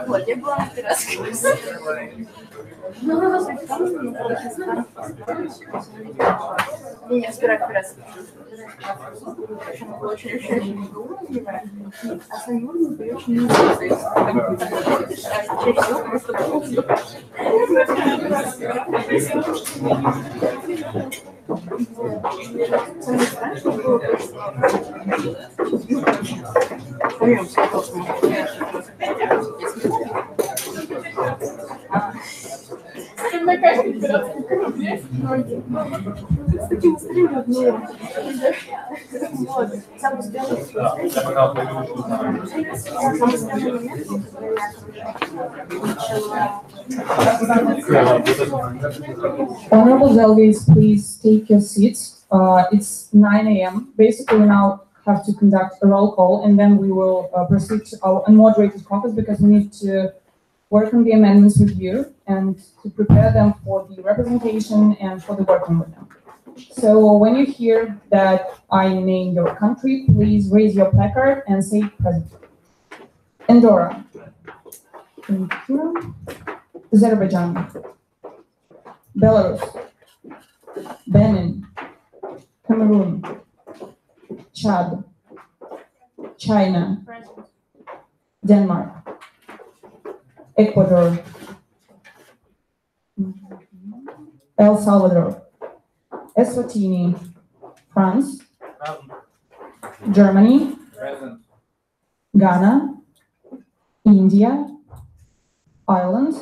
Вот, я была на пиратском. Не, спирать пиратский. Она была очень уровневая, а сами уровни были очень низкие. Чаще всего просто с таким настроением самый Honorable delegates, please take your seats. It's 9 a.m. Basically, we now have to conduct a roll call, and then we will proceed to our unmoderated caucus because we need to work on the amendments with you and to prepare them for the representation and for the working with them. So when you hear that I name your country, please raise your placard and say present. Andorra. Thank you. Azerbaijan. Belarus. Benin. Cameroon. Chad. China. Denmark. Ecuador. El Salvador. Eswatini. France. Germany. Ghana. India. Ireland.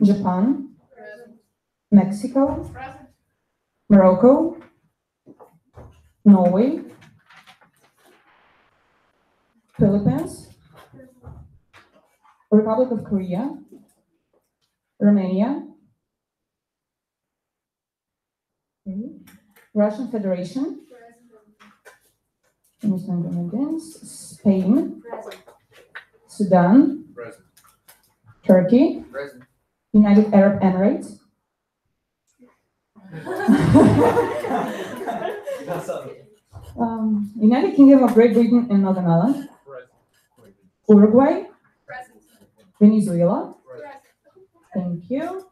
Japan. Mexico. Morocco. Norway. Philippines. Republic of Korea. Romania. Russian Federation. Spain. Sudan. Turkey. United Arab Emirates. United Kingdom of Great Britain and Northern Ireland. Uruguay. Venezuela. Thank you.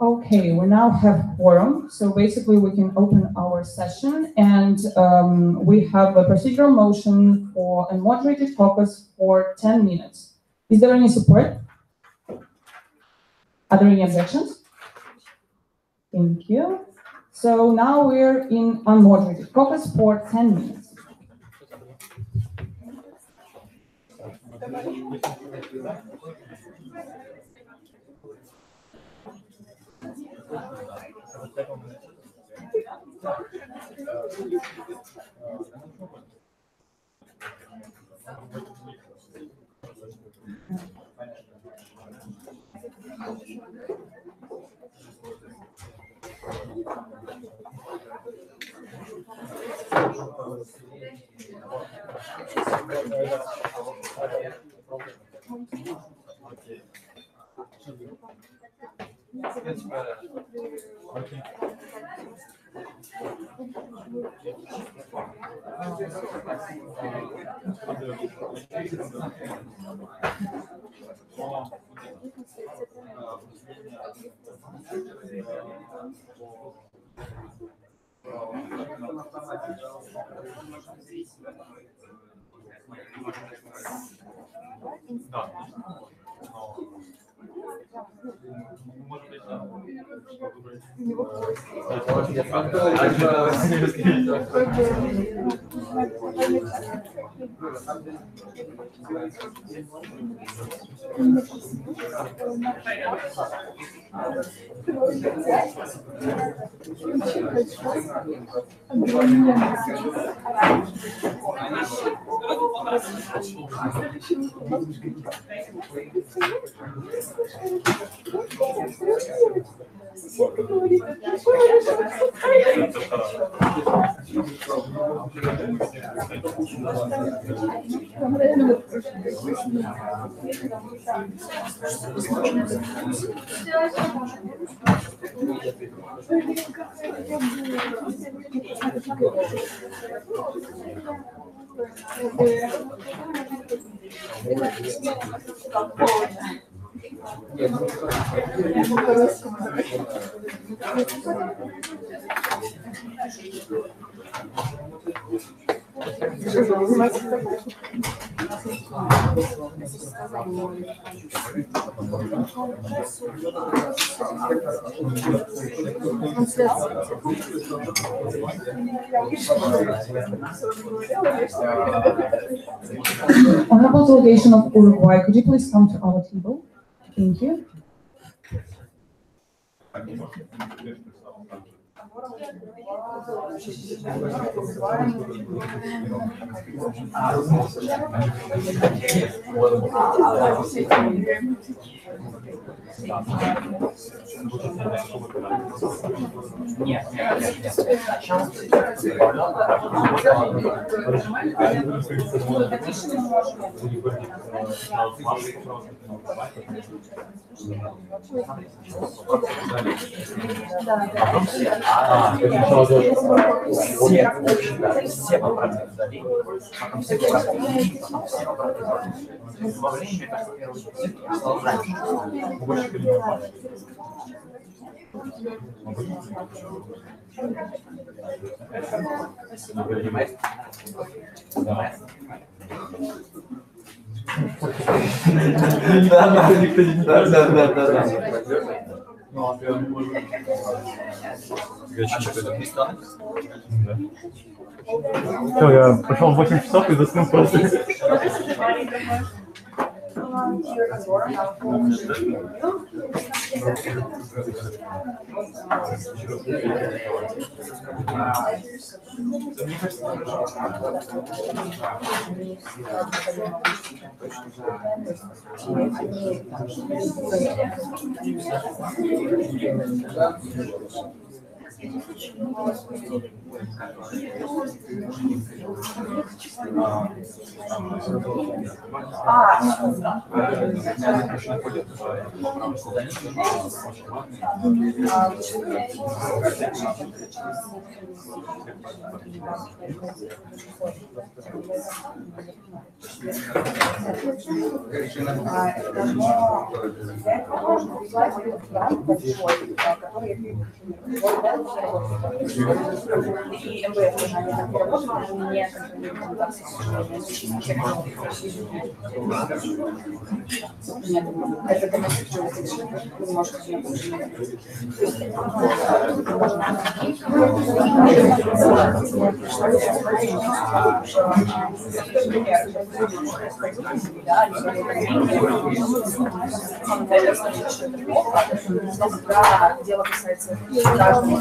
Okay, we now have quorum, so basically we can open our session, and we have a procedural motion for a moderated caucus for 10 minutes. Is there any support? Are there any objections? Thank you. So now we're in unmoderated caucus for 10 minutes. Honorable delegation of Uruguay, could you please come to our table? Thank you. Все поправки сдали, потом все поправки во время, как первый стал раньше. Больше понимать. Да, никто не да. Все, я пошел 8 часов и заснул просто. И МВФ тоже они там переработали, мне это когда дело касается каждого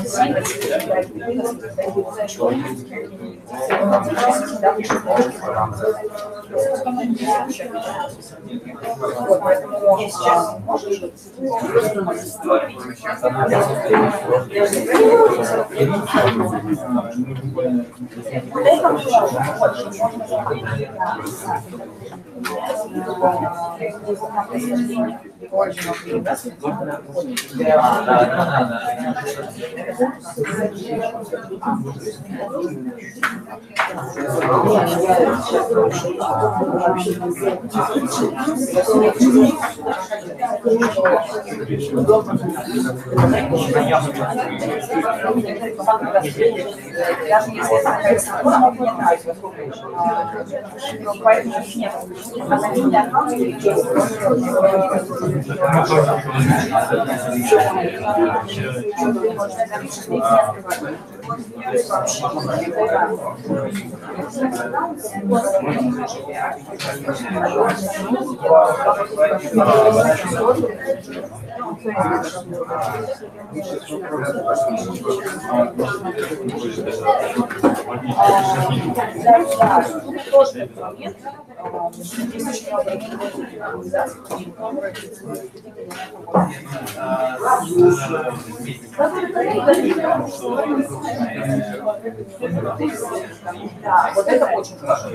Да, вот это очень хорошо.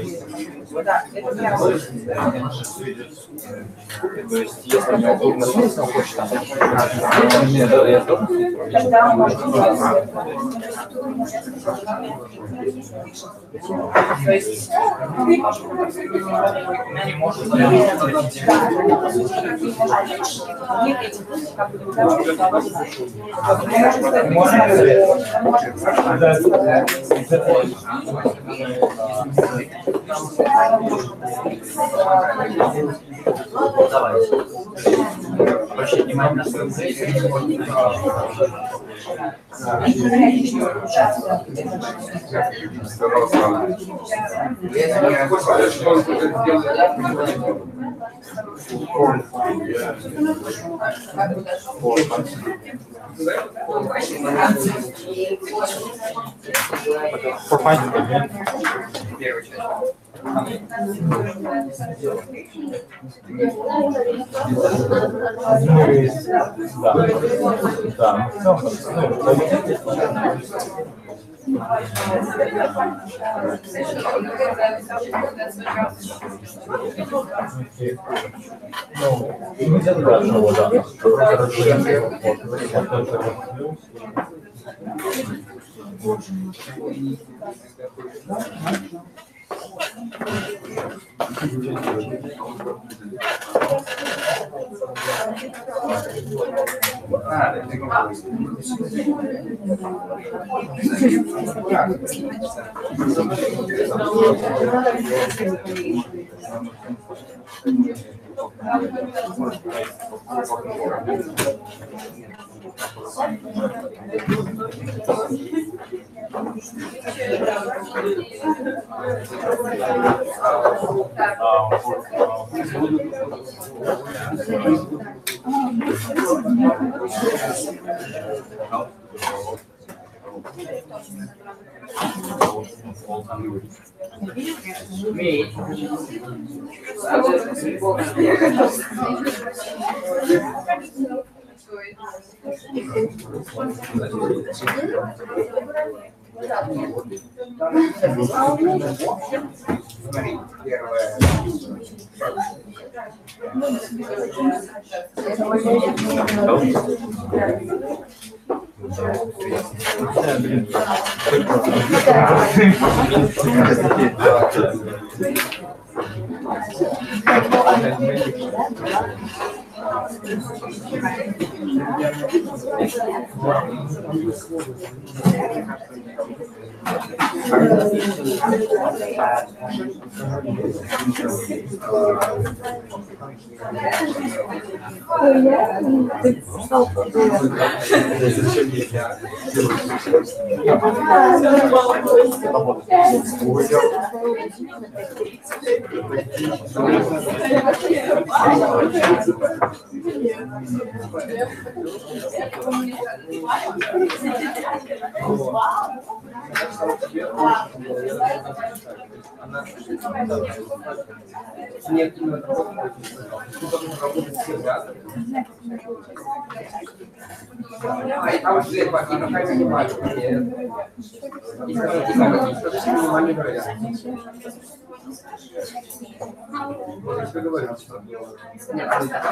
Да, это прям. То есть, если мне удобно смысл, хочет там. Тогда можно делать. То есть, Не может давай. Обращайте внимание на свою цель. Первая часть.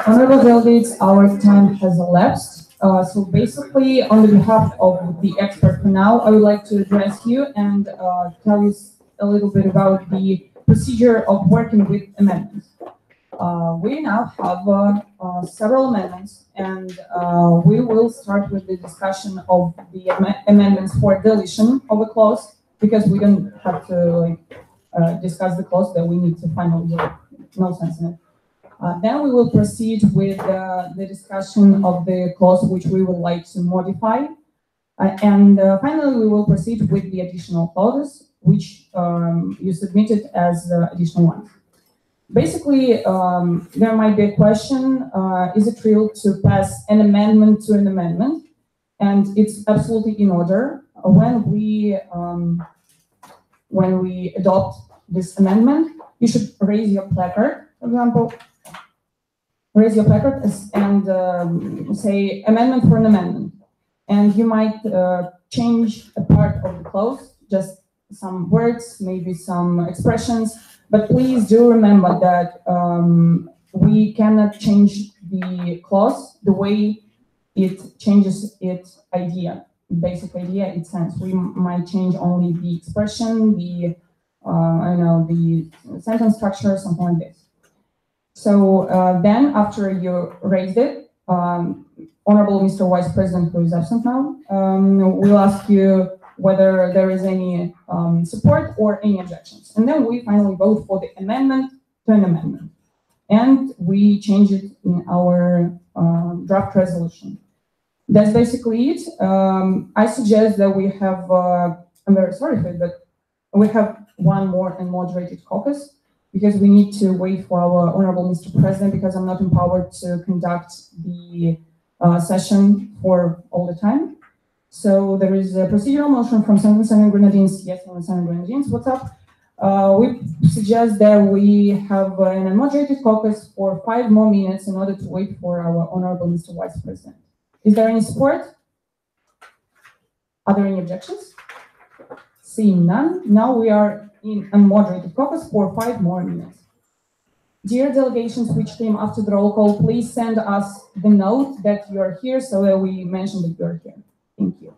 Honorable delegates, our time has elapsed. So basically, on the behalf of the expert for now, I would like to address you and tell you a little bit about the procedure of working with amendments. We now have several amendments, and we will start with the discussion of the amendments for deletion of a clause, because we don't have to discuss the clause that we need to finally delete. No sense in it. Then we will proceed with the discussion of the clause which we would like to modify. And finally, we will proceed with the additional clauses which you submitted as additional ones. Basically, there might be a question, is it real to pass an amendment to an amendment? And it's absolutely in order. When we adopt this amendment, you should raise your placard, for example, raise your placard and say amendment for an amendment. And you might change a part of the clause, just some words, maybe some expressions, but please do remember that we cannot change the clause the way it changes its idea, basic idea, its sense. We might change only the expression, the the sentence structure, something like this. So then, after you raised it, Honorable Mr. Vice President, who is absent now, will ask you whether there is any support or any objections. And then we finally vote for the amendment to an amendment. And we change it in our draft resolution. That's basically it. I suggest that we have, I'm very sorry for it, but we have one more unmoderated caucus because we need to wait for our Honorable Mr. President because I'm not empowered to conduct the session for all the time. So there is a procedural motion from Senator Grenadines. Yes, Senator Grenadines, what's up? We suggest that we have an unmoderated caucus for 5 more minutes in order to wait for our Honorable Mr. Vice President. Is there any support? Are there any objections? Seeing none, now we are in unmoderated caucus for 5 more minutes. Dear delegations which came after the roll call, please send us the note that you are here so that we mention that you are here. Thank you.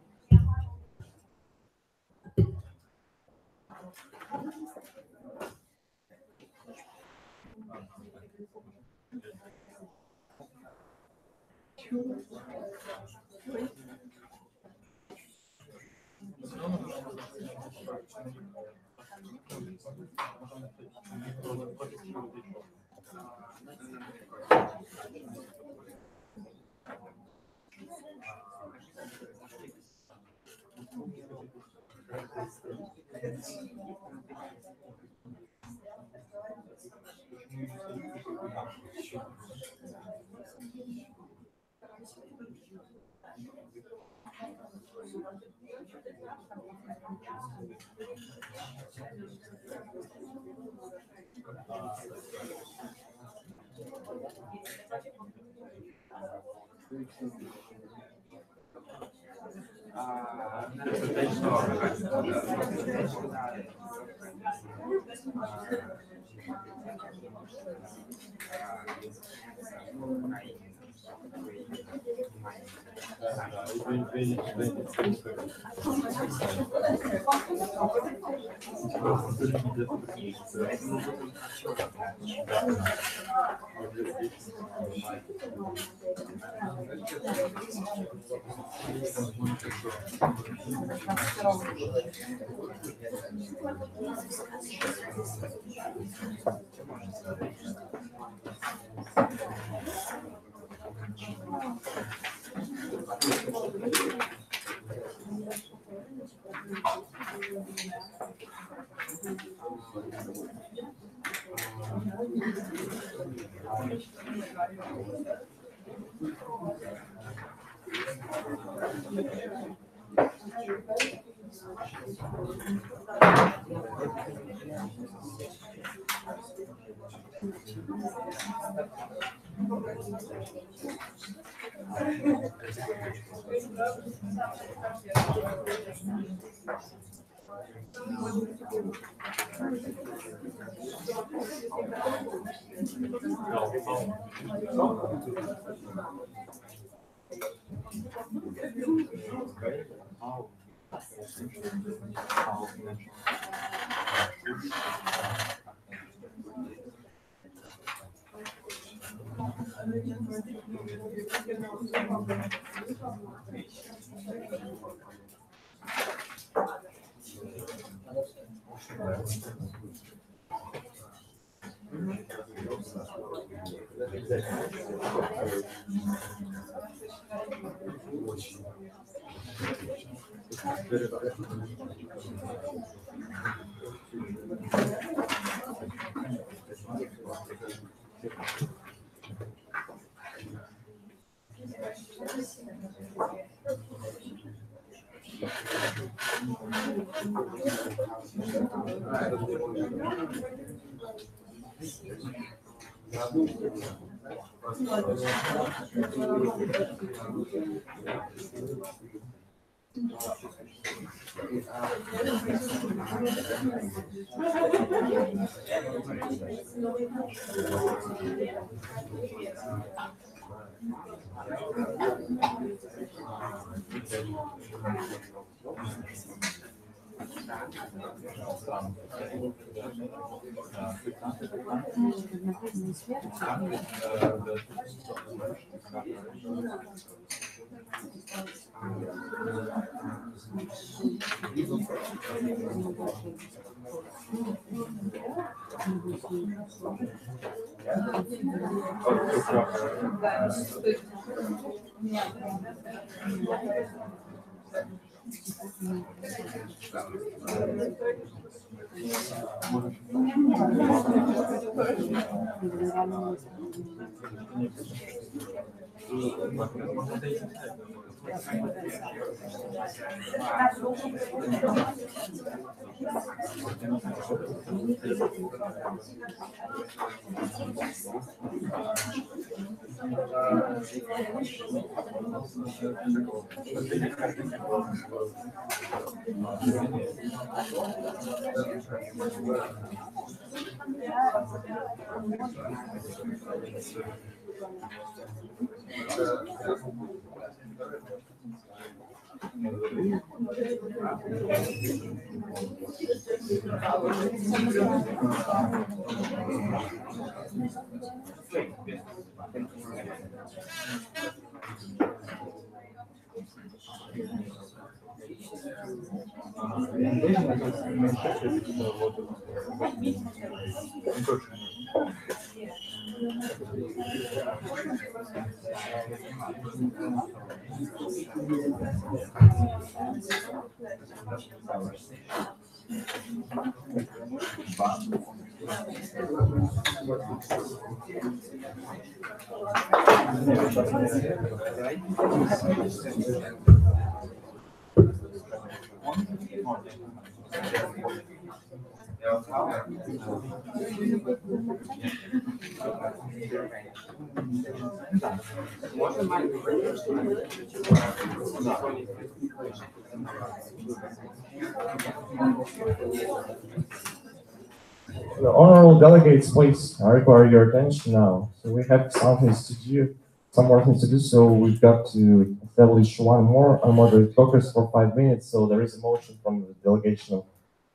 The honorable delegates, please, I require your attention now. So we have some things to do, some more things to do, so we've got to establish one more unmoderated caucus for 5 minutes. So there is a motion from the delegation of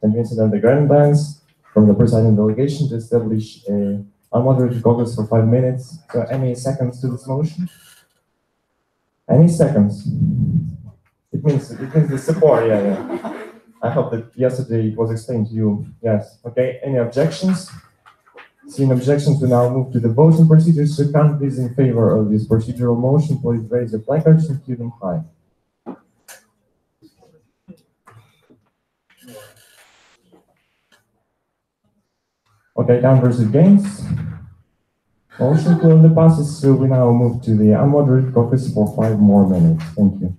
St. Vincent and the Grenadines, from the presiding delegation, to establish a unmoderated caucus for 5 minutes. So any seconds to this motion? Any seconds? It means the support, yeah. I hope that yesterday it was explained to you. Yes. Okay. Any objections? Seeing objections, we now move to the voting procedures. So countries in favor of this procedural motion, please raise your placards and keep them high. Okay, counters against. Motion clearly passes. So we now move to the unmoderated caucus for 5 more minutes. Thank you.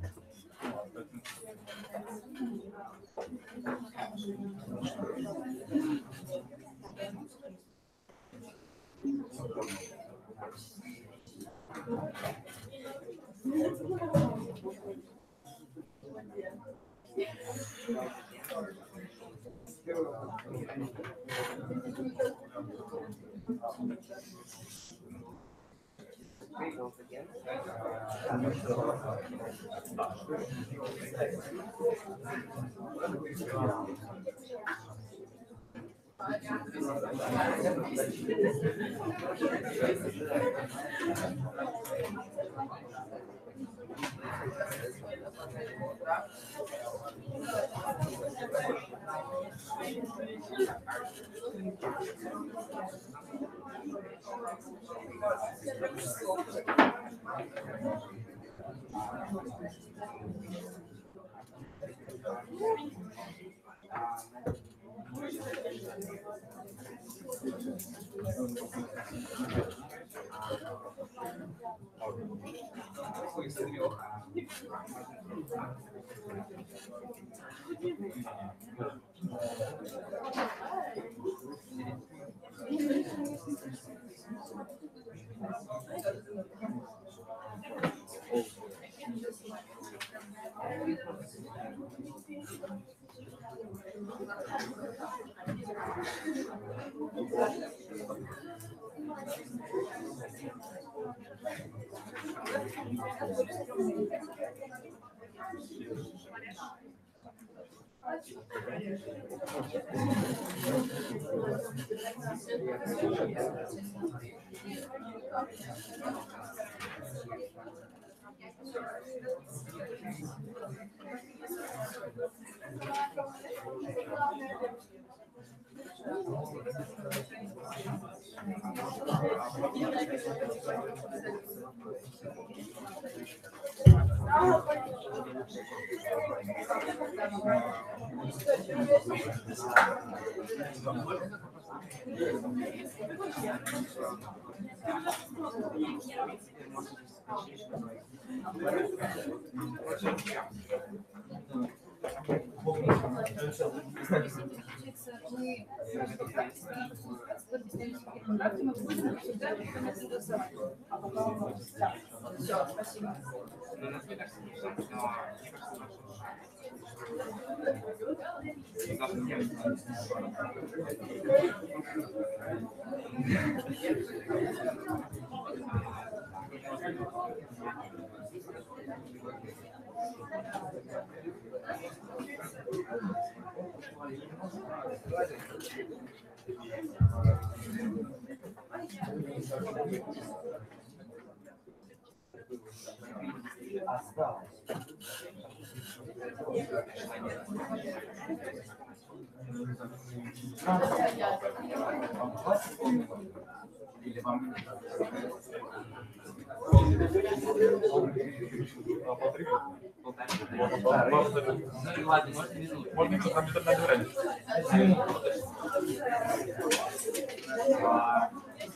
Можно кто-то там раньше.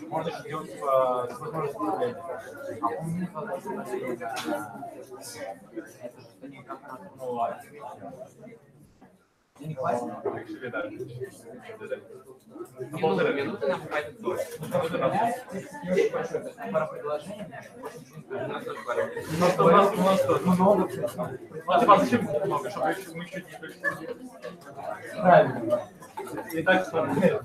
Можно еще делать с возможностью управления. Ну ладно. Не классно. Решили, да. На полторы минуты нам хватит тоже. Пара предложений. У нас тоже много. Зачем много? Чтобы мы еще не пришли. Правильно. И так смотрим.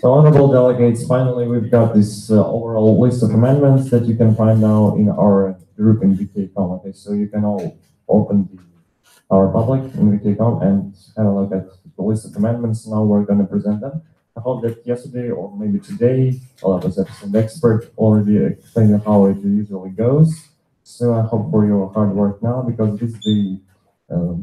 So, honorable delegates, finally we've got this overall list of amendments that you can find now in our group in VK.com. Okay, so you can all open our public in VK.com and have a look at the list of amendments. Now we're going to present them. I hope that yesterday or maybe today, well, I was an expert already explaining how it usually goes. So I hope for your hard work now, because this is the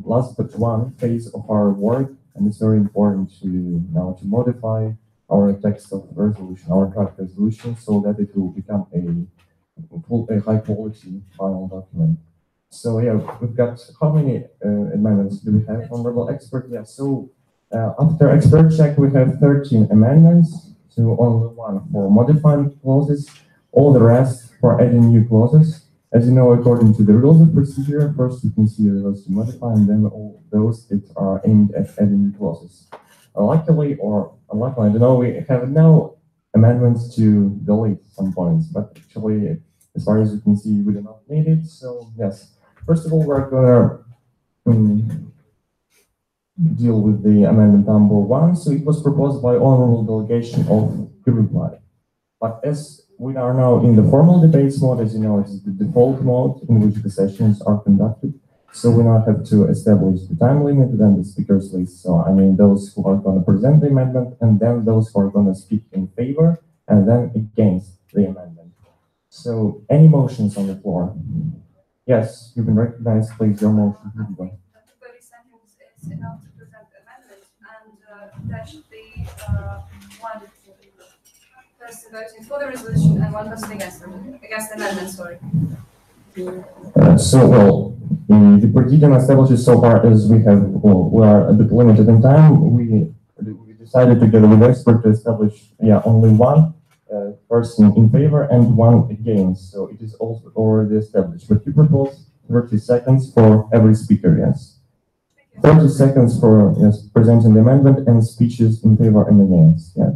last but one phase of our work, and it's very important to now to modify our text of resolution, our draft resolution, so that it will become a high quality final document. So yeah, we've got how many amendments do we have, honorable expert? Yeah, so After expert check, we have 13 amendments, so only one for modifying clauses, all the rest for adding new clauses. As you know, according to the rules of procedure, first you consider those to modify, and then all those that are aimed at adding new clauses. Luckily or unluckily, I don't know, we have no amendments to delete some points, but actually, as far as you can see, we do not need it. So yes, first of all, we're gonna deal with the amendment number 1. So it was proposed by honorable delegation of Uruguay. But as we are now in the formal debates mode, as you know, it is the default mode in which the sessions are conducted. So we now have to establish the time limit and then the speakers list. So I mean those who are going to present the amendment, and then those who are going to speak in favor and then against the amendment. So any motions on the floor? Yes, you've been recognized. Please, your motion. Everybody sentence is enough to present the amendment, and there should be one person voting for the resolution and one person against the amendment. Sorry. The procedure establishes so far as we are a bit limited in time. We decided together with expert to establish only one person in favor and one against. So it is also already established. But you propose 30 seconds for every speaker. Yes. 30 seconds for presenting the amendment and speeches in favor and against. Yeah.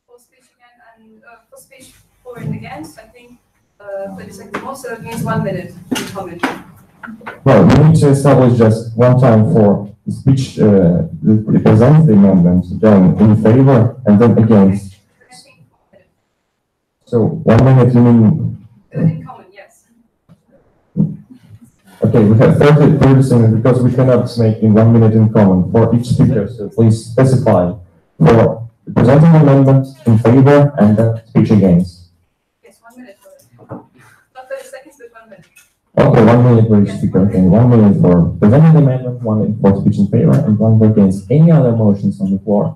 For speech again and for speech for and against, I think 30 seconds more, so it means 1 minute in comment. Well, we need to establish just one time for the speech that represents the amendment, then in favor and then against. So 1 minute, you mean? In comment, yes. Okay, we have 30 seconds because we cannot make in 1 minute in common for each speaker. So please specify for presenting the amendment in favor and then speech against. Yes, 1 minute for it. Not 30 seconds, but 1 minute. Okay, 1 minute for each speaker. Okay, 1 minute for presenting the amendment, 1 minute for speech in favor, and 1 minute against. Any other motions on the floor?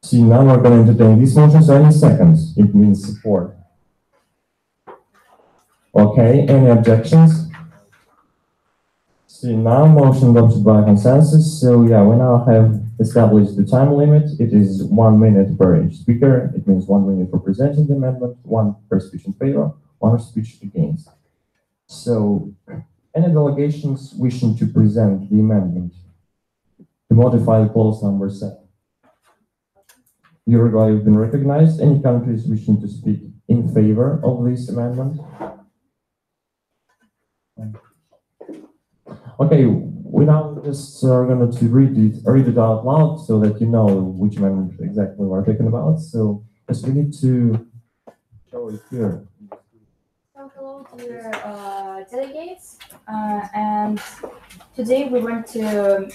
See, now we're going to entertain these motions. Any seconds? It means support. Okay, any objections? See, now motion adopted by consensus. So yeah, we now have established the time limit. It is 1 minute per each speaker. It means 1 minute for presenting the amendment, 1 per speech in favor, 1 speech against. So, any delegations wishing to present the amendment to modify the clause number 7? Uruguay have been recognized. Any countries wishing to speak in favor of this amendment? Okay, we now just are going to read it out loud so that you know which amendment exactly we're talking about. So, yes, we need to show it here. So hello, dear delegates, and today we want to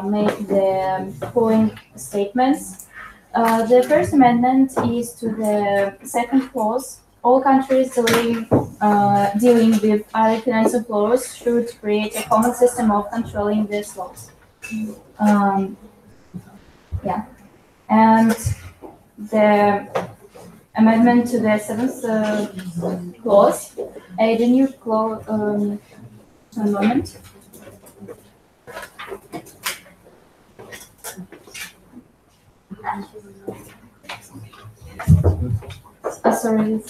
make the following statements. The first amendment is to the second clause. All countries dealing with other financial flows should create a common system of controlling these flows. And the amendment to the seventh clause, add a new clause. One moment. Sorry.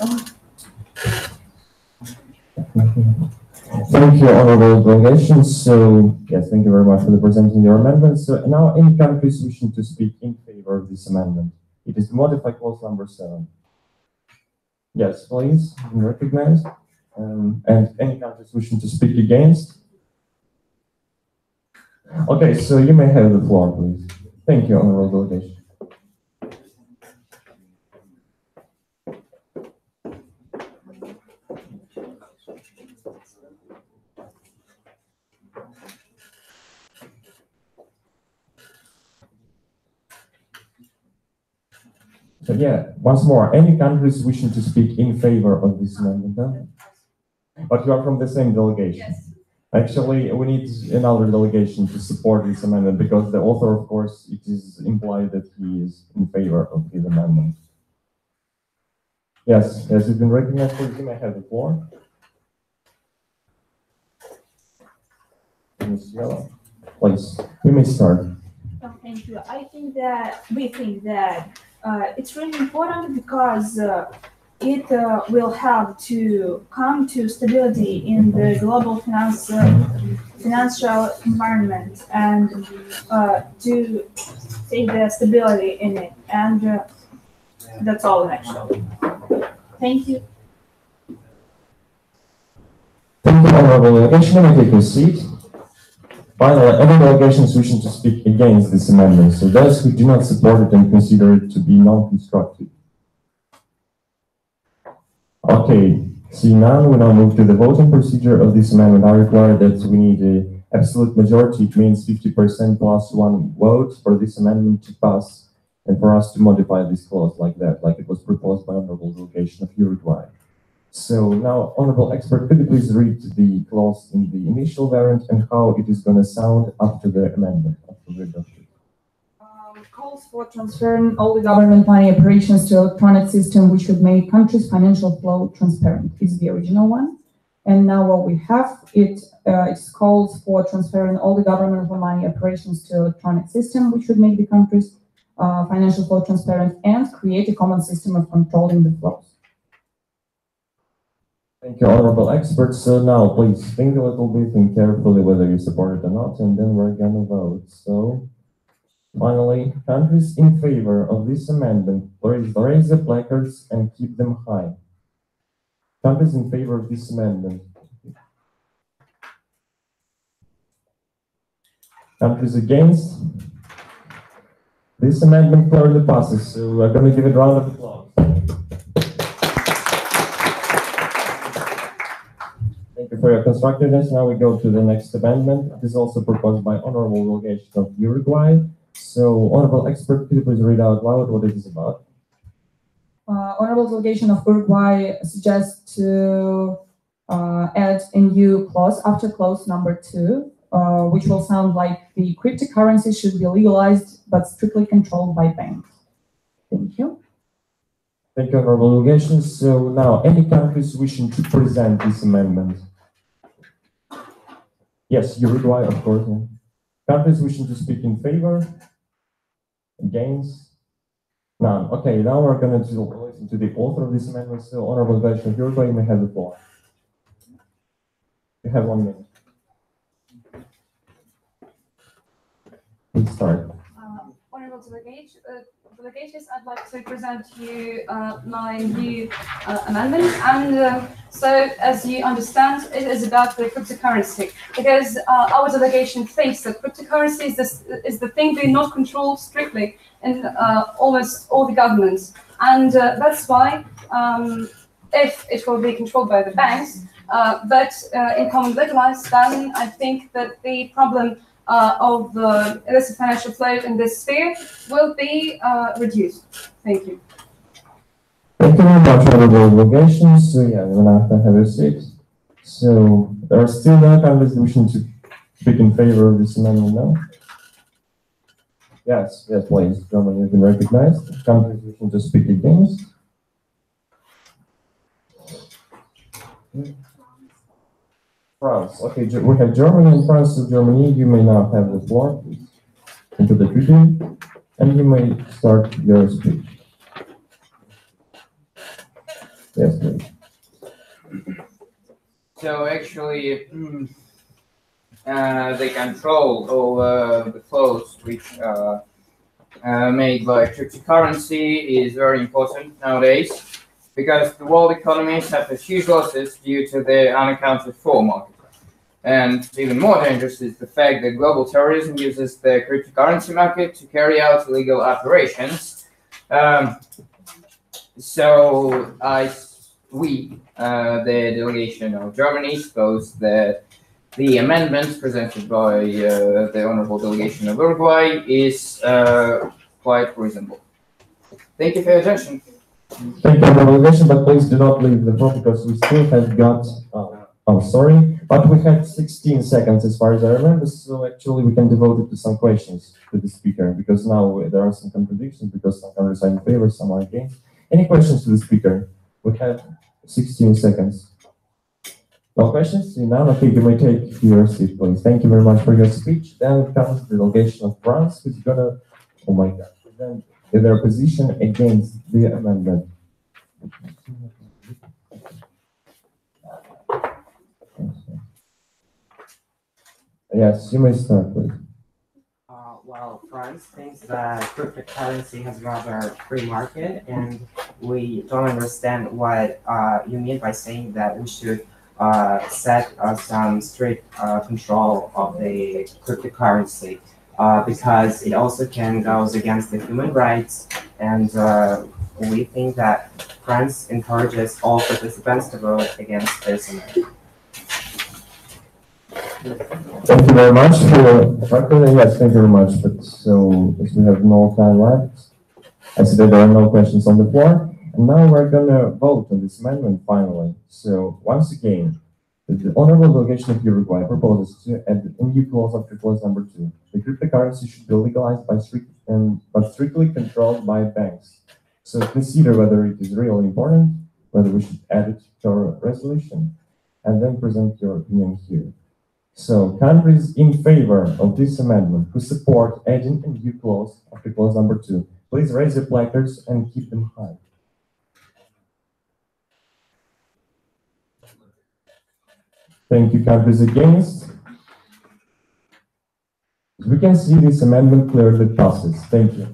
Thank you, honorable delegations. So, yes, thank you very much for presenting your amendments. So now, any countries wishing to speak in favor of this amendment? It is modified clause number 7. Yes, please, recognized. And any countries wishing to speak against? Okay, so you may have the floor, please. Thank you, honorable delegation. So yeah, once more, any countries wishing to speak in favor of this amendment? No? But you are from the same delegation. Yes. Actually, we need another delegation to support this amendment because the author, of course, it is implied that he is in favor of his amendment. Yes, yes, you've been recognized. Please, you may have the floor. Ms. Yellow. please, you may start. Oh, thank you. We think that it's really important because it will help to come to stability in the global financial environment and to take the stability in it. And that's all actually. Thank you. Thank you, honorable delegation. You may take your seat. Finally, any delegations wishing to speak against this amendment, so those who do not support it and consider it to be non-constructive. Okay, seeing none, we now move to the voting procedure of this amendment. I require that we need an absolute majority. It means 50% plus one vote for this amendment to pass, and for us to modify this clause like that, like it was proposed by honorable delegation of Uruguay. So now, honorable expert, could you please read the clause in the initial variant and how it is going to sound after the amendment, after the adoption? Calls for transferring all the government money operations to electronic system, which would make countries' financial flow transparent. Is the original one. And now what we have, it's calls for transferring all the government money operations to electronic system, which would make the countries' financial flow transparent and create a common system of controlling the flows. Thank you, honorable experts. So now, please think a little bit and carefully whether you support it or not, and then we're gonna vote. So, finally, countries in favor of this amendment, please raise the placards and keep them high. Countries in favor of this amendment. Countries against. This amendment clearly passes, so we're gonna give it a round of applause. Thank you for your constructiveness. Now we go to the next amendment. It is also proposed by honorable delegation of Uruguay. So, honorable expert, could you please read out loud what it is about? Honorable delegation of Uruguay suggests to add a new clause after clause number 2, which will sound like the cryptocurrency should be legalized but strictly controlled by banks. Thank you. Thank you, honorable delegation. So now, any countries wishing to present this amendment? Yes, Uruguay, of course. Yeah. Countries wishing to speak in favor? Against? None. Okay, now we're going to listen to the author of this amendment. So, honorable delegation of Uruguay, you may have the floor. You have 1 minute. Please start. Honorable delegations, I'd like to present to you my new amendment. And so, as you understand, it is about the cryptocurrency, because our delegation thinks that cryptocurrency is the thing we not control strictly in almost all the governments. And that's why, if it will be controlled by the banks, but in common legalized, then I think that the problem of the illicit financial flow in this sphere will be reduced. Thank you. Thank you very much, honorable delegations. So yeah, we're going to have a seat. So there are still no countries wishing to speak in favor of this amendment now? Yes, yes, please. Germany has been recognized. Countries wishing to speak against? France. Okay, we have Germany and France. So Germany, you may now have the floor, please, into the tribune, and you may start your speech. Yes, please. So actually, the control over the flows which are made by cryptocurrency is very important nowadays, because the world economy suffers huge losses due to the unaccounted for market. And even more dangerous is the fact that global terrorism uses the cryptocurrency market to carry out illegal operations. We, the delegation of Germany, suppose that the amendment presented by the honorable delegation of Uruguay is quite reasonable. Thank you for your attention. Thank you, honorable delegation, but please do not leave the floor because we still have got, but we have 16 seconds as far as I remember, so actually we can devote it to some questions to the speaker, because now there are some contradictions, because some countries are in favor, some are against. Any questions to the speaker? We have 16 seconds. No questions? None? Okay, you may take your seat, please. Thank you very much for your speech. Then comes the delegation of France, who's gonna, oh my God, present their position against the amendment. Yes, you may start, please. Well, France thinks that cryptocurrency has rather free market, and we don't understand what you mean by saying that we should set some strict control of the cryptocurrency, because it also can go against the human rights, and we think that France encourages all participants to vote against this amendment. Thank you very much for yes, thank you very much. But so as we have no time left, I see that there are no questions on the floor. And now we're gonna vote on this amendment finally. So once again, the honorable delegation of Uruguay proposes to add a new clause after clause number 2. The cryptocurrency should be legalized but strictly controlled by banks. So consider whether it is really important, whether we should add it to our resolution, and then present your opinion here. So, countries in favor of this amendment who support adding a new clause after clause number 2, please raise your placards and keep them high. Thank you. Countries against? As we can see, this amendment clearly passes. Thank you.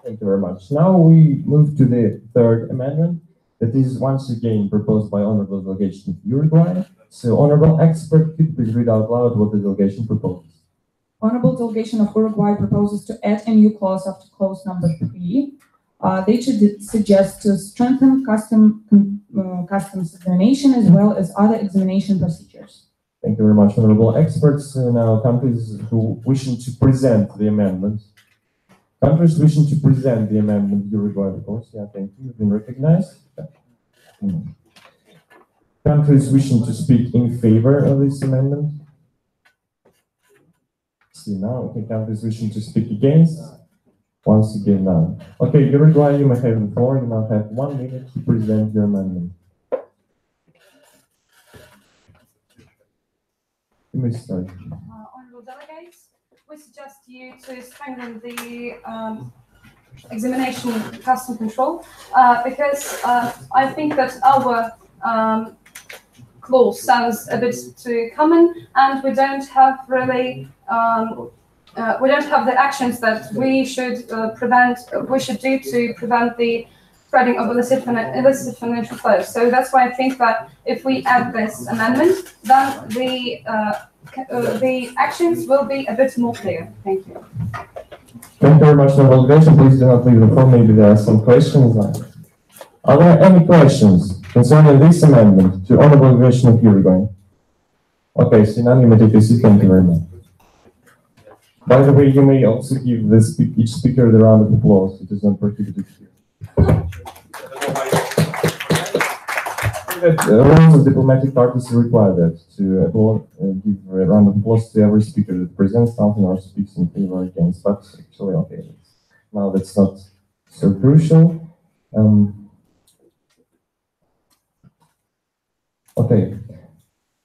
Thank you very much. Now we move to the third amendment. That is once again proposed by honorable delegation of Uruguay. So, honorable expert, could you please read out loud what the delegation proposes? Honorable delegation of Uruguay proposes to add a new clause after clause number 3. They should suggest to strengthen customs examination as well as other examination procedures. Thank you very much, honorable experts. Now, countries who wishing to present the amendment. Countries wishing to present the amendment, Uruguay, of course. Yeah, thank you. You've been recognized. Countries wishing to speak in favor of this amendment. See now, okay, countries wishing to speak against. Once again, now. Okay, Uruguay, you may have the floor. You now have 1 minute to present your amendment. You may start. Honourable delegates, we suggest you to strengthen the examination custom control because I think that our clause sounds a bit too common, and we don't have really we don't have the actions that we should do to prevent the spreading of illicit financial flows. So that's why I think that if we add this amendment, then the actions will be a bit more clear. Thank you. Thank you very much for the delegation. Please do not leave the floor. Maybe there are some questions. Are there any questions concerning this amendment to honorable delegation of Uruguay? Okay, so now you may take a seat. Thank you very much. By the way, you may also give each speaker the round of applause. It is not prohibited here. Rules of diplomatic parties require that to give a round of applause to every speaker that presents something or speaks in favor or against. But actually, okay, now that's not so crucial. Okay,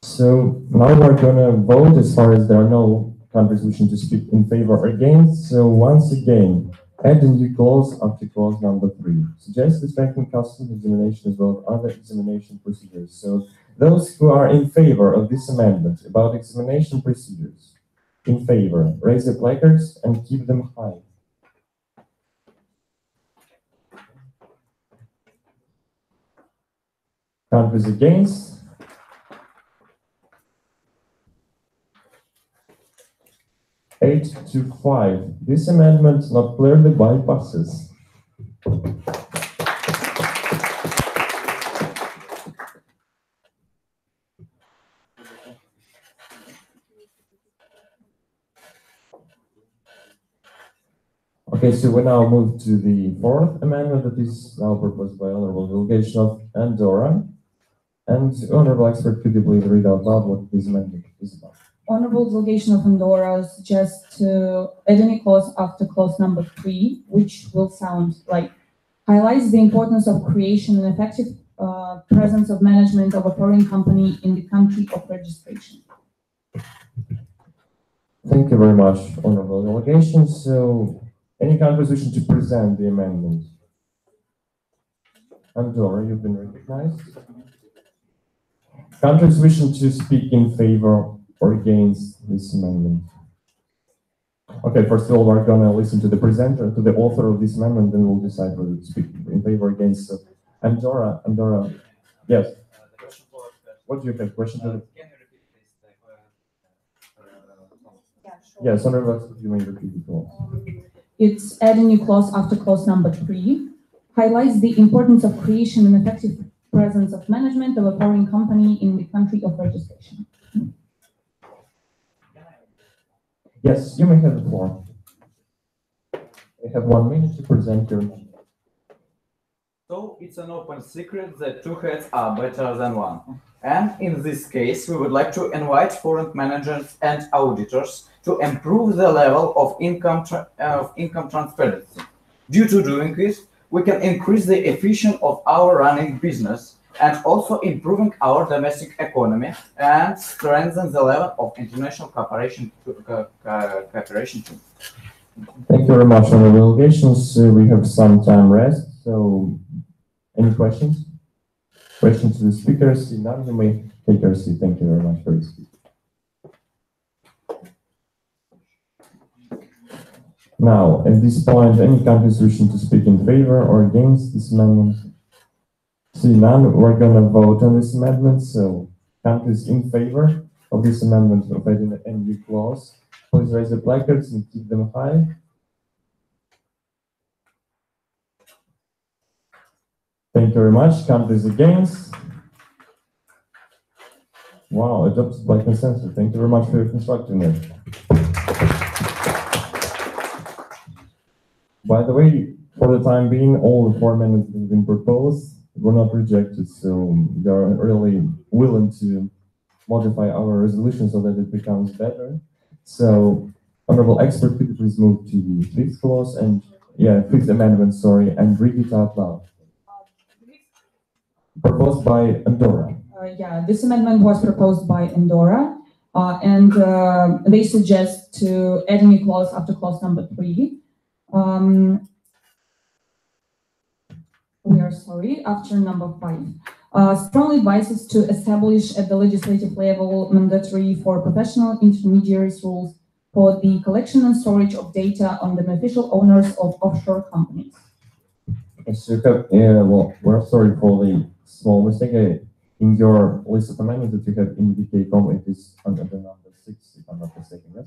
so now we're gonna vote as far as there are no countries wishing to speak in favor or against. So once again, add a new clause after clause number 3. Suggest the strengthened customs examination as well as other examination procedures. So those who are in favor of this amendment about examination procedures, in favor, raise your placards and keep them high. Countries against? Eight to 5. This amendment not clearly bypasses. Okay, so we now move to the fourth amendment that is now proposed by honorable delegation of Andorra. And honorable expert, could you please read out loud what this amendment is about? Honorable delegation of Andorra suggests to add any clause after clause number 3, which will sound like highlights the importance of creation and effective presence of management of a foreign company in the country of registration. Thank you very much, honorable delegation. So, any contribution to present the amendment? Andorra, you've been recognized. Countries wishing to speak in favor or against this amendment? Okay, first of all, we're going to listen to the presenter, to the author of this amendment, then we'll decide whether to speak in favor or against. So, Andorra, yes. What do you have? Question to the... Can you repeat this? Yes, honorable, you may repeat it all. It's adding a clause after clause number 3, highlights the importance of creation and effective presence of management of a foreign company in the country of registration. Yes, you may have the floor. You have 1 minute to present your... So it's an open secret that two heads are better than one. And in this case, we would like to invite foreign managers and auditors to improve the level of income transparency. Due to doing this, we can increase the efficiency of our running business and also improving our domestic economy and strengthen the level of international cooperation too. Thank you very much, honorable delegations. We have some time rest, so any questions? Questions to the speakers? See none, you may take your seat. Thank you very much for your speech. Now, at this point, any countries wishing to speak in favor or against this amendment? See none, we're going to vote on this amendment. So, countries in favor of this amendment of adding an NU clause, please raise the placards and keep them high. Thank you very much. Countries against? Wow, adopted by consensus. Thank you very much for your constructiveness. By the way, for the time being, all the 4 amendments that have been proposed were not rejected, so we are really willing to modify our resolution so that it becomes better. So, honorable expert, could you please move to the 5th clause and, fifth amendment, sorry, and read it out loud. Proposed by Andorra. This amendment was proposed by Andorra, and they suggest to add a new clause after clause number 3. After number 5. Strongly advises to establish at the legislative level mandatory for professional intermediaries rules for the collection and storage of data on the beneficial owners of offshore companies. Yes, you have, we're sorry for the small mistake. In your list of amendments that you have in VK.com, it is under the number 6, if I'm not mistaken, yes?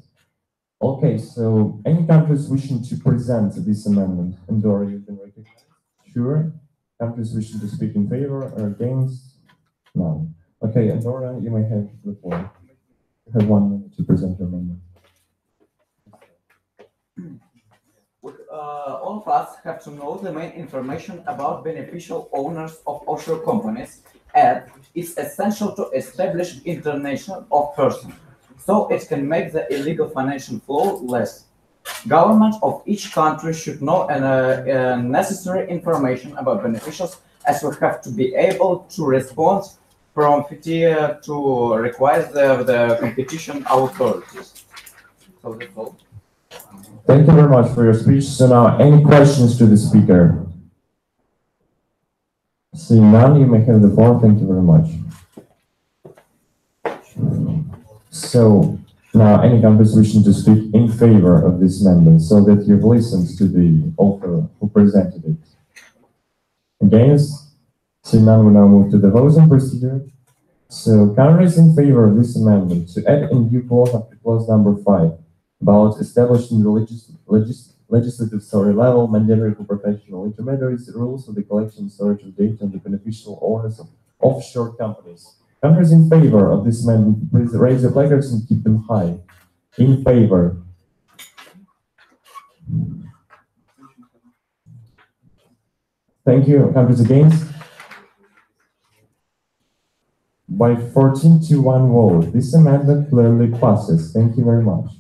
Okay, so any countries wishing to present this amendment? Andorra, you can recognize? Sure. Countries wishing to speak in favor or against? No. Okay, Andorra, you may have the floor. You have 1 minute to present your amendment. All of us have to know the main information about beneficial owners of offshore companies, and it's essential to establish international of person, so it can make the illegal financial flow less. Government of each country should know necessary information about beneficiaries, as we have to be able to respond promptly to request the competition authorities. So that's all. Thank you very much for your speech. So now, any questions to the speaker? Seeing none, you may have the floor. Thank you very much. So now, any countries wishing to speak in favor of this amendment, so that you've listened to the author who presented it. Against? Seeing none, we now move to the voting procedure. So countries in favor of this amendment to add a new clause after clause number 5 about establishing the legislative level mandatory for professional intermediaries rules for the collection and storage of data on the beneficial owners of offshore companies. Countries in favor of this amendment, please raise your placards and keep them high. In favor. Thank you. Countries against? By 14 to 1 vote, this amendment clearly passes. Thank you very much.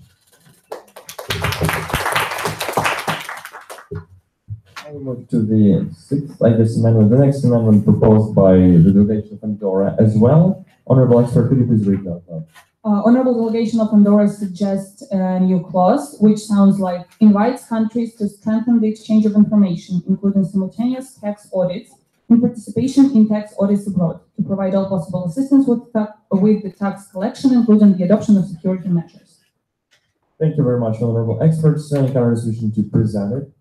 We move to the sixth, I guess, amendment. The next amendment proposed by the delegation of Andorra as well. Honorable expert, could you please read that out? Honorable delegation of Andorra suggests a new clause, which sounds like invites countries to strengthen the exchange of information, including simultaneous tax audits and participation in tax audits abroad, to provide all possible assistance with the tax collection, including the adoption of security measures. Thank you very much, honorable experts. Any countries wishing to present it?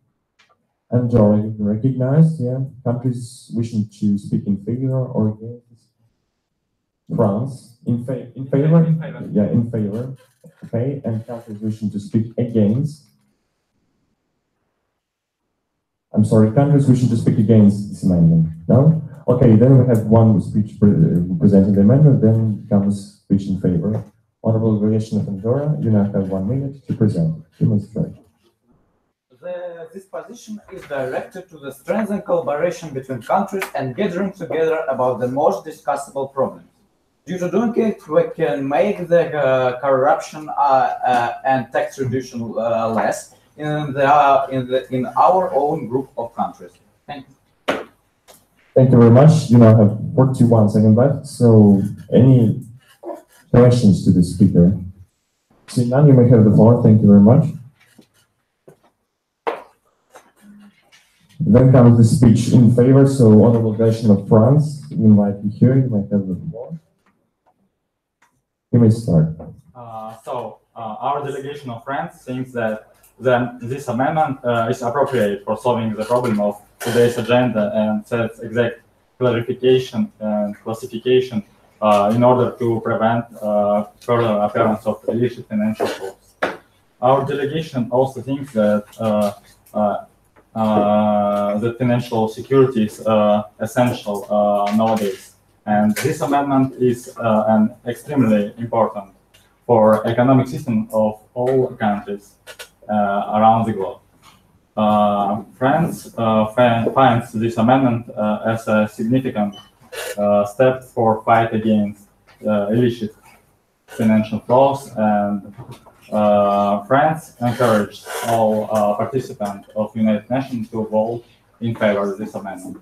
Andorra, you can recognize, yeah. Countries wishing to speak in favor or against? France, in favor? In favor. Yeah, in favor. Okay, and countries wishing to speak against? I'm sorry, countries wishing to speak against this amendment? No? Okay, then we have one speech presenting the amendment, then comes speech in favor. Honorable delegation of Andorra, you now have 1 minute to present. You may start. This position is directed to the strengthen collaboration between countries and gathering together about the most discussable problems. Due to doing it, we can make the corruption and tax reduction less in our own group of countries. Thank you. Thank you very much. You now have 41 seconds left. So, any questions to the speaker? See, now you may have the floor. Thank you very much. Then comes the speech in favor. So, honorable delegation of France, we invite you here. You may have the floor. You may start. Our delegation of France thinks that this amendment is appropriate for solving the problem of today's agenda and sets exact clarification and classification in order to prevent further appearance of illicit financial flows. Our delegation also thinks that that financial security is essential nowadays. And this amendment is an extremely important for economic system of all countries around the globe. France finds this amendment as a significant step for fight against illicit financial flows, and France encouraged all participants of United Nations to vote in favor of this amendment.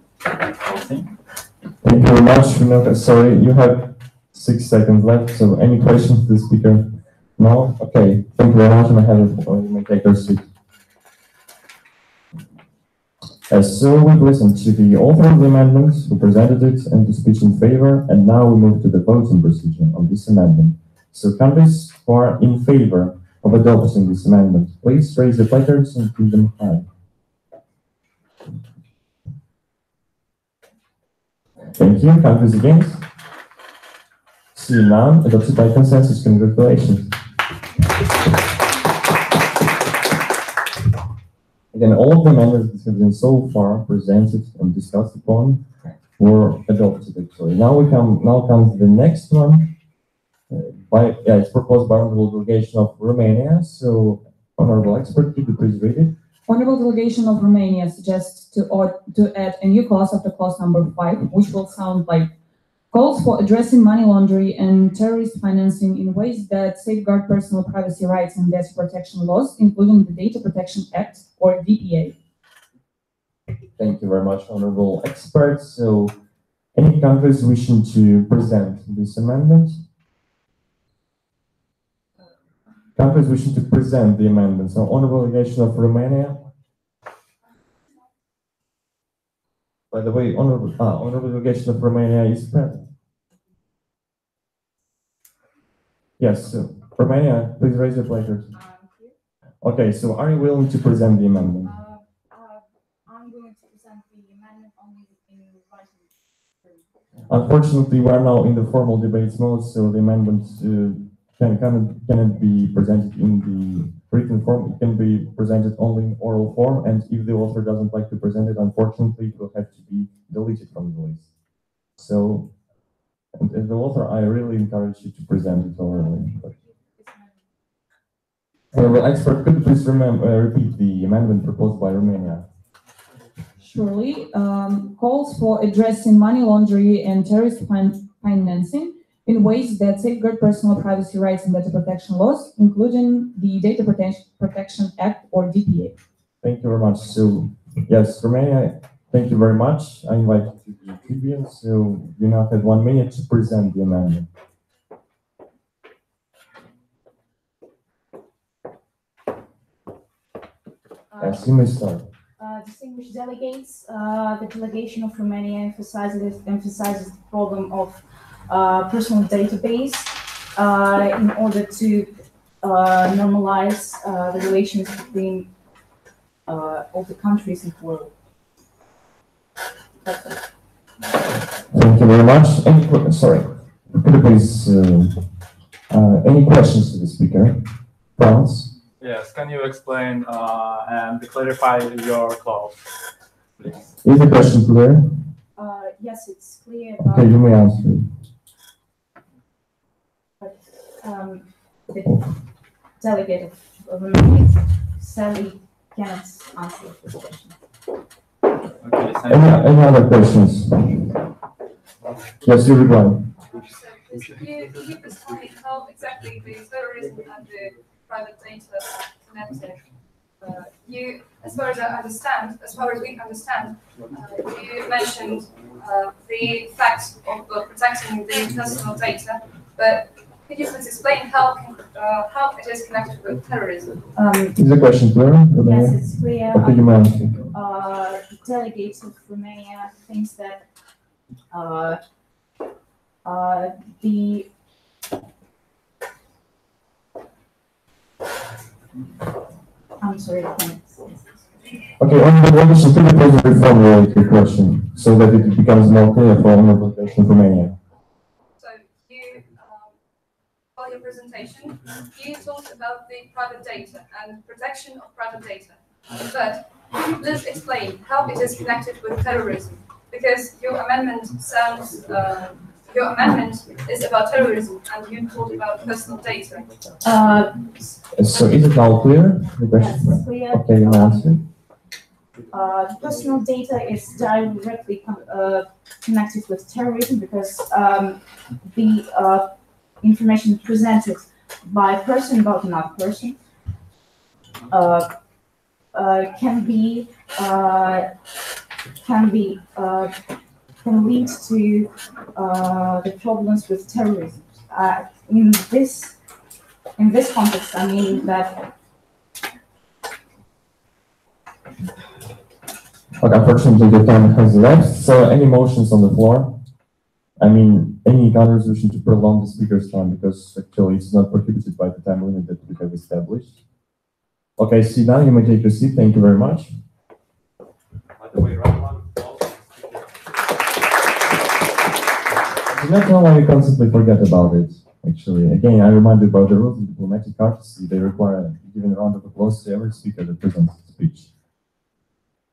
Thank you very much. Sorry, you have 6 seconds left. So, any questions to the speaker? No? Okay. Thank you very much. You may take your seat. So, we've listened to the author of the amendment, who presented it, and the speech in favor. And now we move to the voting procedure on this amendment. So, countries who are in favor of adopting this amendment, please raise the placards and keep them high. Thank you. Countries against? See none. Adopted by consensus. Congratulations. Again, all of the amendments that have been so far presented and discussed upon were adopted. Actually, now comes the next one. It's proposed by honorable delegation of Romania. So, honorable expert, could you please read it? Honorable delegation of Romania suggests to add a new clause after clause number 5, which will sound like calls for addressing money laundering and terrorist financing in ways that safeguard personal privacy rights and data protection laws, including the Data Protection Act or DPA. Thank you very much, honorable experts. So, any countries wishing to present this amendment? Countries wishing to present the amendment. So, honorable delegation of Romania. By the way, honorable delegation of Romania is present. Yes, so Romania, please raise your placard. Okay, so are you willing to present the amendment? I'm going to present the amendment only in writing. Unfortunately, we are now in the formal debates mode, so the amendment cannot be presented in the written form. It can be presented only in oral form, and if the author doesn't like to present it, unfortunately, it will have to be deleted from the list. So, and as the author, I really encourage you to present it orally. Well, expert, could you please repeat the amendment proposed by Romania? Surely, calls for addressing money laundering and terrorist financing in ways that safeguard personal privacy rights and data protection laws, including the Data Protection Act or DPA. Thank you very much. So, Yes, Romania, thank you very much. I invite you to the tribune, so you now have 1 minute to present the amendment. Yes, you may start. Distinguished delegates, the delegation of Romania emphasizes the problem of personal database in order to normalize the relations between all the countries in the world. Thank you very much. Sorry, could you please, any questions to the speaker? Franz? Yes, can you explain and clarify your clause, please? Is the question clear? Yes, it's clear. Okay, you may answer. But the delegate of Romania, Sally, cannot answer this question. Okay, Any other questions? Yes, you reply. So could you explain how exactly the terrorism and the private data connected? You, as far as we understand, you mentioned the fact of protecting the personal data, but could you please explain how it is connected with terrorism? Is the question clear? Yes, it's clear. Okay, you may answer. The delegates of Romania thinks that I'm sorry. Okay, Honorable, could you please reformulate your question so that it becomes more clear for Honorable delegation of Romania? So you, for your presentation, you talked about the private data and protection of private data, but could you please explain how it is connected with terrorism? Because your amendment sounds, your amendment is about terrorism, and you talked about personal data. So is it now clear? The question? Yes, it's clear. Okay, you may answer. Personal data is directly connected with terrorism because the information presented by a person about another person can lead to the problems with terrorism. In this context, I mean that. Okay, unfortunately, the time has left. So, any motions on the floor? I mean, any counter-resolution to prolong the speaker's time because actually it's not prohibited by the time limit that we have established. Okay, see now you may take your seat. Thank you very much. By the way, round one. Do not know why you constantly forget about it. Actually, again, I remind you about the rules of diplomatic courtesy. They require giving a round of applause to every speaker that presents a speech.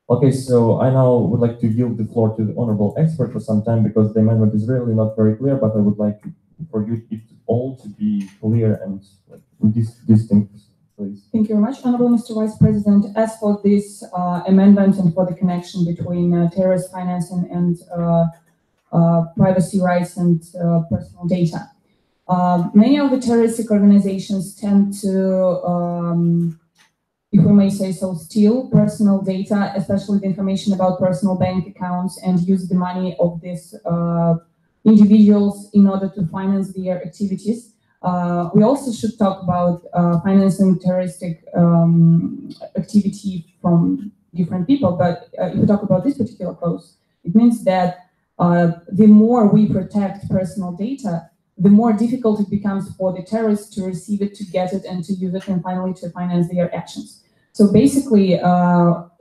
Okay, so I now would like to yield the floor to the honorable expert for some time because the amendment is really not very clear, but I would like for you all to be clear and distinct, please. Thank you very much, Honorable Mr. Vice President. As for this amendment and for the connection between terrorist financing and privacy rights and personal data, many of the terroristic organizations tend to if we may say so, steal personal data, especially the information about personal bank accounts, and use the money of these individuals in order to finance their activities. We also should talk about financing terroristic activity from different people, but if we talk about this particular clause, it means that the more we protect personal data, the more difficult it becomes for the terrorists to receive it, to get it, and to use it, and finally to finance their actions. So basically,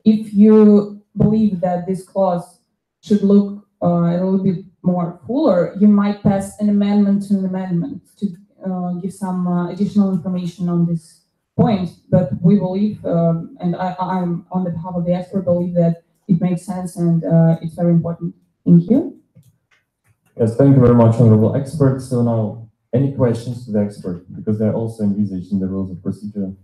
if you believe that this clause should look a little bit more fuller, you might pass an amendment to an amendment to give some additional information on this point. But we believe, and I'm on the behalf of the expert, believe that it makes sense and it's very important. Thank you. Yes, thank you very much, honorable expert. So now, any questions to the expert? Because they're also envisaged in the rules of procedure.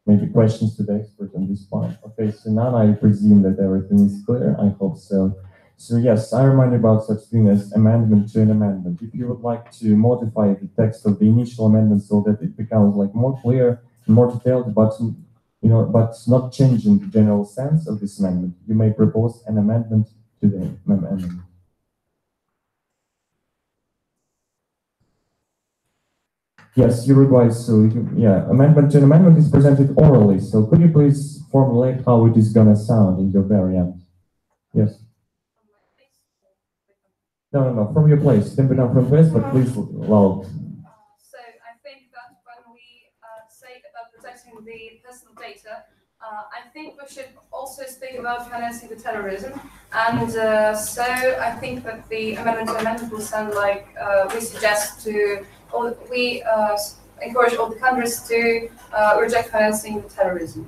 Maybe questions to the expert on this point. Okay, so now I presume that everything is clear. I hope so. So yes, I remind you about such thing as amendment to an amendment. If you would like to modify the text of the initial amendment so that it becomes like more clear and more detailed, the button but not changing the general sense of this amendment, you may propose an amendment to the amendment. Yes, Uruguay. So, amendment to an amendment is presented orally. So, could you please formulate how it is going to sound in your variant? Yes. No, from your place. It can be done from place, but please loud. So, I think that when we say about protecting the personal data, I think we should also speak about financing the terrorism. And so, I think that the amendment to amendment will sound like we suggest to. We encourage all the countries to reject financing terrorism.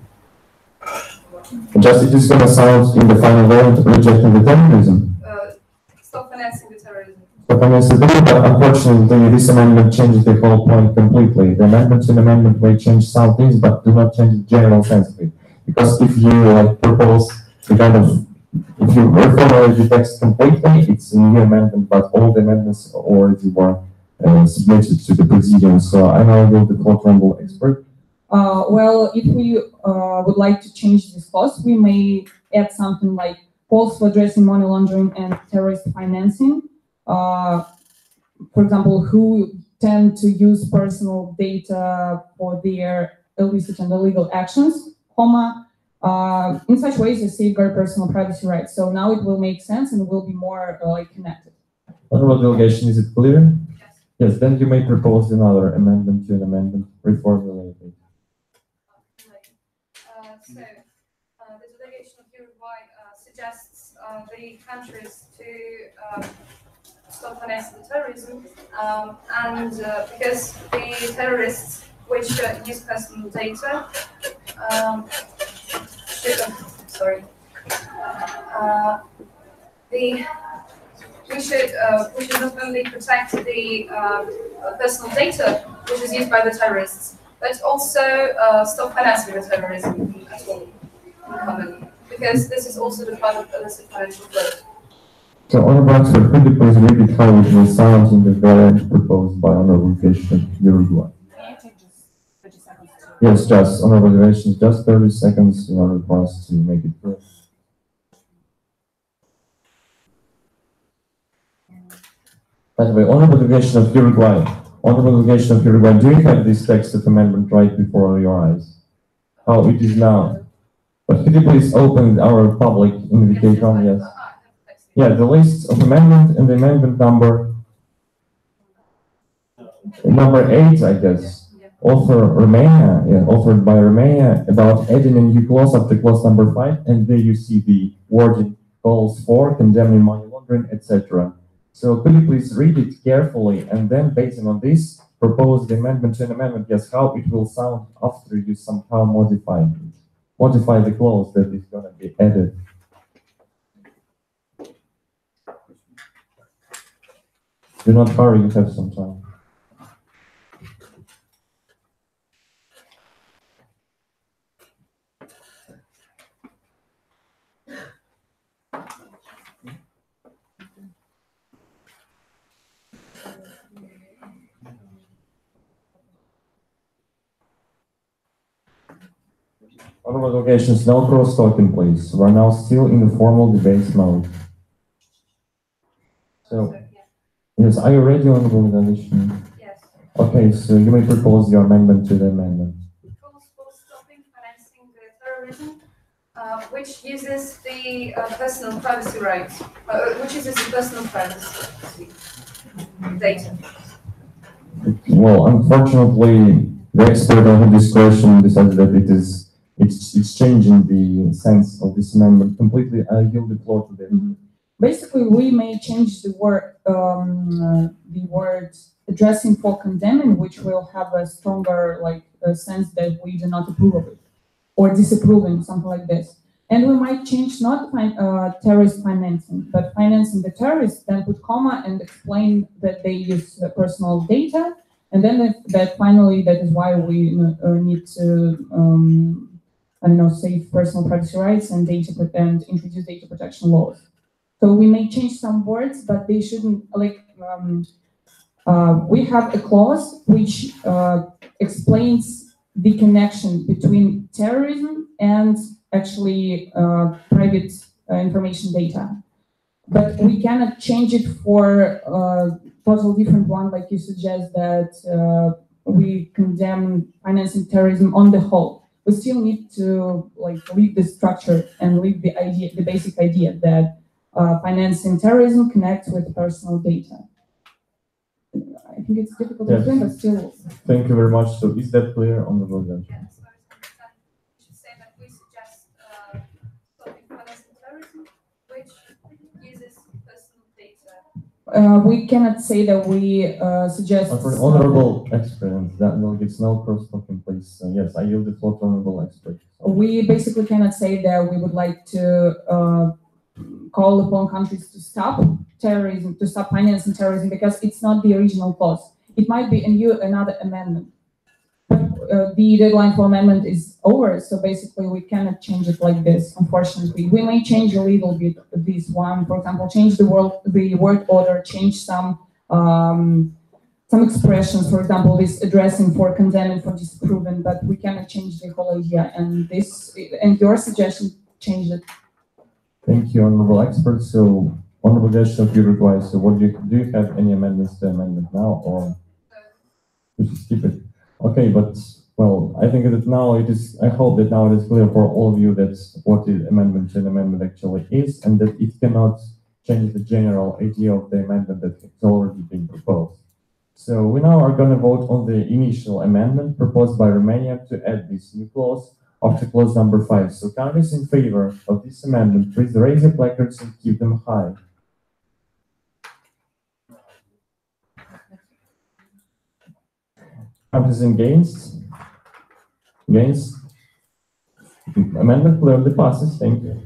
Just it is going to sound in the final variant rejecting the terrorism. Stop financing the terrorism. Stop financing the terrorism, but unfortunately, this amendment changes the whole point completely. The amendment to an amendment may change some things, but do not change the general sense of it. Because if you propose the kind of, if you reformulate the text completely, it's a new amendment, but all the amendments already were submitted to the presidium. So I now will the floor to expert. Well, if we would like to change this clause, we may add something like calls for addressing money laundering and terrorist financing. For example, who tend to use personal data for their illicit and illegal actions, comma, in such ways as safeguard personal privacy rights. So now it will make sense and will be more connected. Honorable delegation, is it clear? Yes, then you may propose another amendment to an amendment, reformulated. So, the delegation of Uruguay suggests the countries to stop financing the terrorism, and because the terrorists which use personal data we should not only protect the personal data which is used by the terrorists, but also stop financing the terrorism at all in common, because this is also the part of illicit financial flow. So, Honorable Expert, could you please repeat how it will sound in the variant proposed by Honorable Delegation Uruguay? Can you take just 30 seconds? Yes, just Honorable Delegation, just 30 seconds in order for us to make it clear. By the way, Honorable Delegation of Uruguay, do you have this text of amendment right before your eyes? How it is now? But could you please open our public invitation? Yes. Yeah, the list of amendment and the amendment number 8, I guess. Authored by Romania, about adding a new clause after clause number 5, and there you see the wording calls for condemning money laundering, etc. So could you please read it carefully, and then based on this, propose the amendment to an amendment, yes, how it will sound after you somehow modify it. Modify the clause that is going to be added. Do not hurry, you have some time. Honorable delegations, no cross-talking, please. We're now still in the formal debate mode. So, yes, are you ready, Honorable delegation? Yes. Okay, so you may propose your amendment to the amendment. Calls for stopping financing the terrorism, which uses the personal privacy rights, which uses the personal privacy data. Well, unfortunately, the expert on this question decided that it's changing the sense of this amendment completely. I yield the floor to them. Basically, we may change the word addressing for condemning, which will have a stronger sense that we do not approve of it, or disapproving, something like this. And we might change not terrorist financing, but financing the terrorists, then put comma and explain that they use personal data, and then that finally that is why we need to save personal privacy rights and introduce data protection laws. So we may change some words, but they shouldn't we have a clause which explains the connection between terrorism and actually private information data. But we cannot change it for a total different one, like you suggest that we condemn financing terrorism on the whole. We still need to leave the structure and leave the idea, the basic idea that financing terrorism connects with personal data. I think it's difficult to explain, but still. Thank you very much. So is that clear on the board? Yeah, so we should say that we suggest stopping financing terrorism, which uses personal data. We cannot say that we suggest. Honorable expert, that it's no cross-talking, please. Yes, I yield the floor to honorable expert. We basically cannot say that we would like to call upon countries to stop terrorism, to stop financing terrorism, because it's not the original clause. It might be another amendment. But the deadline for amendment is over, so basically we cannot change it like this, unfortunately. We may change a little bit this one, for example, change the word order, change some expressions, for example, this addressing for condemning, for disapproving, but we cannot change the whole idea, and your suggestion changed it. Thank you, honorable expert. So, honorable guest, if you require, so what do you have any amendments to amendment now, or we should skip it? Okay, but well, I think that now it is. I hope that now it is clear for all of you that what the amendment to an amendment actually is, and that it cannot change the general idea of the amendment that has already been proposed. So we now are going to vote on the initial amendment proposed by Romania to add this new clause after clause number 5. So countries in favor of this amendment, please raise your placards and keep them high. Countries against? Against? Amendment clearly passes. Thank you.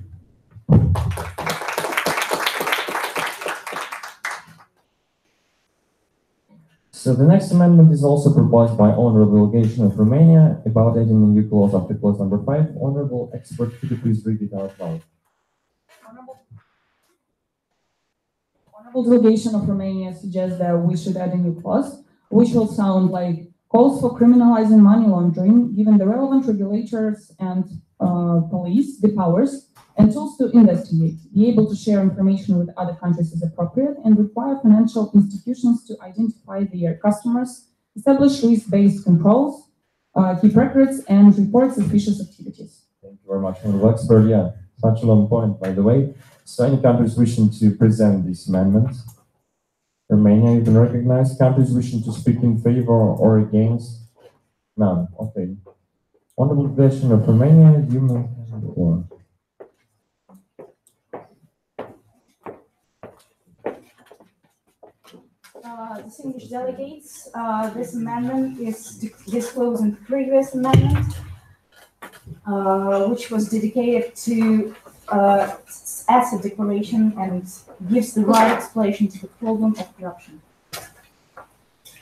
So the next amendment is also proposed by honorable delegation of Romania about adding a new clause after clause number 5. Honorable expert, could you please read it out loud? Honorable delegation of Romania suggests that we should add a new clause, which will sound like calls for criminalizing money laundering, giving the relevant regulators and police the powers and tools to investigate, be able to share information with other countries as appropriate, and require financial institutions to identify their customers, establish risk-based controls, keep records, and report suspicious activities. Thank you very much, honorable expert. Yeah, such a long point, by the way. So any countries wishing to present this amendment? Romania, you can recognize. Countries wishing to speak in favor or against? None. Okay. Honorable delegation of Romania, you may have the floor. Distinguished delegates, this amendment is disclosing the previous amendment, which was dedicated to asset declaration and gives the right explanation to the problem of corruption.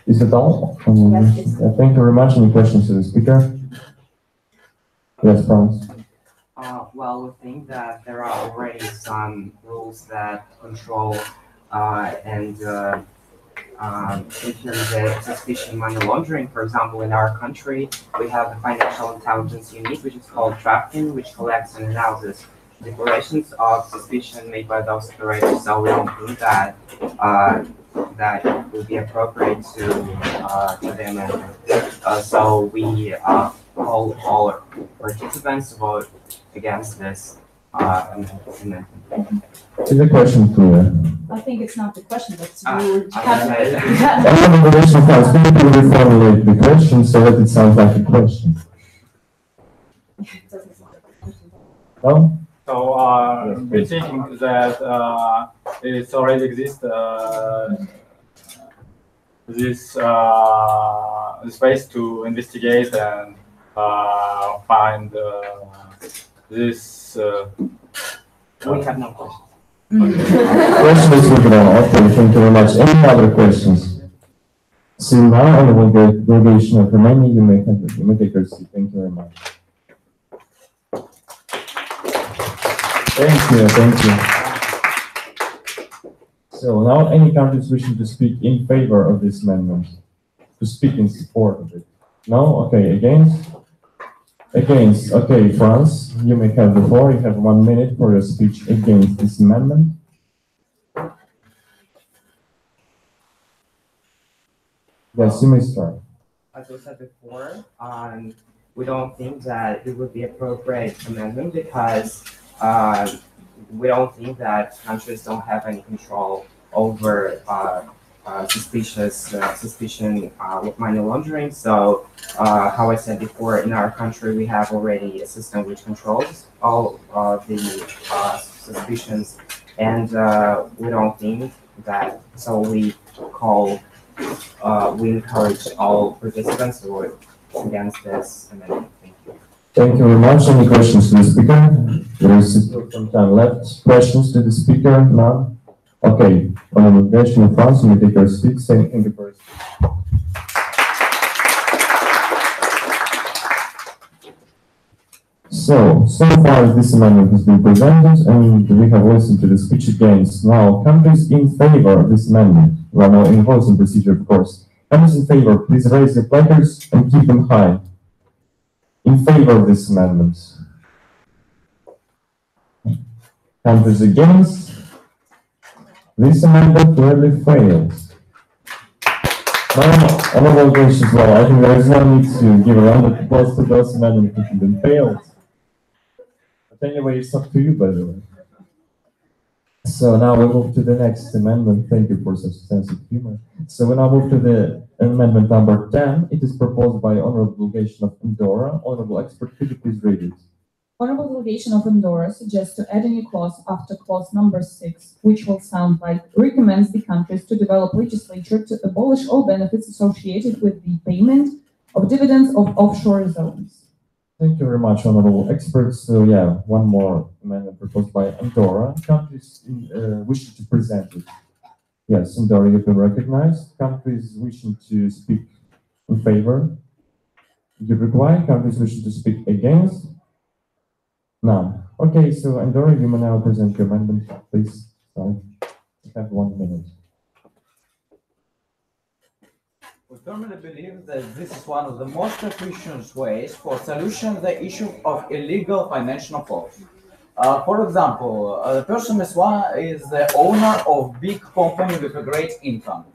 Is it all? Yes, Thank you very much. Any questions to the speaker? Yes, Franz. Well, we think that there are already some rules that control and in the suspicion money laundering. For example, in our country, we have the Financial Intelligence Unit, which is called Trafficking, which collects and announces declarations of suspicion made by those operators. So we don't think that that it would be appropriate to the amendment. So we call all participants to vote against this amendment. Is the question clear? I think it's not the question, but Can you reformulate the question so that it sounds like a question? No? So we think that it already exists this space to investigate and find this. We have no questions. Questions withdrawn. Okay, thank you very much. Any other questions? So now, honorable delegation of Romania, you may take your seat. Thank you very much. Thank you, thank you. So now, any countries wishing to speak in favor of this amendment, to speak in support of it. No? Okay, against? Against. Okay, France, you may have the floor. You have 1 minute for your speech against this amendment. Yes, you may start. As I said before, we don't think that it would be appropriate amendment because we don't think that countries don't have any control over suspicion with money laundering. So, how I said before, in our country we have already a system which controls all the suspicions, and we don't think that. So we encourage all participants to vote against this amendment. Thank you. Thank you very much. Any questions to the speaker? There is still some time left. Questions to the speaker? None? Okay. On the delegation of France, you may take your seat. Thank you for your speech. So far this amendment has been presented and we have listened to the speech against. Now, countries in favor of this amendment. We are now in voting procedure, of course. Countries in favor, please raise your placards and keep them high. In favor of this amendment. Countries against. This amendment clearly fails. Now, honorable gracious law, I think there is no need to give a round of applause to those amendments which have been failed. But anyway, it's up to you, by the way. So now we move to the next amendment. Thank you for such sense of humor. So we now move to the amendment number 10. It is proposed by Honorable Delegation of Andorra. Honorable expert, could you please read it? Honorable Delegation of Andorra suggests to add a new clause after clause number 6, which will sound like recommends the countries to develop legislature to abolish all benefits associated with the payment of dividends of offshore zones. Thank you very much, honorable experts. So yeah, one more amendment proposed by Andorra. Countries wishing to present it. Yes, Andorra, you can recognize. Countries wishing to speak in favor. Uruguay, countries wishing to speak against. None. Okay, so Andorra, you may now present your amendment, please. Sorry, you have 1 minute. We firmly believe that this is one of the most efficient ways for solution the issue of illegal financial flows. For example, the person is the owner of big company with a great income.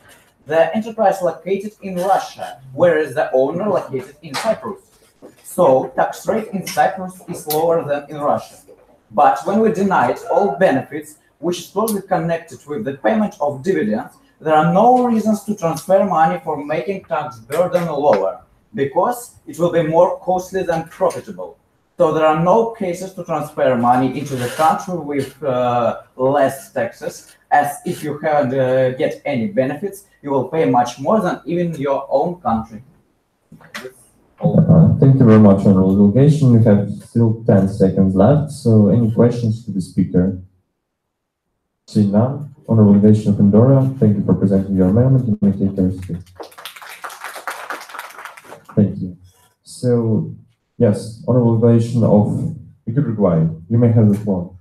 The enterprise located in Russia, whereas the owner located in Cyprus. So tax rate in Cyprus is lower than in Russia. But when we deny all benefits, which is closely connected with the payment of dividends, there are no reasons to transfer money for making tax burden lower, because it will be more costly than profitable. So there are no cases to transfer money into the country with less taxes, as if you haven't get any benefits, you will pay much more than even your own country. Thank you very much, honorable delegation. We have still 10 seconds left. So any questions to the speaker? See none. Honorable Delegation of Andorra, thank you for presenting your amendment. You may take your seat. Thank you. So, yes, Honorable Delegation of Uruguay, you may have the floor.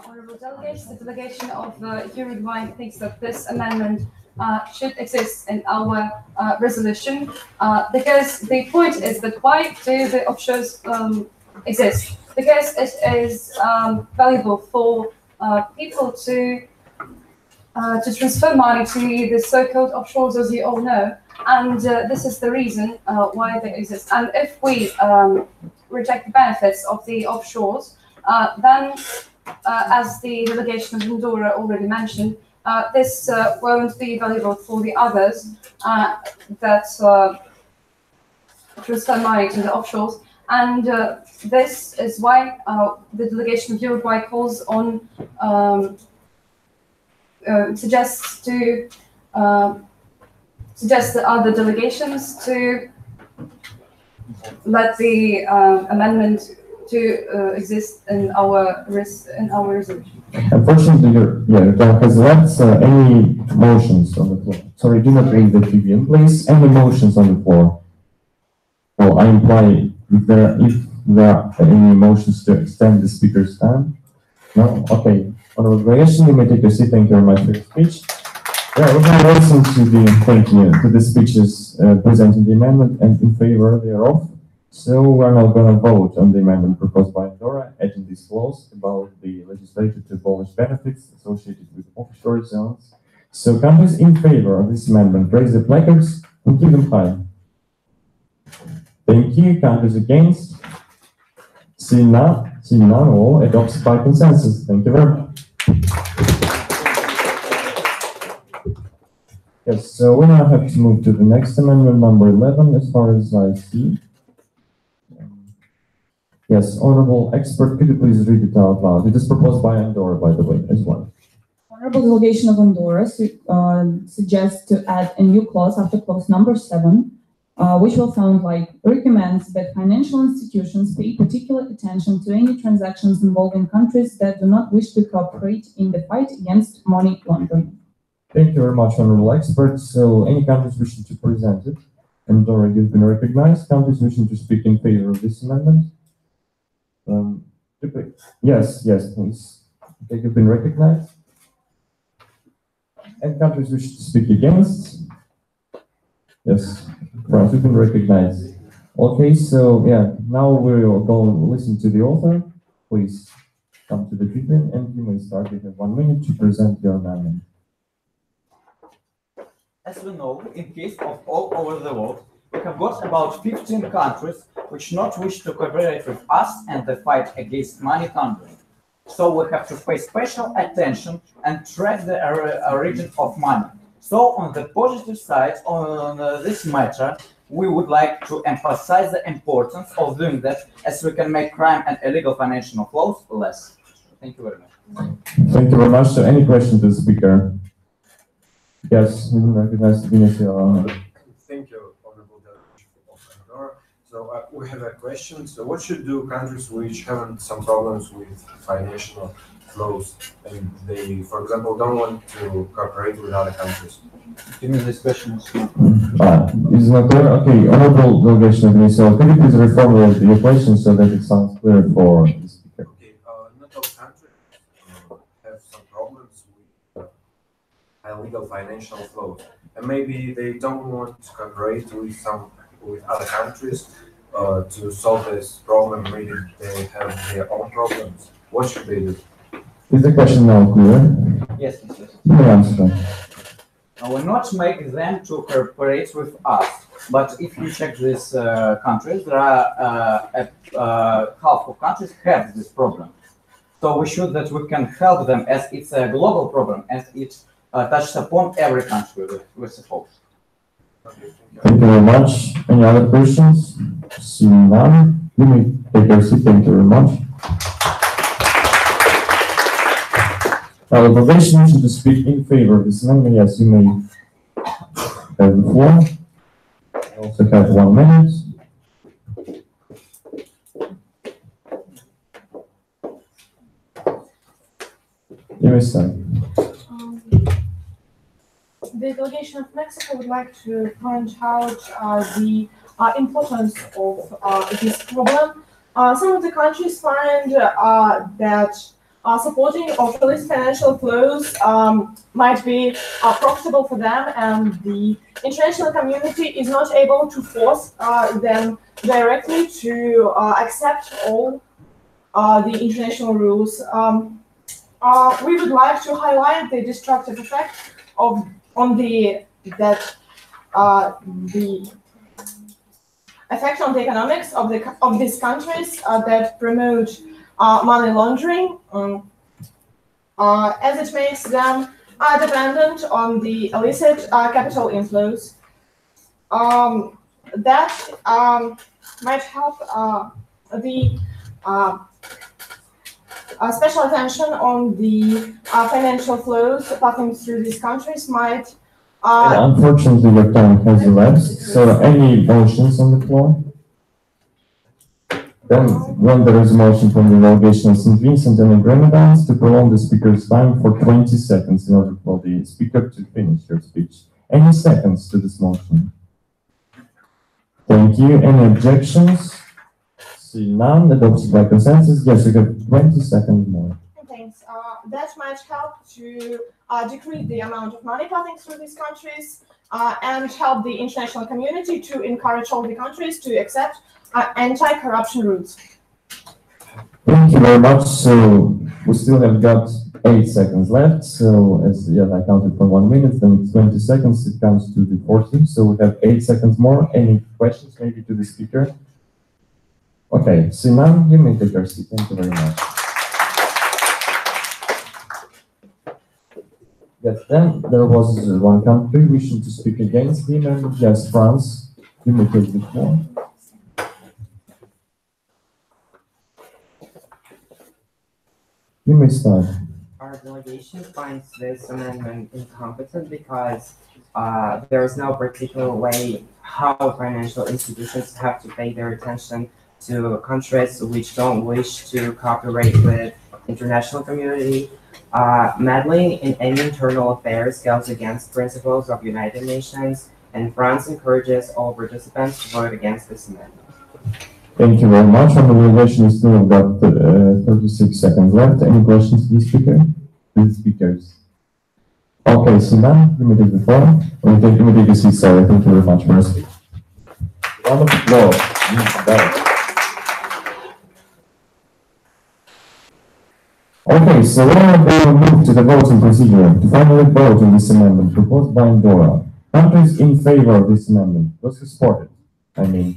Honorable delegates, the delegation of Uruguay thinks that this amendment should exist in our resolution because the point is that why do the offshores exist? Because it is valuable for people to transfer money to the so-called offshores, as you all know, and this is the reason why they exist. And if we reject the benefits of the offshores, then, as the delegation of Andorra already mentioned, this won't be valuable for the others that transfer money to the offshores. And this is why the delegation of Uruguay calls on, suggests the other delegations to let the amendment to exist in our resolution. Unfortunately, your time has left. Any motions on the floor? Sorry, do not raise the tribune, please. Any motions on the floor? Well, I imply if there are any motions to extend the speaker's time. No. Okay. Honorable delegation, you may take a seat. Thank you very much for your speech. Yeah, we're going to listen to the speeches presenting the amendment and in favor thereof. So we're now going to vote on the amendment proposed by Andorra, adding this clause about the legislature to abolish benefits associated with offshore zones. So countries in favor of this amendment, raise the placards and keep them high. Thank you. Countries against? Seeing none, all adopted by consensus. Thank you very much. Yes, so we now have to move to the next amendment, number 11, as far as I see. Yes, honorable expert, could you please read it out loud? It is proposed by Andorra, by the way, as well. Honorable delegation of Andorra suggests to add a new clause after clause number 7, which will sound like recommends that financial institutions pay particular attention to any transactions involving countries that do not wish to cooperate in the fight against money laundering. Thank you very much, honorable experts. So, any countries wishing to present it? Andorra, you've been recognized. Countries wishing to speak in favor of this amendment? Yes, please. Okay, you've been recognized. And countries wishing to speak against? Yes, right, you've been recognized. Okay, so yeah, now we'll go listen to the author. Please come to the tribune and you may start. You have 1 minute to present your amendment. As we know, in case of all over the world, we have got about 15 countries which not wish to cooperate with us and the fight against money laundering. So we have to pay special attention and track the origin of money. So on the positive side, on this matter, we would like to emphasize the importance of doing that, as we can make crime and illegal financial flows less. Thank you very much. Thank you very much. So any question to the speaker? Yes, we recognize the Thank you, Honorable Delegation of Andorra. So we have a question. So what should do countries which have some problems with financial flows and they, for example, don't want to cooperate with other countries? Give me this question. Is not clear? Okay, Honorable Delegation of Venezuela, could you please reformulate your question so that it sounds clear for the speaker? Okay, not all countries have some problems with illegal financial flows, and maybe they don't want to cooperate with other countries to solve this problem. Maybe they have their own problems. What should they do? Is the question now clear? Yes. You may answer. I will not make them to cooperate with us, but if you check these countries, there are half of countries have this problem. So we should that we can help them, as it's a global problem, as it touches upon every country, we suppose. Thank you very much. Any other questions? Seeing none, you may take your seat. Thank you very much. Now, the delegation wishes to speak in favor of this amendment. Yes, you may have the floor. I also have 1 minute. You may start. The delegation of Mexico would like to point out the importance of this problem. Some of the countries find that supporting of illicit financial flows might be profitable for them, and the international community is not able to force them directly to accept all the international rules. We would like to highlight the destructive effect the effect on the economics of these countries that promote money laundering, as it makes them dependent on the illicit capital inflows. That might help the special attention on the financial flows passing through these countries might. Unfortunately, your time has elapsed. So, any motions on the floor? Then, when there is a motion from the delegation of St. Vincent and the Grenadines to prolong the speaker's time for 20 seconds in order for the speaker to finish your speech. Any seconds to this motion? Thank you. Any objections? See none. Adopted by consensus. Yes, we have 20 seconds more. Thanks. that might help to decrease the amount of money passing through these countries and help the international community to encourage all the countries to accept anti-corruption rules. Thank you very much. So we still have got 8 seconds left. So as I counted for 1 minute, then 20 seconds, it comes to the 14. So we have 8 seconds more. Any questions maybe to the speaker? Okay, Sinan, you may take your seat. Thank you very much. Yes, then there was one country wishing to speak against the amendment. Yes, France, you may take the floor. You may start. Our delegation finds this amendment incompetent because there is no particular way how financial institutions have to pay their attention to countries which don't wish to cooperate with international community. Meddling in any internal affairs goes against principles of United Nations, and France encourages all participants to vote against this amendment. Thank you very much. On the delegation, we still have got 36 seconds left. Any questions to the speaker? To the speakers? Okay, Sinan, you may take the floor. You may take a seat, sorry. Thank you very much, first. Round of applause. Okay, so now we will move to the voting procedure to finally vote on this amendment proposed by Andorra. Countries in favor of this amendment, those who support it.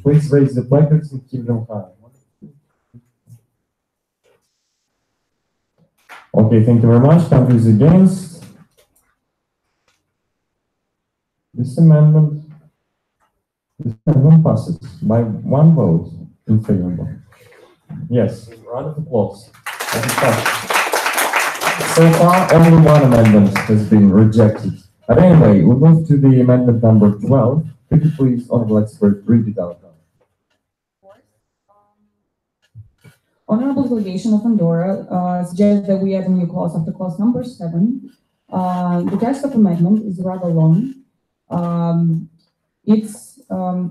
Please raise the placards and keep them high. Okay, thank you very much. Countries against this amendment. This amendment passes by 1 vote in favor. Yes, round of applause. So far, only 1 amendment has been rejected. But anyway, we move to the amendment number 12. Could you please, honorable expert, read it out loud? Honorable delegation of Andorra suggests that we add a new clause after clause number 7. The text of amendment is rather long. It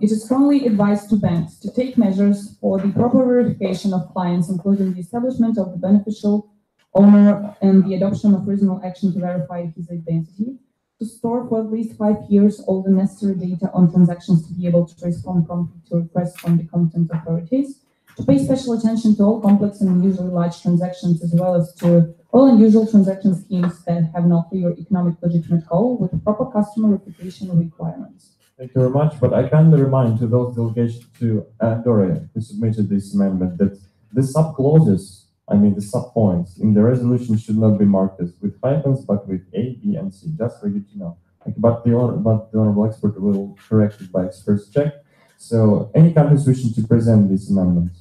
is strongly advised to banks to take measures for the proper verification of clients, including the establishment of the beneficial owner and the adoption of reasonable action to verify his identity, to store for at least 5 years all the necessary data on transactions to be able to respond promptly to requests from the competent authorities, to pay special attention to all complex and usually large transactions, as well as to all unusual transaction schemes that have no clear economic legitimate goal with proper customer reputation requirements. Thank you very much, but I kindly remind to those delegations to Andorra who submitted this amendment that the sub-clauses, the sub-points in the resolution should not be marked as with hyphens, but with A, B, and C, just for you to know. But the honorable expert will correct it by express check. So, any countries wishing to present this amendment?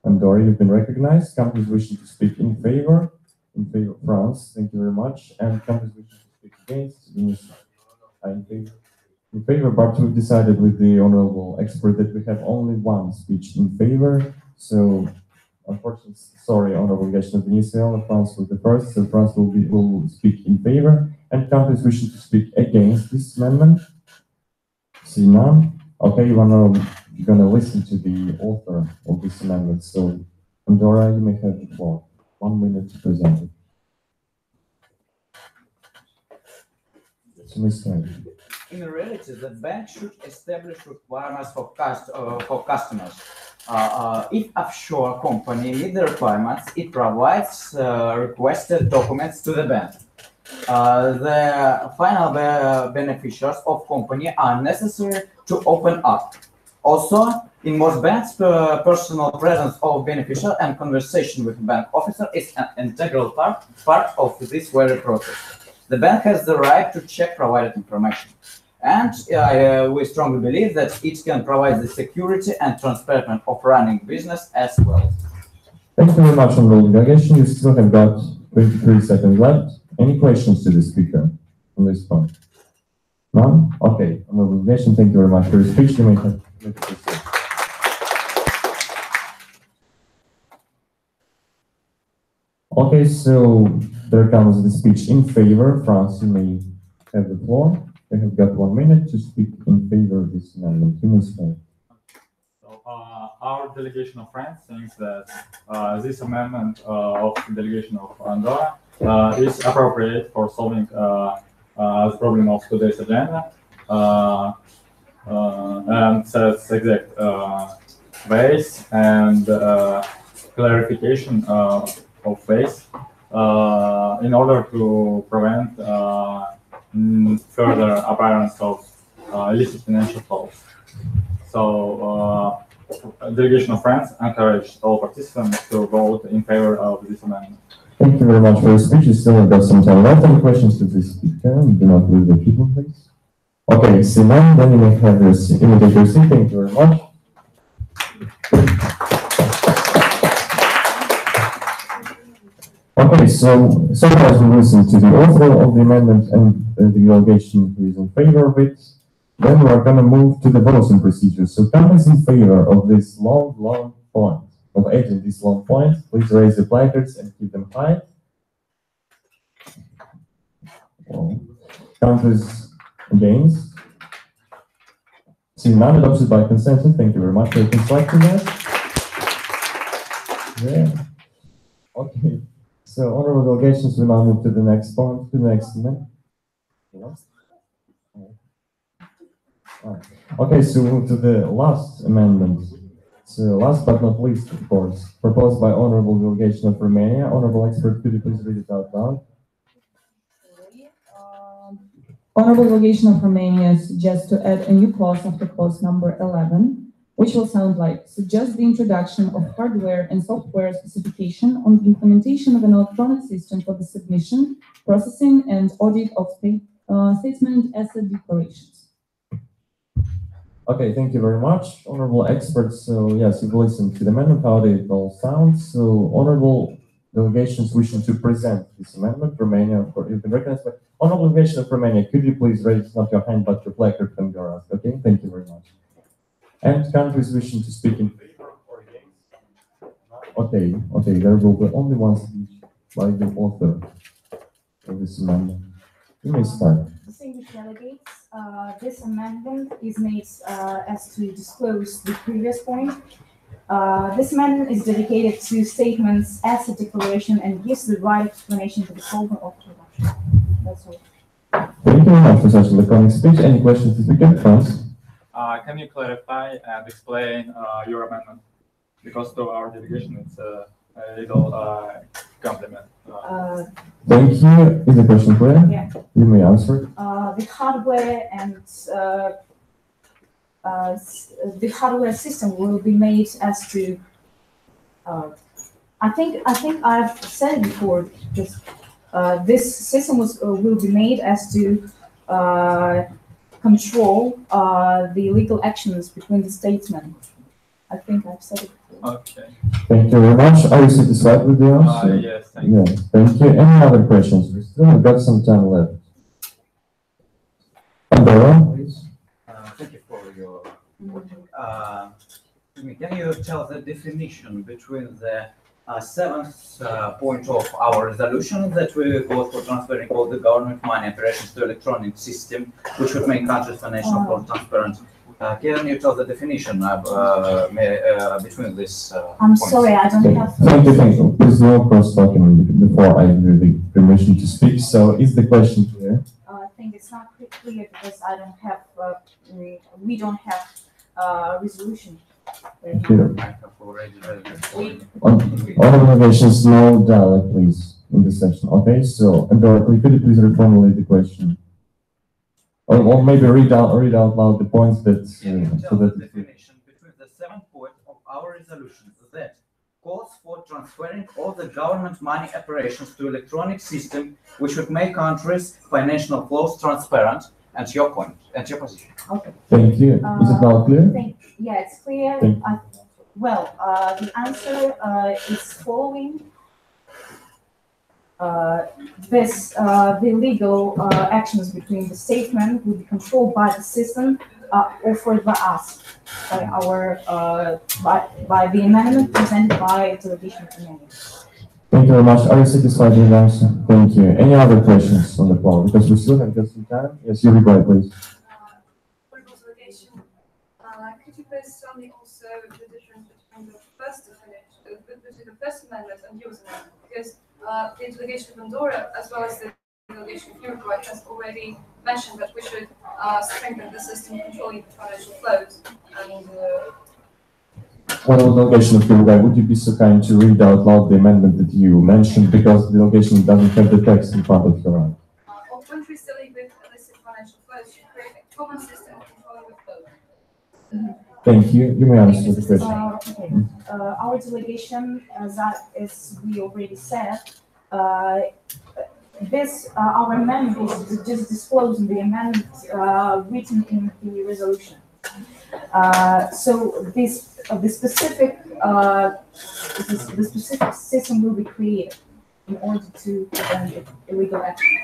Andorra, you've been recognized. Countries wishing to speak in favor, France, thank you very much. And countries wishing to speak against, in favor, but we've decided with the honorable expert that we have only 1 speech in favor. So, unfortunately, sorry, honorable delegation of Venezuela, France was the first, so France will speak in favor. And countries wishing to speak against this amendment? See none. Okay, you're gonna listen to the author of this amendment. So, Andorra, you may have the floor. 1 minute to present it. So, Mr. In reality, the bank should establish requirements for customers. If offshore company meets the requirements, it provides requested documents to the bank. The final beneficiaries of company are necessary to open up. Also, in most banks, personal presence of beneficiary and conversation with bank officer is an integral part of this very process. The bank has the right to check provided information. And we strongly believe that it can provide the security and transparency of running business as well. Thank you very much, honorable delegation. You still have got 23 seconds left. Any questions to the speaker on this point? None? Okay, honorable delegation, thank you very much for your speech. You may have to proceed. Okay, so there comes the speech in favor. France, you may have the floor. I have got 1 minute to speak in favor of this amendment. You may start. So, our delegation of France thinks that this amendment of the delegation of Andorra is appropriate for solving the problem of today's agenda and sets exact ways and clarification of ways in order to prevent further appearance of illicit financial flows. So, delegation of friends encourage all participants to vote in favor of this amendment. Thank you very much for your speech. You still have got some time left. Any questions to the speaker? Do not leave the people, please. Okay, see none, then you may have your seat. Thank you very much. Okay, so far as we listened to the author of the amendment and the delegation who is in favor of it, then we are going to move to the voting procedure. So companies in favor of this long point, of adding this long point, please raise the placards and keep them high. Countries against? Seeing none, adopted by consensus. Thank you very much for selecting that. Yeah. Okay. So, honorable delegations, we now move to the next point, to the next amendment. Okay, so we move to the last amendment. So, last but not least, of course, proposed by honorable delegation of Romania. Honorable expert, could you please read it out loud? Honorable delegation of Romania suggests to add a new clause after clause number 11, which will sound like, suggests the introduction of hardware and software specification on the implementation of an electronic system for the submission, processing, and audit of statement asset declarations. Okay, thank you very much, honorable experts. So yes, you've listened to the amendment, how it all sounds. So honorable delegations wishing to present this amendment, Romania, of course, you can recognize, but honorable delegation of Romania, could you please raise not your hand, but your placard from your ask, okay? Thank you very much. And countries wishing to speak in favor or against? Okay, there will be only one speech by the author of this amendment. You may start. Distinguished delegates, this amendment is made as to disclose the previous point. This amendment is dedicated to statements, asset declaration, and gives the right explanation to the holder of production. That's all. Thank you very much for such a laconic speech. Any questions to speak in front? Can you clarify and explain your amendment? Because to our delegation, it's a little compliment. Thank you. Is the question clear? Yeah. You may answer. The hardware and the hardware system will be made as to. I think I've said it before. Just this system will be made as to control the legal actions between the statesmen. I think I've said it before. Okay. Thank you very much. Are you satisfied with the answer? Yes, thank you. Yes, thank you. Any other questions? We still have got some time left. Please. Thank you for your can you tell the definition between the seventh point of our resolution that we call for transferring all the government money operations to electronic system, which would make countries financial more transparent? Can you tell the definition between this? I'm sorry, I don't have. Thank you. There's no cross-talking before I give you the permission to speak. So, is the question clear? I think it's not clear because I don't have. We don't have resolution. Here. On innovations, no dialogue, please, in this section. Okay, so, Andrea, could you please reformulate the question? Or maybe read out loud the points that. So that the definition between the 7th point of our resolution that calls for transferring all the government money operations to electronic system, which would make countries' financial flows transparent, and your point, and your position. Okay. Thank you. Is it now clear? Yeah, it's clear. The answer is following. The legal actions between the statesmen will be controlled by the system offered by us, by our by the amendment presented by the delegation of Romania. Thank you very much. Are you satisfied with the answer? Thank you. Any other questions on the floor? Because we still have some time. Yes, you reply, please. Could you please tell me also the difference between the first amendment and yours amendment? Because the delegation of Andorra, as well as the delegation of Uruguay, has already mentioned that we should strengthen the system controlling financial flows. And Honorable delegation of Uruguay, would you be so kind to read out loud the amendment that you mentioned, because the delegation doesn't have the text in front of her? all countries dealing with illicit financial flows should create a common system of controlling the flow. Thank you. You may answer the question. Our delegation, as we already said, our amendment is just disclosing the amendment written in the resolution. So the specific system will be created in order to prevent illegal actions.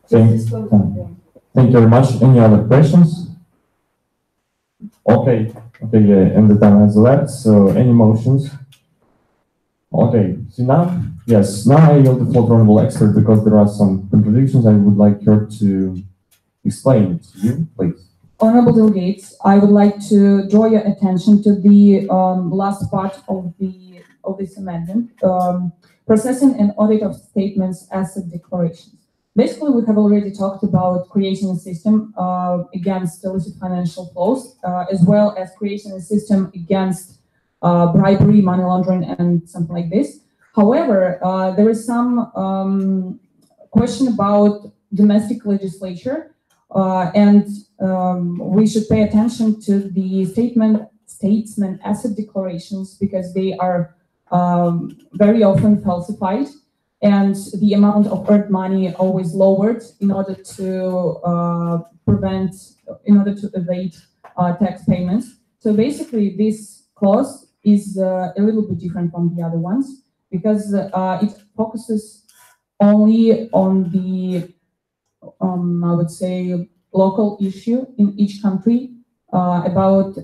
Thank you very much. Any other questions? Okay, and the time has left, so any motions? Okay, so now I yield the floor to honorable expert, because there are some contradictions. I would like her to explain it to you, please. Honorable delegates, I would like to draw your attention to the last part of this amendment, processing and audit of statements, asset declarations. Basically, we have already talked about creating a system against illicit financial flows, as well as creating a system against bribery, money laundering, and something like this. However, there is some question about domestic legislature, and we should pay attention to the statesman asset declarations, because they are very often falsified, and the amount of earned money always lowered in order to evade tax payments. So basically, this clause is a little bit different from the other ones, because it focuses only on the, I would say, local issue in each country about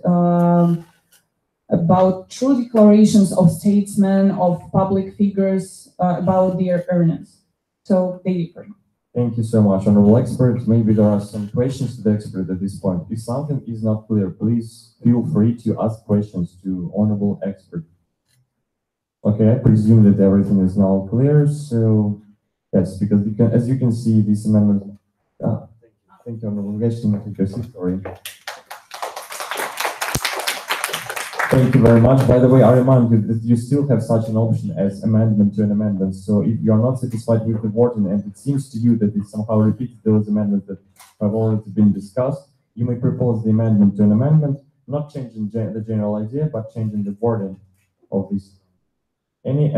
true declarations of statesmen, of public figures, about their earnings. So they differ. Thank you so much, honorable expert. Maybe there are some questions to the expert at this point. If something is not clear, please feel free to ask questions to honorable expert. Okay, I presume that everything is now clear. So yes, because as you can see, this amendment. Thank you, honorable expert. Sorry. Thank you very much. By the way, I remind you that you still have such an option as amendment to an amendment. So if you are not satisfied with the wording and it seems to you that it somehow repeats those amendments that have already been discussed, you may propose the amendment to an amendment, not changing the general idea, but changing the wording of this. Any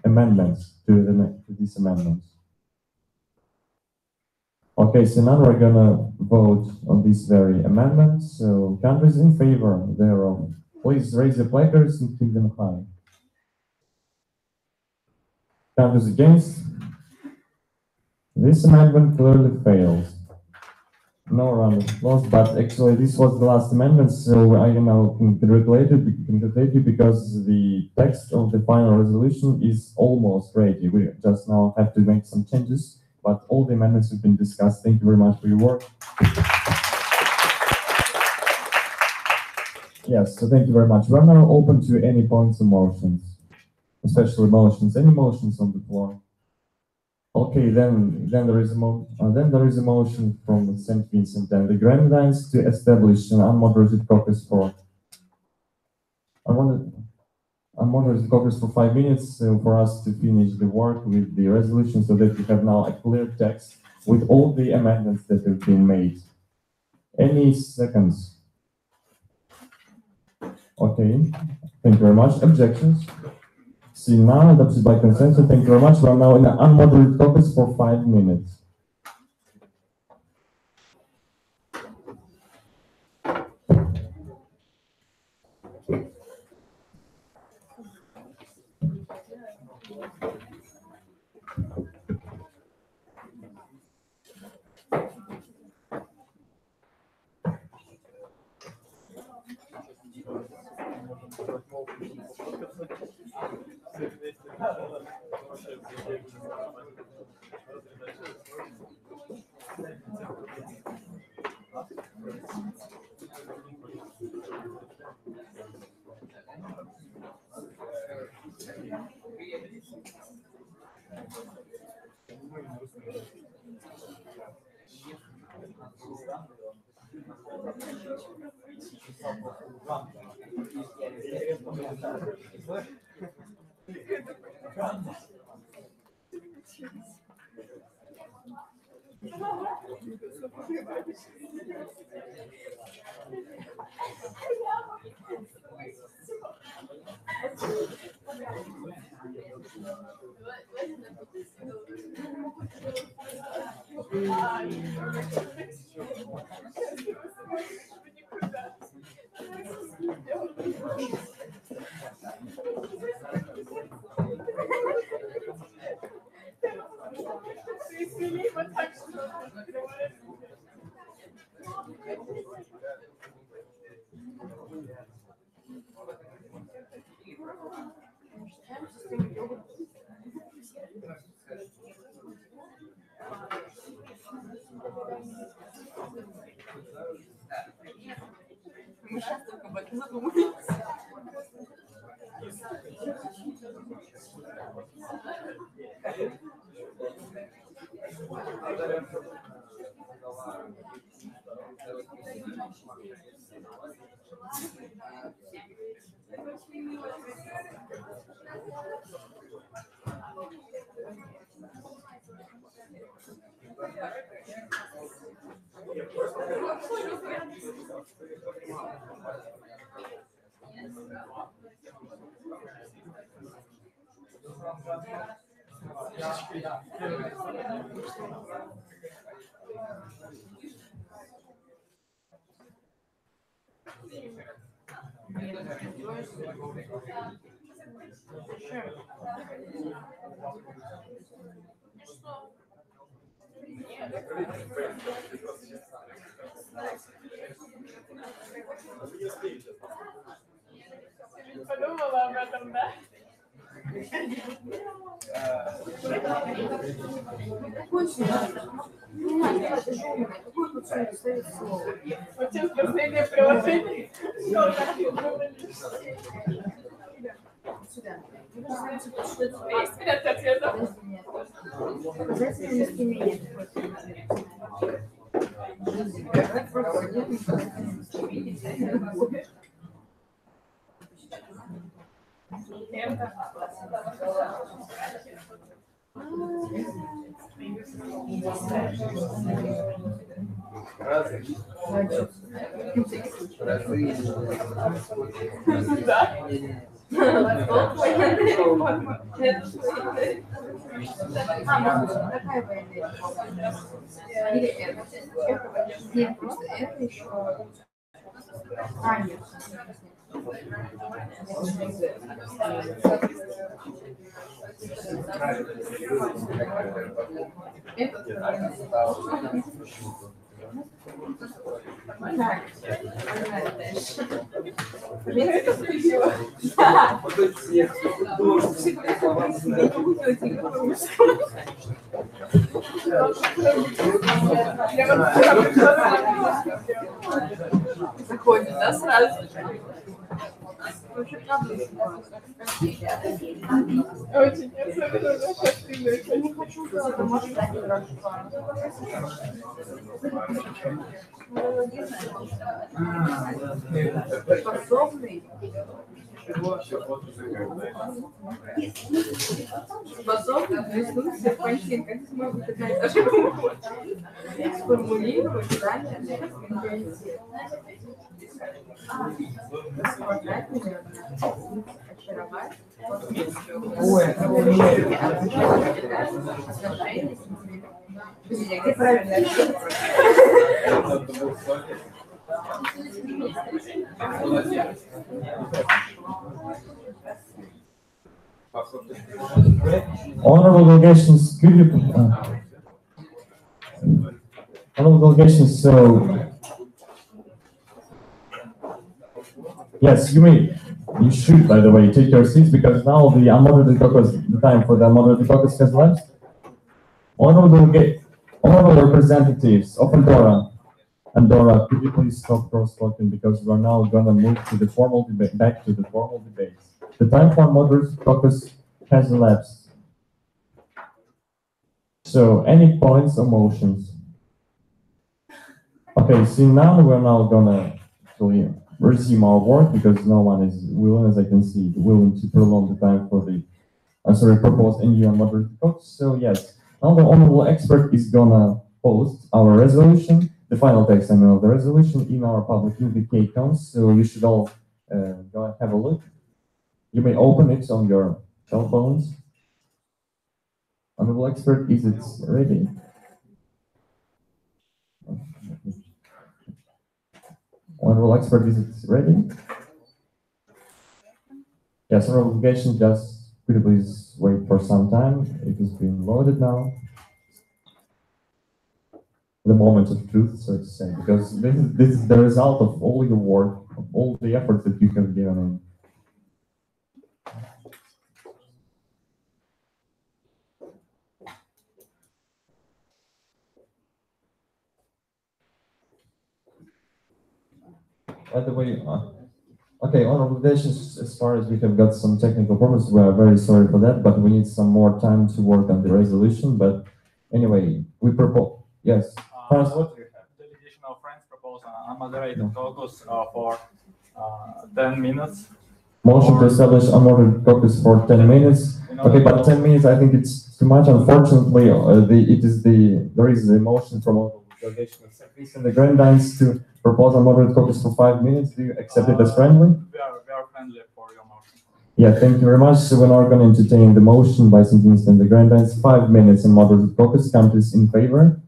amendments to these amendments? Okay, so now we're gonna vote on this very amendment. So countries in favor thereof, please raise your placards and keep them high. Countries against? This amendment clearly fails. No round of applause, but actually this was the last amendment, so I now congratulate you because the text of the final resolution is almost ready. We just now have to make some changes, but all the amendments have been discussed. Thank you very much for your work. Yes, so thank you very much. We're now open to any points or motions, especially motions. Any motions on the floor? Okay, then there is a motion from St. Vincent and the Grenadines to establish an unmoderated caucus for 5 minutes for us to finish the work with the resolution, so that we have now a clear text with all the amendments that have been made. Any seconds? Okay, thank you very much. Objections? See now, adopted by consensus. Thank you very much. We are now in an unmoderated caucus for 5 minutes. Мы сейчас только об этом задумались. Подумала об этом, да? Вот сейчас последнее приложение. Есть вариант ответа? Нет, просто это еще. А, нет. Заходит, да, сразу? Очень особенно. Я не хочу, что может дать способный. Способны блеснуться в панче, как смогут даже сформулировать далее интенсив. Очаровать. Где правильно? Honorable delegations, could you, honorable delegations, so yes, you should, by the way, take your seats because now the unmoderated caucus, the time for the unmoderated caucus has left. Honorable representatives of Andorra, could you please stop cross-talking because we are now going to move to the formal debate, back to the formal debates. The time for moderated caucus has elapsed. So, any points or motions? Okay, so now we're gonna actually resume our work because no one is willing, as I can see, willing to prolong the time for the proposed and you unmoderated talks. So yes, now the honorable expert is gonna post our resolution, the final text of the resolution in our public accounts. So you should all go and have a look. You may open it on your cell phones. Honorable expert, is it ready? Honorable expert, is it ready? Yes, honorable obligation, just could you please wait for some time? It is being loaded now. The moment of truth, so to say, because this is the result of all your work, of all the efforts that you have given in. By the way, okay, on obligations, as far as we have got some technical problems, we are very sorry for that, but we need some more time to work on the resolution. But anyway, we propose, yes. Franz, what do you have? Delegation of friends propose a moderated caucus for 10 minutes. Motion to establish a moderated caucus for 10 minutes. Okay, but 10 minutes, I think it's too much. Unfortunately, there is a motion from the delegation of Secretaries and the Grandines to propose a moderate caucus for 5 minutes. Do you accept it as friendly? We are friendly for your motion. Yeah, thank you very much. So we're now going to entertain the motion by Secretaries and the Grandines. 5 minutes in moderate caucus. Countries in favor?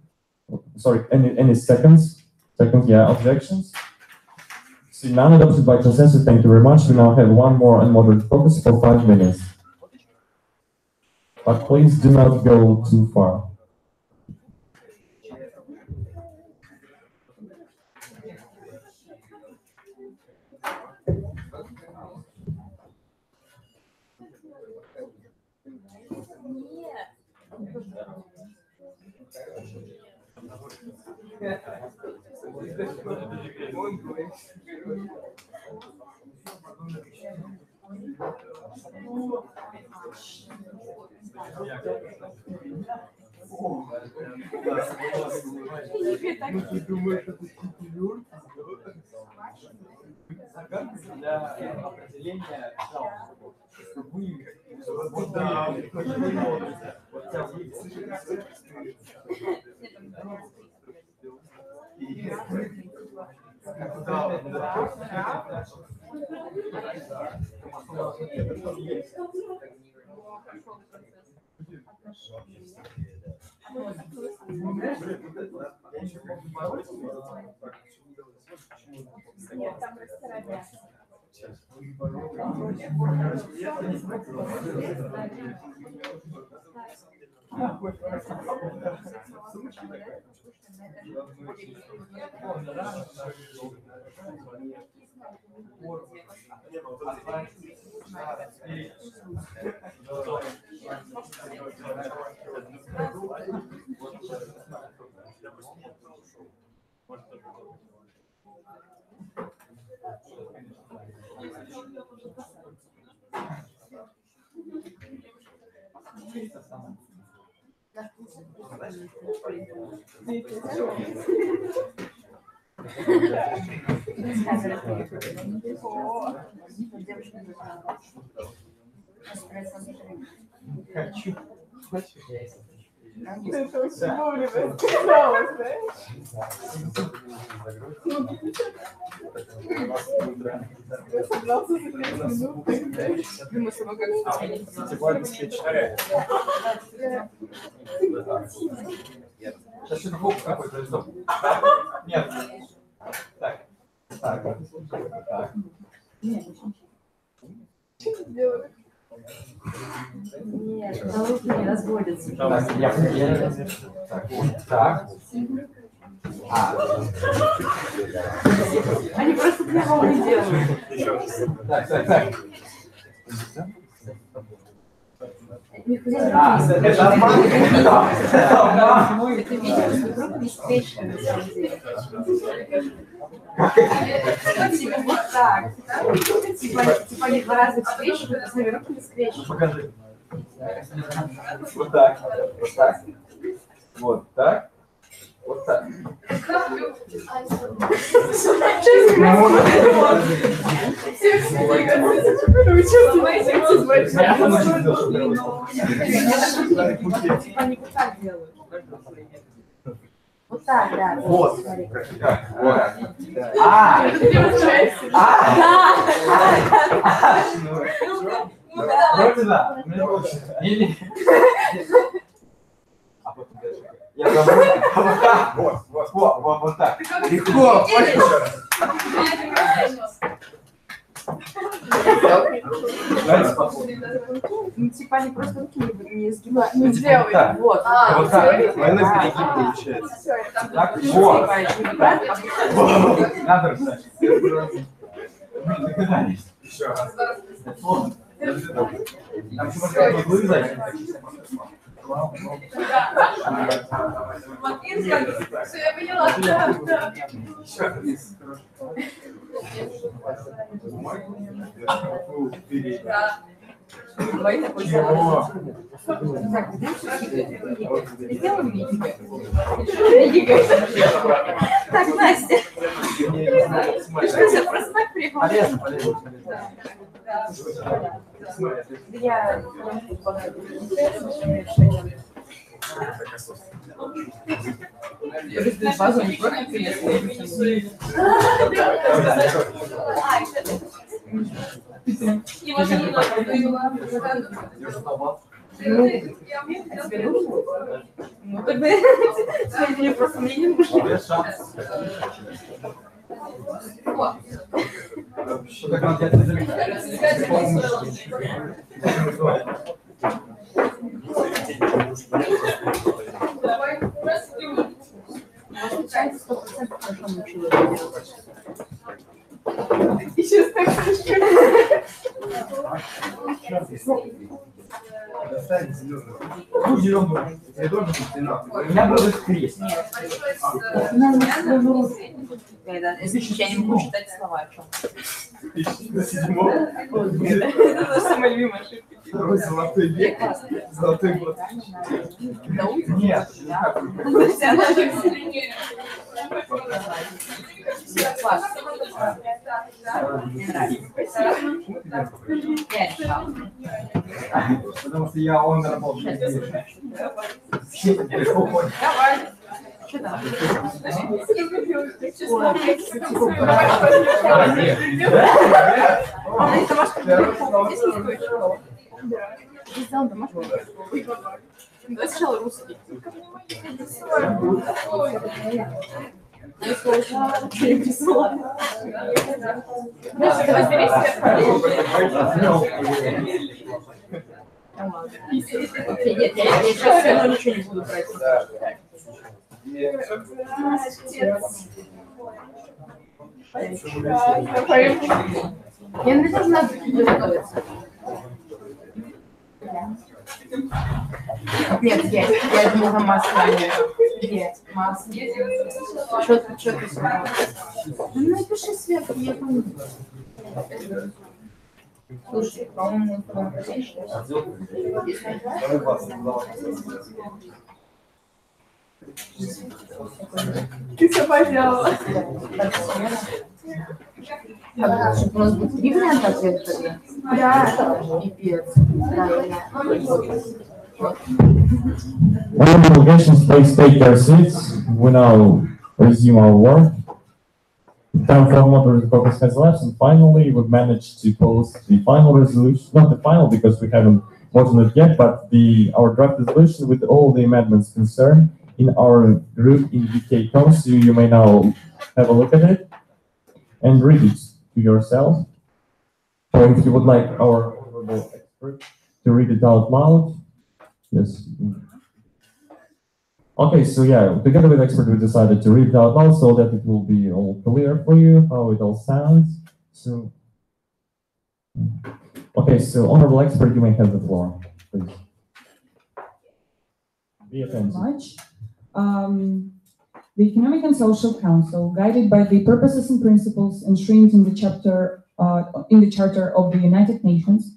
Sorry, any seconds? Second, yeah, objections? See, none adopted by consensus. Thank you very much. We now have one more unmoderate caucus for 5 minutes. But please do not go too far. Нет. Так. Так. Нет, головки не разводятся. Так, я. Так. Они просто прямо не делают. Так. Это обман? Это видео вокруг не скрещено, на самом деле. Вот так. Типа они два раза скрещивают, а сами руки не скрещивают. Покажи. Вот так. Вот так. Вот так. Вот так. Вот так, да. Вот. Вроде да. Или... Я забыл. Вот так. Вот так. Легко. Ну, типа они просто руки не сгибают, не сделают. Вот. Вот так. Двойной перегиб получается. Так, вот. Надо рисовать. Мы догадались. Еще раз. Это сложно. Там еще можно вырезать. Все, я поняла. Так, Настя. Что, просто так приехала? Полезно. Я ну, тогда мне просто мне не нужно. Сейчас так У меня был крест. Я не могу читать слова о чем. Это самая любимая ошибка. Золотой век. Золотой год. Нет. Потому что он работал. Давай. Что там? Давай сначала русский. Нет, я сейчас все равно ничего не буду брать. Я не должна готовиться. Нет, я думала масло. Нет, масло. Что ты сюда? Ну, напиши сверху, я помню. Слушай, по-моему, Ты все поделала. Чтобы у нас будет 3 варианта ответа. Да. Пипец. All delegations, please take their seats. We now resume our work. Time for moderate focus has lapsed, and finally, we've managed to post the final resolution. Not the final because we haven't voted it yet, but our draft resolution with all the amendments concerned in our group in UK.com. So you may now have a look at it and read it to yourself. Or if you would like our honorable expert to read it out loud, yes. Okay, so yeah, together with the expert, we decided to read it out loud so that it will be all clear for you how it all sounds. So, okay, so honorable expert, you may have the floor, please. Be attentive. The Economic and Social Council, guided by the purposes and principles enshrined in the Charter of the United Nations,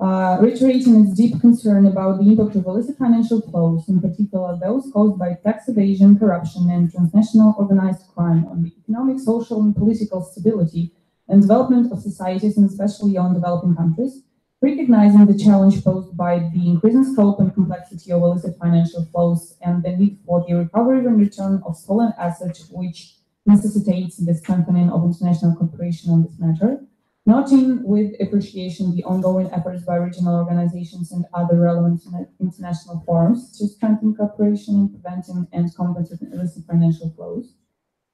reiterating its deep concern about the impact of illicit financial flows, in particular those caused by tax evasion, corruption, and transnational organized crime on the economic, social, and political stability and development of societies, and especially on developing countries, recognizing the challenge posed by the increasing scope and complexity of illicit financial flows and the need for the recovery and return of stolen assets, which necessitates the strengthening of international cooperation on this matter, noting with appreciation the ongoing efforts by regional organizations and other relevant international forums to strengthen cooperation in preventing and combating illicit financial flows,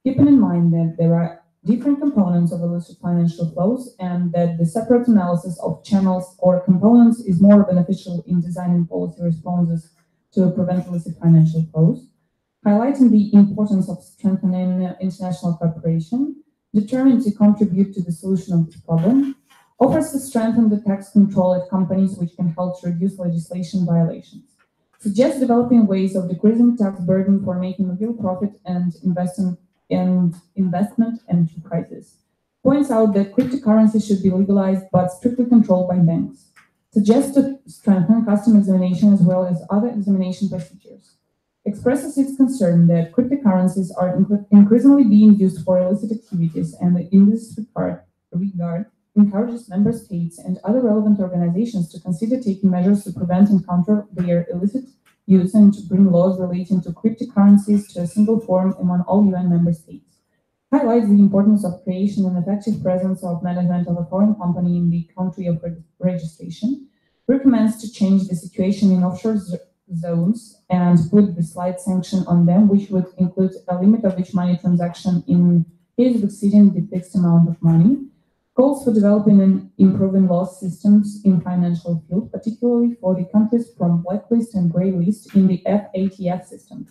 keeping in mind that there are different components of illicit financial flows and that the separate analysis of channels or components is more beneficial in designing policy responses to prevent illicit financial flows, highlighting the importance of strengthening international cooperation, determined to contribute to the solution of this problem, offers to strengthen the tax control at companies which can help to reduce legislation violations, suggests developing ways of decreasing tax burden for making real profit and investment enterprises, points out that cryptocurrency should be legalized but strictly controlled by banks, suggests to strengthen custom examination as well as other examination procedures, expresses its concern that cryptocurrencies are increasingly being used for illicit activities and in this regard encourages member states and other relevant organizations to consider taking measures to prevent and counter their illicit use and to bring laws relating to cryptocurrencies to a single forum among all UN member states, highlights the importance of creation and effective presence of management of a foreign company in the country of registration, recommends to change the situation in offshore zones and put the slight sanction on them, which would include a limit of each money transaction in case of exceeding the fixed amount of money, calls for developing and improving loss systems in financial field, particularly for the countries from blacklist and grey list in the FATF system.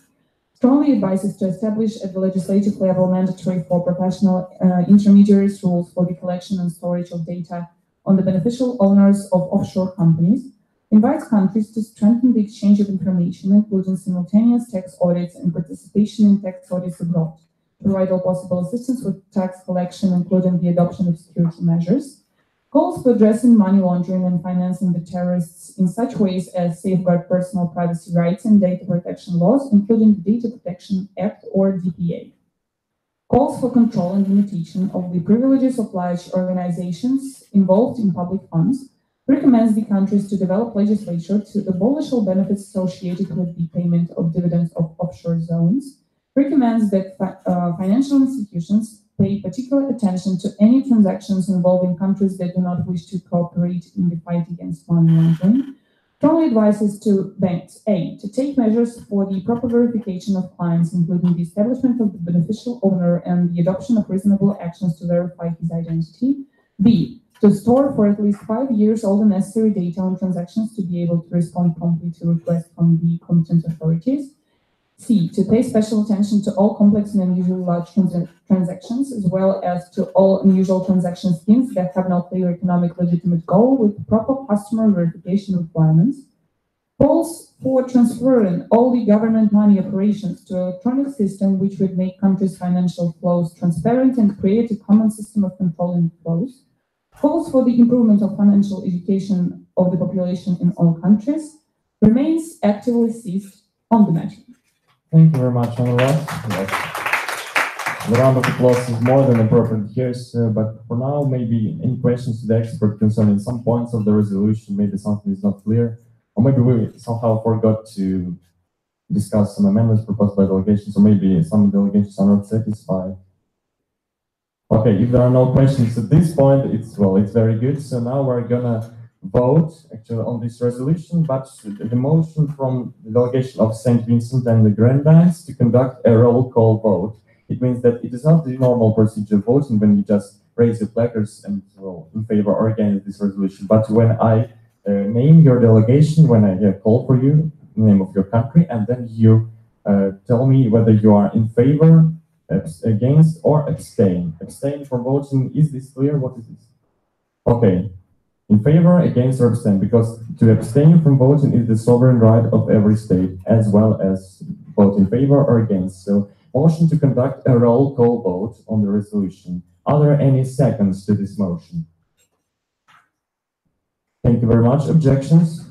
Strongly advises to establish at the legislative level mandatory for professional intermediaries rules for the collection and storage of data on the beneficial owners of offshore companies, invites countries to strengthen the exchange of information, including simultaneous tax audits and participation in tax audits abroad, provide all possible assistance with tax collection, including the adoption of security measures, calls for addressing money laundering and financing the terrorists in such ways as safeguard personal privacy rights and data protection laws, including the Data Protection Act or DPA, calls for control and limitation of the privileges of large organizations involved in public funds, recommends the countries to develop legislation to abolish all benefits associated with the payment of dividends of offshore zones, recommends that financial institutions pay particular attention to any transactions involving countries that do not wish to cooperate in the fight against money laundering, strongly advises to banks, A, to take measures for the proper verification of clients, including the establishment of the beneficial owner and the adoption of reasonable actions to verify his identity, B, to store for at least 5 years all the necessary data on transactions to be able to respond promptly to requests from the competent authorities, C, to pay special attention to all complex and unusually large transactions, as well as to all unusual transaction schemes that have no clear economic legitimate goal with proper customer verification requirements, calls for transferring all the government money operations to an electronic system which would make countries' financial flows transparent and create a common system of controlling flows, calls for the improvement of financial education of the population in all countries, remains actively seized on the matter. Thank you very much, Honorable. Yes. The round of applause is more than appropriate here, but for now, maybe any questions to the expert concerning some points of the resolution, maybe something is not clear, or maybe we somehow forgot to discuss some amendments proposed by delegations, or maybe some delegations are not satisfied. Okay, if there are no questions at this point, it's very good. So now we're gonna vote actually on this resolution, but the motion from the delegation of St. Vincent and the Grenadines to conduct a roll call vote. It means that it is not the normal procedure voting when you just raise your placards and vote in favor or against this resolution, but when I name your delegation, when I call for you, the name of your country, and then you tell me whether you are in favor, against, or abstain. Abstain from voting, is this clear? What is this? Okay. In favor, against, or abstain, because to abstain from voting is the sovereign right of every state, as well as vote in favor or against. So, motion to conduct a roll call vote on the resolution. Are there any seconds to this motion? Thank you very much. Objections?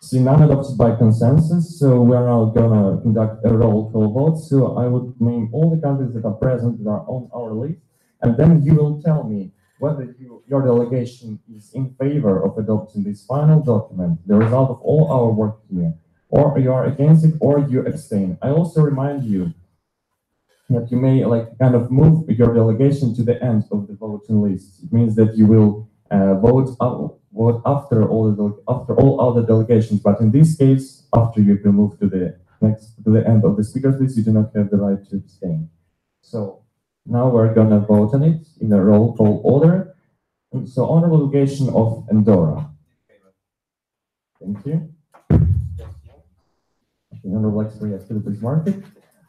See, none adopted by consensus, so we are now gonna conduct a roll call vote. So I would name all the countries that are present that are on our list, and then you will tell me whether your delegation is in favor of adopting this final document, the result of all our work here, or you are against it, or you abstain. I also remind you that you may kind of move your delegation to the end of the voting list. It means that you will vote after all other delegations, but in this case, after you can move to the end of the speakers list, you do not have the right to abstain. So now we're gonna vote on it in a roll call order. So honorable delegation of Andorra. Thank you. Honorable Express Philippines Market.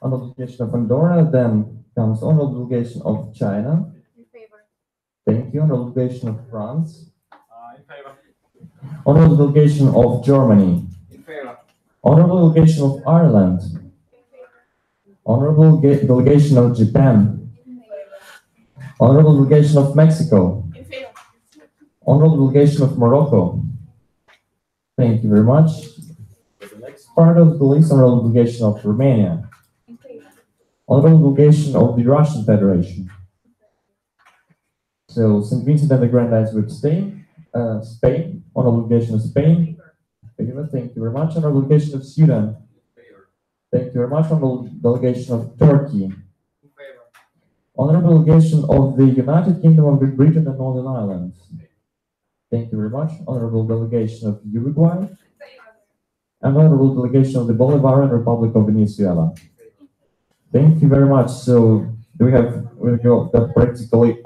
Honorable delegation of Andorra, then comes honorable delegation of China. In favor. Thank you. Honorable delegation of France. In favor. Honorable delegation of Germany. In favor. Honorable delegation of Ireland. Honorable delegation of Japan. Honorable delegation of Mexico. In favor. Honorable delegation of Morocco. Thank you very much. For the next part of the list, honorable delegation of Romania. In favor. Honorable delegation of the Russian Federation. So St. Vincent and the Grenadines will abstain. Spain. Honorable delegation of Spain. Thank you very much. Honorable delegation of Sudan. Thank you very much. Honorable delegation of Turkey. In favor. Honorable delegation of the United Kingdom of Great Britain and Northern Ireland. Thank you very much. Honorable delegation of Uruguay. And honorable delegation of the Bolivarian Republic of Venezuela. Thank you very much. So we've got practically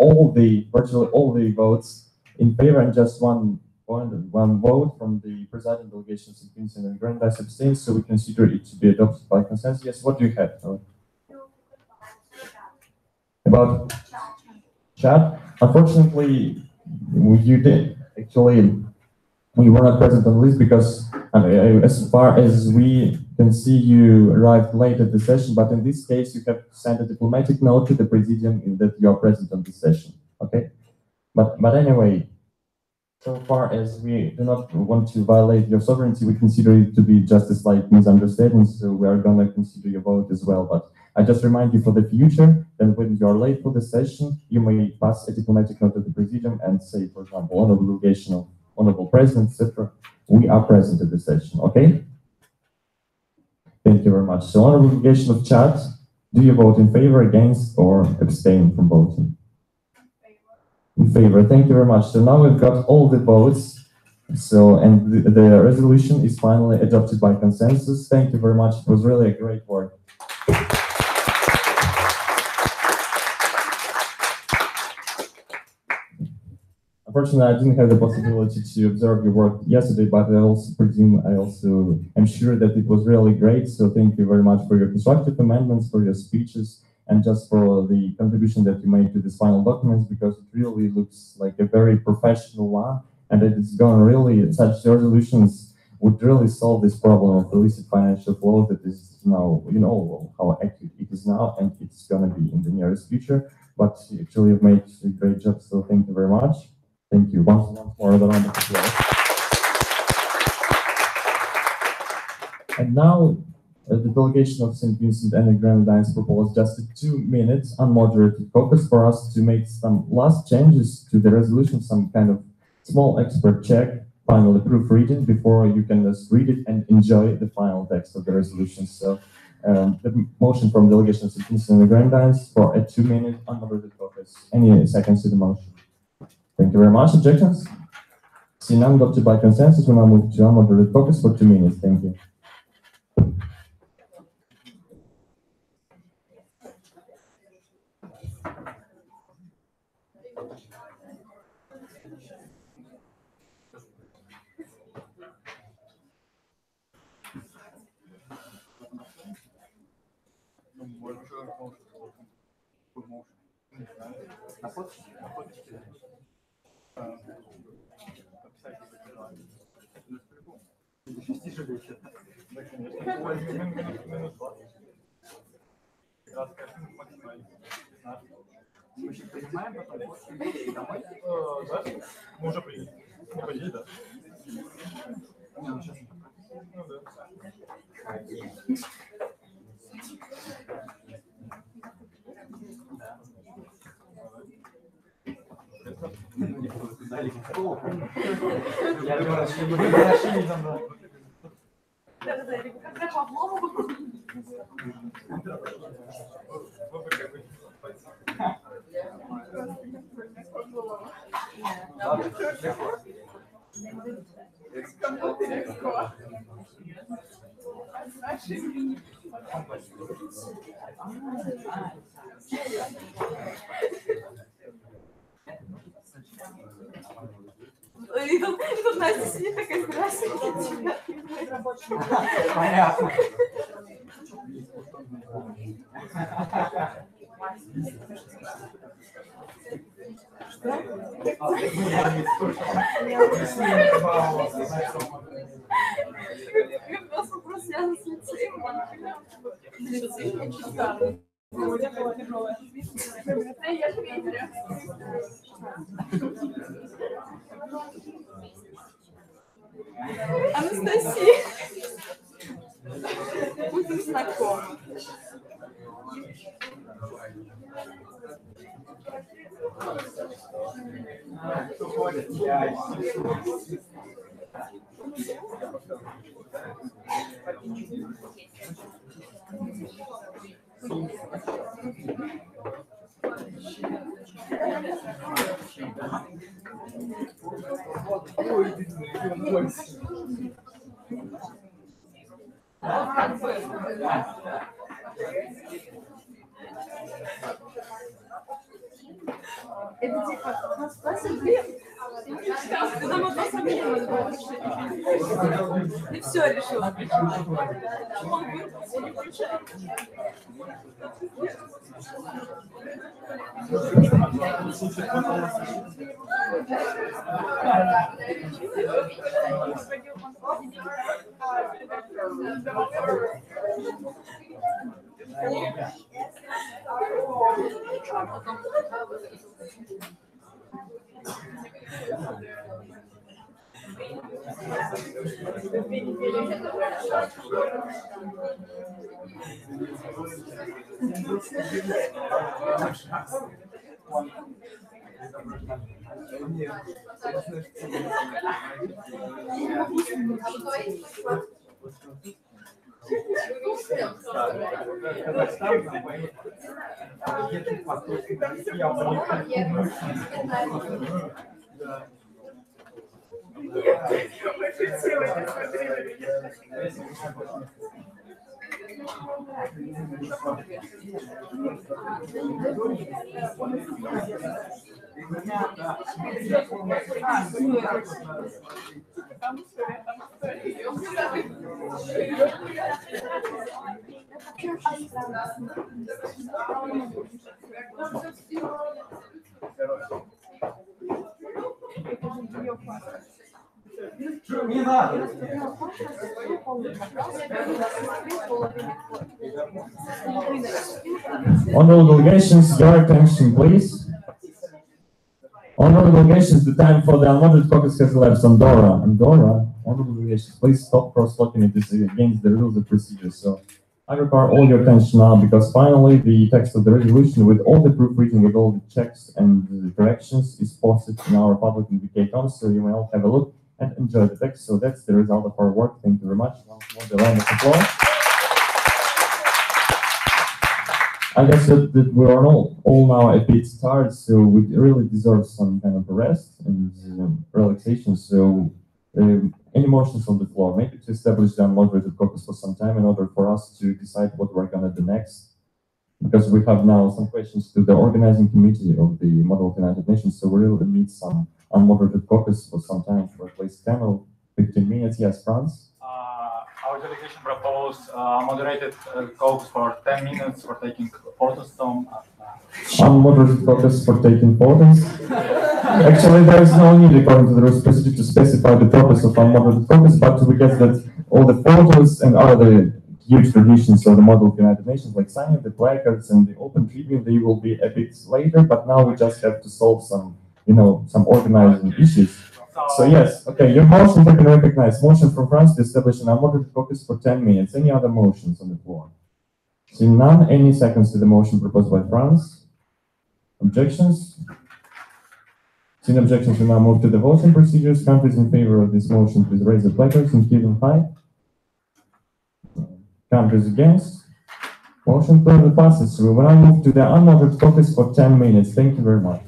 virtually all the votes in favor, and just one vote from the presiding delegation of St. Vincent and Grenadines abstains, so we consider it to be adopted by consensus. Yes, what do you have? About chat? Unfortunately, you did. Actually, we were not present on the list because as far as we can see, you arrived late at the session, but in this case, you have sent a diplomatic note to the presidium in that you are present on the session, okay? But anyway, so far as we do not want to violate your sovereignty, we consider it to be just a slight misunderstanding, so we are going to consider your vote as well. But I just remind you for the future that when you are late for the session, you may pass a diplomatic note to the presidium and say, for example, honorable delegation of honorable president, etc. We are present at the session, okay? Thank you very much. So honorable delegation of Chad, do you vote in favor, against, or abstain from voting? In favor. Thank you very much. So now we've got all the votes. So, and the resolution is finally adopted by consensus. Thank you very much. It was really a great work. Unfortunately, I didn't have the possibility to observe your work yesterday, but I also am sure that it was really great. So thank you very much for your constructive amendments, for your speeches, and just for the contribution that you made to this final document, because it really looks like a very professional one, and it is going really, such resolutions would really solve this problem of illicit financial flow that is now, you know, how active it is now, and it's going to be in the nearest future. But actually, you've made a great job, so thank you very much. Thank you. Once more, the round of applause. And now, the delegation of St. Vincent and the Grenadines proposed just a 2-minute unmoderated caucus for us to make some last changes to the resolution, some kind of small expert check, finally proofreading before you can just read it and enjoy the final text of the resolution. So the motion from delegation of St. Vincent and the Grenadines for a 2-minute unmoderated caucus. Any seconds to the motion? Thank you very much. Objections? See none, adopted by consensus. We now move to unmoderated caucus for 2 minutes. Thank you. Мы уже приняли. И тут Настя сидит такая красивая. Понятно. Вопрос связан с лицеем. Лицей читаю. Анастасия. Будем знакомы. Кто ходит? Это типа спасибо. Нам одно сомнение было. И все решила. Он вырвался, не включает. Не надо. Honorable delegations, your attention, please. Honorable delegations, the time for the unwanted caucus has elapsed. Andorra, honorable delegations, please stop cross-talking. It is against the rules of procedure. So I require all your attention now, because finally the text of the resolution with all the proofreading, with all the checks and the corrections is posted in our public indicator, so you may all have a look and enjoy the text. So that's the result of our work. Thank you very much. Once more, the round of applause. I guess that we are all now a bit tired, so we really deserve some kind of rest and relaxation. So any motions on the floor, maybe to establish the unmoderated caucus for some time in order for us to decide what we're going to do next. Because we have now some questions to the organizing committee of the Model of the United Nations, so we really need some unmoderated caucus for some time, for at least 10 or 15 minutes. Yes, France? Our delegation proposed moderated caucus for 10 minutes for taking photos. Unmoderated caucus for taking photos. Actually, there is no need, according to the rules procedure, to specify the purpose of unmoderated caucus, but we guess that all the photos and other huge traditions of the Model of the United Nations, like signing the placards and the open tribune, they will be a bit later, but now we just have to solve some, some organizing issues. So yes, okay, your motions have been recognized. Motion from France to establish an unmoderated caucus for 10 minutes. Any other motions on the floor? Seeing none, any seconds to the motion proposed by France? Objections? Seeing objections, we now move to the voting procedures. Countries in favor of this motion, please raise the placards and keep them high. Countries against? Motion clearly passes. We will now move to the unmoderated caucus for 10 minutes. Thank you very much.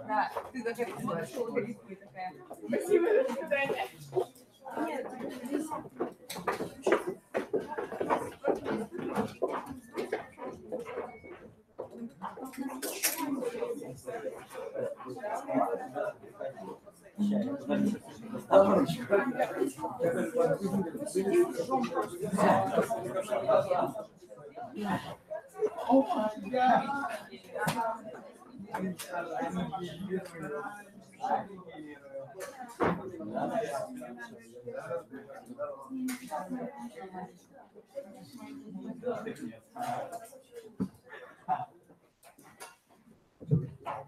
Да, ты заходила, школа такая. Спасибо, до свидания.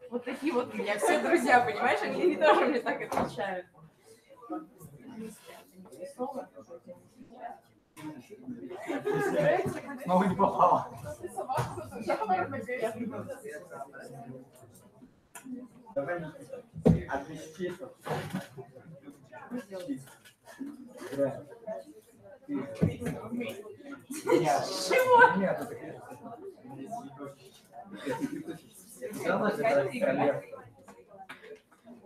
Вот такие вот у меня все друзья, понимаешь, они тоже мне так отвечают. Снова не попала.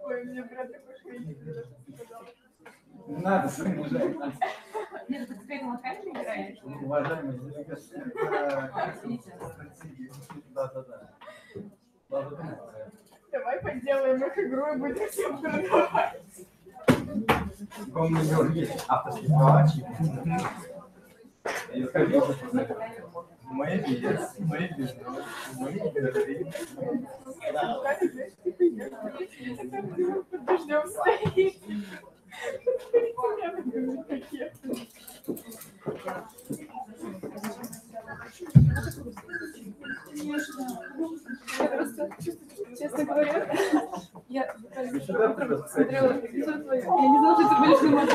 Ой, мне брат такой швейник. Надо своим уважаемым. Нет, ты теперь на камере играешь? Уважаемый, Давай поделаем их игру и будем всем продавать. У меня есть авторские права. Мои бизнес, мои бизнес. Под дождем стоит. Я просто, честно говоря, я смотрела эпизод твой, я не знала, что ты будешь снимать.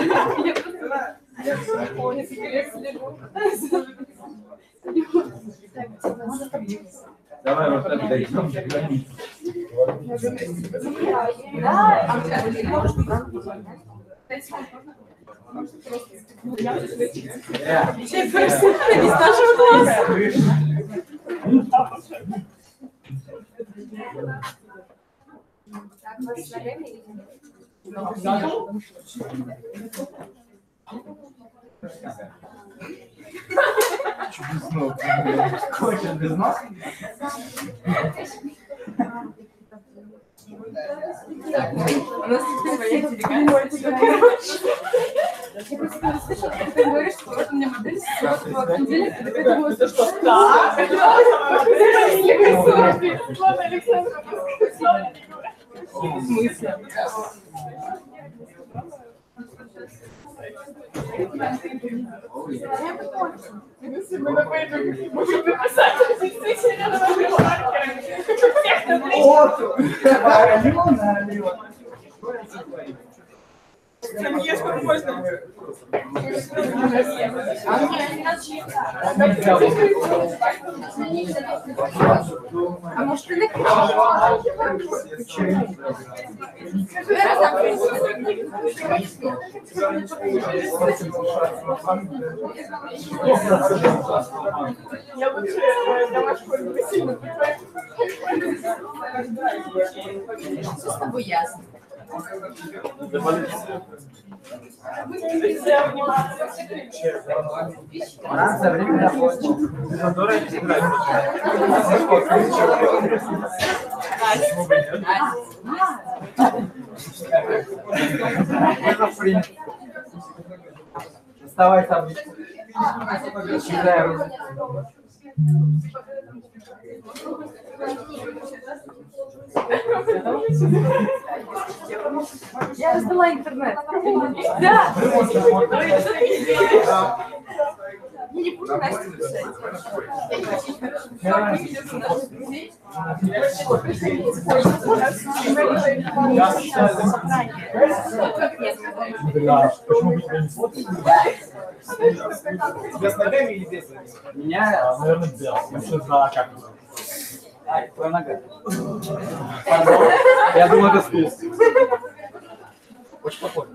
Я просто по несколько лет слежу. Давай вот так дойдем до границы. Из нашего класса. Так, у вас время или Хочешь без нас? У нас теперь своя делегация. Я просто слышала, как ты говоришь, что вот у меня модель в понедельник, и такая думаю, что так. Ладно, Александр, В смысле? если мы на пейджике можем написать, действительно, на наших маркерах. Конечно, можно. А может, ты Я лучше домашку не сильно понимаю. Все с тобой ясно. Нельзя вниматься. Франция временно хочет. Вставай там. Я раздала интернет. Да. Я не буду Настю писать. Почему бы тебя не смотришь? Тебя с ногами или без? Меня, Наверное, без. Я все за как. Ай, твоя нога. Пардон, я думал, это спуск. Очень похоже.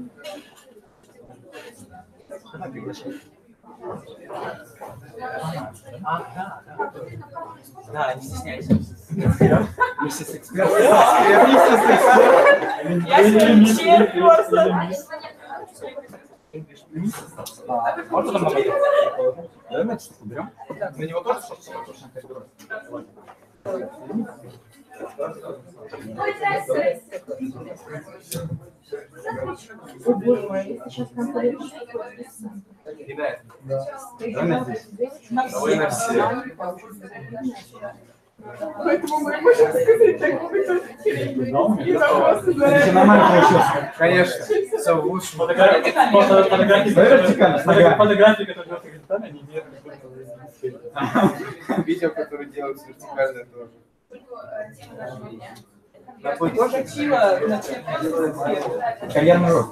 Да, не стесняйся. Миссис Эксперт. Можно там набрать? Давай мы эту штуку берем. На него тоже что-то? О, боже мой, если сейчас конкретно. Ребят, Довольно все. Поэтому мы можем сказать так, нормально получилось. Конечно, все лучше. Фотографии, которые вертикально, они не Видео, которые делают вертикально тоже. Карьерный рост.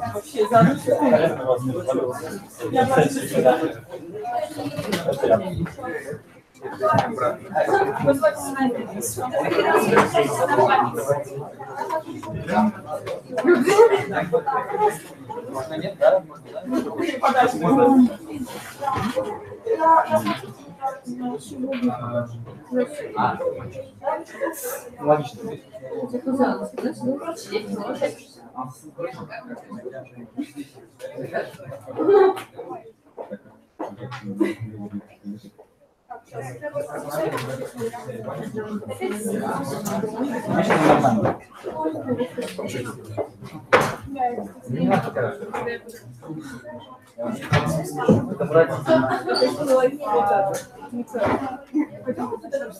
Можно нет, да? Логично.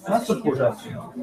Насколько ужасно.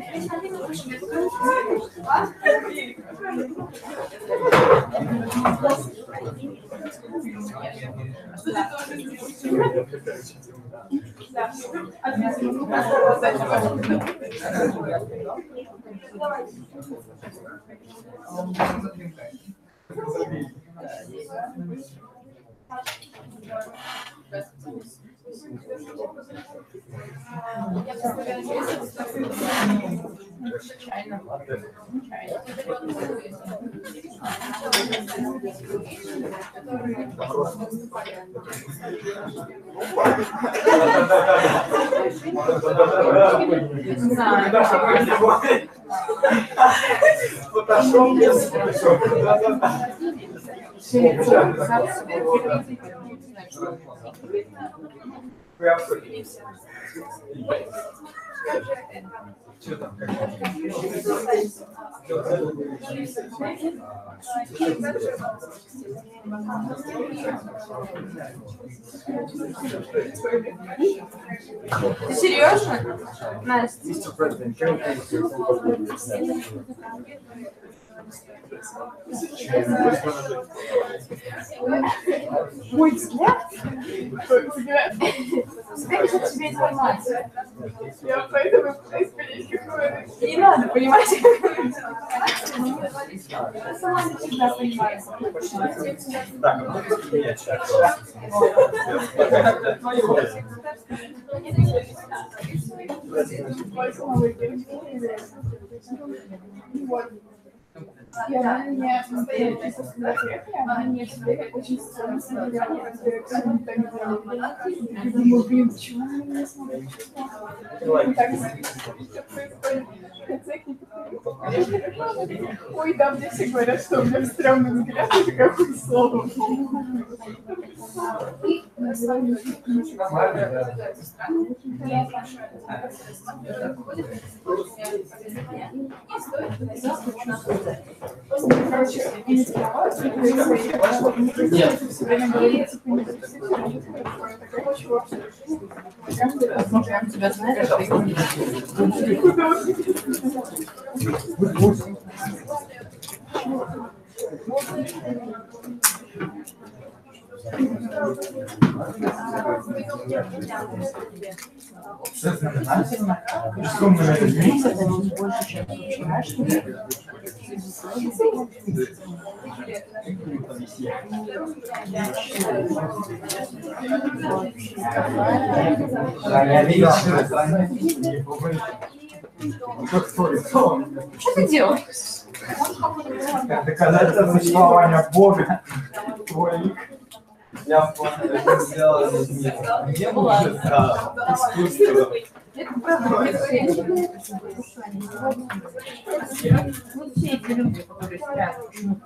Что там? Ты серьезно? Настя. мой взгляд. Как же тебе информация? Я поэтому пытаюсь понять, какое. Не надо понимать, я сама не всегда понимаю. Я не фотография, она не очень социально содержание, я думаю, блин, почему она меня смотрит? Так, в конце к ней подходит. Ой, да, мне все говорят, что у меня стрёмный взгляд, это какое слово. Все время говорит, типа, не такого чего. Каждый раз, может, я тебя знаю, что ты Все знаменательно. Что мы это видим? Да, я видел. Что ты делаешь? Как доказательство существования Бога. Твой лик. Я в плане это сделал не может искусство. Это правда. Вот все эти люди, которые спят,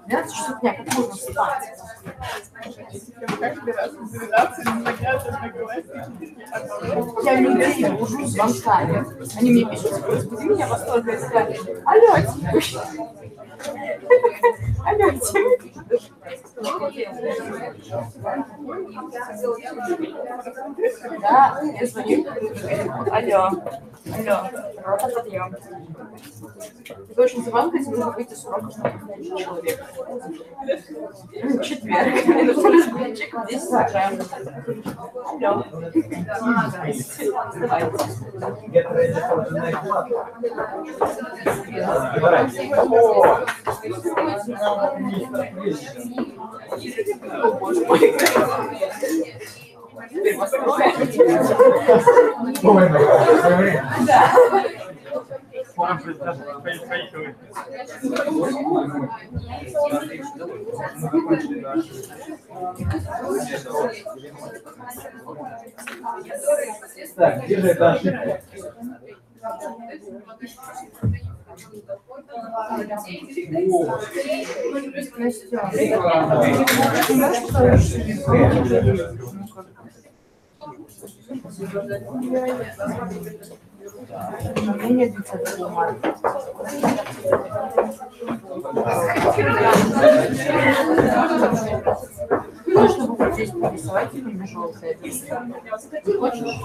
12 часов дня, как можно спать? Каждый раз в 12 звонят одноклассники. Я людей бужу звонками. Они мне пишут, разбуди меня во столько и сказали: алло, Тимуш. Алло, Тимуш. Да, я звоню. Алло, рота подъем. Это очень звонко, если нужно выйти с урока, чтобы найти человека. Четверг. Это разбудчик, здесь сажаем. Алло. О, боже мой. Теперь построим. Да. Так, где же это ошибка? Можно вот здесь нарисовать и не желтое. Хочешь?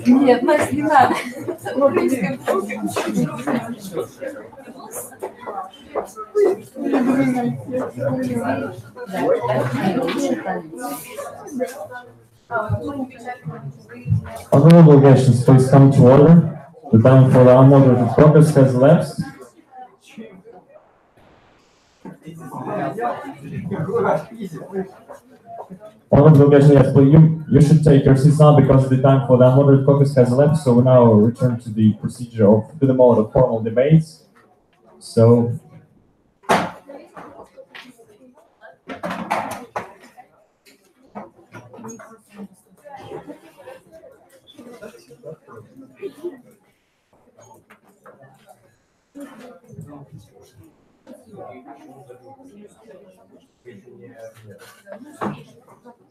Нет, Настя, не надо. Ну, близко. Honorable guests, please come to order. The time for the unmoderated progress has elapsed. Honorable guests, yes, but you should take your seats now because the time for the unmoderated caucus has elapsed. So we now return to the procedure to the mode of formal debates. So.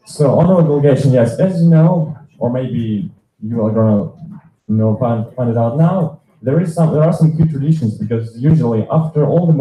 So, honorable delegation, yes, as you know, or maybe you are gonna find it out now, there are some key traditions because usually after all the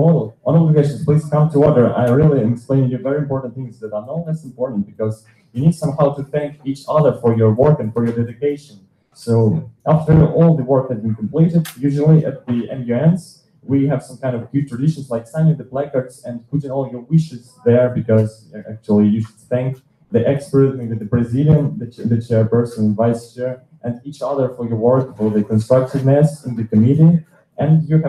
honorable delegations, please come to order. I really am explaining you very important things that are no less important because you need somehow to thank each other for your work and for your dedication. So after all the work has been completed, usually at the MUNs, we have some kind of good traditions like signing the placards and putting all your wishes there because actually you should thank the expert, maybe the presidium, the chairperson and vice chair, and each other for your work, for the constructiveness in the committee. And we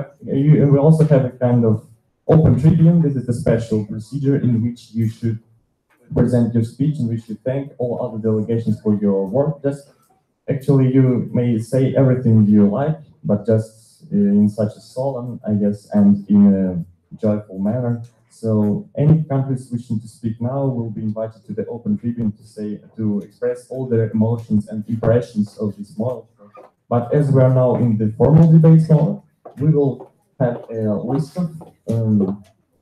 also have a kind of open tribune. This is a special procedure in which you should present your speech, in which you thank all other delegations for your work. Just actually, you may say everything you like, but just in such a solemn, I guess, and in a joyful manner. So any countries wishing to speak now will be invited to the open tribune to express all their emotions and impressions of this model But as we are now in the formal debate mode, we will have a list of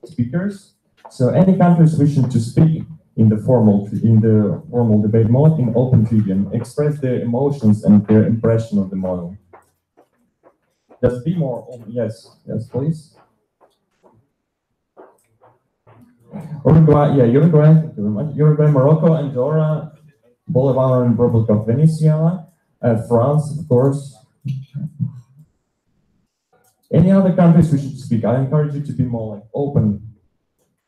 speakers. So any countries wishing to speak in the formal debate mode in open tribune express their emotions and their impression of the model. Just be more open. Yes, please. Uruguay, Uruguay, thank you very much. Uruguay, Morocco, Andorra, Bolivarian Republic of Venezuela, France, of course. Any other countries we should speak? I encourage you to be more open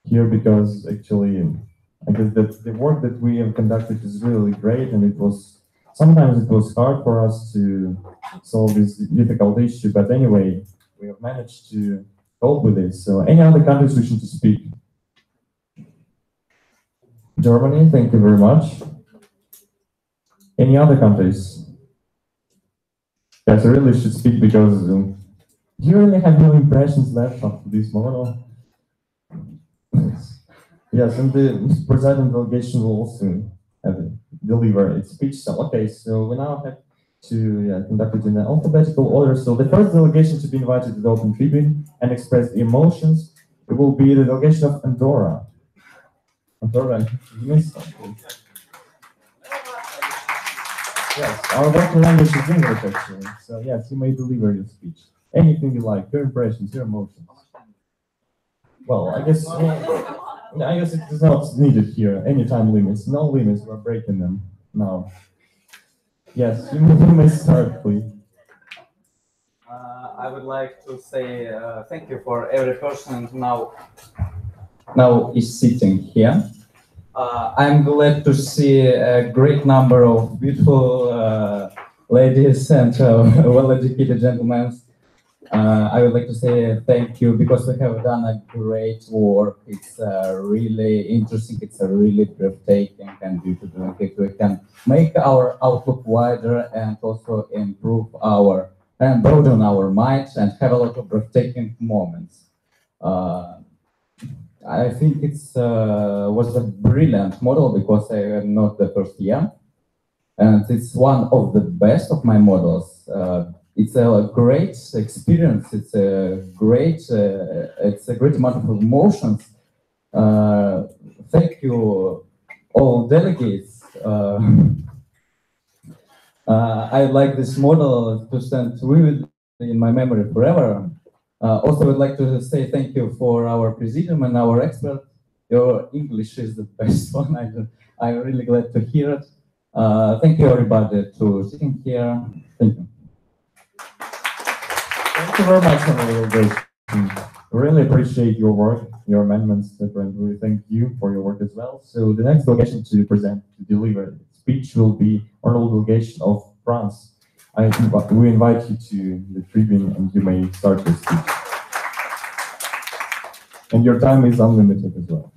here, because actually, I guess that the work that we have conducted is really great, and sometimes it was hard for us to solve this difficult issue, but anyway, we have managed to cope with it. So any other countries wishing to speak? Germany, thank you very much. Any other countries? Yes, I really should speak, because you really have no impressions left after this model. Yes, and the presiding delegation will also deliver its speech. So, okay, so we now have to conduct it in alphabetical order. So the first delegation to be invited to the open tribune and express the emotions, it will be the delegation of Andorra. Andorra, you missed something. Yes, our working language is English, actually. So yes, you may deliver your speech. Anything you like, your impressions, your emotions. Well, I guess it is not needed here. Any time limits, no limits. We're breaking them now. Yes, you may start, please. I would like to say thank you for every person now is sitting here. I'm glad to see a great number of beautiful ladies and well-educated gentlemen. I would like to say thank you, because we have done a great work. It's really interesting. It's a really breathtaking and beautiful. We can make our outlook wider and also improve and broaden our minds and have a lot of breathtaking moments. I think it was a brilliant model, because I am not the first year, and it's one of the best of my models. It's a great experience. It's a great amount of emotions. Thank you, all delegates. I like this model to stand vividly in my memory forever. Also, I would like to say thank you for our presidium and our expert. Your English is the best one. I'm really glad to hear it. Thank you, everybody, to sitting here. Thank you. Thank you very much, Honorable. We really appreciate your work, your amendments, and we thank you for your work as well. So the next delegation to deliver the speech will be Honorable Delegation of France. We invite you to the tribune, and you may start your speech. And your time is unlimited as well.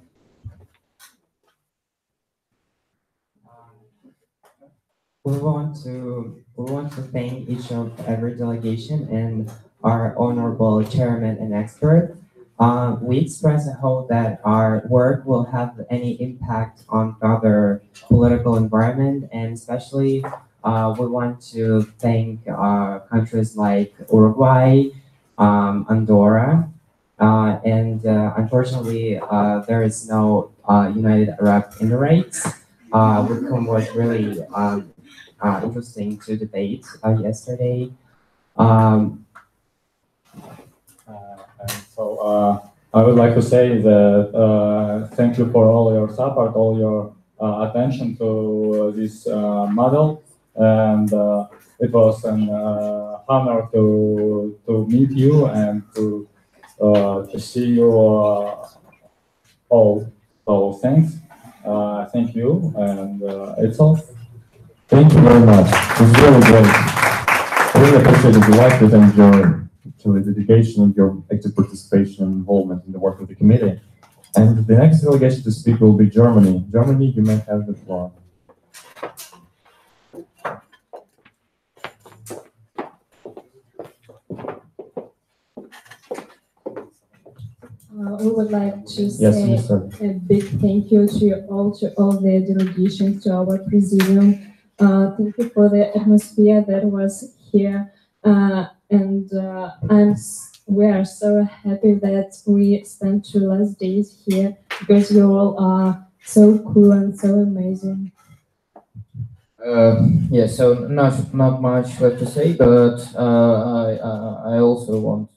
We want to thank each of every delegation and our honorable chairman and expert. We express a hope that our work will have any impact on other political environment, and especially we want to thank countries like Uruguay, Andorra, and unfortunately there is no United Arab Emirates, with whom was really interesting to debate yesterday. So I would like to say that thank you for all your support, all your attention to this model, and it was an honor to meet you and to see you all. So thanks, thank you, and it's all. Thank you very much. It was really great. I really appreciate the delight and your dedication and your active participation and involvement in the work of the committee. And the next delegation to speak will be Germany. Germany, you may have the floor. We would like to say a big thank you to all the delegations, to our presidium. Thank you for the atmosphere that was here, we are so happy that we spent 2 last days here because you all are so cool and so amazing. Yeah, so not much left to say, but I also want,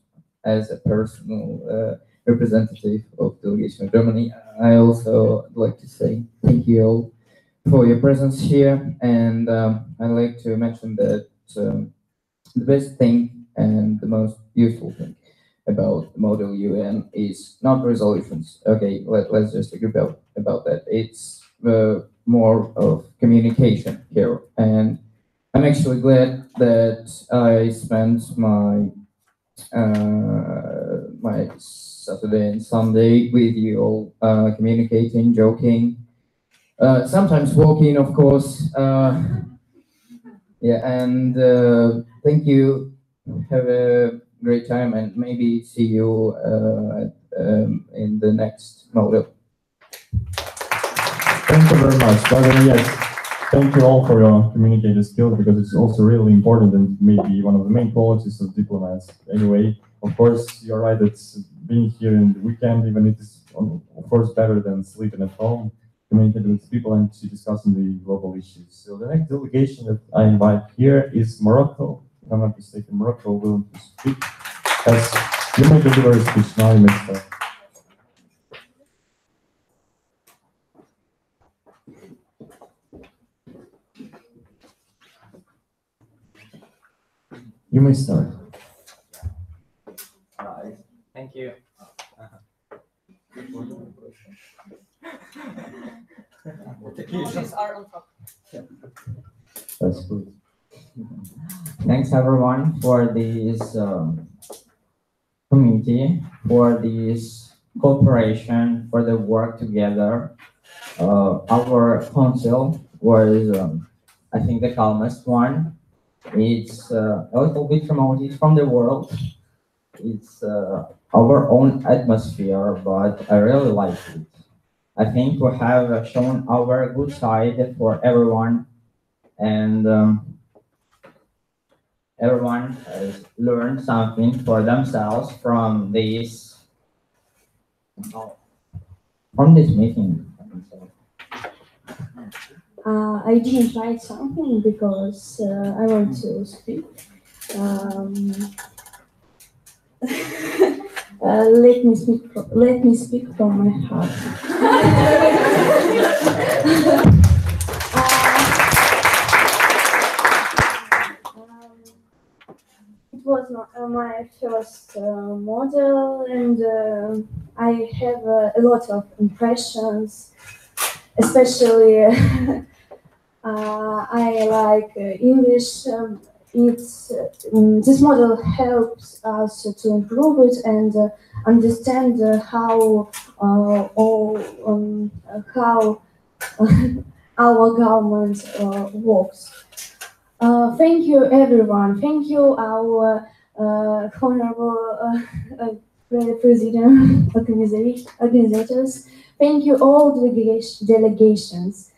as a personal representative of delegation of Germany, I also like to say thank you all for your presence here, and I'd like to mention that the best thing and the most useful thing about Model UN is not resolutions. Okay, let's just agree about that. It's more of communication here, and I'm actually glad that I spent my my Saturday and Sunday with you all, communicating, joking, sometimes walking, of course. Yeah, and thank you. Have a great time, and maybe see you in the next model. Thank you very much. By the way, yes, thank you all for your communicative skills, because it's also really important and maybe one of the main qualities of diplomats. Anyway, of course, you're right, it's being here in the weekend, even if it's of course better than sleeping at home, communicating with people and discussing the global issues. So the next delegation that I invite here is Morocco. If I'm not mistaken, Morocco will speak. As you may deliver a speech now, you may start. You may start. Thank you. That's good. Thanks everyone for this community, for this cooperation, for the work together. Our council was, I think, the calmest one. It's a little bit remote from the world. It's our own atmosphere, but I really like it. I think we have shown our good side for everyone, and everyone has learned something for themselves from this meeting. I didn't write something because I want to speak. Let me speak from my heart. It was my first model, and I have a lot of impressions. Especially, I like English. This model helps us to improve it and understand how our government works. Thank you, everyone. Thank you, our honorable president organizators. Thank you, all delegations.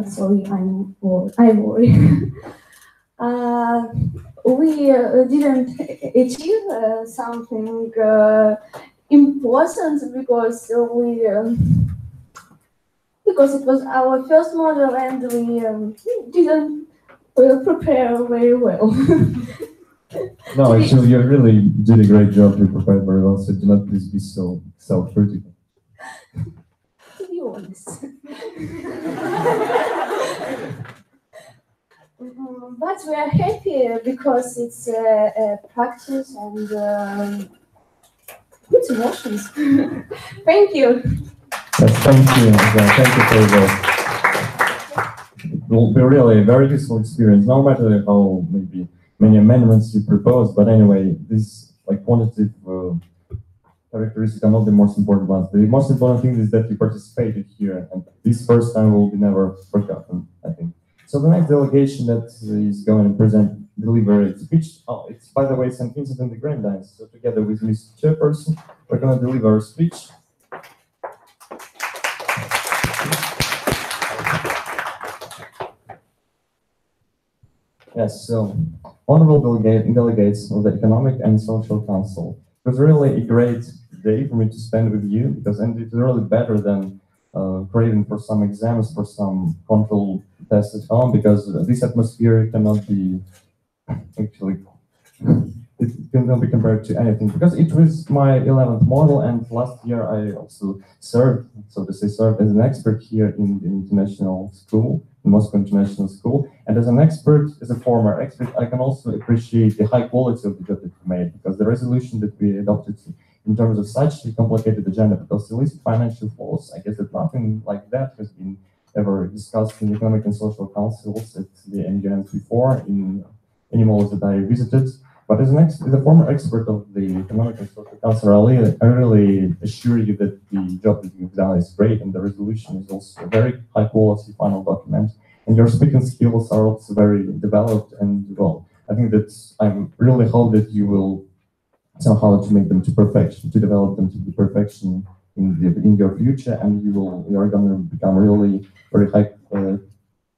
Sorry, I worry. We didn't achieve something important because it was our first model and we didn't prepare very well. No, actually, you really did a great job. You prepared very well, so do not please be so self-critical. To be honest. But we are happy because it's a practice and good emotions. Thank you. Yes, thank you. Thank you for that. It will be really a very useful experience, no matter how maybe many amendments you propose. But anyway, this like quantitative characteristics are not the most important ones. The most important thing is that you participated here, and this first time will be never forgotten, I think. So the next delegation that is going to deliver a speech, it's by the way St. Vincent and the Grenadines. So together with Ms. Chairperson, we're going to deliver a speech. Yes, so honorable delegates of the Economic and Social Council. It was really a great day for me to spend with you, because it's really better than craving for some exams, for some control tests at home, because this atmosphere cannot be actually, it cannot be compared to anything, because it was my 11th model, and last year I also served, so to say, served as an expert here in the international school, the Moscow International School, and as an expert, as a former expert, I can also appreciate the high quality of the job that you made, because the resolution that we adopted in terms of such a complicated agenda, because illicit financial flows, I guess that nothing like that has been ever discussed in economic and social councils at the NGNs before, in any models that I visited. But as a former expert of the Economic and Social Council, I really assure you that the job that you've done is great, and the resolution is also a very high quality final document. And your speaking skills are also very developed, and well, I think that I really hope that you will somehow to make them to perfection, to develop them to the perfection in your future, and you are going to become really very high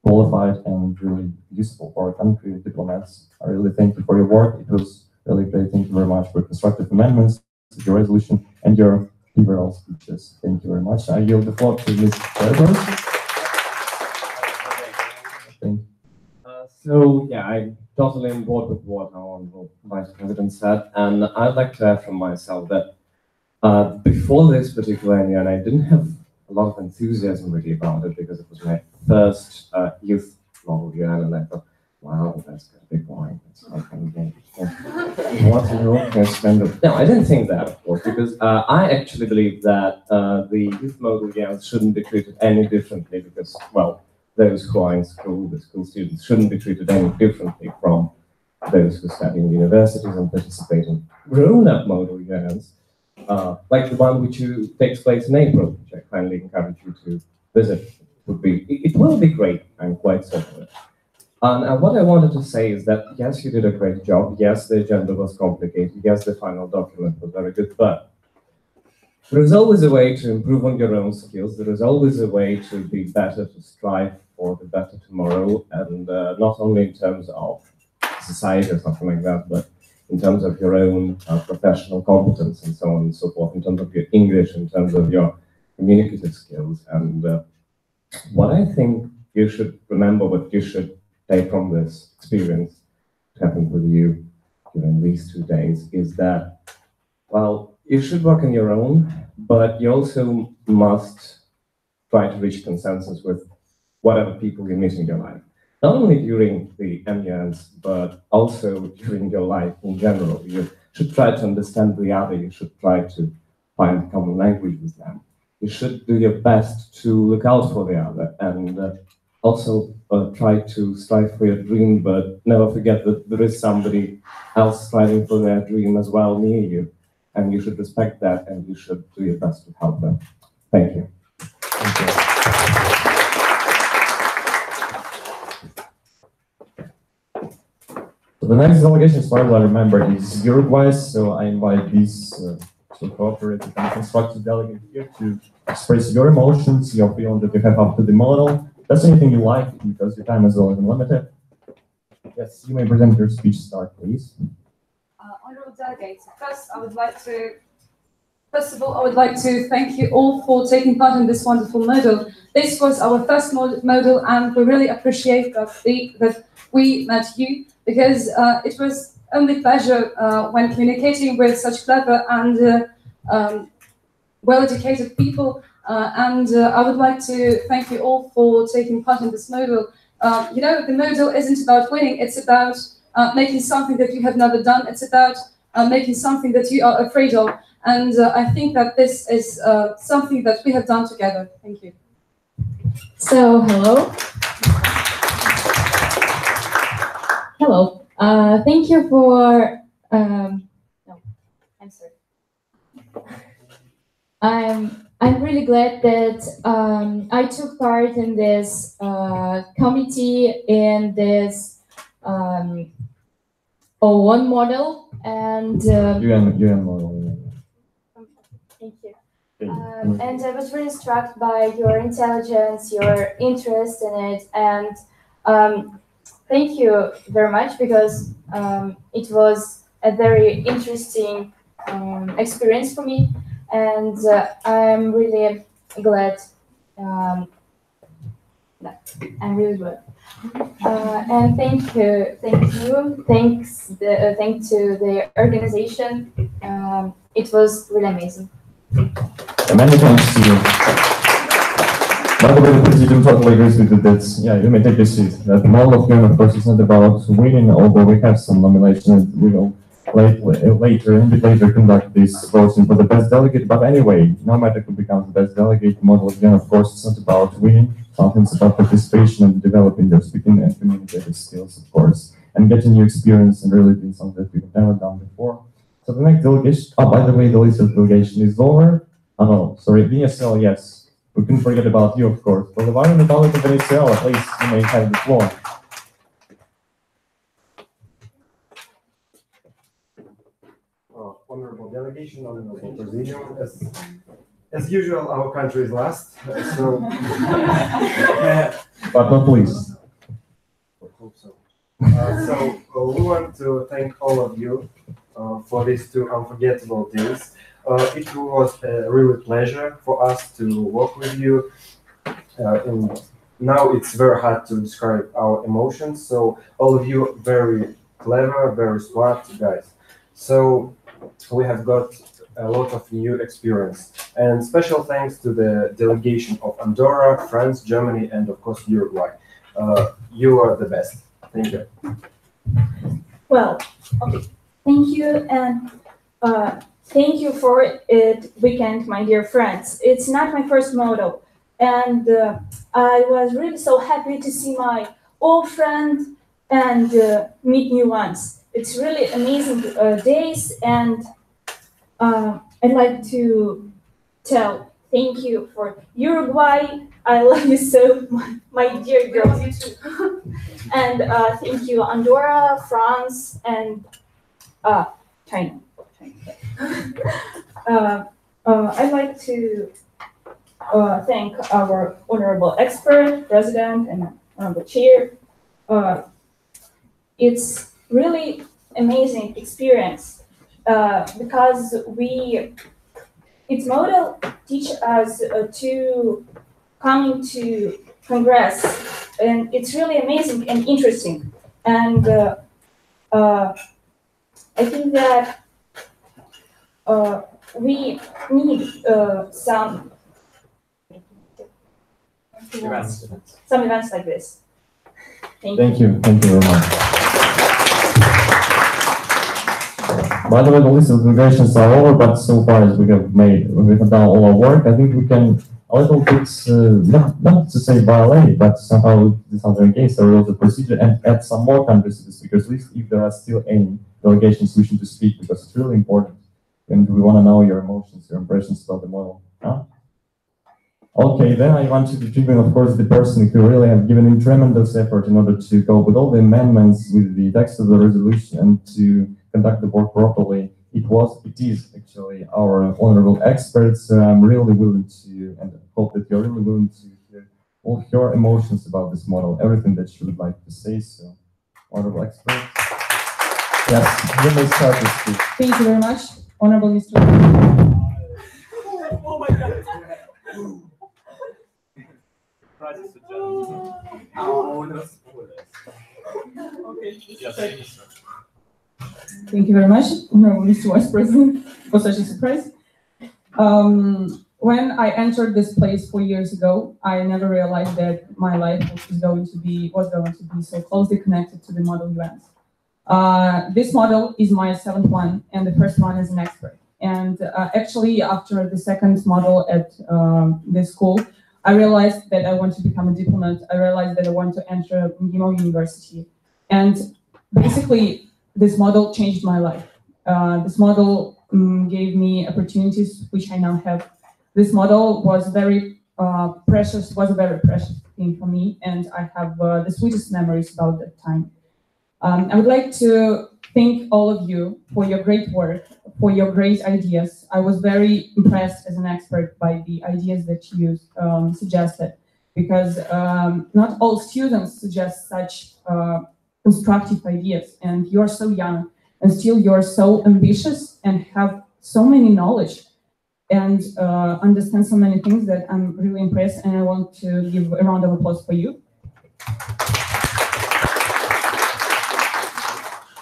qualified and really useful for our country, diplomats. I really thank you for your work. It was really great. Thank you very much for constructive amendments to your resolution and your liberal speeches. Thank you very much. I yield the floor to Ms. Ferber. Thank you. So yeah, I'm totally on board with what our Honorable Vice President said, and I'd like to add from myself that before this particular year, and I didn't have a lot of enthusiasm really about it, because it was my first youth novel year, and I thought, wow, that's gonna be boring. It's not gonna be what you can spend it. No, I didn't think that, of course, because I actually believe that the youth model years shouldn't be treated any differently, because, well, those who are in school, the school students, shouldn't be treated any differently from those who study in universities and participate in grown-up model years, like the one which takes place in April, which I kindly encourage you to visit. It will be great, I'm quite certain. And what I wanted to say is that, yes, you did a great job. Yes, the agenda was complicated. Yes, the final document was very good, but there is always a way to improve on your own skills. There is always a way to be better, to strive for the better tomorrow, and not only in terms of society or something like that, but in terms of your own professional competence and so on and so forth, in terms of your English, in terms of your communicative skills. And what I think you should remember, what you should take from this experience that happened with you during these 2 days, is that, well, you should work on your own, but you also must try to reach consensus with whatever people you meet in your life. Not only during the MUNs, but also during your life in general. You should try to understand the other. You should try to find a common language with them. You should do your best to look out for the other, and also try to strive for your dream, but never forget that there is somebody else striving for their dream as well near you. And you should respect that, and you should do your best to help them. Thank you. Thank you. So the next delegation, as far as I remember, is Uruguay, so I invite these to cooperate with the constructive delegate here to express your emotions, your feelings that you have up to the model. That's anything you like, because your time is always unlimited. Yes, you may present your speech. Start, please. Honourable delegates, first of all, I would like to thank you all for taking part in this wonderful model. This was our first model, and we really appreciate that we met you, because it was only pleasure when communicating with such clever and well-educated people. And I would like to thank you all for taking part in this model. You know, the model isn't about winning, it's about making something that you have never done. It's about making something that you are afraid of. And I think that this is something that we have done together. Thank you. So, hello. Hello. Thank you for, no, I'm sorry. I'm really glad that I took part in this committee, in this O1 model, and UN model. Thank you. And I was really struck by your intelligence, your interest in it, and thank you very much because it was a very interesting experience for me, and I'm really glad. I'm really glad. And thanks to the organization. It was really amazing. Many thanks to you. By the way, the president totally agrees with you that, yeah, you may take a seat. That the model of UN, of course, is not about winning, although we have some nominations. We will later conduct this voting for the best delegate. But anyway, no matter who becomes the best delegate, the model of UN, of course, it's not about winning. Something's about participation and developing their speaking and communicative skills, of course, and getting new experience and really doing something that we've never done before. So the next delegation, oh, by the way, the list of delegation is over. Oh, no, sorry, VSL, yes. We couldn't forget about you, of course. For the Violent Republic of VSL, at least you may have the floor. Honorable delegation, honorable presidium. As usual, our country is last, so. But not least. I hope so. We want to thank all of you for these 2 unforgettable days. It was a really pleasure for us to work with you. And now it's very hard to describe our emotions. So all of you very clever, very smart guys. So we have got a lot of new experience. And special thanks to the delegation of Andorra, France, Germany, and of course Uruguay. You are the best. Thank you. Well, okay. Thank you, and thank you for it weekend, my dear friends. It's not my first model, and I was really so happy to see my old friends and meet new ones. It's really amazing days, and I'd like to tell thank you for Uruguay. I love you so, my dear girls. You too. And thank you, Andorra, France, and China. I'd like to thank our honorable expert, president, and honorable chair. It's really amazing experience because its model teach us to come to Congress, and it's really amazing and interesting. And I think that we need some events like this. Thank you very much. By the way, the list of delegations are over, but so far as we have done all our work, I think we can a little bit, not to say violate, but somehow this under against the rules of procedure and add some more countries to the speakers list if there are still any delegations wishing to speak, because it's really important. And we want to know your emotions, your impressions about the model. Huh? Okay, then I want to be tribune, of course, the person who really have given in tremendous effort in order to go with all the amendments with the text of the resolution and to conduct the work properly. It is actually our honorable experts. I'm really willing to, and I hope that you're really willing to hear all your emotions about this model, everything that you would like to say. So, honorable experts. Yes, you may start to speak. Thank you very much, honorable Mr. Oh my God. Thank you very much, honorable Mr. Vice President, for such a surprise. When I entered this place 4 years ago, I never realized that my life was going to be so closely connected to the model UN. This model is my 7th one, and the first one as an expert. And actually, after the second model at this school, I realized that I want to become a diplomat. I realized that I want to enter MGIMO University. And basically, this model changed my life. This model gave me opportunities which I now have. This model was a very precious thing for me, and I have the sweetest memories about that time. I would like to thank all of you for your great work, for your great ideas. I was very impressed as an expert by the ideas that you suggested, because not all students suggest such constructive ideas. And you're so young, and still you're so ambitious and have so many knowledge and understand so many things that I'm really impressed, and I want to give a round of applause for you.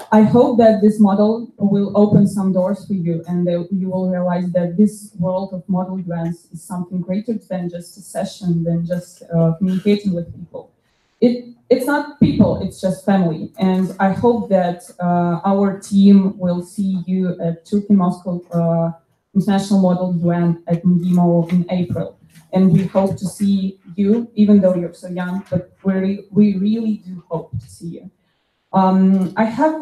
I hope that this model will open some doors for you, and that you will realize that this world of model grants is something greater than just a session, than just communicating with people. It's not people, it's just family. And I hope that our team will see you at Turkey Moscow International Model UN at GBOU in April. And we hope to see you, even though you're so young, but we really do hope to see you. I have,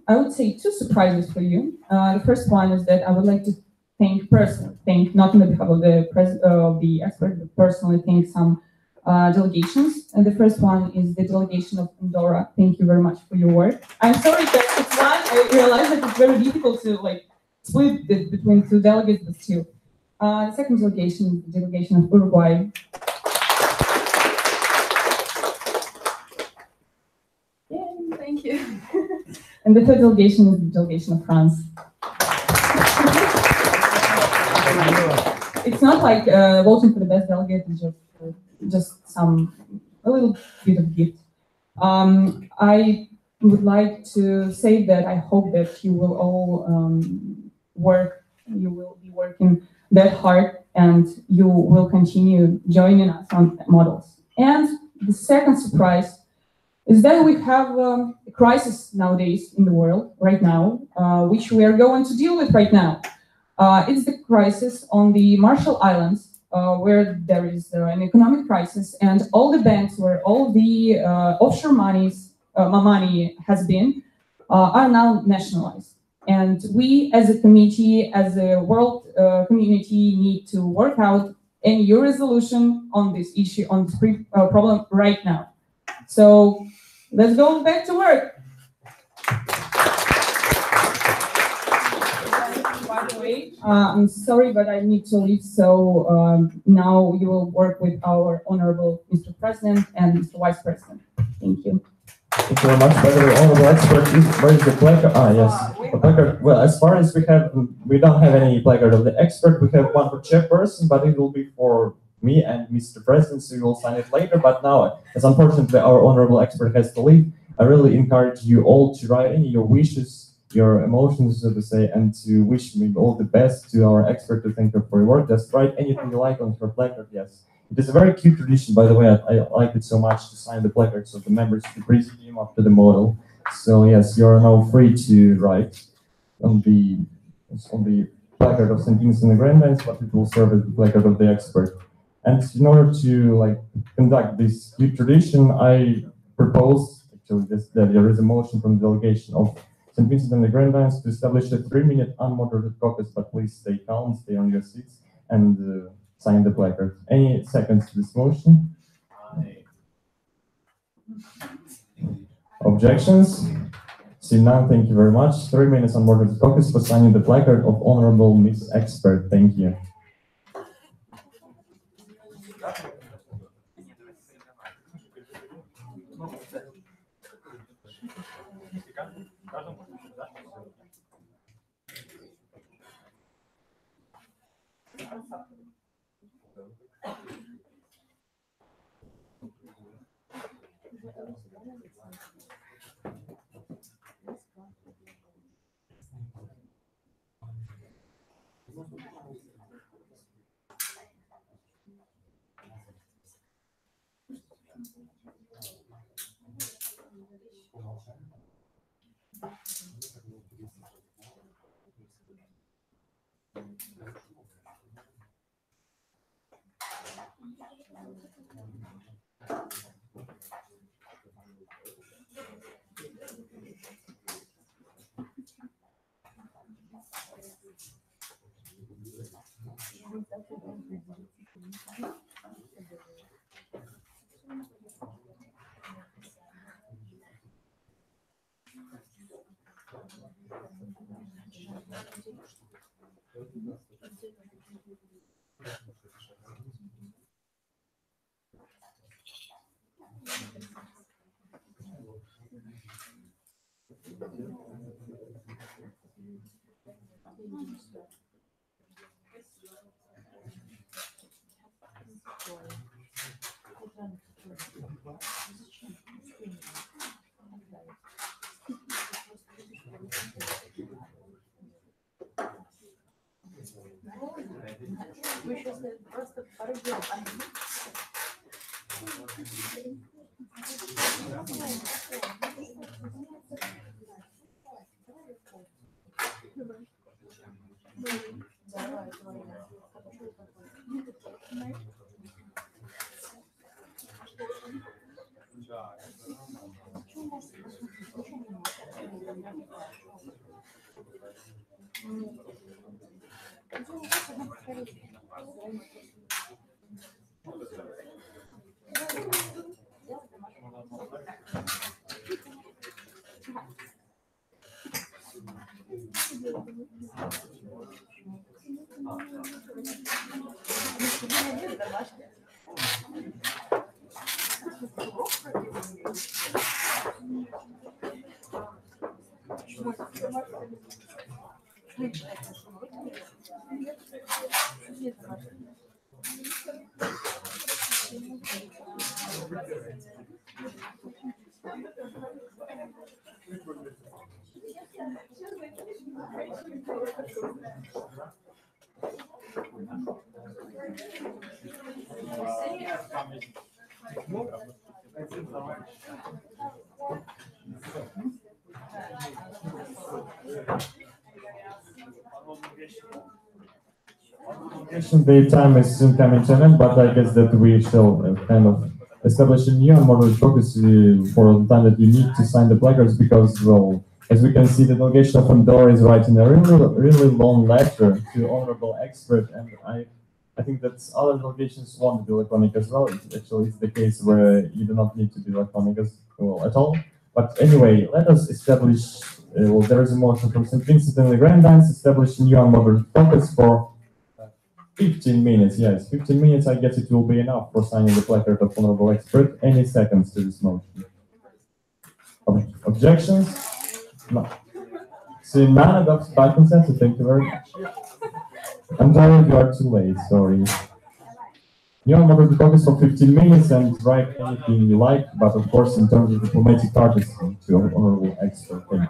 I would say, two surprises for you. The first one is that I would like to thank, not on behalf of the expert, but personally thank some delegations. And the first one is the delegation of Andorra. Thank you very much for your work. I'm sorry that it's one. I realize that it's very difficult to split it between two delegates, but still. The second delegation is the delegation of Uruguay. Yay, thank you. And the third delegation is the delegation of France. It's not like voting for the best delegate, it's just a little bit of gift. I would like to say that I hope that you will all you will be working that hard, and you will continue joining us on models. And the second surprise is that we have a crisis nowadays in the world right now, which we are going to deal with right now. It's the crisis on the Marshall Islands, where there is an economic crisis, and all the banks where all the offshore money has been are now nationalized. And we, as a committee, as a world community, need to work out a new resolution on this issue, on this problem right now. So let's go back to work. By the way, I'm sorry, but I need to leave. So now you will work with our honorable Mr. President and Mr. Vice President. Thank you. Thank you very much. By the way, honorable expert, where is the placard? Ah, yes, the placard. Well, as far as we don't have any placard of the expert. We have one for chairperson, but it will be for me and Mr. President, so you will sign it later. But now, as unfortunately our honorable expert has to leave, I really encourage you all to write in your wishes, your emotions, so to say, and to wish me all the best to our expert, to thank her for your work. Just write anything you like on her placard, yes. It is a very cute tradition, by the way. I like it so much to sign the placards of the members of the presidium after the model. So yes, you are now free to write on the placard of St. Vincent and the Grenadines, but it will serve as the placard of the expert. And in order to conduct this cute tradition, I propose actually that there is a motion from the delegation of St. Vincent and the Grenadines to establish a 3-minute unmoderated caucus, but please stay calm, stay on your seats, and sign the placard. Any seconds to this motion? Objections? See none, thank you very much. 3 minutes unmoderated caucus for signing the placard of Honorable Miss Expert. Thank you. Мы сейчас просто порвем. The time is soon coming to an end, but I guess that we shall kind of establish a new and moderate focus for the time that you need to sign the placards, because, well, as we can see, the delegation of Andorra is writing a really long letter to honorable expert, and I think that other delegations want to be electronic as well. Actually, it's the case where you do not need to be electronic at all. But anyway, let us establish, well, there is a motion from St. Vincent and the Grenadines, establish a new and moderate focus for 15 minutes, yes, 15 minutes. I guess it will be enough for signing the placard of honorable expert. Any seconds to this motion? Objections? No. See, none adopts by consensus. Thank you very much. I'm sorry if you are too late, sorry. New and moderate focus for 15 minutes and write anything you like, but of course, in terms of diplomatic courtesy to honorable expert. Thank you.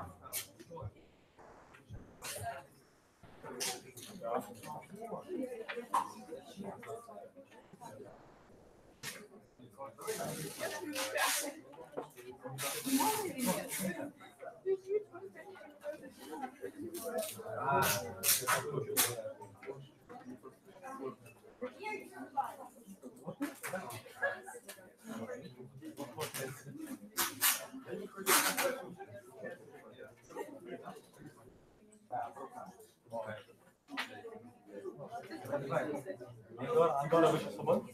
Антона, вы сейчас свободны?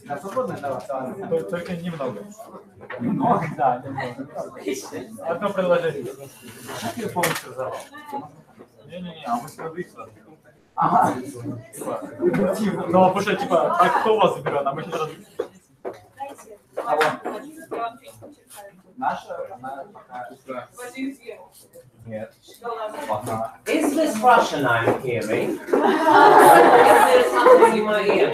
Да, свободно, да. Только немного. Немного? Да, немного. Одно предложение. Как я полностью взорвал? Не-не-не, а мы с тобой сразу. Ага. Ну, потому что, типа, а кто вас заберет? А мы сейчас раз... Наша, она пока... Нет. Is this Russian I'm hearing? Is there something in my ear?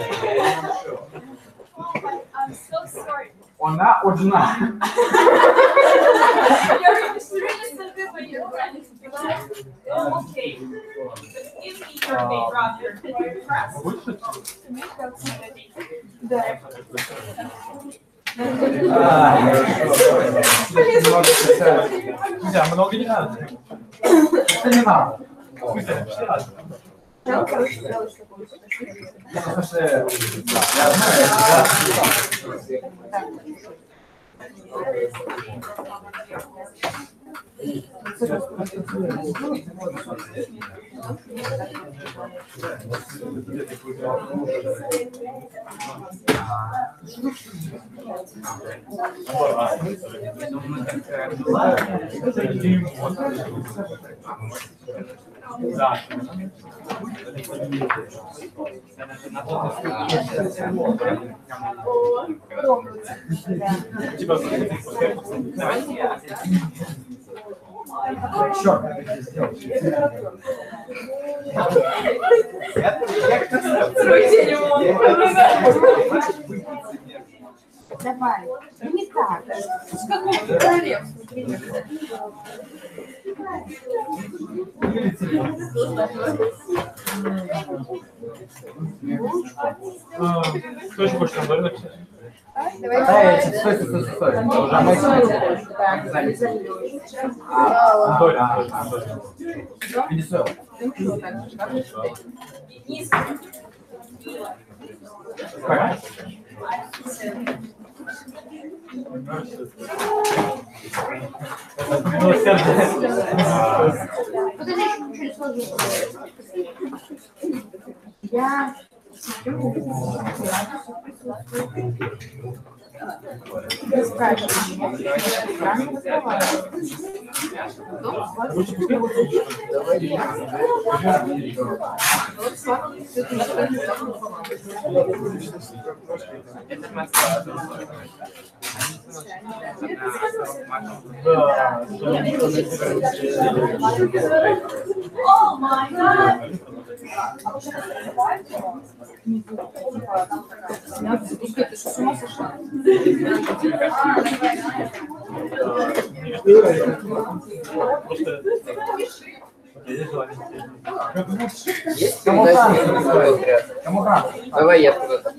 I'm so sorry. Она одна. You're really something when you're running. Okay. Give me your name, Roger. Да. Друзья, много не надо. Это не надо. Да, короче, делай, что получится. Срочно не могу. Давай, не так. С какого королевства? Кто еще хочет Андоре написать? Я Oh my God! Ты что, с ума сошла? Есть Давай я куда-то.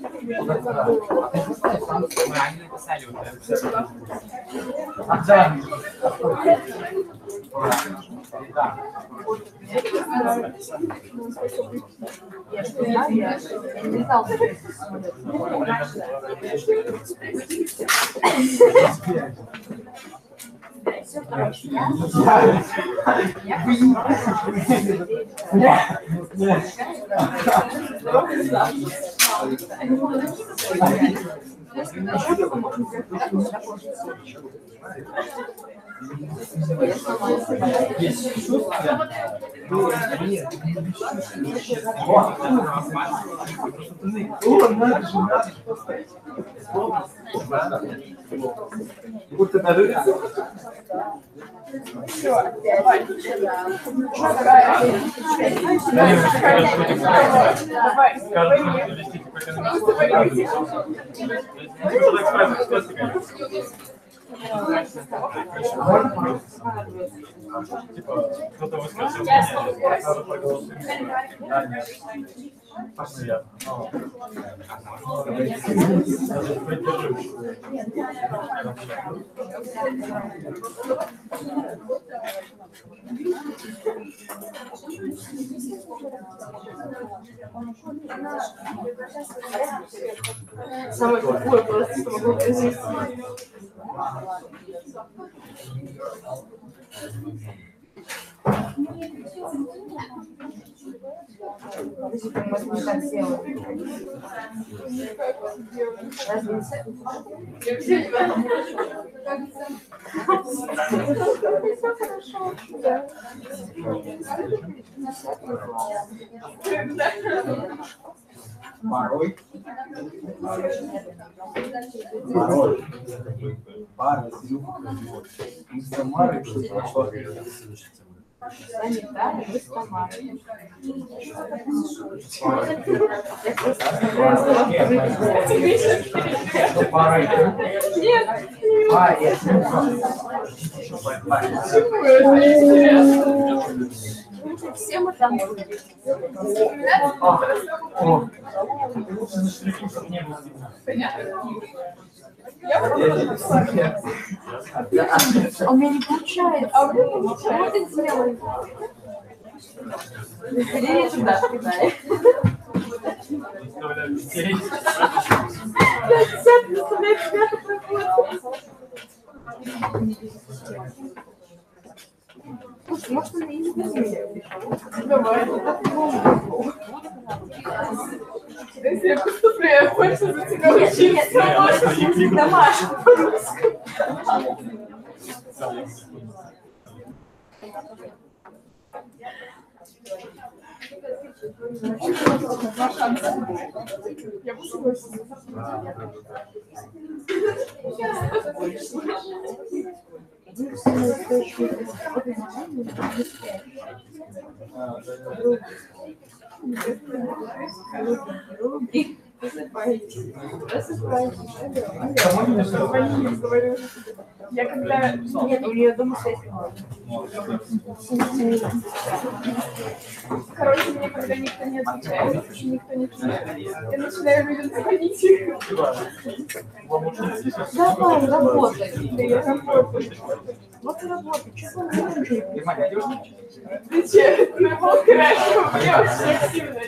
Типа, кто-то высказал мнение, надо проголосовать. Да, нет. Понятно. Даже поддерживающий. Самое плохое просто, что могло произойти. Порой. Порой. Пара, мы с Тамарой прошла. Санитары, мы с Тамарой. Все мы там будем. У меня не получается. А вот ты сделай. Иди туда, кидай. Слушай, может, он не изменил? Давай. Если я поступлю, хочется за тебя учиться. Домашку по-русски. Я бы согласилась. Я когда... Нет, у нее дома связь. Короче, мне когда никто не отвечает, никто не отвечает, я начинаю людям звонить. Давай, работай. Да я работаю. Вот и работай. Что вы делаете? Ты че? Ну, вот хорошо. Мне вообще активно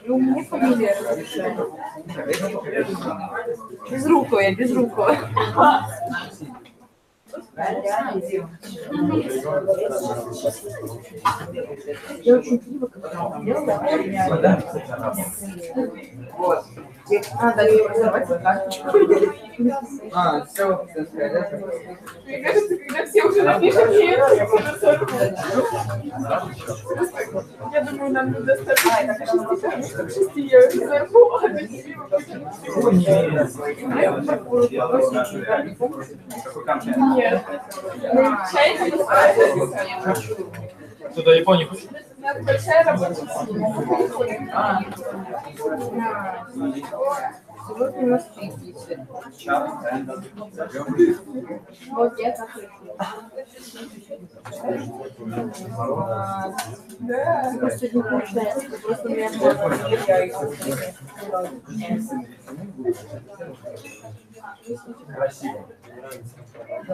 ну, мне фамилия разрешает. Безрукая, безрукая. Я очень криво делала. А, да, ее разорвать вот карточку. Все. Мне кажется, когда все уже напишут, я я думаю, нам недостаточно 6, чтобы 6 я разорву, а до 7 нет. Туда Японию хочешь? Большая рабочая сила. Сегодня у нас 30. Вот я так да, просто не получается. Просто у меня Красиво.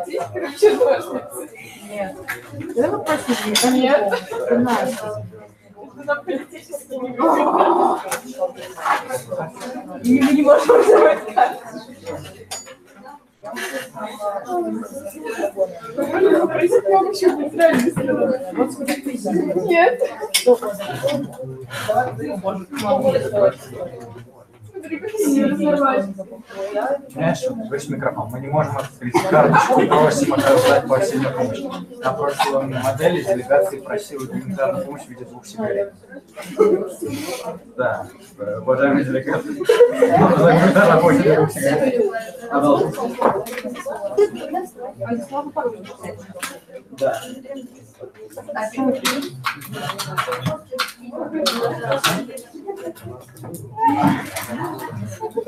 здесь, короче, ножницы. Нет. Давай попросим. Нет. На политический не мы не можем разорвать карточку. Попросить помощи в нейтральной стране. Нет. Знаешь, весь микрофон. Мы не можем открыть карточку, просим оказать посильную помощь. На прошлой модели делегации просила гуманитарную помощь в виде 2 сигарет. Да, уважаемые делегаты. Гуманитарная помощь в виде 2 сигарет. Да.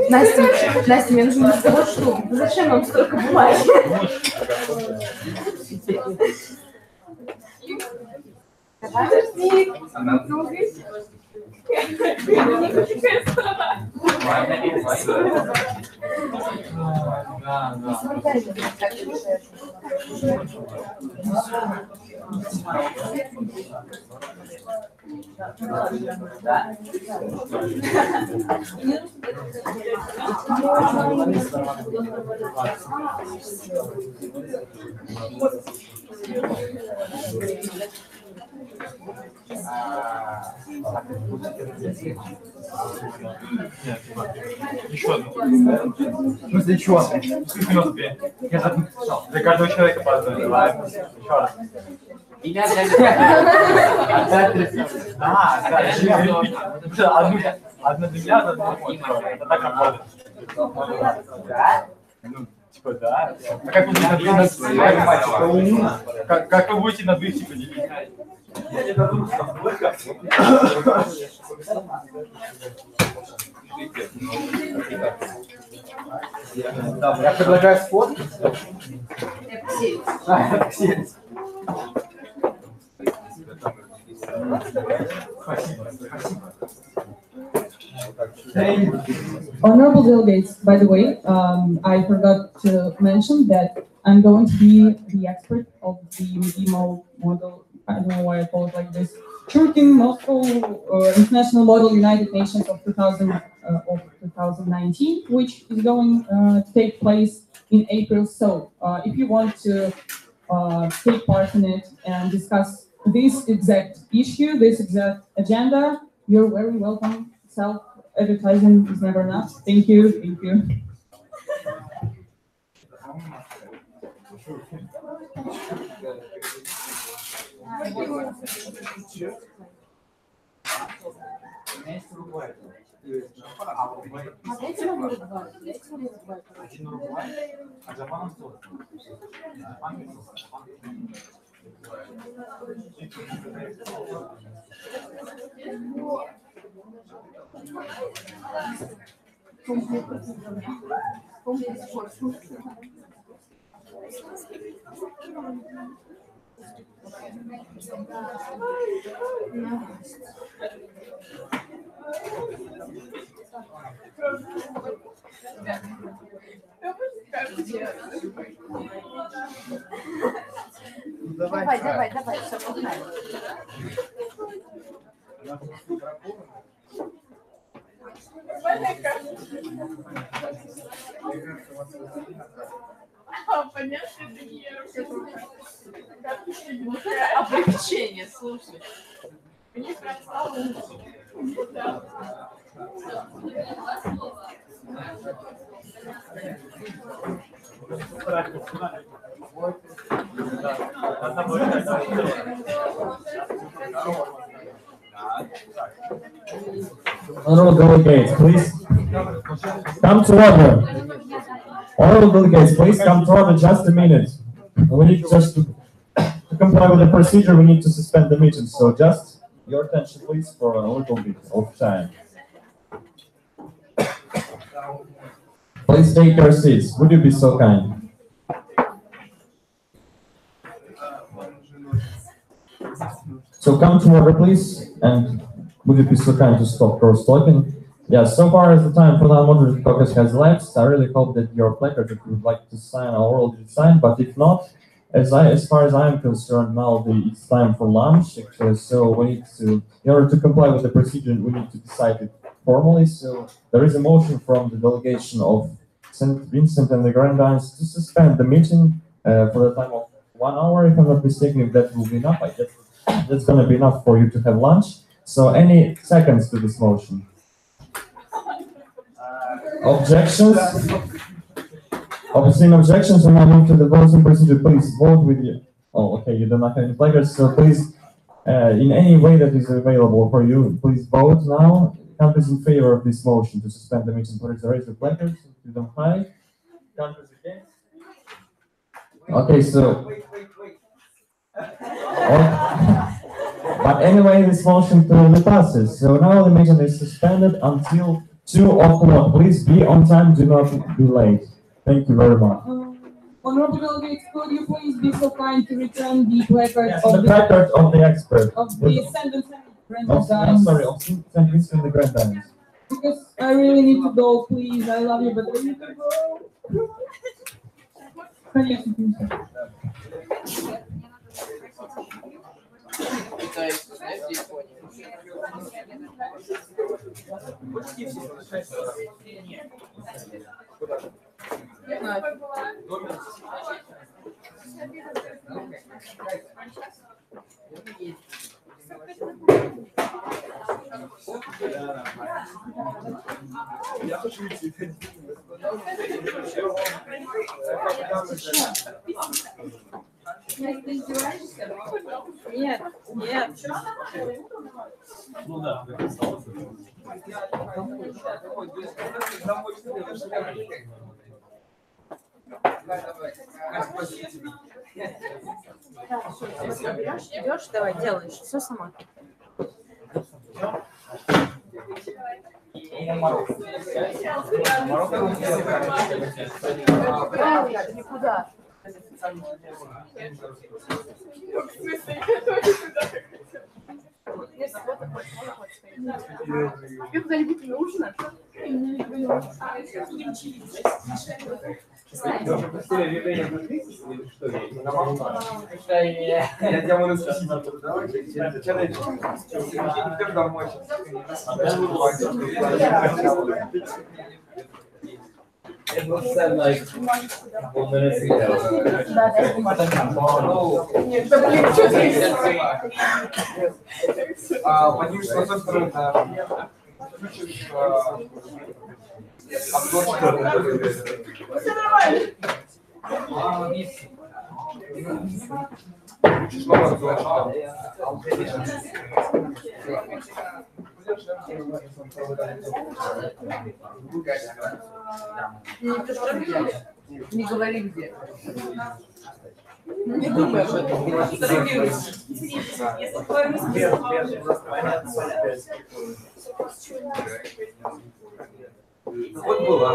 Настя, мне нужен разговор, что зачем нам столько бумаги? Подожди, какая страна? Еще одну. В смысле, еще одну? Сколько минут 2? Я так не писал. Для каждого человека по одной. Давай. Еще раз. Имя для Одна для меня, одна для меня. Это так работает. Ну, типа, да. А как вы будете на 2 типа делить? Я не додумал, что только. Я предлагаю сфоткать. Honorable delegates, by the way, I forgot to mention that I'm going to be the expert of the MEDIMO model. I don't know why I call it like this. Turkey, Moscow, International Model United Nations of 2019, which is going to take place in April. So if you want to take part in it and discuss this exact issue, this exact agenda, you're very welcome. Self-advertising is never enough. Thank you. Thank you. Давай, все, погнали. Понятно, это облегчение, слушай. Мне прям стало лучше. Да. Honorable delegates, please come to order. Honorable delegates, please come to order just a minute. We need just to comply with the procedure, we need to suspend the meeting. So just your attention, please, for a little bit of time. Please take your seats. Would you be so kind? So come to order, please, and would you be so kind to stop cross talking? Yeah, so far as the time for the unmoderated caucus has elapsed, I really hope that your placard, if you would like to sign, are already signed, but if not, as far as I'm concerned, now it's time for lunch, actually, so we need to, in order to comply with the procedure, we need to decide it formally. So there is a motion from the delegation of St. Vincent and the Grenadines to suspend the meeting for the time of 1 hour, if I'm not mistaken. If that will be enough, I guess that's going to be enough for you to have lunch. So any seconds to this motion? Objections? Obviously, objections, when I move to the voting procedure, please vote with you. Oh, okay, you do not have any placards, so please, in any way that is available for you, please vote now. Countries in favor of this motion to suspend the meeting, please raise the placards, do them high. Countries against? Okay, so. But anyway, this motion clearly passes. So now the meeting is suspended until 2 o'clock. Please be on time, do not be late. Thank you very much. Honorable delegates, could you please be so kind to return the placard The placard of the expert. of the St. I'm sorry, of St. Vincent and the Grenadines. Because I really need to go, please. I love you, but I need to go. Конечно, Ты издеваешься? Нет, нет. Ну да, так и осталось. Идешь, давай, делаешь, все сама. Никуда. Тебе куда-нибудь нужно? Я тебя могу спросить. It was said like 4 minutes ago. Поднимешь на ту сторону. Не говори где. Не думаю об этом. Вот была.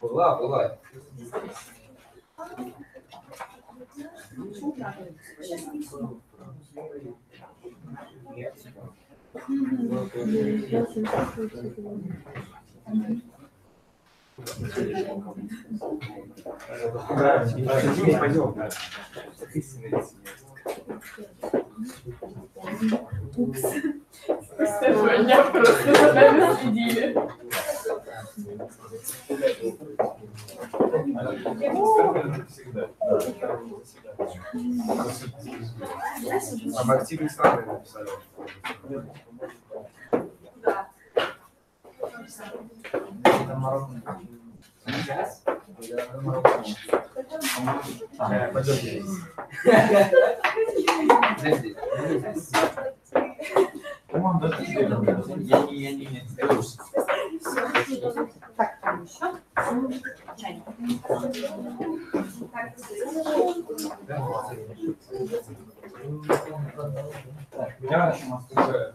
Была. Пойдем. Меня просто за нами следили. Об активных странах написали. Да. Сейчас? Пойдемте. Так, там еще. Чайник. Я еще Москве.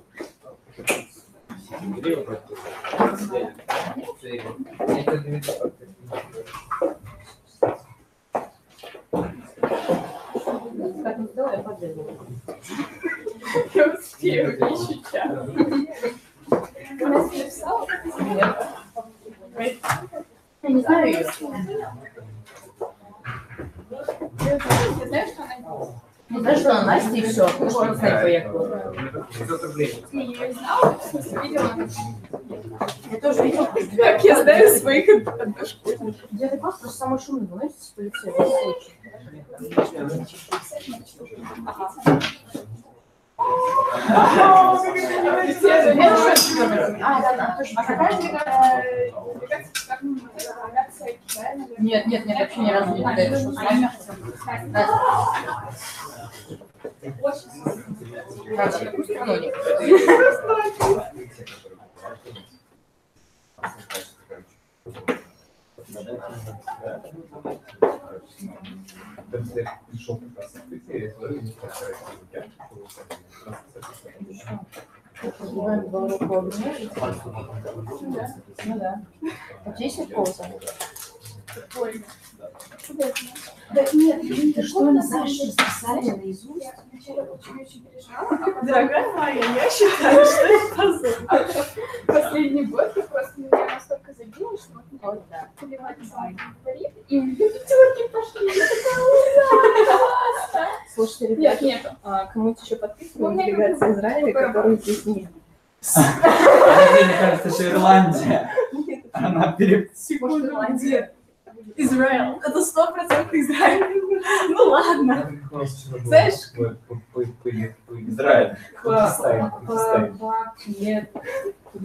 Так, ну давай я поделаю. Я успею еще час. Ты нас написала? Нет. Я не знаю ее. Ты знаешь, что она? Не знаю, что она Настя и все. Можно знать поехала. Ты ее знала? В смысле, видела? Я тоже видела. Как я знаю своих одношкольников. Девятый класс просто самый шумный, вы знаете, с полицией в случае. Нет, вообще ни разу не видела, что с вами. Короче, какую страну не Ну да. А где есть полза? Ой. Да нет, ты что, не знаешь, расписание наизусть? Очень переживала. Дорогая моя, я считаю, что это позор. Последний год я просто меня настолько забила, что вот да. Поливать сам говорит, и у меня пятерки пошли. Я такая, ужасно. Слушайте, ребят, нет. Кому-то еще подписывала делегация Израиля, которую здесь нет. Мне кажется, что Ирландия. Она Секунду, Ирландия. Израиль. Это 100% Израиль. Ну ладно. Знаешь? Израиль.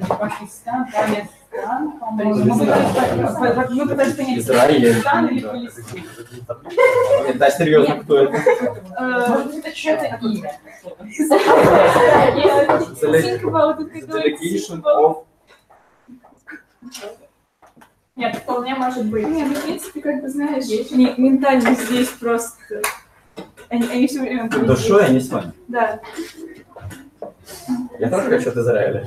Пакистан, Палестин, по-моему. Мы пытались понять, Пакистан или Палестин. Нет, да, серьезно, кто это? Может, это что-то имя. Delegation of... Нет, вполне может быть. Нет, ну, в принципе, как бы, знаешь, ментально здесь просто... Они все время... Душой они с вами? Да. Я тоже хочу от Израиля.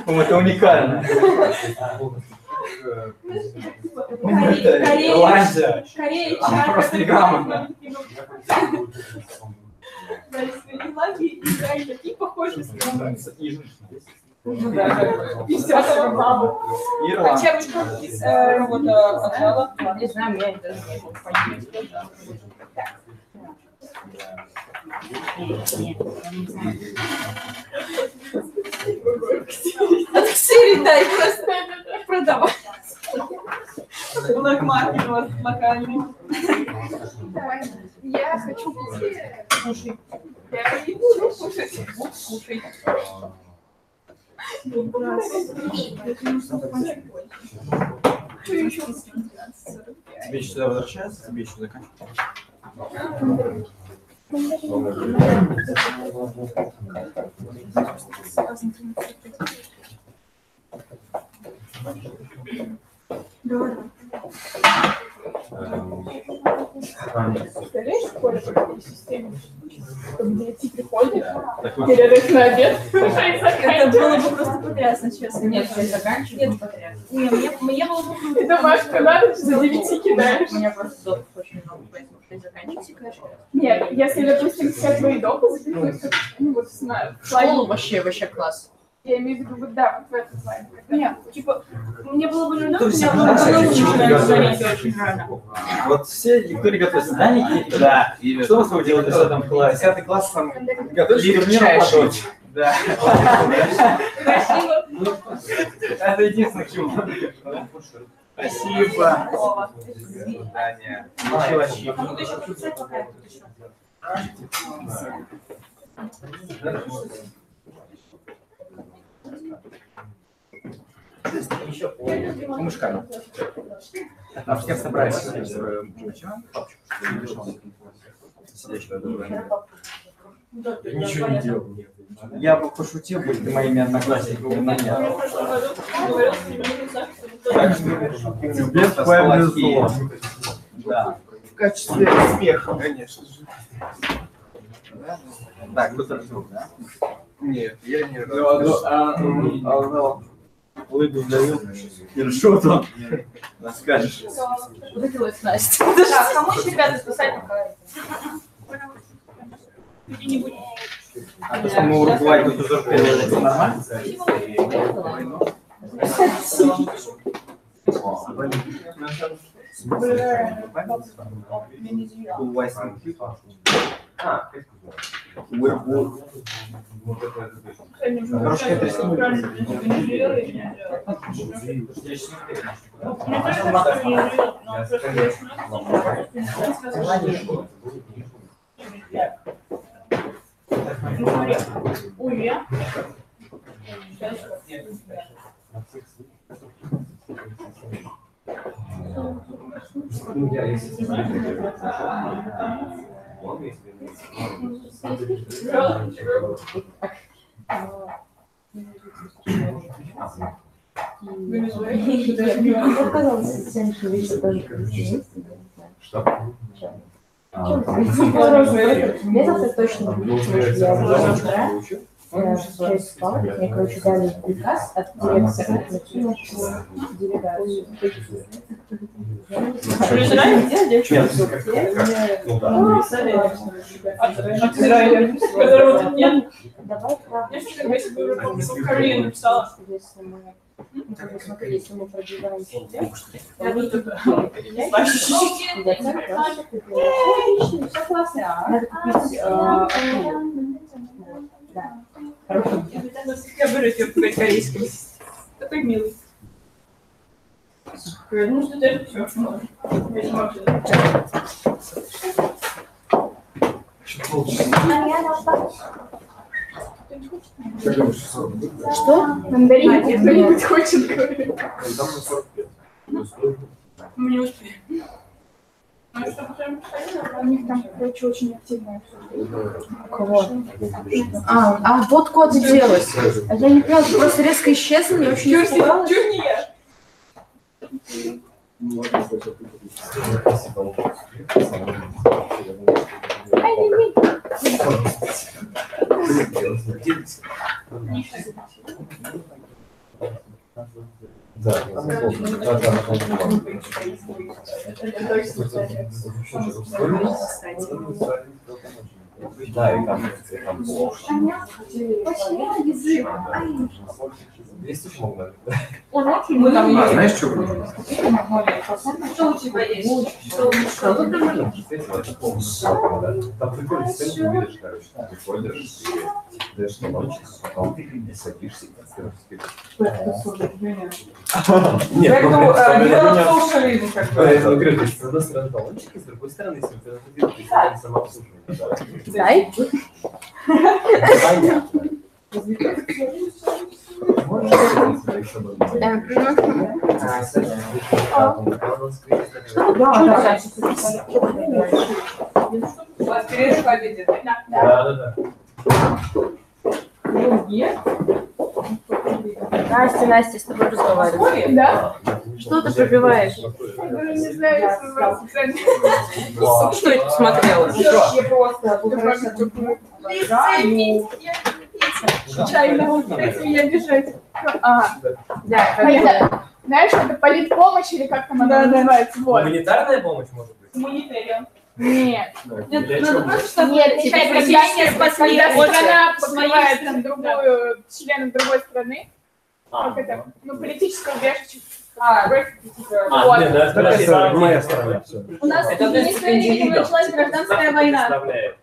Это уникально. Ирландия. Корея, Она просто неграмотна. Да, Ирландия и Израиль такие похожие страны. Ну да, и все, бабу. Ирланд. А червячка из работа отжала? Не знаю, меня это даже не было понятно. От Ксерии, да, и просто продавать. Блэк-маркет у вас локальный. Я хочу кушать. Я не буду кушать. Кушать. Тебе еще сюда возвращаться? Тебе еще заканчивать? Представляешь, в школе такие системы, когда ты приходишь, перерыв на обед, это было бы просто потрясно, честно. Нет, заканчивать потрясно. Мне было бы круто. Ты домашку на ночь за 9 кидаешь. У меня просто допов очень много, поэтому ты заканчиваешь. Нет, если, допустим, все твои допы записываются, ну вот в Школу вообще класс. Я имею в виду, вот да, вот в этот плане. Нет, типа, мне было бы То есть, вот все, никто не готовит задание, да. Что вы делаете в 10 классе? 10 класс там готовишь турнир поточь. Да. Это единственное, к чему. Спасибо. Задание. Еще по мышкам. А все собрались ничего не делал. Я бы пошутил бы моими одноклассниками, но нет. Так что без повезло. Да. В качестве смеха, конечно же. Так, кто-то жил, да? Нет, я не разговаривал. Улыбку даю. И что там? Расскажешь. Выпилась Настя. Да, помочь ребята спасать пока. А то, что мы уругвай тут уже перевели, это нормально? Что? Метод точно я часть спала, мне, короче, дали приказ от директора делегацию. Смотри, если мы продвигаемся, все классно. Надо купить. Да. Я беру тебе корейский. Такой милый. Ну, что ты все. Что? Мандарин? Кто-нибудь хочет, говорит. Мы не успеем. У них там, короче, очень активное обсуждение. Кого? Вот куда ты делась. А я не поняла, ты просто резко исчезла, мне очень не испугалась. Да, да, и там плохо. Есть еще много. Знаешь, что? Что у тебя есть? Там прикольно, ты видишь, короче, приходишь, даешь немножечко, потом садишься и нет, ну, социализм как-то. это, говорю, то есть, с одной стороны талончики, с другой стороны, если ты это самообслуживание. Дай. Понятно. Перерыв обеденный. Да. Настя, с тобой разговариваю. Да? Что ты пробиваешь? Не знаю, если Что это смотрела? Я просто Случайно, дайте меня бежать. Да, понятно. Знаешь, это политпомощь или как там она называется? Вот. Гуманитарная помощь, может быть? Гуманитариан. Нет. Нет, Нет, типа когда спасли страна от покрывает там другую, членов другой страны, как это, ну, политическое убежище. Вот. Нет, да, Это моя страна. Все. У нас Это в Венесуэле, видимо, началась гражданская война.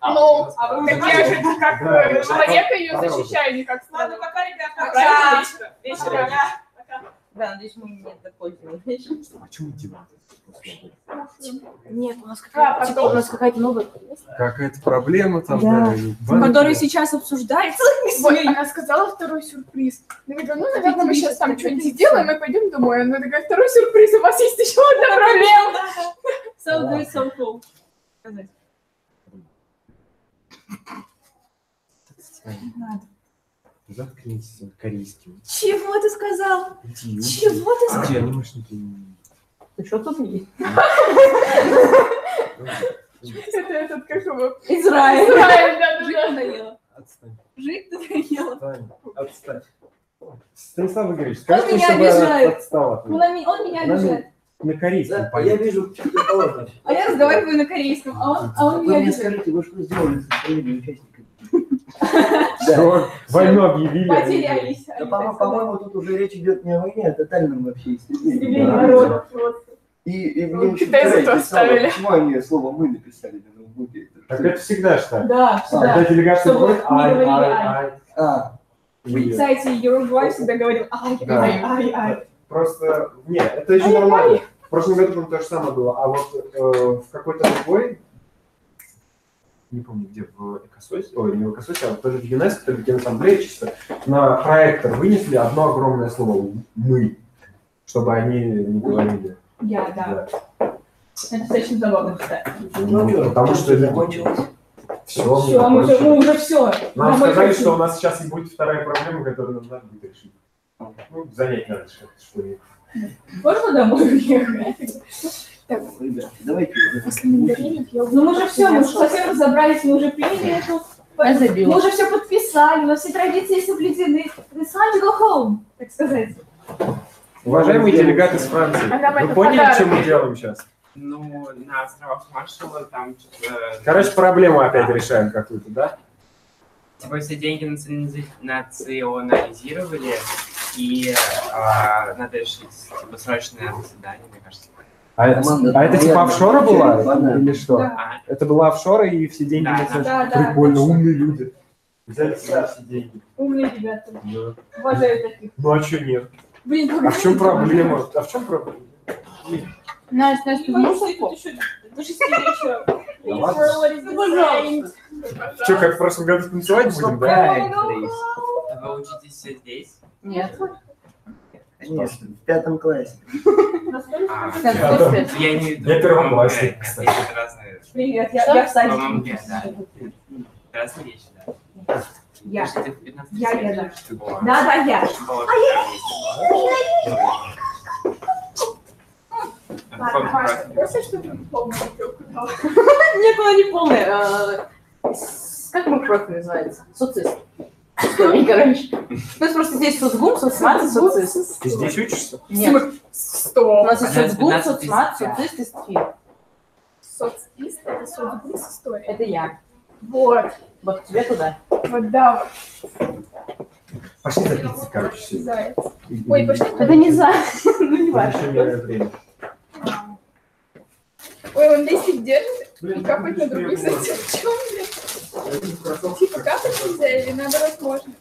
Ну, так я же как человека ее защищаю, не как страну. Ладно, пока, ребята. Пока. Вечера. Да, надеюсь, мы не такой делаем. Почему Тема? Нет, у нас какая-то новая. Какая-то проблема там, Да. Который сейчас обсуждается. Вот, она сказала второй сюрприз. Я говорю, ну, наверное, мы сейчас там что-нибудь сделаем и пойдем домой. Она такая, второй сюрприз, у вас есть еще одна проблема. So good, so cool. Заткнись, корейский. Чего ты сказал? Иди, Чего ты сказал? Где анимешники? Ты что тут есть? Это этот, как его? Израиль. Израиль, да. Жить надоело. Отстань. Жить надоело. Отстань. Станислав Игоревич, Он скажите, меня чтобы обижает. отстал от меня. Он меня обижает. На корейском. Я вижу, А я разговариваю на корейском, а он меня обижает. скажите, вы что сделали с остальными участниками? Что? Войну объявили. Потерялись. По-моему, тут уже речь идет не о войне, а о тотальном вообще истреблении. Истреблении народа. И мне очень Китайцы то оставили. почему они слово «мы» написали на ноутбуке. Так это всегда что? Да, Когда делегация Чтобы будет, не говорили «ай». И- Кстати, Уругвай всегда говорил ай, Да. ай. Просто, нет, это еще нормально. В прошлом году, по-моему, то же самое было. А вот в какой-то другой, не помню, где, в Экососе, ой, не в Экососе, а тоже в ЮНЕСКО, то ли в Генассамблее чисто, на проектор вынесли одно огромное слово «мы», чтобы они не говорили. Да. Это очень забавно, кстати. Ну, потому что закончилось. Все, мы уже все. Нам сказали, что у нас сейчас и будет вторая проблема, которую нам надо будет решить. Ну, занять надо что-нибудь. Можно домой уехать? Так, Ребята, давайте. после мандаринов я... Ну мы же все, мы уже совсем разобрались, мы уже приняли эту... Мы уже все подписали, у нас все традиции соблюдены. It's time to go home, так сказать. Уважаемые делегаты из Франции, вы поняли, что мы делаем сейчас? Ну, на островах Маршалла там что-то... Короче, проблему опять решаем какую-то, да? Типа все деньги национализировали, и надо решить типа, срочное заседание, мне кажется. А это типа офшора была? Или что? Да. Это была офшора, и все деньги Да. прикольно, умные люди. Взяли сюда все деньги. Умные ребята. Да. Уважаю таких. Ну а что нет? Блин, А в чем проблема? Настя, ты можешь еще до 6 вечера? Пожалуйста. Что, как в прошлом году танцевать будем, да? Вы учитесь все здесь? Нет. Конечно, в 5 классе. Я первоклассник, кстати. Привет, я в садике. По-моему, да. Разные вещи, да. Я. Я. Да, я. Нет, она не полная. Как мой профиль называется? Социст. Короче. Ну, это просто здесь соцгум, соцмат и социст. Ты здесь учишься? Нет. 100. У нас есть соцгум, соцмат, социст и стфир. Социст, это соцгум с историей. Это я. Вот. Вот тебе туда. Вот, да. Пошли за пиццей, короче. Заяц. Ой, пошли. Это не за. Ну, не важно. Еще время. Ой, он листик держит и капает на другую статью. В чем, блин? Типа капать нельзя или наоборот можно?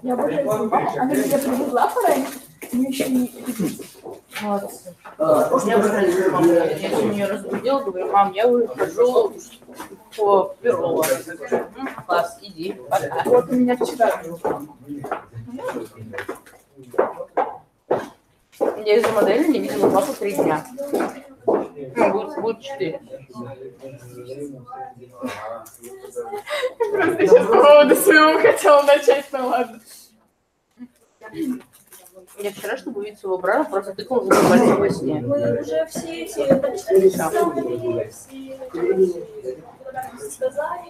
Я обожаю собак. Она меня привезла пораньше. Мне еще не... Вот. Я сегодня ее разбудила, говорю, мам, я выхожу по Перово. Класс, иди, пока. Вот у меня вчера. Я из-за модели не видела класса 3 дня. Ну, будет 4. Просто сейчас по поводу своего хотела начать, ну ладно. Я вчера, чтобы увидеть своего брата, просто тыкала в пальцем во сне. Мы уже все эти прочитали, сказали.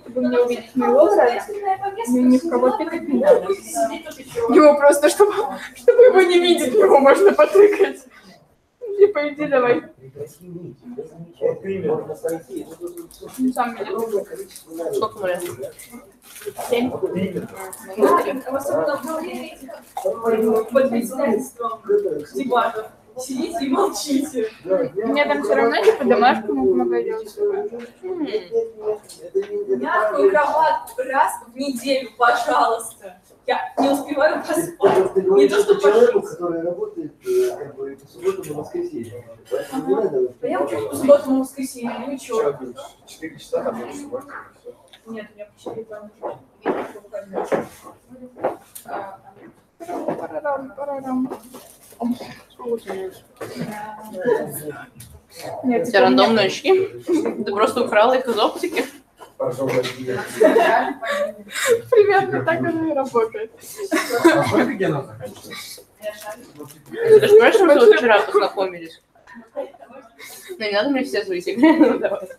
Чтобы мне увидеть моего брата, мне ни в кого тыкать не надо. Его просто, чтобы его не видеть, его можно потыкать. Типа, иди давай. Ну, сам меня. Сколько мы лет? 7. Под председательством дебатов. Сидите и молчите. Мне там все равно типа домашнему помогать делать. Мягкую кроватку раз в неделю, пожалуйста. Я не успеваю поспать. Не то, что человеку, который работает как бы по субботам и воскресеньям. Поэтому не надо. Да я учусь по субботам и воскресеньям, ну и чё? 4 часа там в субботу. Нет, у меня по 4 плана. Нет, у тебя рандомные очки? Ты просто украла их из оптики? Примерно так оно и работает. Сколько генов заканчивается? Ты же понимаешь, что мы вот вчера познакомились? Ну не надо мне все свои секреты давать.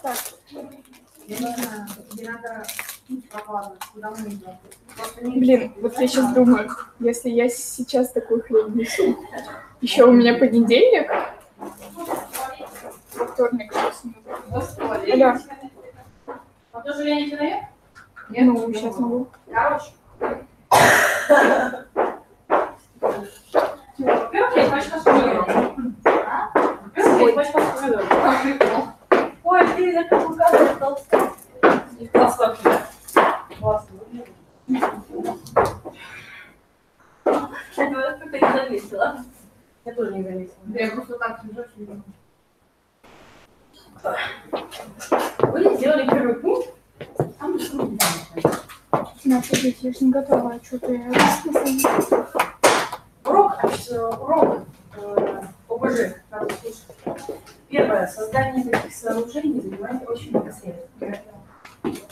Так. Блин, вот я сейчас думаю, если я сейчас такую хрень несу, еще у меня понедельник, вторник, алло. А тоже я не человек? Ну, сейчас могу. Короче. Ой, ты за какую кадру толстой. Класс вообще. Классно. Это как-то не заметила. Я тоже не заметила. Да, я просто так лежу, что не знаю. Вы сделали первый пункт. Там что-то На, подождите, я ж не готова, а что-то я рассказала. Урок ОБЖ, надо слушать. Первое. Создание таких сооружений занимает очень много средств.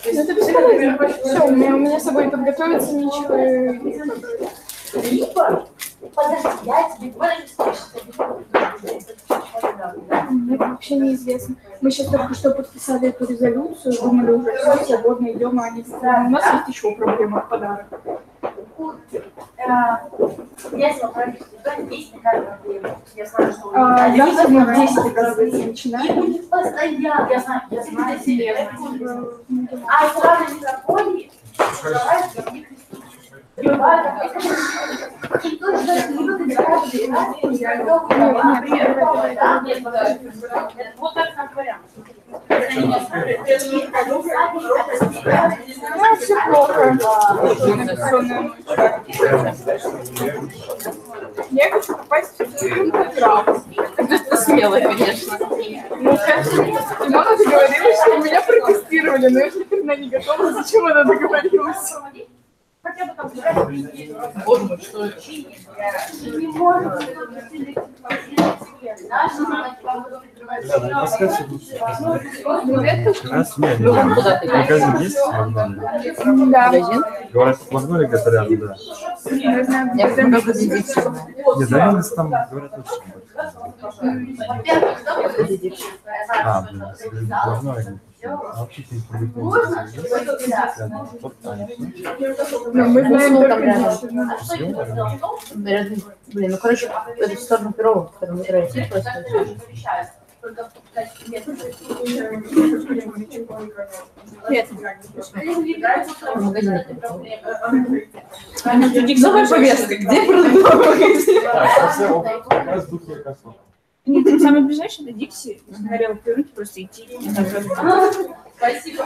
Это бесполезно. Все, у меня с собой подготовиться ничего. Либо, подожди, я тебе говорю, Это вообще неизвестно. Мы сейчас только что подписали эту резолюцию, думали уже все, свободно идем, а они сказали, у нас есть еще проблема, подарок. Если вы правильно сказали, 10 проблема. Я знаю, что завтра мы в 10, оказывается, начинаем. постоянно. Я знаю. А это равно мегаполии. Вот так как вариант. Все плохо. Я хочу попасть в программу. Это смело, конечно. Ну, конечно, мама договорилась, что меня протестировали, но я теперь на не готова, зачем она договорилась? Хотя бы там Боже мой, что это? не можем. Магазин есть? Да. Говорят, магнолия где-то рядом, да. Не знаю, Я где много дедикции. Нет, наверное, там говорят очень. А, блин, магнолия. А вообще ты Ну, мы знаем там только рядом. Блин, ну короче, это в сторону Перова, когда мы играем. Просто. Нет. В магазине. Новая повестка, где продукты? Нет, самое ближайшее это Дикси. Налево повернуть, просто идти. Спасибо.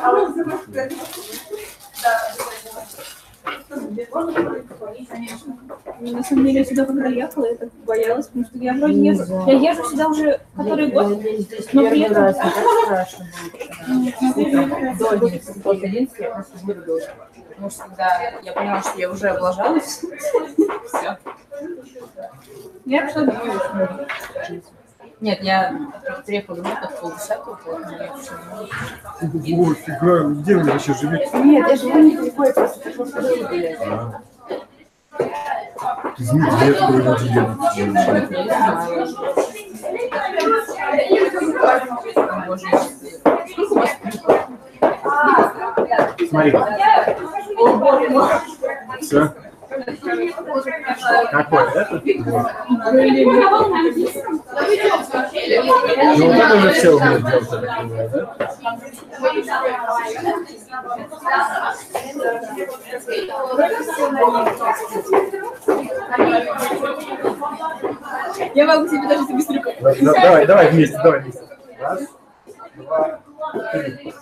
На самом деле я сюда когда ехала, я так боялась, потому что я вроде езжу. Я езжу сюда уже который год, но при этом... Страшно было. До 11, после 11 я просто выругалась. потому что когда я поняла, что я уже облажалась, все. Я пошла домой. Нет, я приехала домой под 9:30, поэтому я пошла домой. Ой, фига, где вы вообще живете? Нет, я живу недалеко, я просто пришла в школу гулять. Извините, я этого не могу делать. Смотри. Все. Какой? Это? Ну вот это уже все умеют делать, я так понимаю, да? Я могу тебе даже без трюков. Давай вместе, давай вместе. Раз, два, три.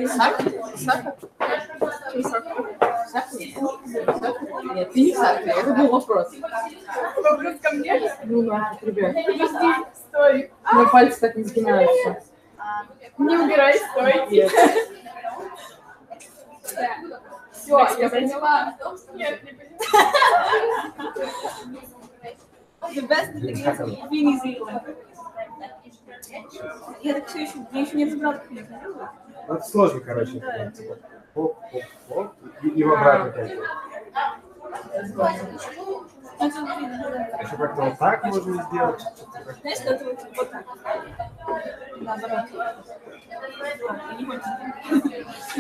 Сахар? Сахар? Нет, ты не сахар, это был вопрос. Вопрос ко мне? Ну да, ребят. Подожди, стой. Мои пальцы так не сгинаются. Не убирай, стой. Нет. Все, я поняла. Нет, не поняла. The best thing is я так все еще, я еще не разобрала, как я это делаю. Это сложно, короче. Хоп, хоп, хоп. И в обратно как-то. Еще как-то вот так можно сделать. Знаешь, что это вот так. Наоборот. Не очень.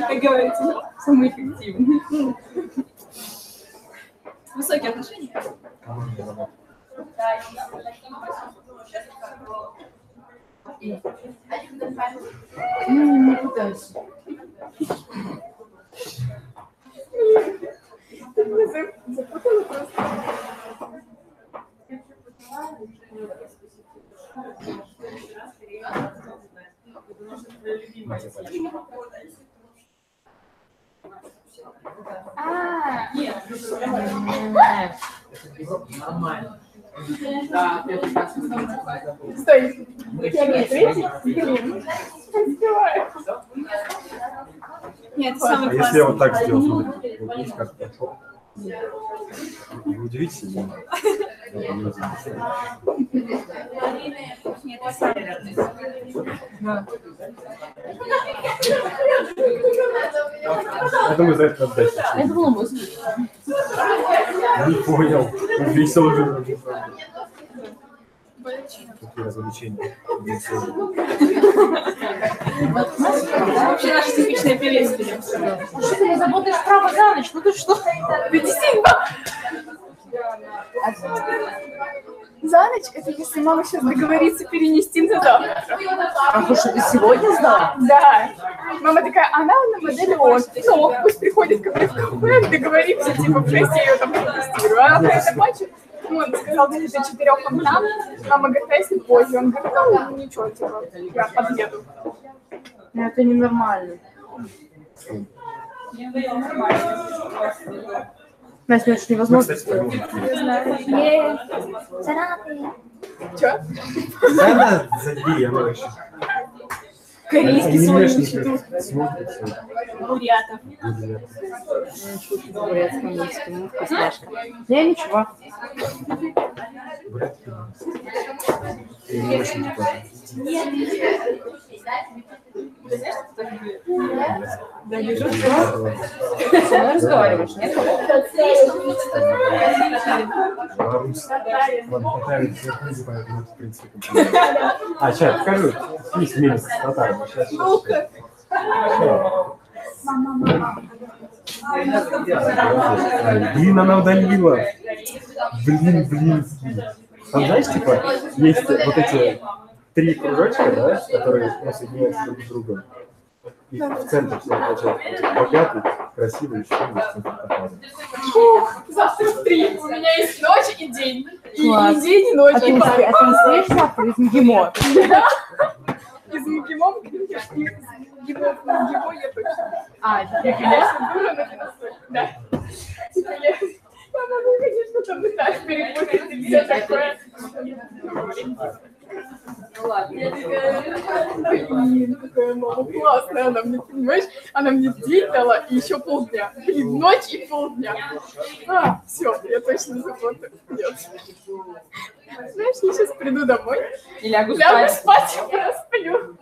Как говорится, самый эффективный. Высокие отношения. Не пытайся. Запутала просто. Нет. Нормально. Да, я прекрасно. Стой. Я не третий. Блин. Успеваю. Нет, самый А классный. если я вот так сделал, смотри, вот видишь, как пошел. Вы удивитесь, или нет? Нет, это самый. Да. Я думаю, за это отдать. Это было быстро. Не понял. Весело же. Какие развлечения. Вообще наша типичная певица. Что ты не заботаешь право за ночь? Ну ты что? Ты действительно. За ночь, это если мама сейчас договорится перенести на завтра. А вы что, ты сегодня сдала? Да. Мама такая, она на модели ООН. Ну, пусть приходит ко мне в кафе, договоримся, типа, в 6 я ее там протестирую. Она приходит ночью, ну, он сказал, до 4 он там. Мама говорит, а если позже? Он говорит, ну, ничего, типа, я подъеду. Это ненормально. Настя, это невозможно сделать. Чё? Да, забей, она вообще. Корейский солнечный. Бурятов. Бурятском языке, ну, вкусняшка. Я ничего. Не очень неплохо. Да, вижу. Со мной разговариваешь, нет? Беларусь. Ладно, татары все книги, поэтому это, в принципе, комплимент. А, сейчас, покажу. Есть мелис с татарами. Ну-ка. Блин, она удалила. Блин. Там, знаешь, типа, есть вот эти 3 кружочка, да, которые соединяются друг с другом. И в центре все получается богатый, красивый, что-нибудь. Завтра в 3. У меня есть ночь и день. И день, и ночь. А ты не стоишь завтра из МГИМО? Из МГИМО, из МГИМО я точно. Я, конечно, дура, но не настолько. Да. Типа я могу, конечно, там и так перепутать и все такое. Ну ладно. Блин, какая мама классная, она мне, понимаешь, она мне день дала и еще полдня. Блин, ночь и полдня. Все, я точно заботаю. Нет. Знаешь, я сейчас приду домой. И лягу спать, просплю.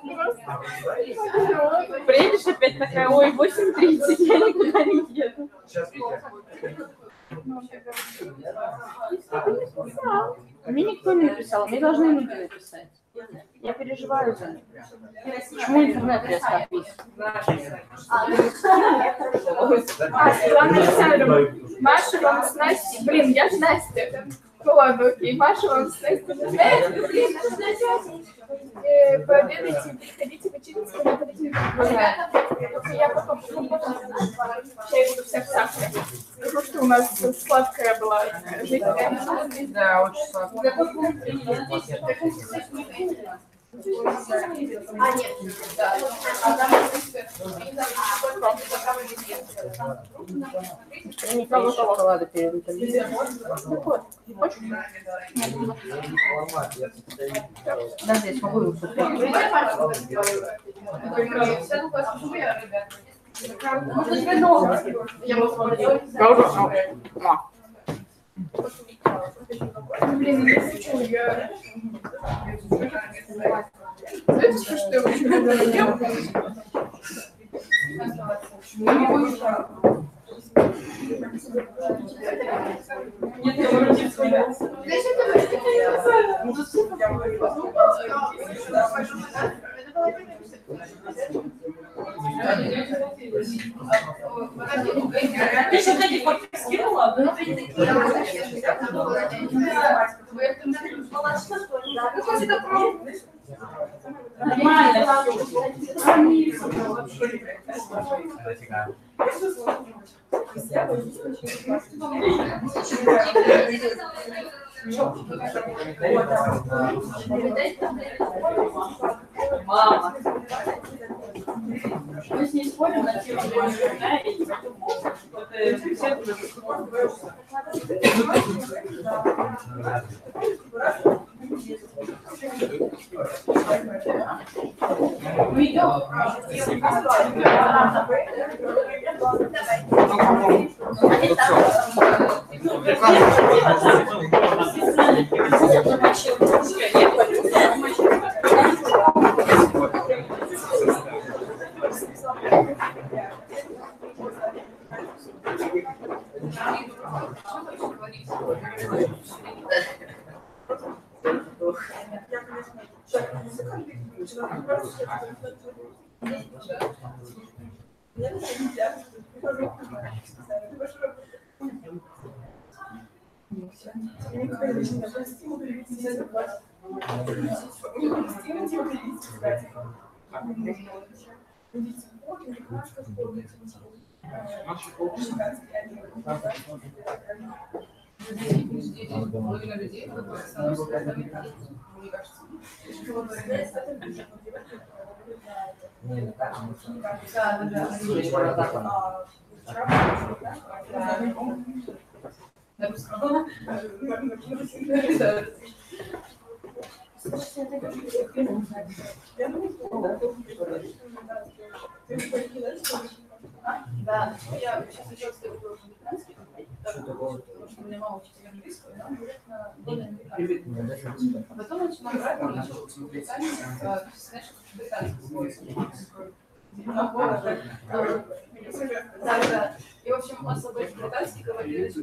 Приедешь опять такая, ой, 8:30, я никуда не еду. Мне никто не написал, мне должны люди написать. Я переживаю за них. Почему интернет резко отвис? Вам написали, Маша вам с Настей. Блин, я же Настя. Ну ладно, окей. Маша вам с Настей. Блин, пообедайте, приходите почитать, приходите. Я потом чай буду всех сахара. Скажу, что у нас сладкая была жизнь. Да, очень сладкая. Я не пробую шоколада перед этим. Да, здесь могу его посмотреть. Блин, я хочу, я... Знаете, что я очень люблю делать? Ты сейчас эти фотки скинула? Нормально. Мама. Мы с ней спорим на тему, да, и половина людей, которые становятся мне кажется. Да, я сейчас еще стою в британский, потому что у меня мама учитель английского, и нам говорит на более американский. А потом начала брать, и начала специально, знаешь, британский. Да, да. И, в общем, особо британский говорили, что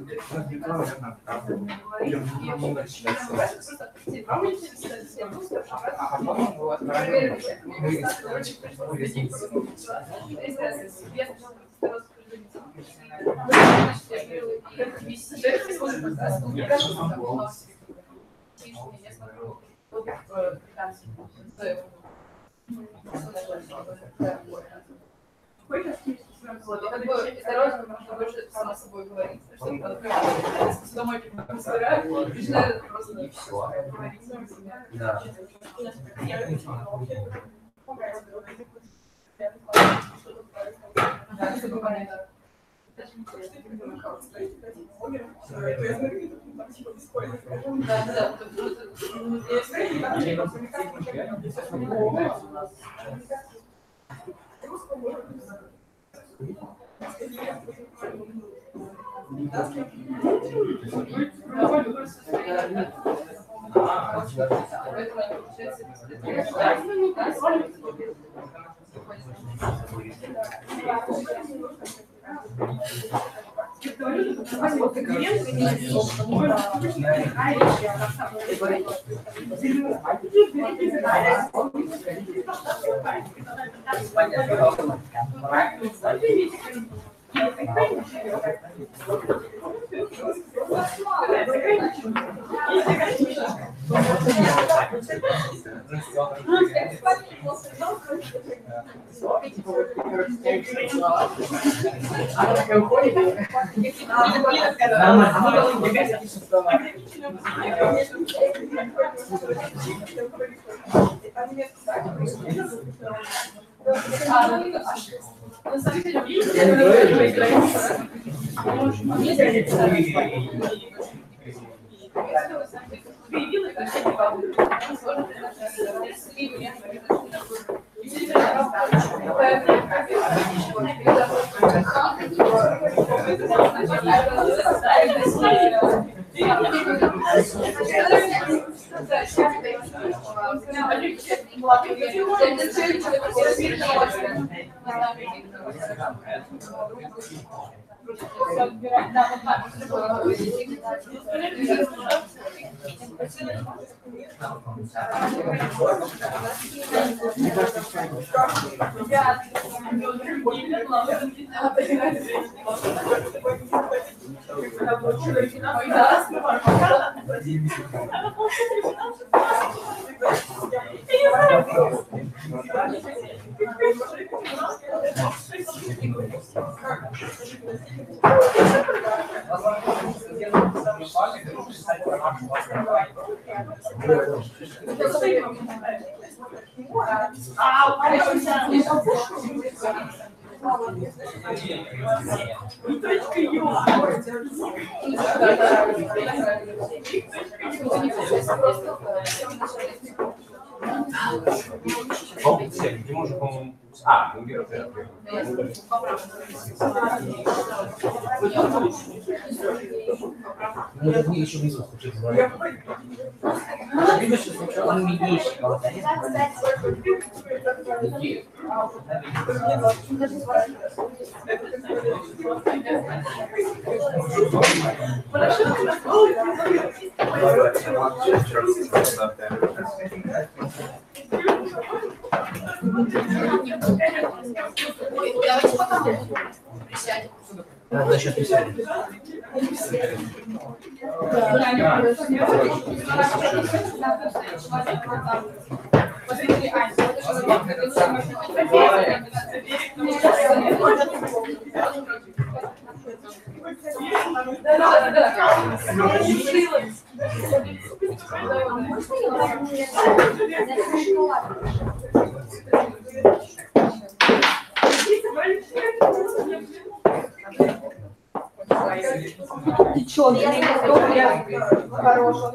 вот, и как бы осторожно, потому что больше сама с собой говорить, что домой собираю, начинаю просто говорить. Да. Да, чтобы понятно. Давайте пока присядем. Надо сейчас присядем. Хорошего.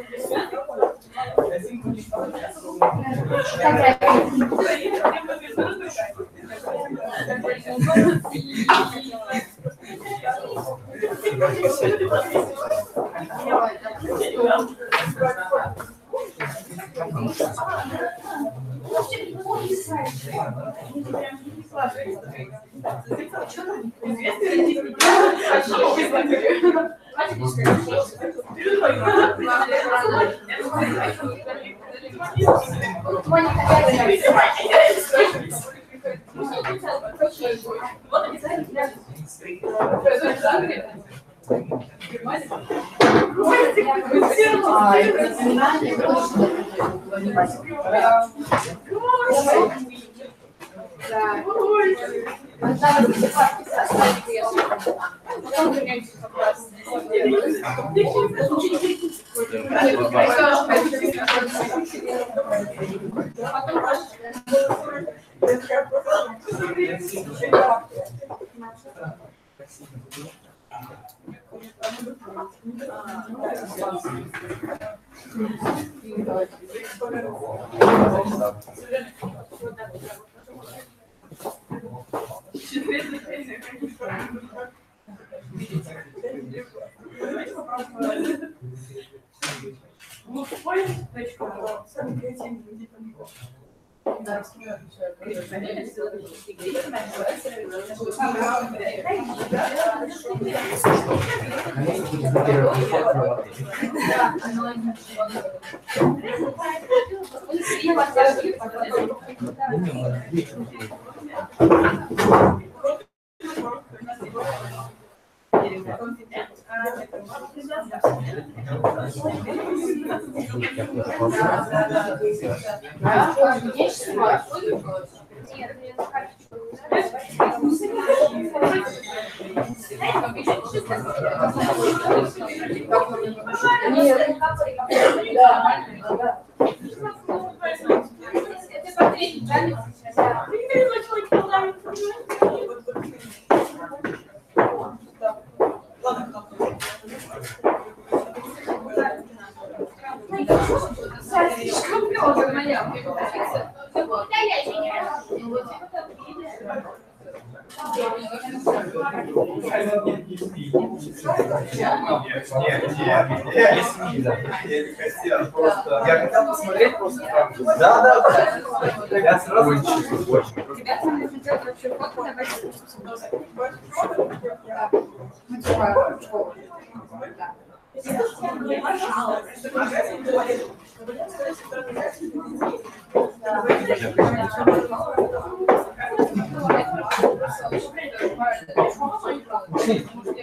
Я хотел посмотреть просто там. Да. Я сразу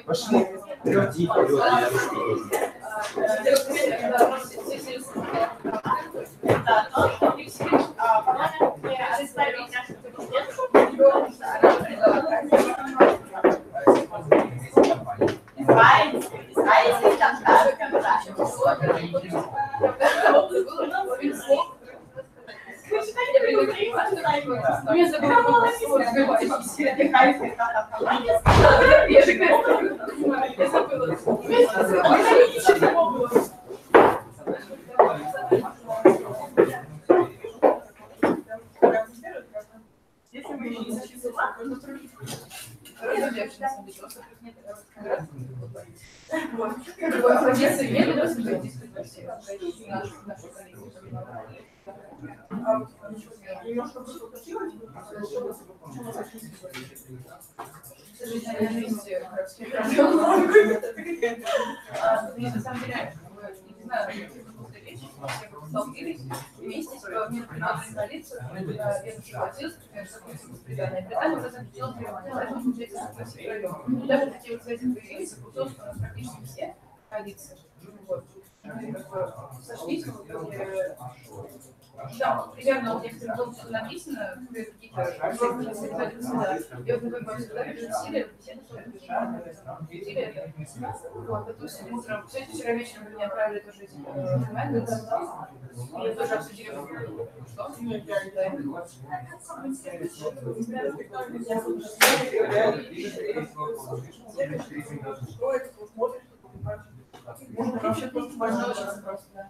Пошли. Впереди, На самом деле, не знаю, все столкнулись, вместе коалицию, я согласилась, Британия уже запретила Прямая, поэтому получается, и даже такие вот связи появились, собственно, практически все коалиции. Сошлись, да, примерно у некоторых было написано, какие-то и вот, например, всегда усилия, вот, допустим, утром, вчера вечером меня отправили тоже эти документы, и тоже обсудили, что можно очень просто, да.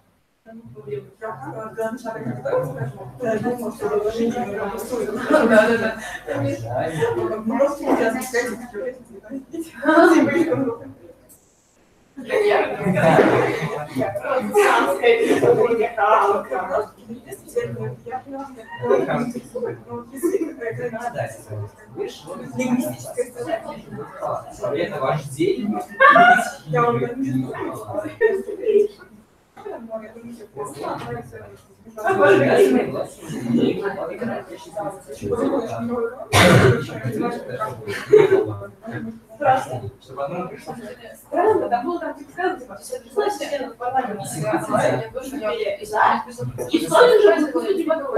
Это ваш день. Странно, там было так сказано, типа, все пришла сегодня в парламент, я тоже и что же было, не могу.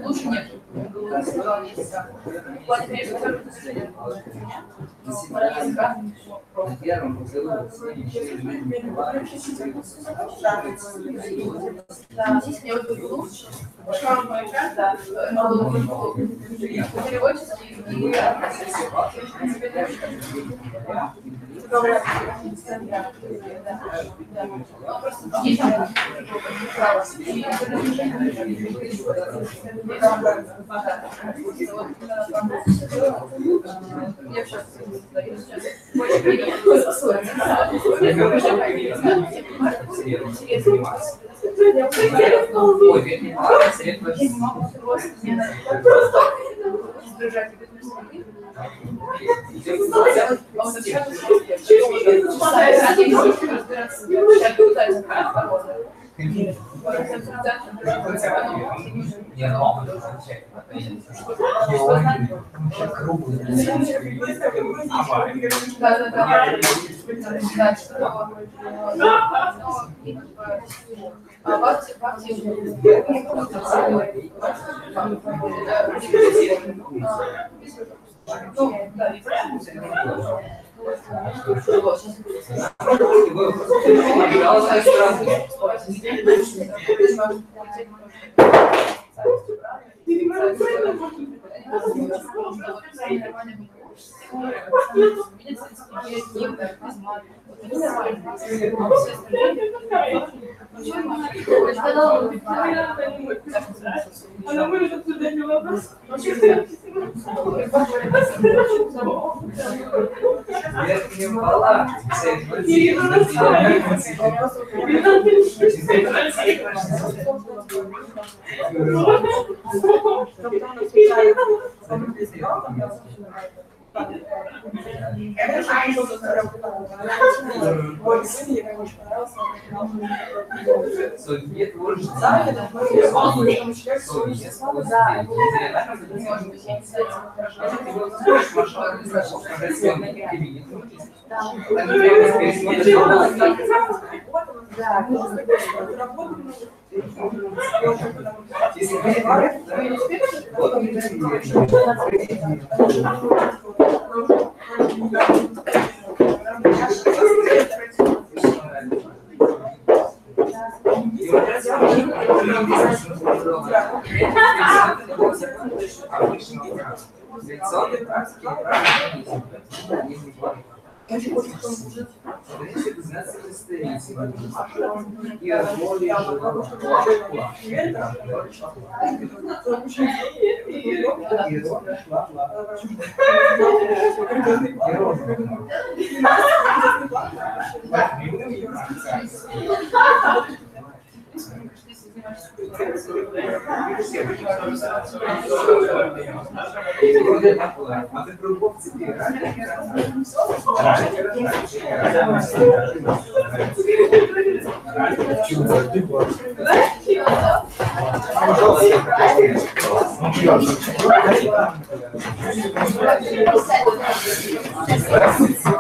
Лучше нет. Здесь мне вот лучше. Переводческий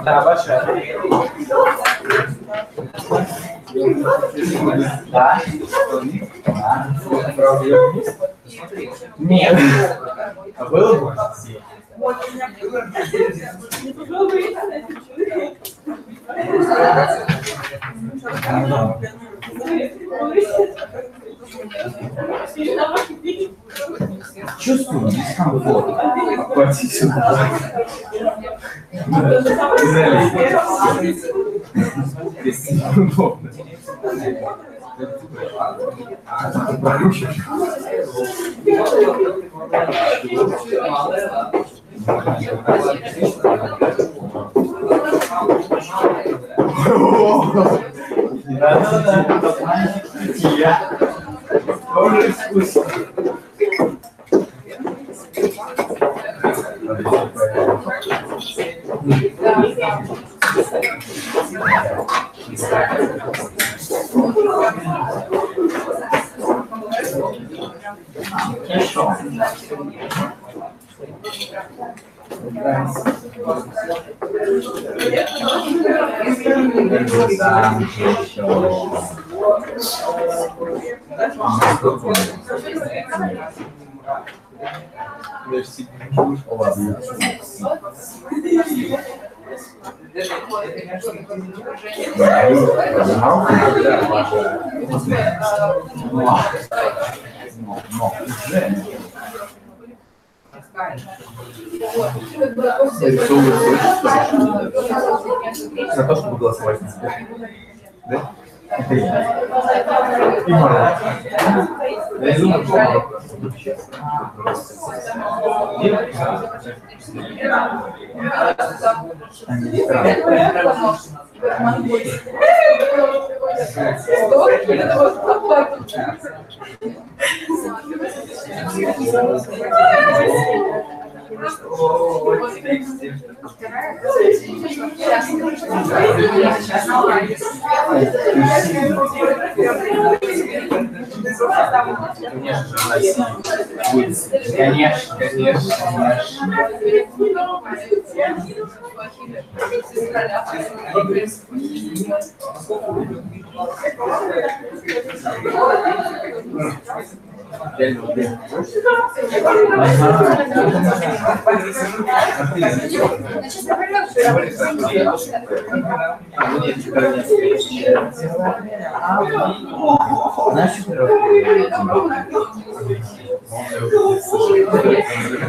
Да, большая. Да. Нет. А было бы? Чувствую дискомфорт. Пойти сюда. Тоже искусство. За то, чтобы голосовать за себя. Да? Это я. И Марат. Я думаю, что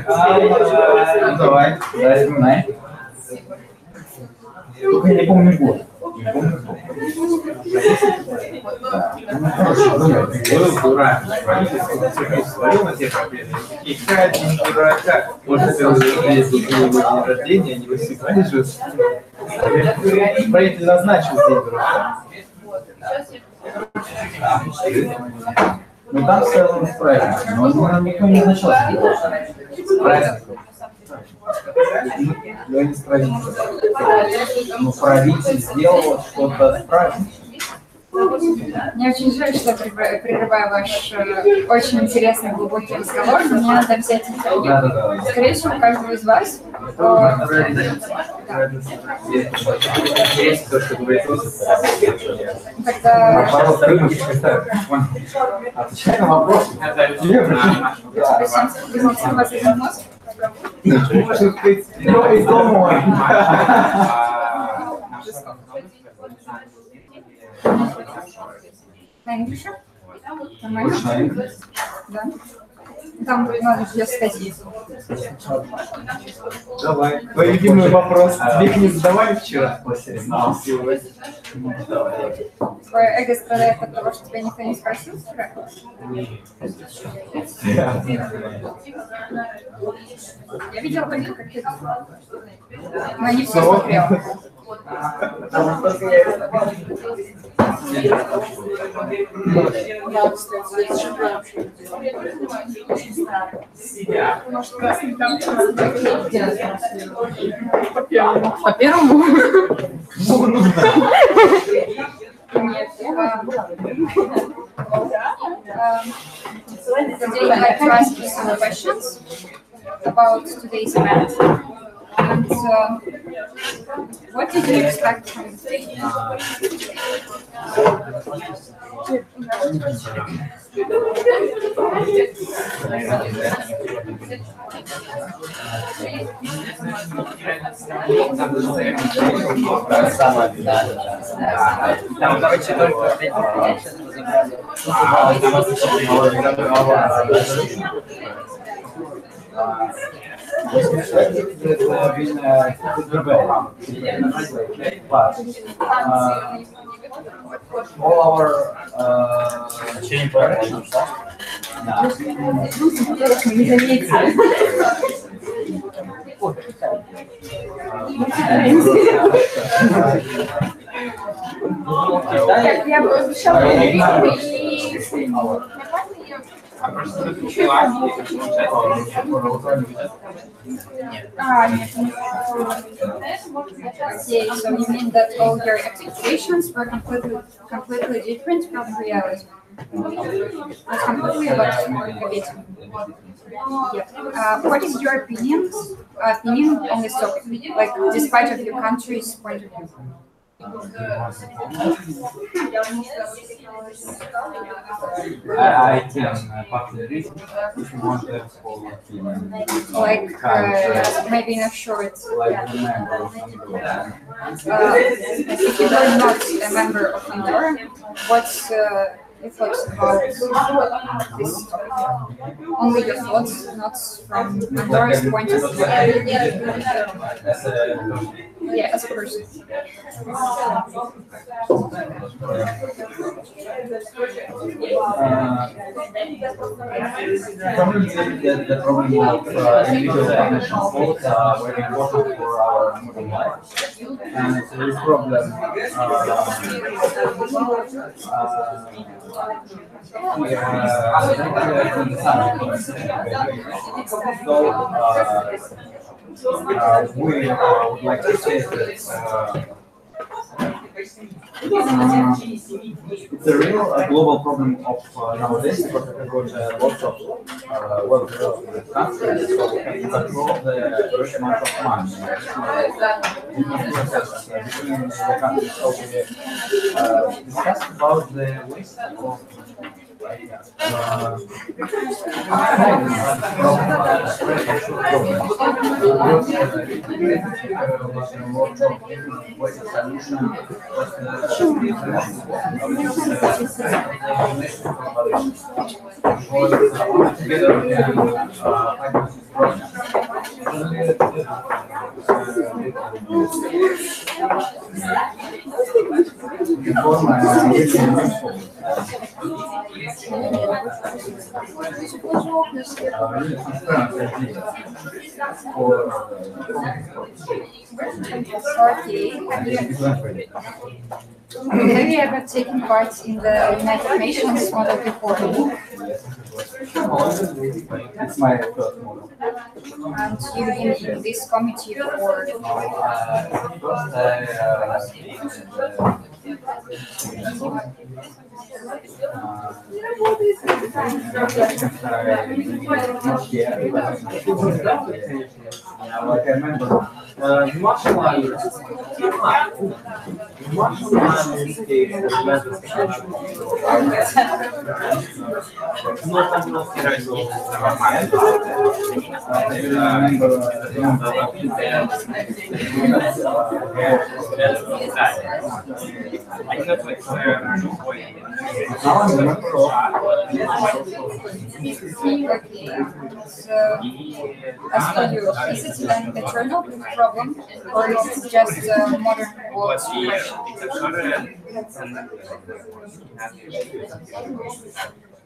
Конечно, давай, вспоминай. Только я не помню год. Не помню год. Ну, хорошо, дура. Свалил на те проблемы. И как не дурака. Может, это уже есть день рождения, не высыпали же. Правитель назначил день дурака. Ну, там в целом правильно. Но никто не назначал. Правильно. Но не правительство. Но правитель сделал что-то правильно. Мне очень жаль, что я прерываю ваш очень интересный, глубокий разговор, но мне надо взять интервью. Скорее всего, у каждого из вас. Есть то, что говорит. Тогда... Отвечай на вопрос. Спасибо. У вас один мозг? Может быть, из дома. На английском? Нормально? Да. Там надо для статьи. Давай. Твой любимый вопрос. Тебе их не задавали вчера в классе? Твое эго страдает от того, что тебя никто не спросил вчера? Я видела только какие-то. Но не все смотрела. По первому? Нет. Today I'd like to ask you some questions about today's event. And what did you expect from the day? All our Я бы обещала Okay, so you mean that all your expectations were completely different from reality? What is your opinion on this topic? Like, despite of your country's point of view? I can partly read if you want to follow Like, maybe in a short. like the member of Angola. If you are not a member of Andorra, what's your thoughts about this topic? Only your thoughts, not from Andorra's point of view. Yeah, as a person. Probably the problem of individual financial flows are very important for our modern life. And this problem we would like to say that it's a real global problem of nowadays because we have got lots of well-developed countries, so we can control the huge amount of money between the countries. So we discussed about the waste of Have you ever taken part in the United Nations model before? It's my first model. And you've been in this committee for? Like I remember, So, as for you, is it an eternal problem, or is it just a modern world question?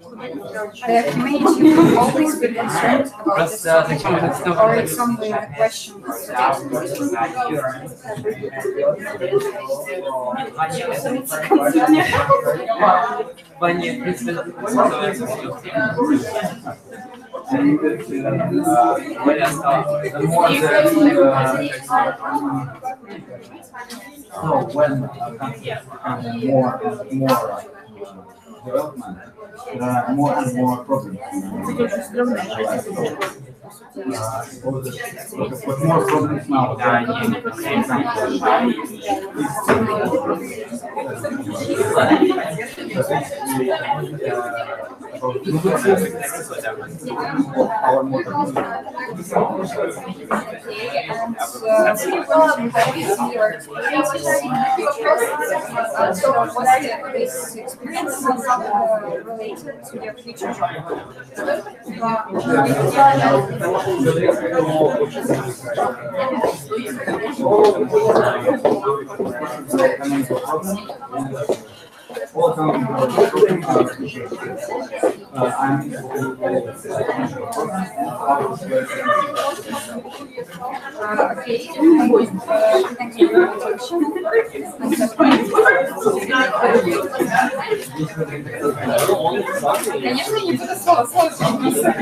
The community will always be concerned about this topic, or it's only a question of so when countries have more development, there are more and more problems. But more problems now this experience related to your future job? I'm Конечно, не буду слово в смысле?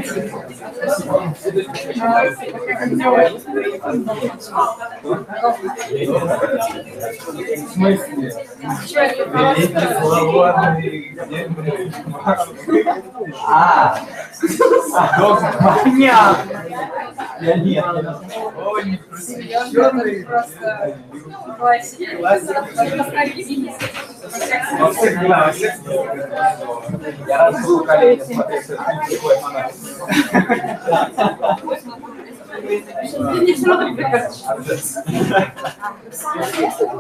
Понятно. Я нет. Ой, не просвещенный. просто классика. Я раз был коллеги, смотрел, что это приходит монах. Мне все равно прикажешь.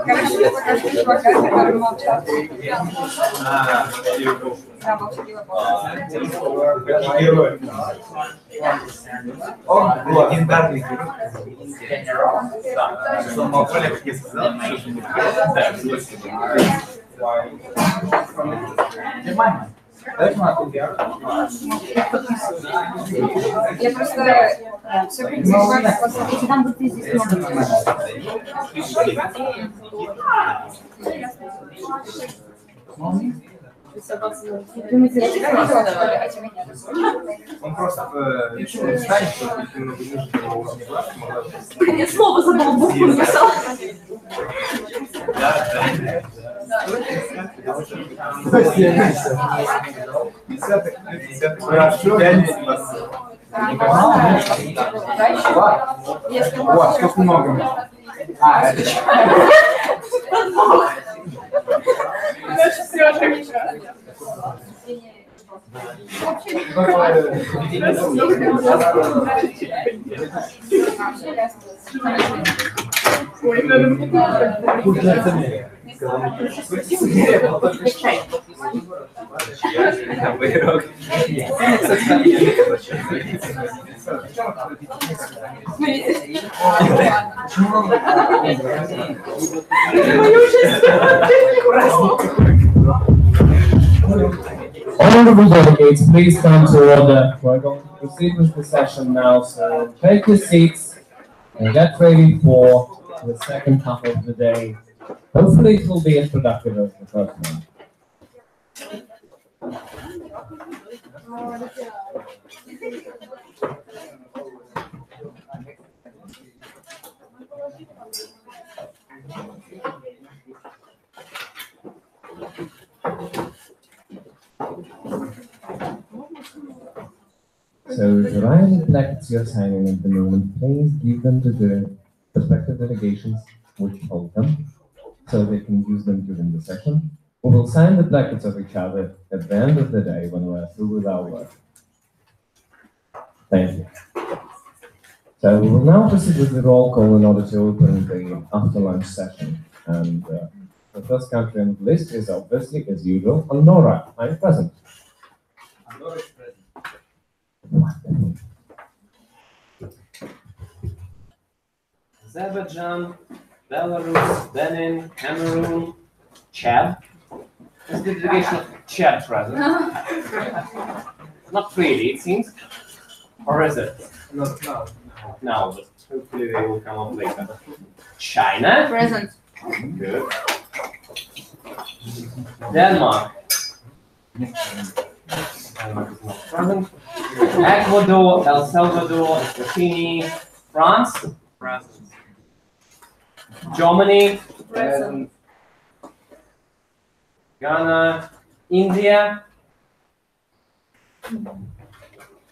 Короче, я покажу чувака, который молчал. Да, молчаливо. Герой. Он легендарный герой. Что он молчал, как я сказал, что не Прямая. Я просто все прикрываю. Там бы ты здесь Он просто станет, что ты много ниже его уровня глаз. Я слово забыл, букву написал. Хорошо, я не вас. Вот, сколько много. Honorable delegates, please come to order. We're going to proceed with the session now, so take your seats and get ready for the second half of the day. Hopefully it will be as productive as the first one. So the Ryan plaques you're signing at the moment, please give them to the prospective delegations which hold them, so they can use them during the session. We will sign the plackets of each other at the end of the day when we're through with our work. Thank you. So we will now proceed with the roll call in order to open the after-lunch session. And the first country on the list is obviously, as usual, Honora. Are you present? Honora is present. Azerbaijan, Belarus, Benin, Cameroon, Chad. Is the delegation of Chad present? Not really, it seems. Or is it? Not now. No, but hopefully they will come up later. China? Present. Good. Denmark. Denmark is not present. Ecuador, El Salvador, Eswatini, France. Present. Germany. Present. Ghana, India.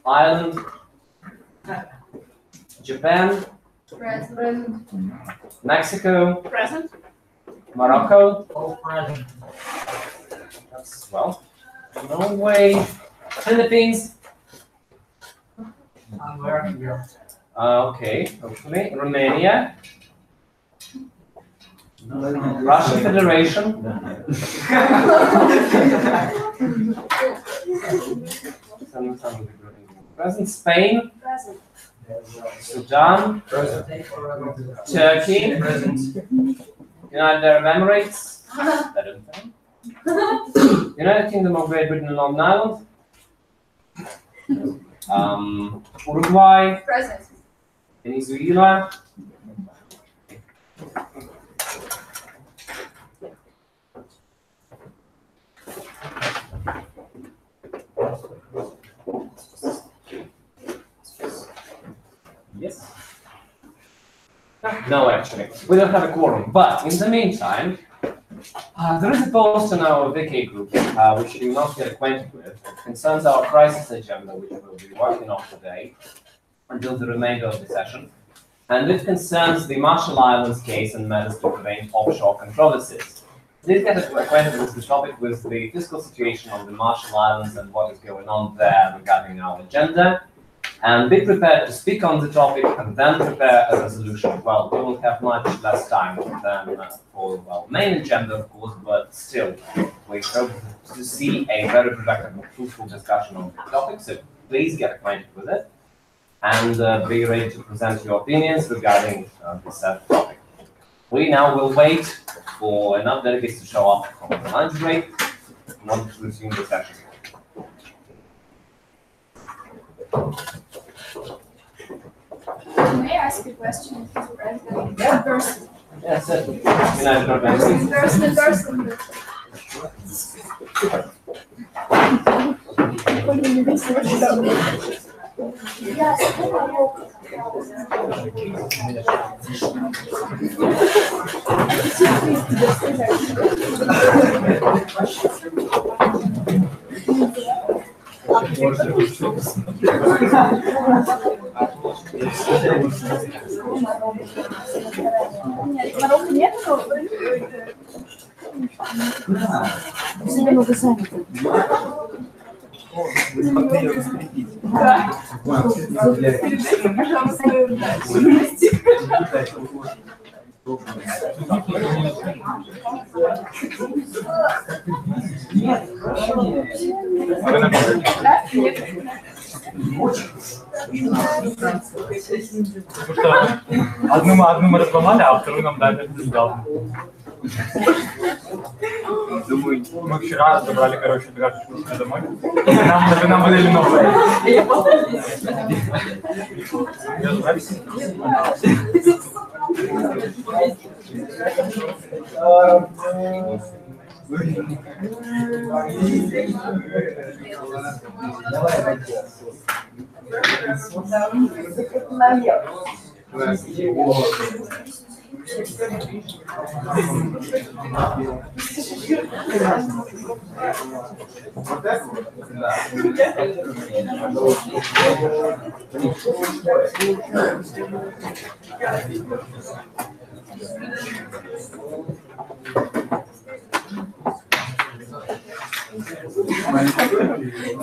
Ireland. Japan. Present. Mexico. Present. Morocco. All present. That's well. Norway. Philippines. Okay, hopefully. Romania. Russian Federation. Present. Spain. Present. Sudan. Present. Turkey. Present. United Arab Emirates. United Kingdom of Great Britain and Northern Ireland. Uruguay, Present. Venezuela, yes. No, actually, we don't have a quorum. But in the meantime, there is a post on our VK group, which you must get acquainted with. It concerns our crisis agenda, which we will be working on today until the remainder of the session. And it concerns the Marshall Islands case and measures to prevent offshore controversies. Please get acquainted with the topic, with the fiscal situation on the Marshall Islands and what is going on there regarding our agenda. And be prepared to speak on the topic and then prepare a resolution. Well, we will have much less time than for the main agenda, of course, but still, we hope to see a very productive and fruitful discussion on the topic. So please get acquainted with it and be ready to present your opinions regarding the said topic. We now will wait for enough delegates to show up from the lunch break in order to resume the session. May I ask a question, Mr. President? Yeah. Person. Yes, certainly. Person. Одну мы разломали, а вторую нам дали сдал. Думаю, мы вчера забрали, короче, дрожжи домой. Нам выдали новые.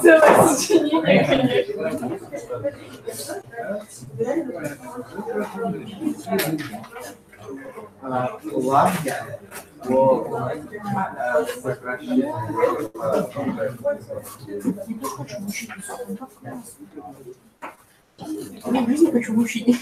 Целое сочинение, конечно. Лагерь по сокращению. Я в жизни хочу учить.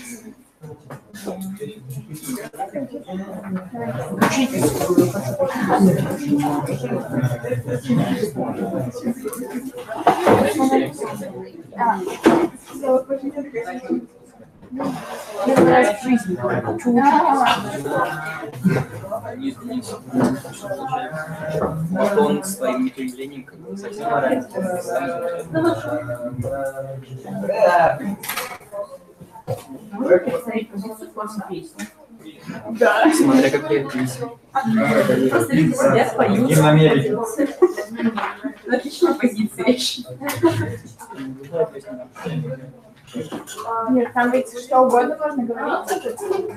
Первый раз в жизни хочу Может, он своим появлением как бы совсем нравится. Да. Смотря какие песни. Просто люди сидят, поют. И в Америке. Отличная позиция. Нет, там ведь что угодно можно говорить,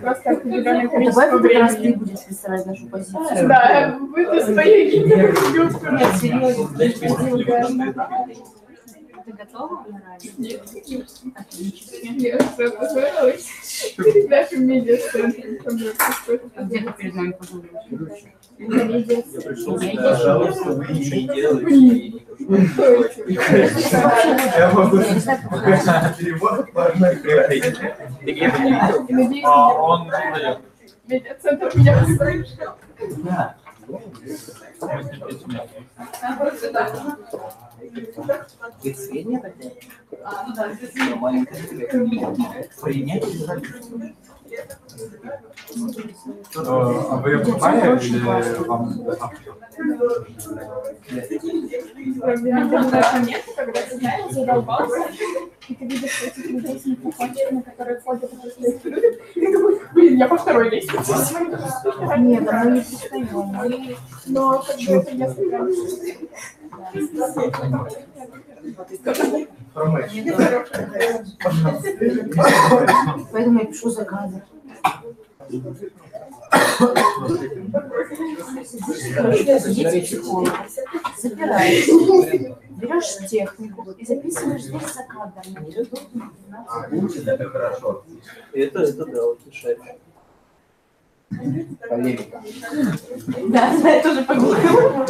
просто определенное количество Давай в этот раз времени. ты будешь представлять нашу позицию. Да, вы своей гидропридётку. Нет, серьезно. Ты готова? Нет. Я уже позорилась перед нашим медиа-центром. Где ты перед нами позорилась? Я пришел сюда жаловаться, вы ничего не делаете. Я могу перевод по одной картине. Ты где-то не видел? Он дает. Медиа-центр меня услышал. Да. Сведения такие? Принять? А вы понимаете или вам? Момент, когда ты знаешь, задолбался, и ты видишь этих людей с микрофончиками, которые ходят и просто их любят, и ты думаешь, блин, я по второй лестнице. Нет, мы не постоянно. Но как бы это несколько раз. Поэтому я пишу заказы. Сидите тихо, запираешься, берешь технику и записываешь здесь за кадрами. Это хорошо. Это да, утешает. Полемика. Да, я тоже погуглила.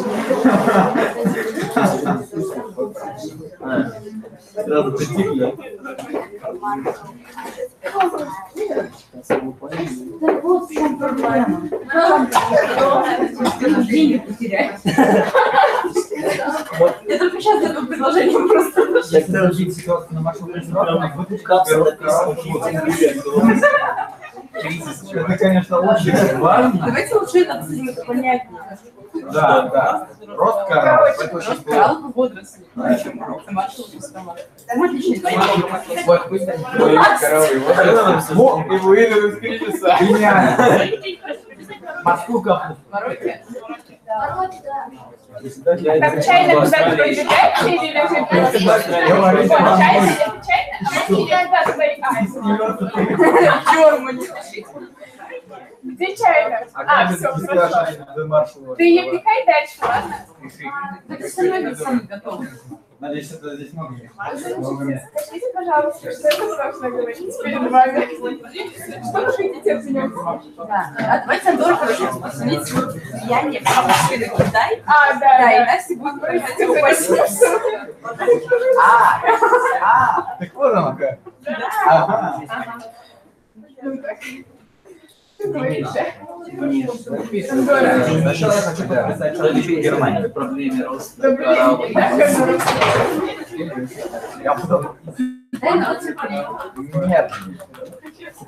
Сразу притихли. Да вот в чем проблема. Деньги потерять. Я только сейчас это предложение просто. Когда увидите ситуацию на маршруте, вы тут капсулы написаны. Это, конечно, очень важно. Давайте лучше это обсудим понятнее. Да, да. Рост коралл водоросли. Причем маршрут страна. Вот пусть они коралловые водоросли. И выйдут из кризиса. Гениально. Москву капнут. Так чайно куда-то пробегаете или лежит? Чайно? Германия. Где чайно? Все, хорошо. Ты ее пихай дальше, ладно? Так остальное сами готовы. Надеюсь, это здесь много. Скажите, пожалуйста, что это страшно говорить перед вами? Что вы хотите от меня? Да. А давайте Андору, короче, посмотрите влияние через Китай. Да, да, и Настя будет говорить о Так вот оно как. Ага. Ну так. Говорите. Сначала я хочу подписать человечек Германии. Проблеме роста кораллов. Я потом... Нет.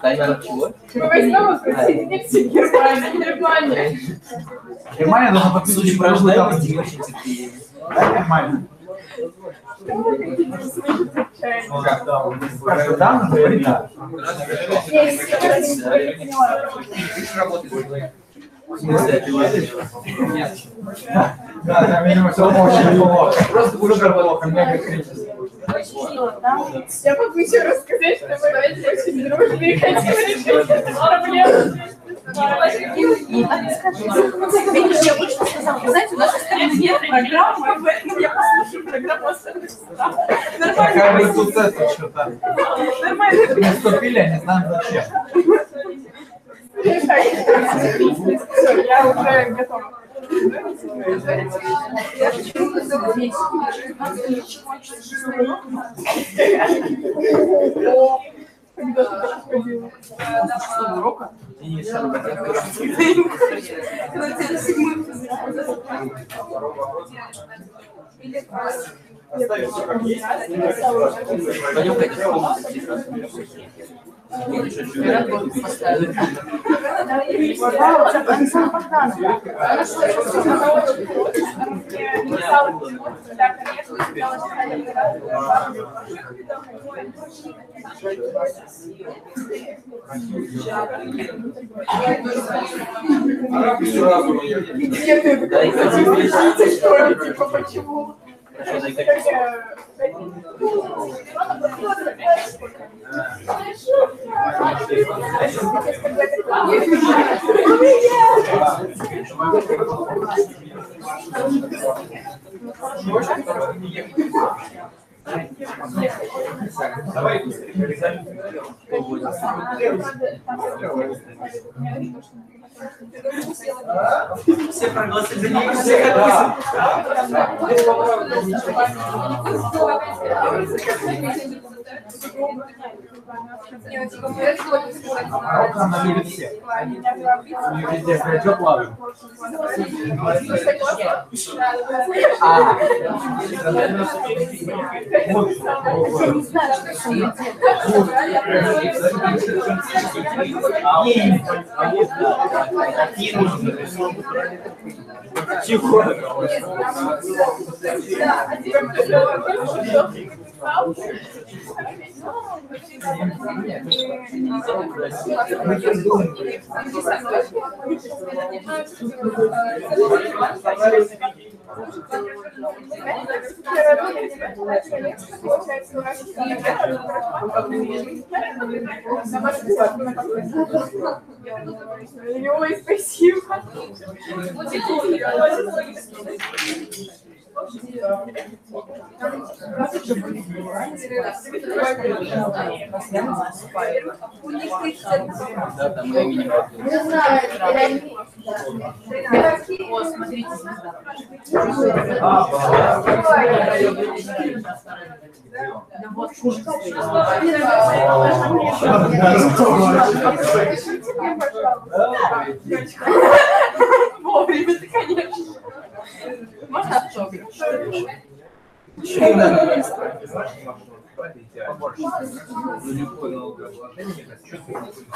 Таймер от чего? Вы снова присоедините к Германии. Германия должна подписывать упражнения. Нормально. Ну как там? Там, говорит, да. В смысле, ты лазишь? Нет. Да, там, видимо, все очень плохо. Просто супер плохо, мега кризис. Я могу еще рассказать, что мы очень дружные и хотим решить эту проблему. Видишь, я больше сказала, вы знаете, у нашей страны нет программы, поэтому я послушаю программу остальных. Как бы тут это что-то. Нормально. Мы вступили, а не знаем зачем. Все, я уже готова. Когда ты так ходила? Что, урока? Денис, Пойдем в комнату здесь раз. Вчера тоже поставили. Где ты это что ли, типа, почему? Давай быстрее. Все проголосовали, все подписаны. Она любит всех. У нее везде горячо плавает. Ой, спасибо. Вовремя, конечно. Можно автограф?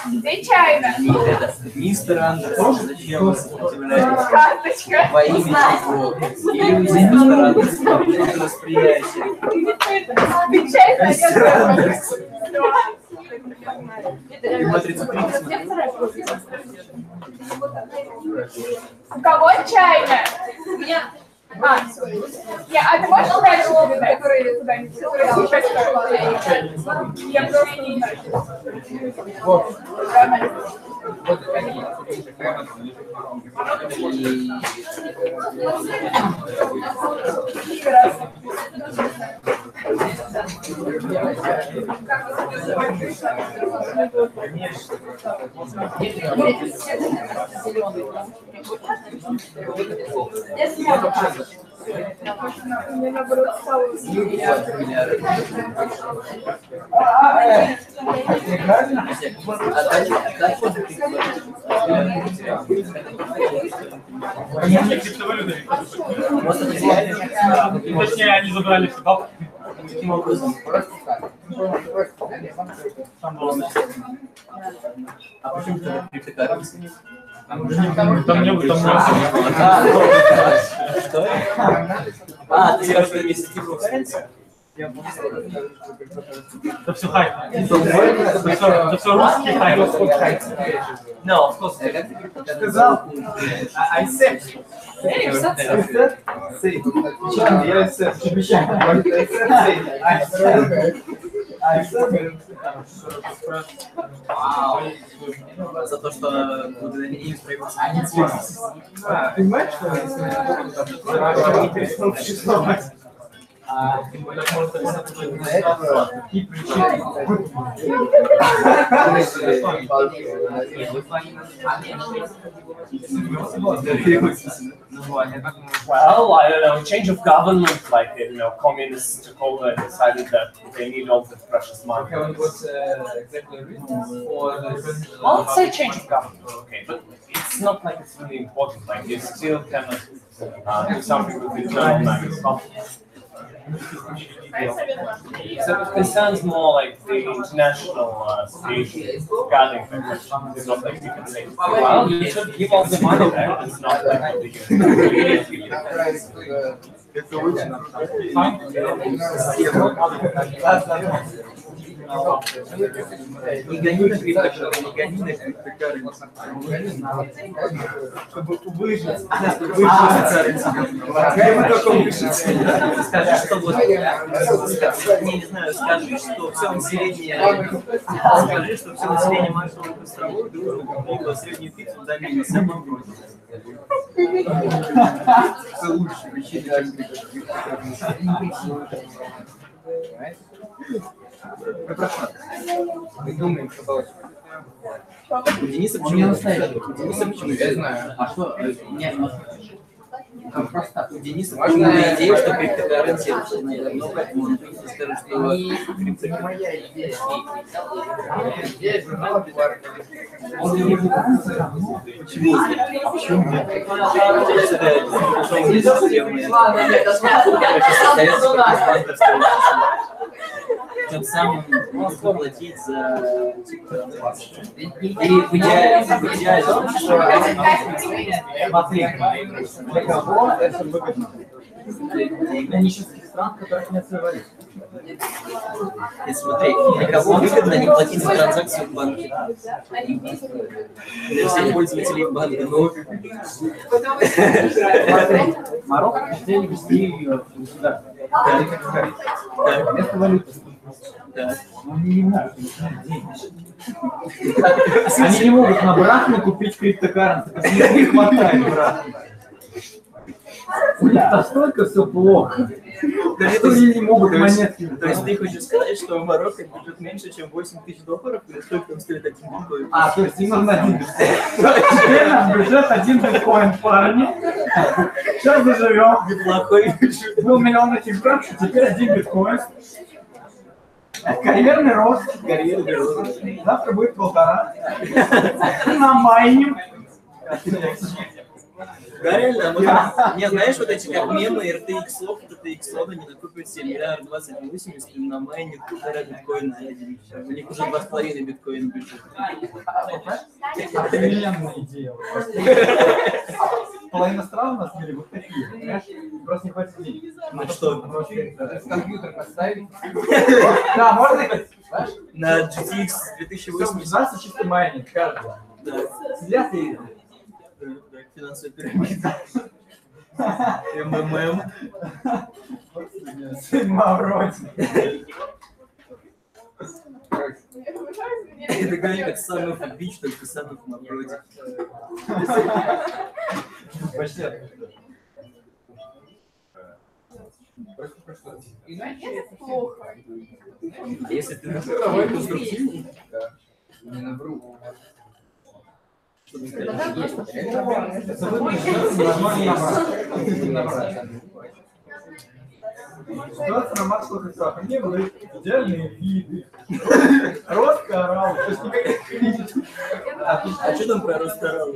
Где чайна? Мистер Андерсон, зачем вы сопротивляетесь? Карточка. Во имя чего? Иллюзия мистера Андерсона, это восприятие. Мистер Андерсон. Матрица У кого чайна? У меня. А ты можешь дальше, которые туда не я просто не знаю. Вот. Мне наоборот стало. Точнее, они забрали все бабки. Каким образом? Просто так. А почему ты криптокарренси? Там не было. Что? А, ты скажешь, что есть криптокарренси? Это все хайп. Это все русский хайп. No, of course. Сказал. I said. Я за то, что благодарение им проявился. Понимаешь, что если не перестал существовать? Тем более, может описать какие причины. Well, I don't know, change of government, like, communists took over and decided that they need all the precious money. Well, let's say change of government, okay, but it's not like it's really important, like, you still cannot do something with internal matters. So it concerns more like the international situation regarding that. It's not like you can say, well, you should give all the money there. It's not like Это очень не гони на криптокарренси, чтобы выжить, прямо только выжить. Скажи, что вот, не знаю, скажи, что все население Московской островов купило среднюю пиццу за минус, я могу. Это лучше причина. Мы думаем, что получится. У Дениса почему? Я знаю. А что? Просто у Дениса почему-то идея, что криптокарренси это но поэтому он скажет, что крипто не моя идея. Почему? Тем самым можно платить за и в идеале, Смотри, для кого это выгодно? Для нищенских стран, в которых нет своей валюты. И смотри, для кого выгодно не платить за транзакцию в банке? Для всех пользователей банка. Ну, Смотри, Марокко хотели ввести государство. Вместо валюты. Но они не могут деньги. Они не могут на брахме купить криптокарренси, потому что не хватает брахмы. У них настолько все плохо. Что они не могут монетки. То есть ты хочешь сказать, что в Марокко бюджет меньше, чем $8000, или сколько там стоит один биткоин? А, то есть им нужно один биткоин. Теперь наш бюджет один биткоин, парни. Сейчас заживем. Неплохой бюджет. Был миллион этих браков, теперь один биткоин. Карьерный рост. Карьерный рост. Завтра будет 1,5. На майнинг. Да, реально, вот, не, знаешь, вот эти как мемы RTX-ов, они накупят себе миллиард 2080 и на майне 1,5 биткоина за один. У них уже 2,5 биткоина бюджет. Охрененная идея. Половина стран у нас были вот такие, понимаешь? Просто не хватит денег. Ну что? Компьютер поставить. Да, можно на GTX 2080. Чисто майнинг, каждый. Да. Сидят и... Финансовая пирамида. МММ. Сын Мавроди. Это говорит как Son of Beach, только Son of Мавроди. Почти. Иначе это плохо. А если ты на конструктивный? Не навру. Ситуация на Марсовых островах. Мне были идеальные виды. Рост кораллов. То есть никаких критик. А что там про рост кораллов?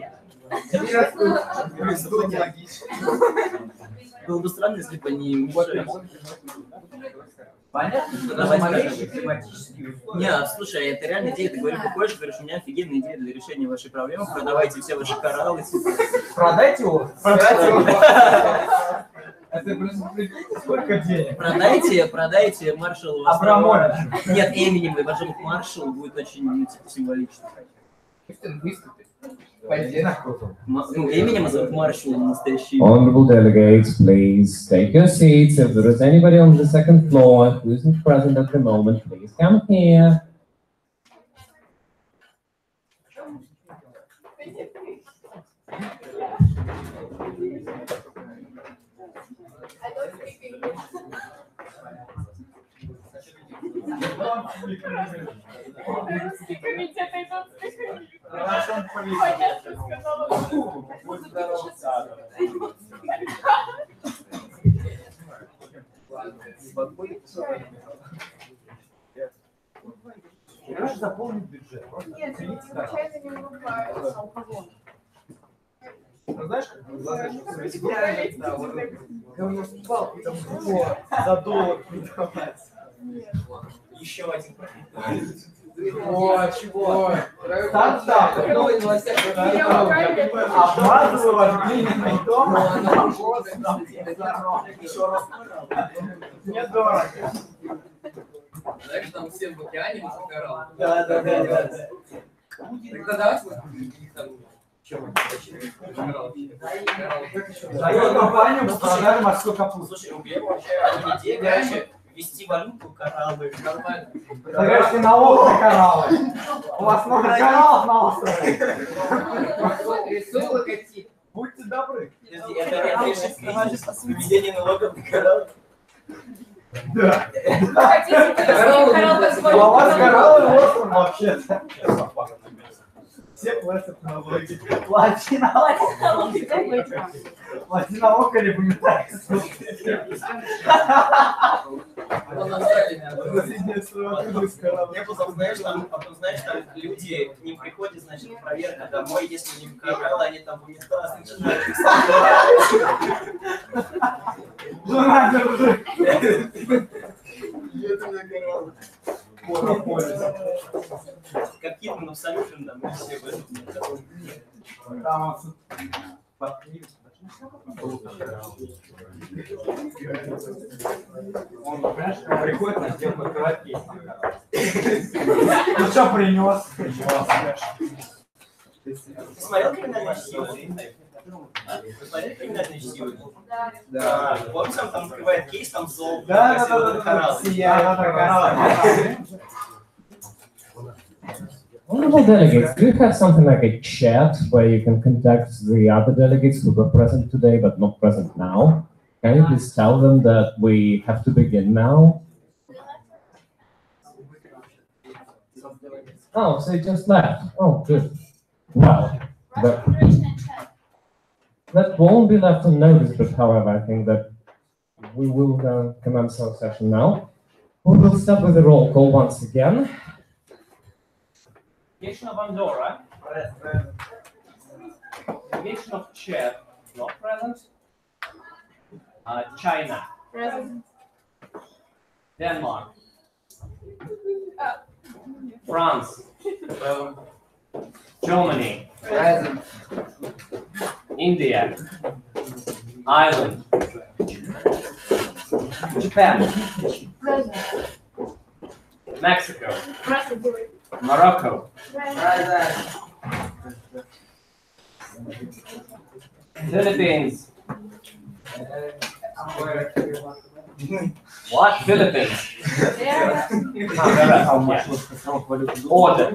Было бы странно, если бы они умешали. Понятно, что Давай даже скажем. малейшие климатические условия. Не, слушай, это реальная идея, ты говоришь, выходишь, говоришь, у меня офигенная идея для решения вашей проблемы, продавайте все ваши кораллы. Продайте его. Это, блин, сколько денег? Продайте маршалу. Абрамович. Нет, Эминем, вождем маршал будет очень, ну, типа, символично. Ну, Эминем зовут маршал, настоящий. Honorable delegates, please take your seats. If there is anybody on the second floor who isn't present at the moment, please come here. Комитеты идут понятно сказала. Как заполнить бюджет? Нет, случайно не улыбаюсь. Ну, знаешь, как возглавить, да, вот говно спал, там его за доллар продавать. Еще один. О, чего? Так, новые новости. Обмазываю ваш глиняный дом. Недорого. Знаешь, там всем в океане закарал. Да. Тогда давайте там. Даю компанию по продаже морской капусты. Слушай, у меня вообще идея, короче, ввести валюту кораллы. Нормально. Загорите налог на кораллы. У вас много кораллов на острове. Рисуй логотип. Будьте добры. Это решит введение налогов на кораллы. Да. У вас коралловый остров вообще-то. Все платят налоги. Латиналог или пометается? Я потом, знаешь, там люди, к ним приходят, значит, проверка домой, если не показала, они там в унитаз начинают писать. Какие-то абсолютно там все в этом. Он, понимаешь, приходит на сделку открывать кейс. Ну что принес? Смотрел криминальные силы? Смотрел криминальные силы? Да. Помните, он там открывает кейс, там золото. Да. Honorable delegates, do you have something like a chat where you can contact the other delegates who were present today but not present now? Can you please tell them that we have to begin now? Oh, so you just left. Oh, good. Well, that won't be left unnoticed, but however, I think that we will commence our session now. We will start with a roll call once again. Delegation of Andorra, delegation of Czech, not present. China, Present. Denmark, France, Germany, Present. India, Ireland, Japan, Present. Mexico, Present. Morocco, Philippines. What? Philippines? Yeah. Order.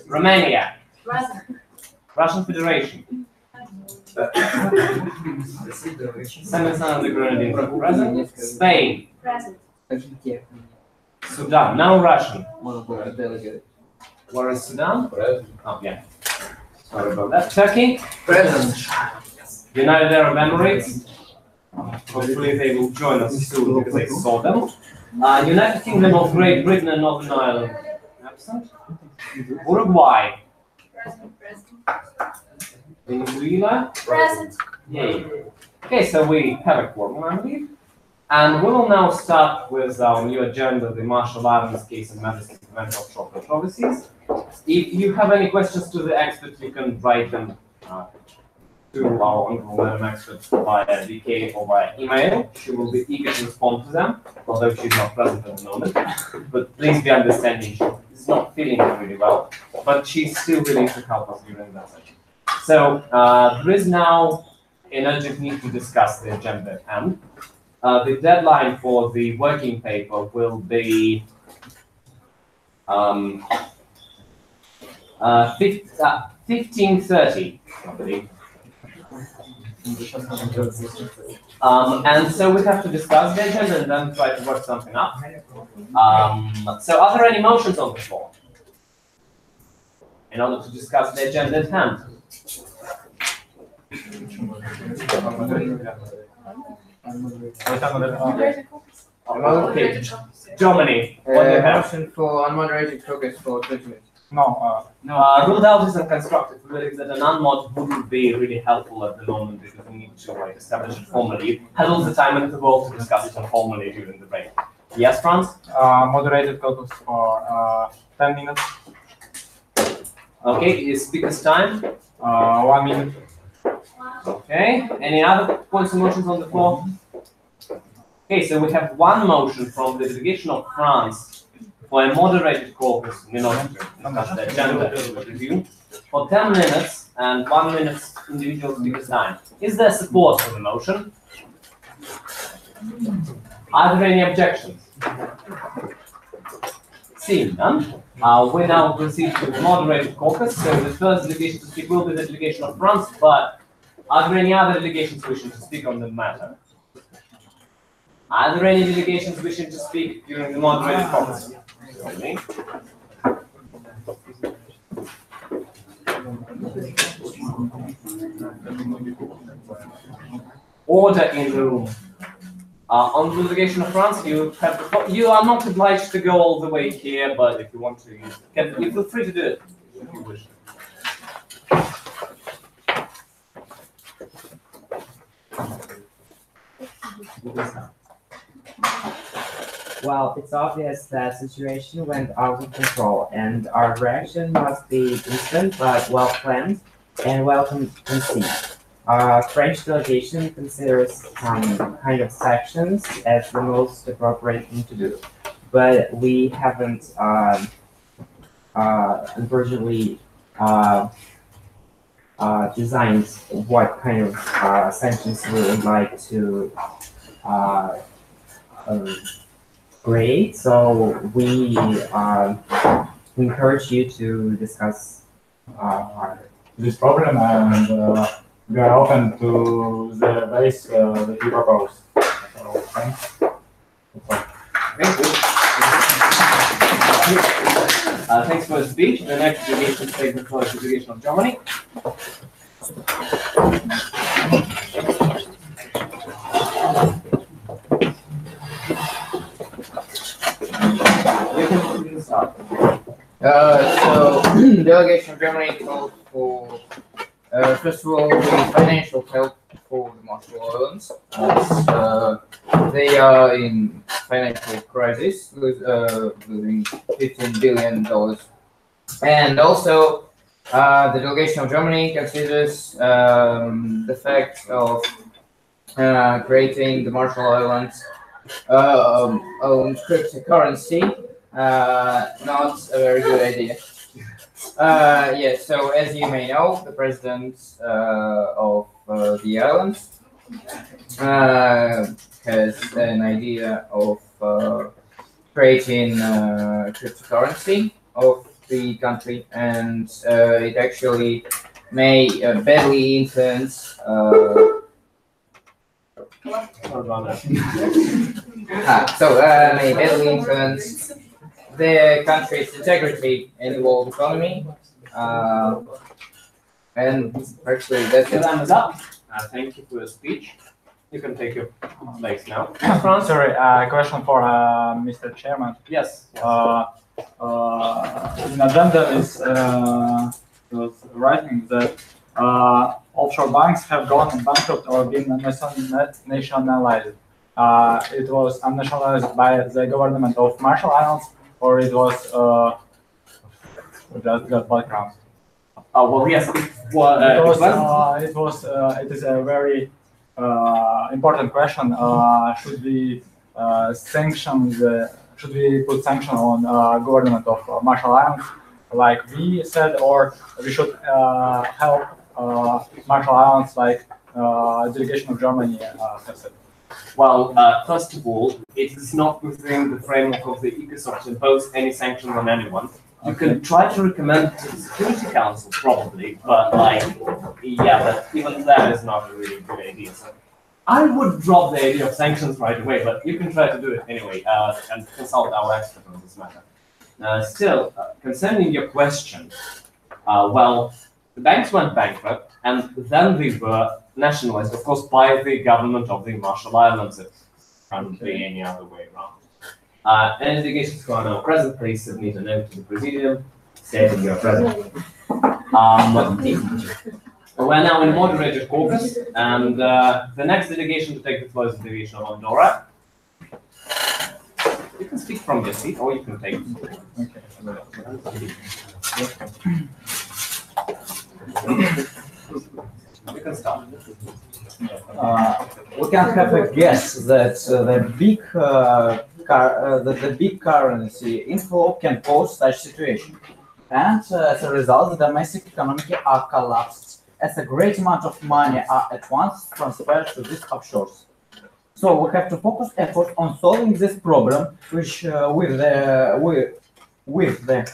Romania. Present. Russian Federation. Senegal and the Grenadines are present. Spain. Present. Sudan. Now Russian. Delegate. Where is Sudan? Oh, yeah. Sorry about that. Turkey. Present. United Arab Emirates. Hopefully they will join us soon because I saw them. United Kingdom of Great Britain and Northern Ireland. Absent. Uruguay. Venezuela. Present. Yay. Okay, so we have a quorum, I believe. And we will now start with our new agenda, the Marshall Islands case and matters to prevent offshore controversies. If you have any questions to the experts, you can write them to our honorable madam expert via DK or via email. She will be eager to respond to them, although she's not present at the moment. But please be understanding, she's not feeling really well, but she's still willing to help us during that session. So there is now an urgent need to discuss the agenda at hand. The deadline for the working paper will be 15:30, I believe. And so we have to discuss the agenda and then try to work something up. So are there any motions on the floor in order to discuss the agenda at hand? Okay, Germany, what do you have? Motion for unmoderated focus for 20 minutes. Ruled out is unconstructive. We believe that an unmod wouldn't be really helpful at the moment because we need to establish it formally. Had all the time in the world to discuss it informally during the break. Yes, Franz? Moderated focus for 10 minutes. Okay, is speaker's time? 1 minute. Okay, any other points and motions on the floor? Okay, so we have one motion from the delegation of France for a moderated caucus in order to discuss the agenda review for 10 minutes and 1 minute individual speaker's time. Is there support for the motion? Are there any objections? Seeing none, we now proceed to the moderated caucus. So the first delegation to speak will be the delegation of France, but are there any other delegations wishing to speak on the matter? Are there any delegations wishing to speak during the moderated caucus? Order in the room. On the delegation of France, you are not obliged to go all the way here, but if you want to, you feel free to do it if you wish. Well, it's obvious that the situation went out of control, and our reaction must be instant but well planned and well conceived. French delegation considers some kind of sanctions as the most appropriate thing to do, but we haven't, unfortunately, designed what kind of sanctions we would like to create. So we encourage you to discuss this problem, and we are open to the ways that you propose. So, thanks. Thank you. Thanks for the speech. The next delegation statement for the delegation of Germany. So, delegation of Germany called for, first of all, the financial help for the Marshall Islands, as they are in financial crisis, losing $15 billion. And also, the delegation of Germany considers the fact of creating the Marshall Islands own cryptocurrency, not a very good idea. Yeah, so as you may know, the president of the islands has an idea of creating cryptocurrency of the country, and it actually may badly influence may badly influence the country's integrity in the world economy. And actually, that's your time is up. Thank you for your speech. You can take your place now. France? Sorry, question for Mr. Chairman. Yes. In agenda is was writing that offshore banks have gone bankrupt or been nationalized. It was unnationalized by the government of Marshall Islands, or it was just background. Well, yes, it is a very important question. Should we should we put sanction on government of Marshall Islands, like we said, or we should help Marshall Islands, like delegation of Germany has said? Well, first of all, it is not within the framework of the ECOSOC to impose any sanction on anyone. You can try to recommend it to the Security Council, probably, but but even that is not a really good idea. So I would drop the idea of sanctions right away, but you can try to do it anyway and consult our expert on this matter. Still, concerning your question, well, the banks went bankrupt, and then they were nationalized, of course, by the government of the Marshall Islands. It can't be any other way around. Any delegations who are now present, please submit a note to the Presidium stating you are present. We're now in moderated caucus, and the next delegation to take the floor is the delegation of Andorra. You can speak from your seat, or you can take it. You can start. We can have a guess that the big currency inflow can cause such situation, and as a result, the domestic economy are collapsed, as a great amount of money are at once transferred to these offshores. So we have to focus efforts on solving this problem, which with the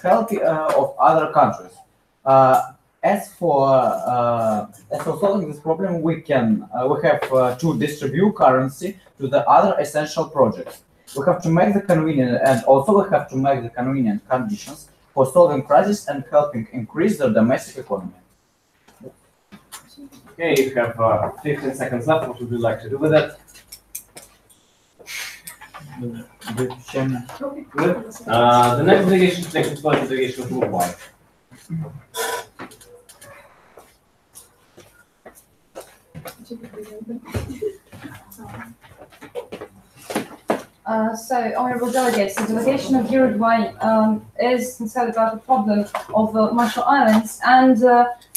help of other countries. As for solving this problem, we have to distribute currency to the other essential projects. We have to make the convenient, and also we have to make the convenient conditions for solving crisis and helping increase the domestic economy. Okay, you have 15 seconds left. What would you like to do with it? Good. The next delegation to take its place is delegation of Uruguay. So, honourable delegates, the delegation of Uruguay is concerned about the problem of the Marshall Islands, and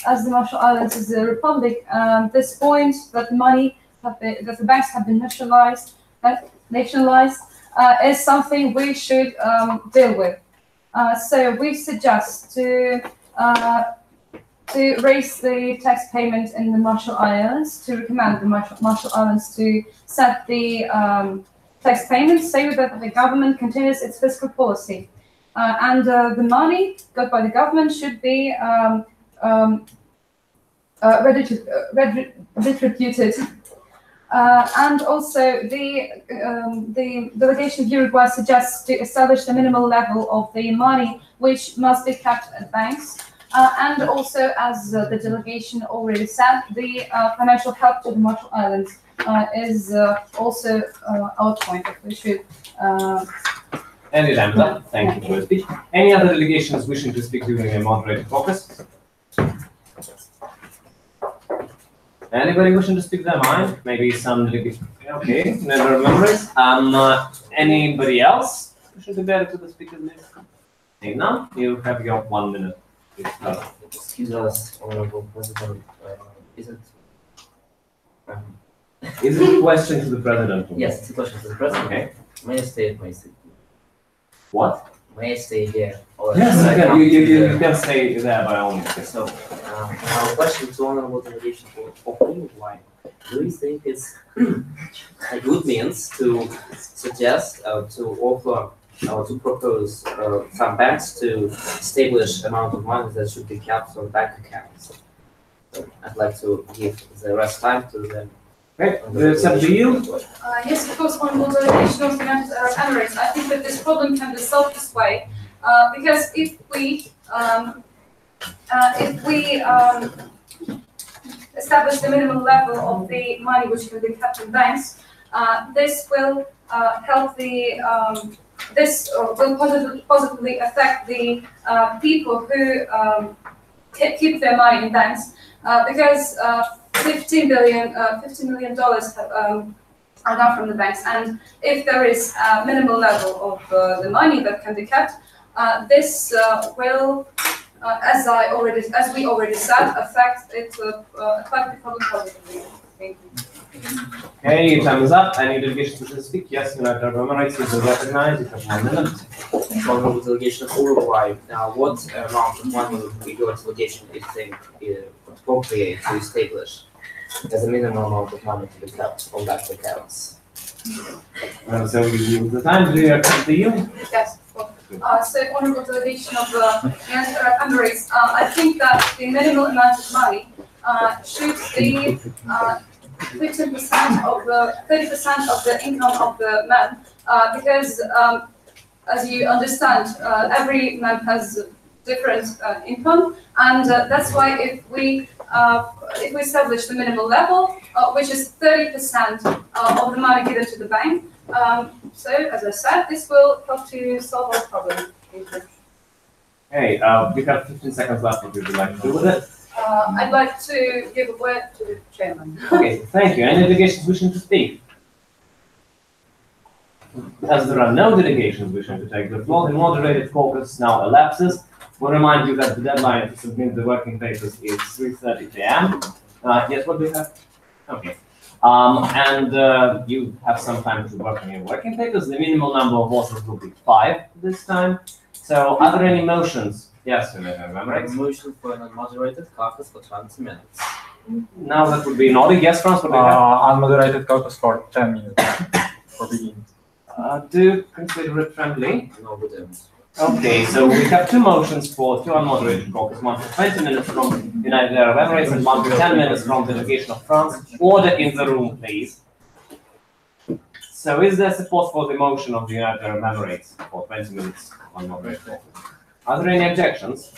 as the Marshall Islands is a republic, this point that the money that the banks have been nationalized is something we should deal with. So we suggest to raise the tax payment in the Marshall Islands, to recommend the Marshall Islands to set the tax payments so that the government continues its fiscal policy. And the money got by the government should be redistributed. And also the delegation of Uruguay suggests to establish the minimal level of the money which must be kept at banks. And also, as the delegation already said, the financial help to the Marshall Islands is also our point that we should. Any time up. Thank you for your speech. Any other delegations wishing to speak during a moderated focus? Anybody wishing to speak their mind? Maybe some delegation. Okay, never remembers. Anybody else wishing to be added to the speaker list? Hey, now you have your 1 minute. Excuse us, Honorable President. Is it a question to the President? Yes, it's a question to the President. Okay. May I stay at my seat? What? May I stay there? Or Yes, you can stay there by all means. So, our question to Honorable Delegation of Uruguay. Do you think it's a good means to suggest, to offer, to propose some banks to establish amount of money that should be kept on bank accounts? So I'd like to give the rest time to them. Okay, it's up to you. Yes, of course, honourable delegation of the United Arab Emirates. I think that this problem can be solved this way, because if we establish the minimum level of the money which can be kept in banks, this will help the this will positively affect the people who keep their money in banks, because $15 million are gone from the banks, and if there is a minimal level of the money that can be kept, this will, as we already said, affect the problem positively. Thank you. Okay, time is up. Any delegation to speak? Yes, United Arab Emirates is recognized. You have 1 minute. Honorable Delegation of Uruguay. What amount of money would your delegation is appropriate to establish as a minimum amount of money to be kept on bank accounts? So the time to you. Yes. So, honourable delegation of the United Arab Emirates, I think that the minimal amount of money should be 30% of the income of the man, because as you understand, every man has different income, and that's why if we establish the minimum level, which is 30% of the money given to the bank, so as I said, this will help to solve our problem. Thank you. Hey, we have 15 seconds left. What would you like to do with it? I'd like to give a word to the chairman. Okay, thank you. Any delegations wishing to speak? As there are no delegations wishing to take the floor, the moderated focus now elapses. We'll remind you that the deadline to submit the working papers is 3:30 p.m. Yes, what do you have? Okay. And you have some time to work on your working papers. The minimal number of authors will be 5 this time. So, are there any motions? Yes, you may remember it. Motion for an unmoderated caucus for 20 minutes. Now that would be in order. Yes, Franz, what do you have? Unmoderated caucus for 10 minutes for beginning. Do you consider it friendly? No, we don't. Okay, so we have 2 motions for 2 unmoderated caucus, one for 20 minutes from United Arab Emirates and one for 10 minutes from the delegation of France. Order in the room, please. So is there support for the motion of the United Arab Emirates for 20 minutes unmoderated caucus? Are there any objections?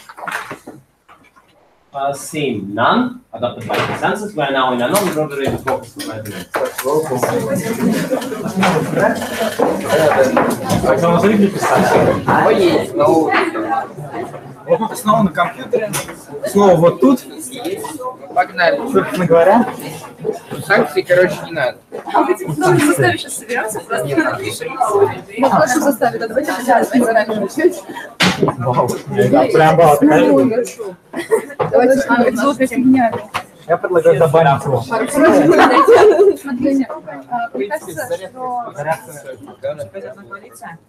Seeing none, adopted by consensus, we are now in a non-moderated focus for 5 minutes. Вот мы снова на компьютере, снова вот тут. Погнали. Собственно говоря. Санкции, короче, не надо. А вы в нашем составе сейчас соберемся, просто напишем. Мы в нашем составе, да, давайте заранее начать. Прям было такая. Давайте, это фигня. Я предлагаю добавить слово. Смотрите, мне кажется, что...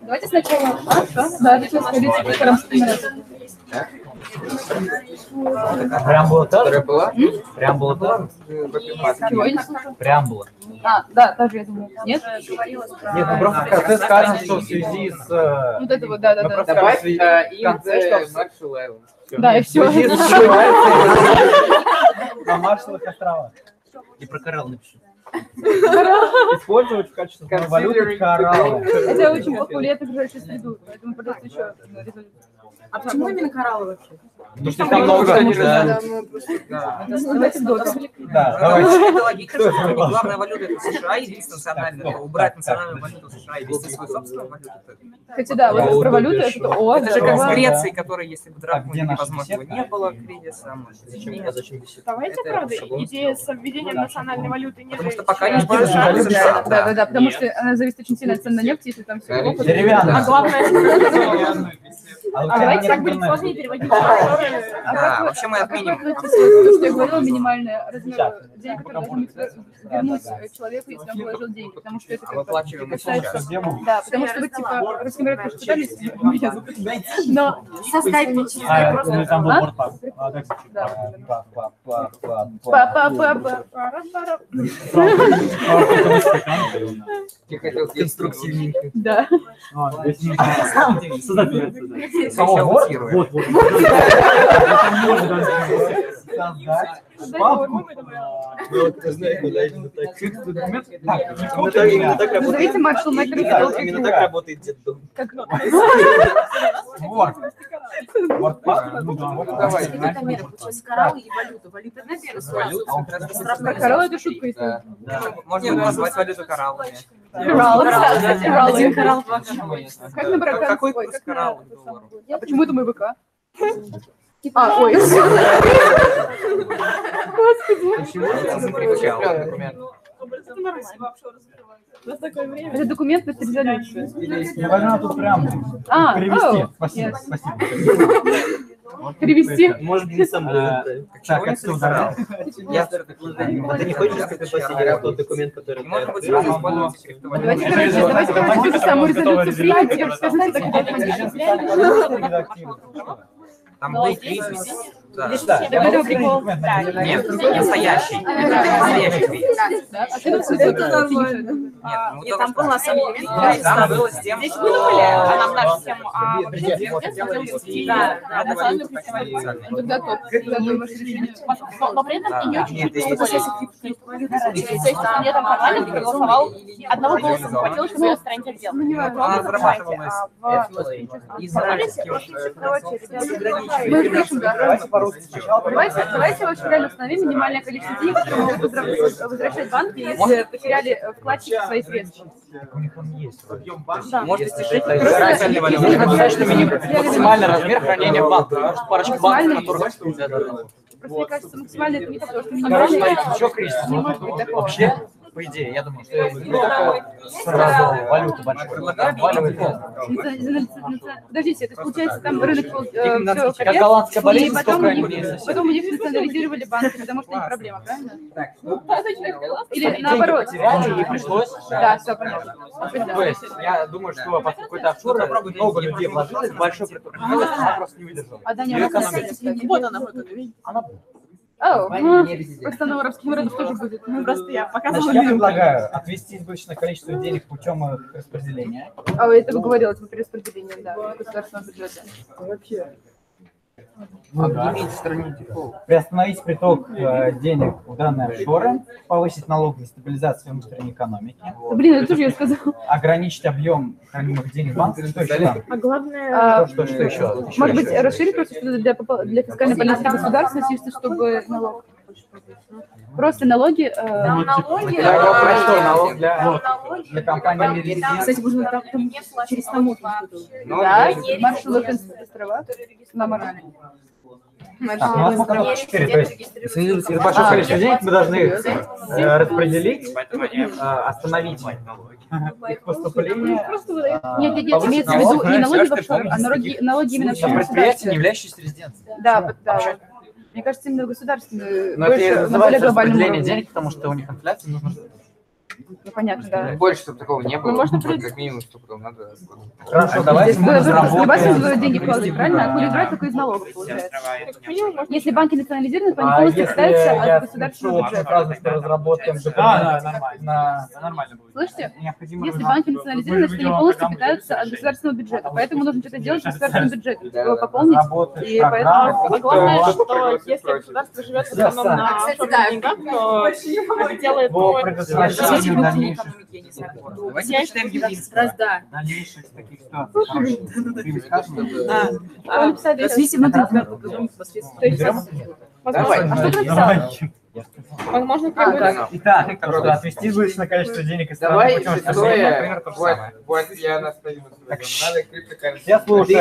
Давайте сначала... Хорошо, да, начнем с коалиции, которым Преамбула тоже? Была? Преамбула тоже? Чего, я не слушаю? Преамбула. Да, тоже, я думаю. Нет? Нет, ну просто в конце сказано, что в связи с... Вот это вот, да. Добавь в конце, что... Да, и все. На Маршалловых островах. И про коралл напишу. Использовать в качестве валюты кораллы. Это очень плохо влияет на окружающую среду, поэтому придется еще резолюцию. А почему именно кораллы вообще? Потому что там много... Давайте долго. Да, давайте. Это логично, что главная валюта это США, единственная национальная, то убрать национальную валюту США и ввести свою собственную валюту. Хотя да, вот про валюту это о, это же как в Греции, которой, если бы драхмы невозможно не было, кризиса. Давайте, правда, идея с введением национальной валюты не потому что пока не будет. Да, потому что она зависит очень сильно от цен на нефть, если там все плохо. Деревянная. А главное, давайте так будет сложнее переводить. Да, вообще мы отменим. То, что я говорила, минимальный размер денег, который должен вернуть человеку, если он положил деньги, потому что это выплачиваем касается... Да, потому что вы типа русским рэпом пытались, но составить просто... Там был портал. Ты хотел конструктивненько. Да. Вот. Назовите маршал Макер. Именно так работает детдом. Коралл и валюту. Валюта на первый слой. Коралл это шутка, если... Можно назвать валюту кораллами. Коралл. Один коралл Как на бракан? Какой курс коралла? А почему это мой ВК? Ой. Почему ты прикричал документ? Это документ на резолюцию. Не важно тут прям перевести. Спасибо. Перевести. Может быть, не сам Так, отсюда. Ты не хочешь скопировать тот документ, который... Может быть, давайте ту же самую резолюцию принять, и рассказать, как там был кризис. Да. это прикол. Нет, настоящий. Настоящий кризис. Нет, там был на самом деле. Там было с тем, Здесь что... выдумали, а нам надо всем... Но при этом и не очень мне там парламент проголосовал, одного голоса не хватило, чтобы ее устранить отдел. Она разрабатывалась израильским... Мы пишем, да. Давайте очень реально установим минимальное количество денег, которые могут возвращать банки, если потеряли вкладчики свои средства. У них он есть. Можете стишить Максимальный размер хранения в банке. Парочка банков, которых... Просто мне кажется, максимально это не потому, что минимальное Еще кризис. не может быть такого. Вообще, по идее, я думаю, что сразу валюта большая. Подождите, это получается, там рынок был все как голландская болезнь, и потом у них национализировали банки, потому что это проблема, правильно? Или наоборот. И пришлось. Да, все понятно. То есть, я думаю, что по какой-то офшор много людей вложилось, большой предприниматель, она просто не выдержала. А да, не, вот она, она. Просто на арабских народов тоже будет. Ну, просто я показывала. Я предлагаю отвести избыточное количество денег путем их распределения. Это вы говорили, это перераспределение, да, государственного бюджета. Вообще. Приостановить приток денег в данные офшоры, повысить налоговую стабилизацию внутренней экономики. Блин, это тоже я сказала. Ограничить объем хранимых денег в банках. Что еще там? А главное... Что еще? Может быть, расширить просто что-то для фискальной политики государства, чисто чтобы налог. Просто налоги. Налог для компании. Кстати, можно там через Тему. Да, маршалов острова на Морали. Так, у нас пока 4, то есть из большого количества денег мы должны их распределить, остановить их поступление. Нет, имеется в виду не налоги в офшор, а налоги именно в предприятия, не являющиеся резиденцией. Да, да. Мне кажется, именно государственные. Но это называется распределение денег, потому что у них инфляция нужно. Ну, понятно, да. Больше, чтобы такого не было. Ну, можно как минимум, что потом надо. Хорошо, давайте мы разработаем. Деньги вкладывать, правильно? А куда только из налогов получается. Если банки национализированы, то они полностью питаются от государственного бюджета. Сразу что разработаем нормально будет. Слышите? Если банки национализированы, то они полностью питаются от государственного бюджета. Поэтому нужно что-то делать с государственным бюджетом, его пополнить. И поэтому... Главное, что если государство живет в основном на деньгах, то это делает Давайте почитаем юриста. Дальнейших таких ситуаций. Развитие внутреннего посредством. Давай. А что ты написал? Возможно, Итак, отвести высшее количество денег из страны. Давай, шестое. Вот, я настаю. Надо криптокаренси. Я слушаю.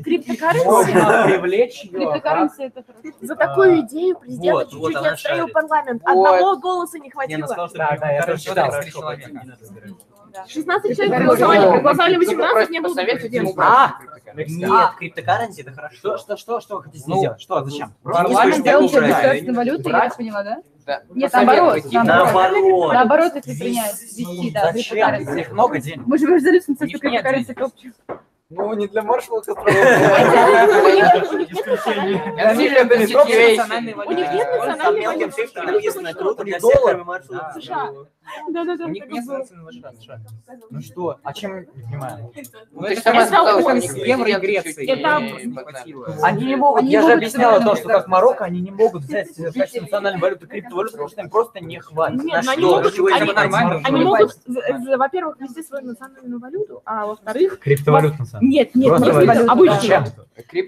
Криптокаренси? Привлечь ее. Криптокаренси это хорошо. За такую идею президент чуть-чуть не отстроил парламент. Одного голоса не хватило. Да, я тоже читал. 16 человек голосовали, 18 не было. Нет, криптокаренси это хорошо. Что вы хотите сделать? Что, зачем? Парламент сделал государственную валюту, я так поняла, да? Нет, наоборот. Наоборот, если принять, ввести, да. Зачем? Их много денег. Мы же в резолюции со криптокаренси топчем. Ну, не для маршалов островов. У них нет национальной валюты. Написано круто для всех маршрутов США. У них нет национальной валюты. Ну что? А чем не понимаю? Евро и Греции. Они не могут, я же объясняла то, что как Марокко, они не могут взять в качестве национальной валюты криптовалюту, потому что им просто не хватит. Нет, они могут, во-первых, ввести свою национальную валюту, а во-вторых... Криптовалюту национальную. Нет, обычно.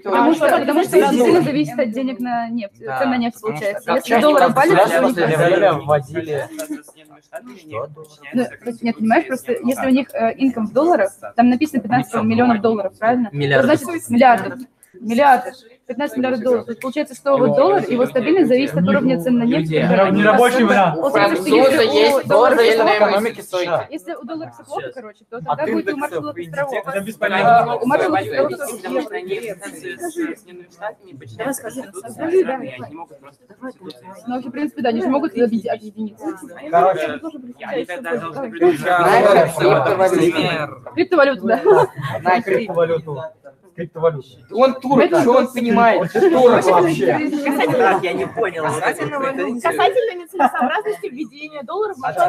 Потому что это сильно зависит от денег на нефть. Цена на нефть получается. Если доллар обвалится, то у них... вводили... Нет, понимаешь, просто если у них инком в долларах, там написано 15 миллионов долларов, правильно? Миллиардов. Значит, миллиардов. 15 миллиардов долларов. То есть получается, что вот доллар, его стабильность зависит от уровня цен на нефть. Нерабочий вариант. Есть доллар экономики США. Если у доллара все плохо, короче, то тогда будет у маршалов островов. У маршалов островов Ну, вообще, в принципе, да, они же могут объединиться. Короче, криптовалюту, да. на криптовалюту. Он турок, что он понимает? Турок вообще. Я не понял. Касательно нецелесообразности введения долларов, маршал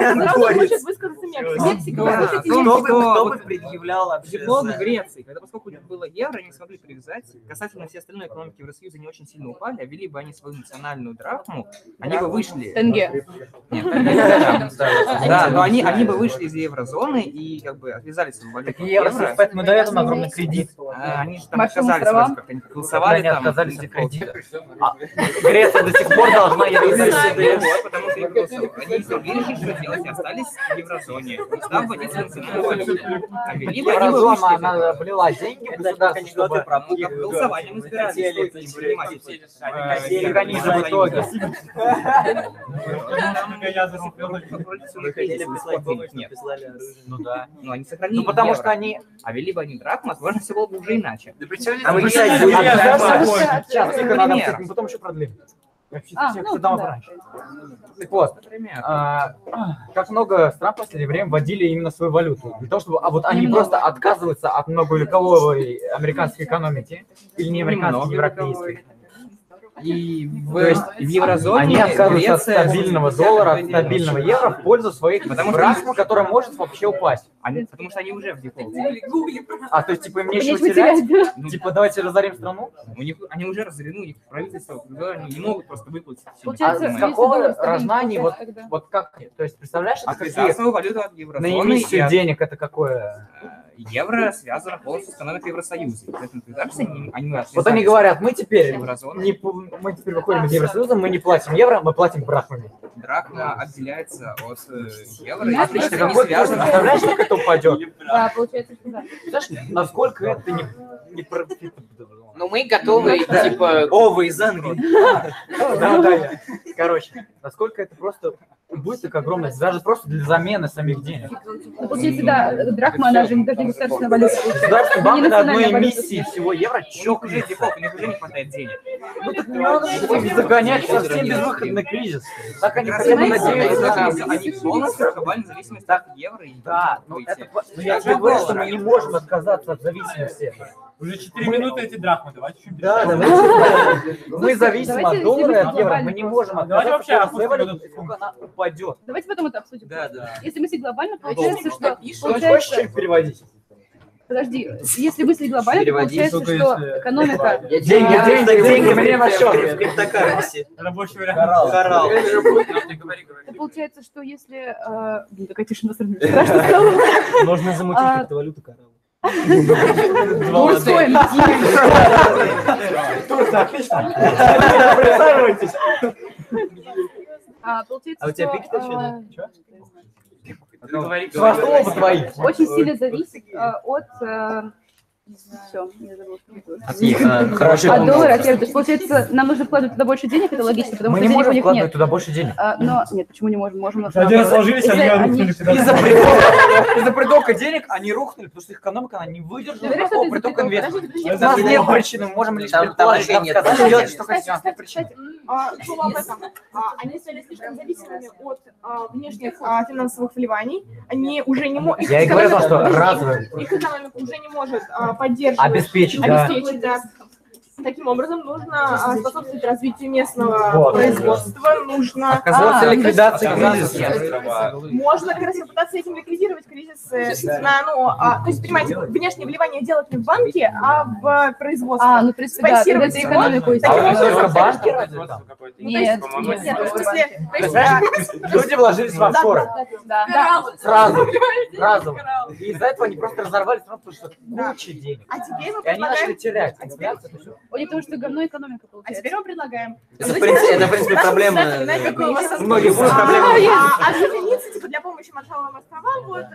хочет высказаться Мексика. Кто бы предъявлял вообще? Диплом в Греции, когда поскольку у них было евро, они смогли привязать. Касательно всей остальной экономики Евросоюза не очень сильно упали, а ввели бы они свою национальную драхму, они бы вышли. Тенге. Да, но они бы вышли из еврозоны и как бы отвязались от валюты. Поэтому дают им огромный кредит. Они же там отказались, как они голосовали, они там отказались от кредита. Греция до сих пор должна являться. Потому что они смогли решить, что делать, и остались в еврозоне. Став вводить национальную валюту. А ввели бы они бы вышли. Она влила деньги в государство, чтобы голосованием избирались, что им принимать. механизм в итоге. Ну да. Но они сохранили. Ну потому евро. что они... А вели бы они драхму, возможно, все было бы уже иначе. Сейчас, потом еще продлим. Так вот, как много стран в последнее время вводили именно свою валюту. Для того, чтобы вот они просто отказываются от многовековой американской экономики или не американской, европейской. И То есть в еврозоне они отказываются от Греция- стабильного доллара, от стабильного евро в пользу своих брахм, который может вообще упасть. Потому что они уже в дефолте. А, то есть, типа, им нечего Нечего терять? терять, да. Типа, давайте разорим страну? У них, они уже разорены, у них правительство, они не могут просто выплатить. А с какого рожна они, вот как, то есть, представляешь, А это какие? государственную валюту от еврозоны. На эмиссию денег это какое? Евро связано полностью с экономикой Евросоюза. Поэтому государство, Вот они говорят, мы теперь, Еврозоны. мы теперь выходим из Евросоюза, мы не платим евро, мы платим брахмами. Драхма отделяется от евро. Отлично, какой курс, представляешь, как это упадет? Да, получается, что да. Знаешь, насколько это не Но мы готовы, типа... О, вы из Англии. Да. Короче, насколько это просто убыток огромный, даже просто для замены самих денег. Получается, да, драхма, она же даже не государственная валюта. Государственный банк на одной эмиссии всего евро У чокнется. них уже не хватает денег. Ну так не надо их загонять в совсем безвыходный кризис. Так они хотя бы надеются. Они полностью глобальной зависимости от евро. Да, но я тебе говорю, что мы не можем отказаться от зависимости. Уже 4 минуты эти драхмы, давайте чуть Да, давайте. Мы зависим от доллара и от евро, мы не можем отказаться от своей валюты, сколько она упадет. Давайте потом это обсудим. Да. Если мыслить глобально, получается, что... Хочешь Получается... что-нибудь переводить? Подожди, если мыслить глобально, то Переводи, получается, только что если- экономика... Деньги мне на счет. Криптокарренси. Рабочий вариант. Хорал. Это получается, что если... Блин, такая тишина страшно стало. Можно замутить криптовалюту коралл. Турция, отлично. Присаживайтесь. Получается, А у тебя что, пик-то что? Свастолобы твои. очень сильно зависит от... Все, я забыла, что Хорошо. от доллара, от евро. То есть, получается, нам нужно вкладывать туда больше денег, это логично, потому Мы что не денег у можем них вкладывать нет. туда больше денег. Но нет, почему не можем? Можем. Один раз сложились, они рухнули сюда. Из-за притока денег они рухнули, потому что их экономика она не выдержала Ты уверен, что такого это из-за притока притока? инвесторов. Подожди, У нас нет причин, мы можем лишь предположить, делать, что хотим. Слово об этом. Они стали слишком зависимыми от внешних финансовых вливаний. Они уже не могут... Я и говорю, что разовые. Их экономика уже не может поддерживать. Обеспечить, да. Обеспечить, да. Таким образом, нужно способствовать развитию местного Вот. производства, нужно... Отказываться от ликвидации кризиса. Можно как раз попытаться этим ликвидировать кризис. Действительно, то есть, понимаете, внешнее вливание делать не в банке, а в производство. Ну, в принципе, да, тогда ты экономику Только банки? Нет, Люди вложились в офшоры. Да. Сразу. И из-за этого они просто разорвали страну, потому что куча денег. А теперь мы И они начали терять. Потому что говно экономика А получается. теперь мы предлагаем. Это, в принципе, проблема. Многие будут проблемы. Объединиться, типа, для помощи Маршалловым островам, вот,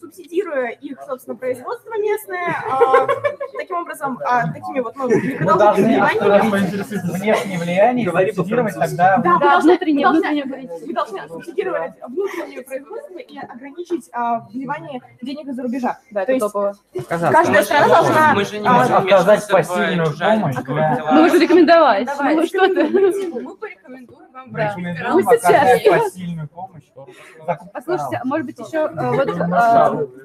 субсидируя их, собственно, производство местное, таким образом, такими вот, Мы должны остановить внешнее влияние и субсидировать тогда... Да, внутреннее вы должны субсидировать внутреннее производство и ограничить вливание денег из-за рубежа. Да, то есть топово. каждая страна должна... Мы же не можем оказать посильную помощь. Мы можем рекомендовать. Давай, Ну что ты? мы порекомендуем вам брать. Мы сейчас. Посильную помощь. Послушайте, а может быть еще,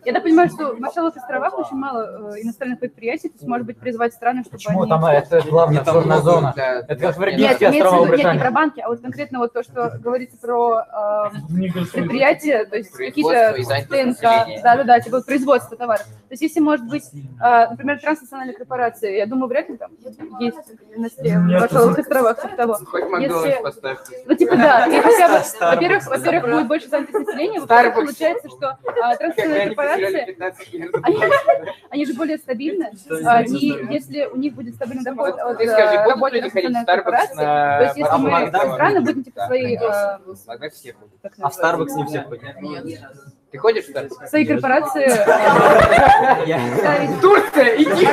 я так понимаю, что в Маршалловых островах очень мало иностранных предприятий, то есть, может быть, призвать страны, чтобы Почему они... там это главная черная зона? Это как в Нет, Регинские острова у нет, не Британии. про банки, а вот конкретно вот то, что говорится про предприятия, то есть какие-то ТНК, да, типа производство товаров. То есть если может быть, например, транснациональные корпорации, я думаю, вряд ли там есть в Маршалловых островах, типа того. Ну, типа, да, и хотя бы, во-первых, будет больше занятость населения, во-вторых, получается, что транснациональные корпорации, они же более стабильны, и если у них будет стабильный доход от работы транснациональной корпорации, то есть если мы страны будем, типа, свои... А в Starbucks не всех ходят. Ты ходишь в Starbucks? Свои корпорации... Турция, иди!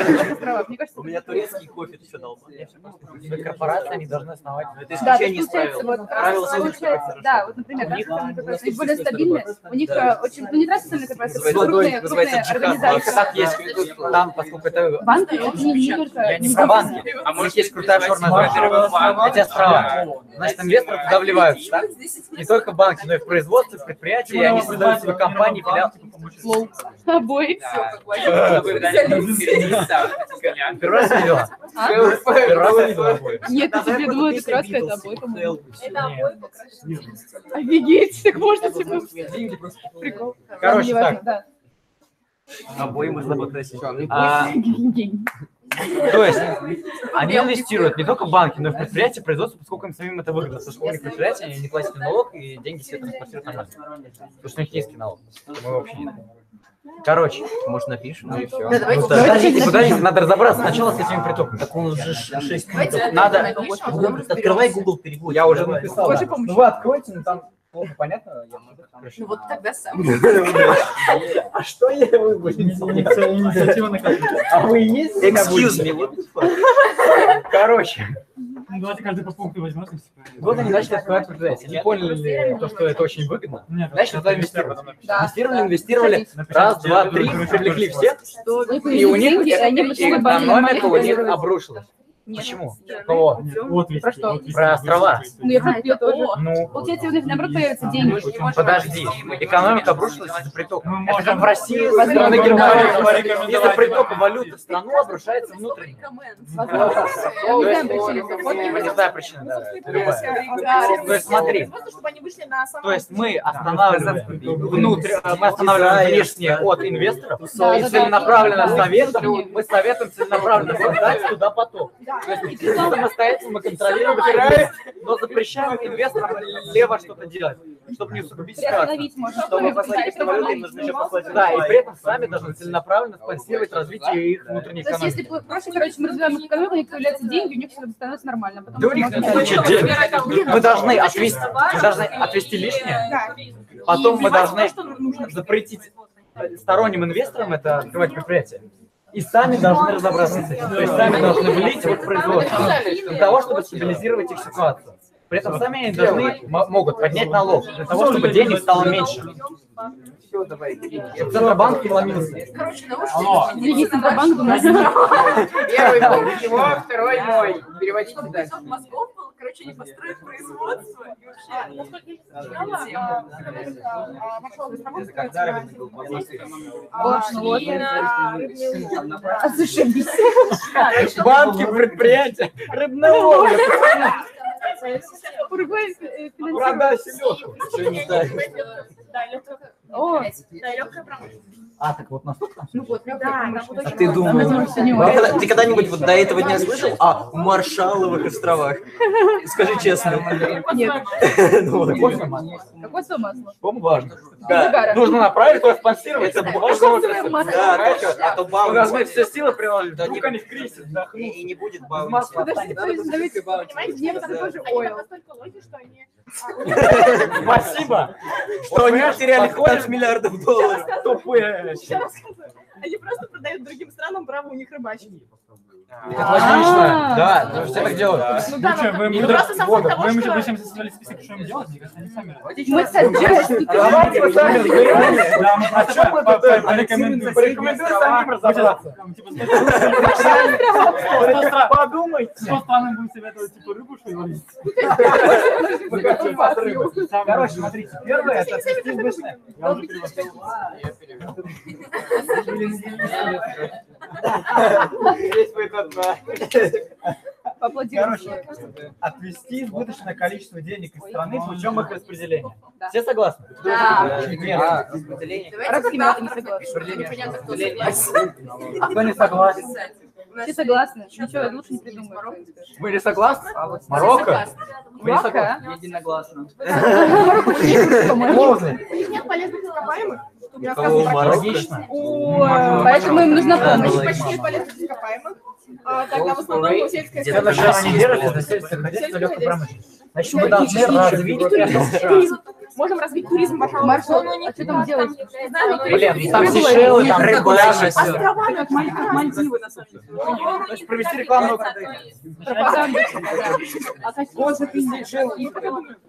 Мне кажется, у меня турецкий кофе еще дал. Свои корпорации они должны основать. Это исключение из правил. Правила получается, да, вот, например, транснациональные корпорации более стабильны, у них очень... Ну, не транснациональные корпорации, а крупные организации. Так есть. Там, поскольку это... Банки, это не только... Я не про банки. А может, есть крутая черная зона. Эти острова. Значит, инвесторы туда вливаются, так? Не только банки, но и в производство, в предприятия, и они создают себе компании, филиал. Обои. Первый раз видела? Первый раз видела обои. Нет, я тебе думала, это краска, это обои, по-моему. Это обои покрашены. Офигеть, так можно типа. Прикол. Короче, Ладно, так. да. Обои можно покрасить. То есть они инвестируют не только в банки, но и в предприятия производства, поскольку им самим это выгодно. Потому что у них предприятия, они не платят налог, и деньги все транспортируют нормально. Потому что у них низкий налог. Мы вообще не. Короче, может, напишем, и все. Да, подождите, надо разобраться сначала с этими притоками. Так он уже 6 Надо. Открывай Google перевод. Я уже написал. Ну вы откройте, но там плохо понятно. Ну вот тогда сам. А что я выбрал? Инициатива наказания. А вы есть? Excuse me. Короче. Давайте каждый по пункту возьмем. Вот они начали открывать предприятия. Не поняли ли то, что это очень выгодно? Начали туда инвестировать. Инвестировали. Раз, два, три, привлекли всех. И у них экономика у них обрушилась. Почему? Кого? Про что? Про острова. Ну, я про это тоже. Ну, Получается, у них, наоборот, появятся деньги. подожди. Экономика обрушилась из-за притока. Это как в России со стороны Германии. Из-за притока валюты в страну обрушается внутренне. Мы не знаем причины, да. То есть смотри. То есть мы останавливаем внешне от инвесторов и целенаправленно советуем, мы советуем целенаправленно создать туда поток. То есть и самостоятельно мы контролируем, но запрещаем инвесторам лево что-то делать, чтобы не усугубить ситуацию. Чтобы послать криптовалюты, им нужно еще послать. Да, и при этом сами должны целенаправленно спонсировать развитие их внутренней То есть, экономики. если проще, короче, мы развиваем экономику, у них появляются деньги, у них все становится нормально. Да у них мы должны отвести лишнее, потом мы должны запретить сторонним инвесторам это открывать предприятие. И сами должны разобраться с этим. То есть сами должны влить в производство для того, чтобы стабилизировать их ситуацию. При этом сами они должны, могут поднять налог для того, чтобы денег стало меньше. Все, давай. Чтобы Центробанк не ломился. Есть Центробанк, думаю. Первый пункт его, второй мой. Переводите дальше. Мозгов был, короче, не построить производство. И вообще, Зашибись. Банки, предприятия, рыбная ловля. Продай селедку. Что не так? О, А, так вот настолько? ну вот, А ты думал, ты когда-нибудь вот до этого дня слышал о Маршалловых островах? Скажи честно. Нет. Какое Какое масло? По-моему, важно. Загара. Нужно направить, то спонсировать. Это масло. а то Мы бабы. должны все силы приложить. Да, Вдруг они в кризис вдохнут. И не будет бабы. Подожди, давайте, понимаете, некоторые тоже ойл. Спасибо, Что они потеряли 15 миллиардов долларов. тупые. Они просто продают другим странам право у них рыбачить. Логично. Да, ну все так делают. Ну да, Вы просто сам факт того, мы что... сейчас создали список, что им делать, мне кажется, они сами. Мы садимся. Давайте мы сами разберемся. Да, мы О чем мы тут порекомендуем самим разобраться. Подумайте. Что странным будем советовать, типа рыбу, что ли, ловить? Короче, смотрите, первое это отвести вышное. Я уже переводил. Здесь будет одна. Поаплодируйте. Короче, отвести избыточное количество денег из страны путем их распределения. Все согласны? Да. Нет. Арабские Эмираты не согласны. Непонятно, кто согласен. Кто не согласен? Все согласны. Ничего лучше не придумаю. Вы не согласны? Марокко? Вы не согласны? Единогласно. Полный. У них нет полезных ископаемых. Логично. Поэтому им нужна помощь. Почти нет полезных ископаемых. Тогда в основном сельское Следующее они делали, это сельское хозяйство, легкую промышленность. Значит, мы должны развить туризм. Можем развить туризм, пожалуйста. Маршрут, а что там делать? Блин, там Сейшелы, там рыбляжи. Острова, как Мальдивы, на самом деле. Значит, провести рекламную Пропаганду. Вот это Сейшелы.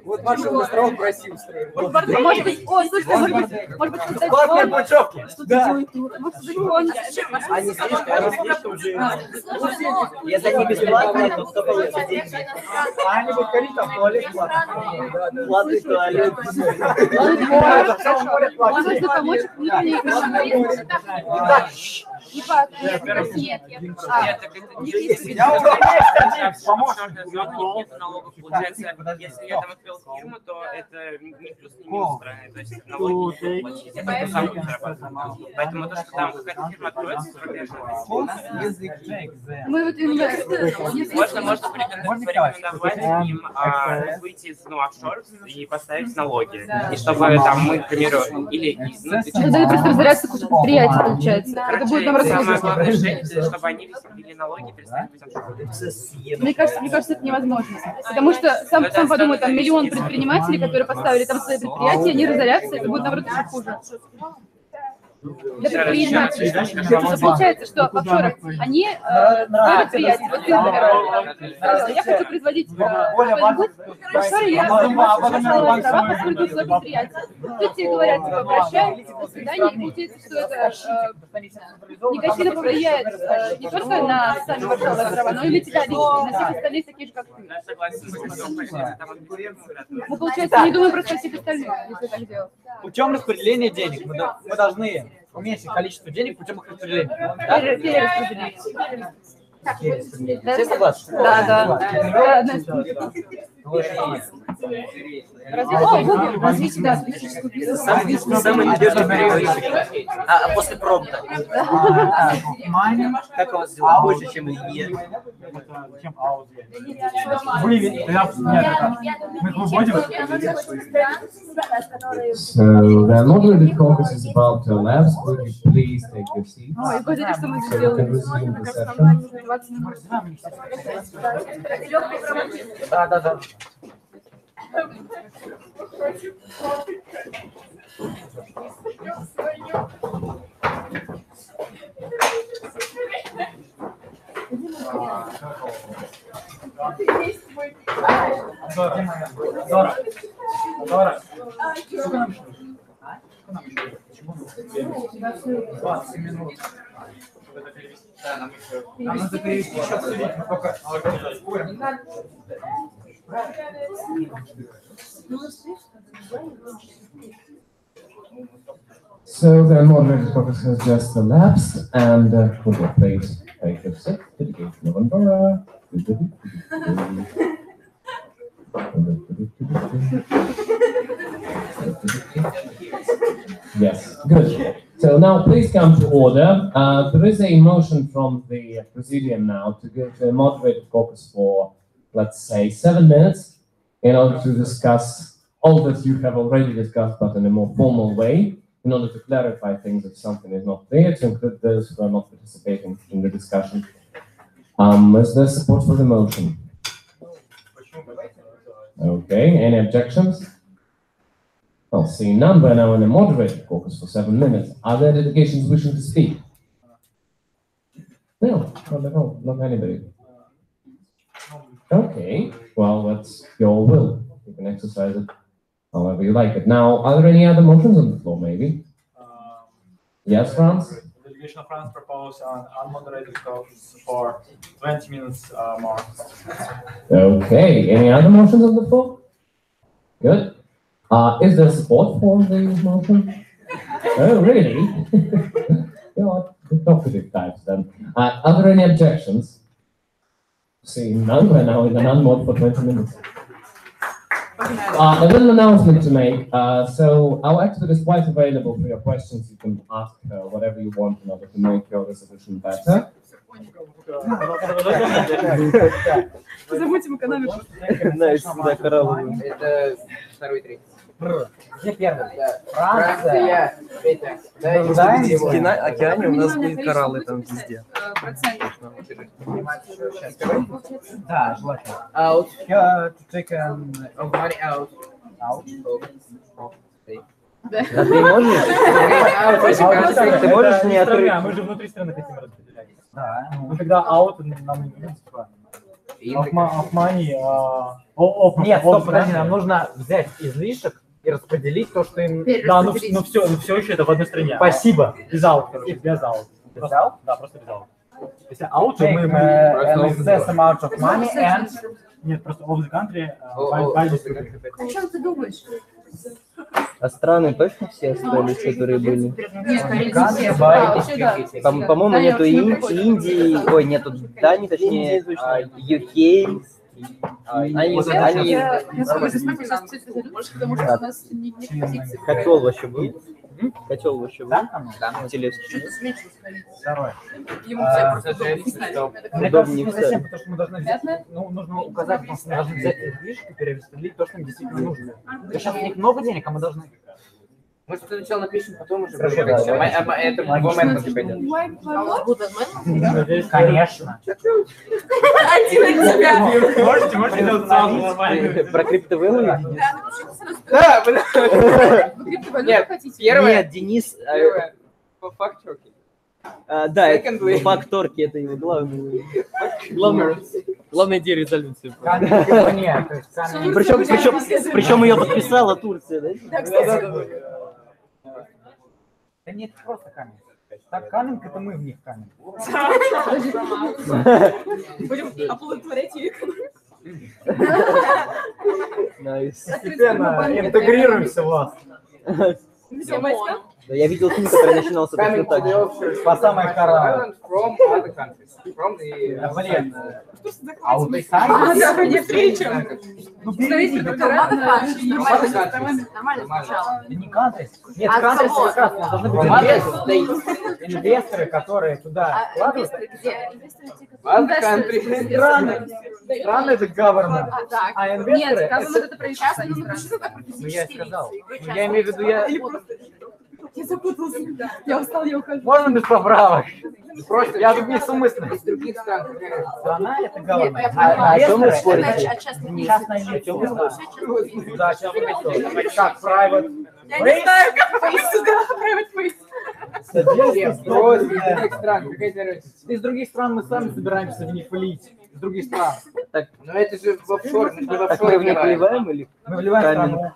Вот маршрут островов в России устроили. Может быть, о, слушайте, может быть, Бесплатные путевки. Да. Они слишком уже... Если они бесплатные, то кто получит деньги? А они будут ходить там в туалет платный. Платный туалет. Он должен помочь внутренней экономике. Получается, если я там открыл фирму, то это не плюс, не минус страны, то есть налоги платить, это сам зарабатываю. Поэтому то, что там какая-то фирма откроется, Мы вот можно порекомендовать им выйти из офшор и поставить налоги. И чтобы там мы, к примеру, или... Это просто разоряться куча предприятий, получается. Это будет нам самое главное, чтобы они вели налоги, перестали быть офшорами. Мне кажется, это невозможно. Потому что сам подумай, там миллион предпринимателей, которые поставили там свои предприятия, они разорятся, это будет, наоборот, еще хуже. Для предпринимателей. Потому что получается, что офшоры, они предприятия. Вот ты, например, я хочу производить что-нибудь, офшоры я сначала права посмотрю свое предприятие. Тут тебе говорят, типа, обращай, до свидания, и получается, что это негативно повлияет не только на сами варшавские права, но и на тебя лично, и на всех остальных таких же, как ты. Ну, получается, не думаю просто о всех остальных, если так делать. Путем распределения денег мы должны уменьшить количество денег путем их распределения. Перераспределения. Все согласны? Да. Развитие, да, специфическую бизнес. Самый надежный переводчик. А после промпта? Как у вас дела? Больше, чем Илье? So the moderated caucus is about to elapse. Would you please take your seats? Ой, говорили, что мы So we can resume the session. Да. Дора. Сколько нам еще? 20 минут. Нам надо перевести еще обсудить, мы только спорим. So the moderated caucus has just elapsed, and would you please take your seat? Dedication of Andorra. Yes, good. So now please come to order. There is a motion from the Presidium now to give a moderated caucus for, let's say, 7 minutes in order to discuss all that you have already discussed, but in a more formal way, in order to clarify things if something is not clear, to include those who are not participating in the discussion. Is there support for the motion? Okay, any objections? Well, seeing none, we're now in a moderated caucus for 7 minutes. Are there delegations wishing to speak? No, not at all, not anybody. Okay, well, that's your will. You can exercise it however you like it. Now, are there any other motions on the floor, maybe? Yes, Franz? The delegation of France proposed an unmoderated caucus for 20 minutes more. Okay, any other motions on the floor? Good. Is there support for the motion? Oh, really? You're talkative types then. Are there any objections? Seeing none, we're now in an unmod for 20 minutes. A little announcement to make. So our expert is quite available for your questions. You can ask her whatever you want in order to make your resolution better. Забудьте экономику. Это второй, третий. Где первый? Франция. В океане у нас будет кораллы там везде. Да, желательно. Out. To take money out. Да ты можешь? Ты можешь не отрывать? Мы же внутри страны хотим распределять. Да. Ну тогда аут нам не нужен, типа. Of money. Нет, стоп, подожди, нам нужно взять излишек и распределить то, что им... Да, ну все еще это в одной стране. Спасибо. Без аут, короче, без аут. Без аут? Да, просто без аут. Если аут, то Take мы... an excess amount of money and... Нет, просто of the country, by the country. О чем ты думаешь? А страны точно все остались, которые были? По-моему, нету Индии, ой, нету Дании, точнее, UK. Котел вообще был? Котел вообще был? Телевский. Второе. Мне кажется, не совсем, потому что мы должны взять, ну, нужно указать, потому что мы должны взять их движки и перераспределить то, что им действительно нужно. Сейчас у них много денег, а мы должны... Мы сначала напишем, потом уже... Хорошо, да, это в момент пойдет. Конечно. Можете делать сразу нормально. Про криптовалюту? Да, нет, первое. Нет, Денис... По факт-чеке. Да, факт-торки, это его главная идея резолюции. Причем ее подписала Турция, да? Да нет, просто камень. Так, камень, это мы в них камень. Будем оплодотворять ее экономику. Постепенно интегрируемся в вас. Все войска? Да, я видел фильм, который начинался точно так же. По самой кора. Блин. А вот и сами? Да, не встречу. Ну, берите, Нормально сначала. не кантрис. Нет, кантрис прекрасно. Должны быть инвесторы, которые туда вкладывают. Страны это government. А инвесторы... Нет, government это правительство. Ну, я сказал. Я имею в виду, я запутался. Я устал, я ухожу. Можно без поправок? Просто я тут не сумысленно. Из других стран. Страна это government. А что вы спорите? Частное лицо. Да, частное лицо. Как private? Я не знаю, как face, да, private face. Из других стран мы сами собираемся в них влить. Из других стран. Так, но это же в офшор. Так мы в них вливаем или? Мы вливаем страну.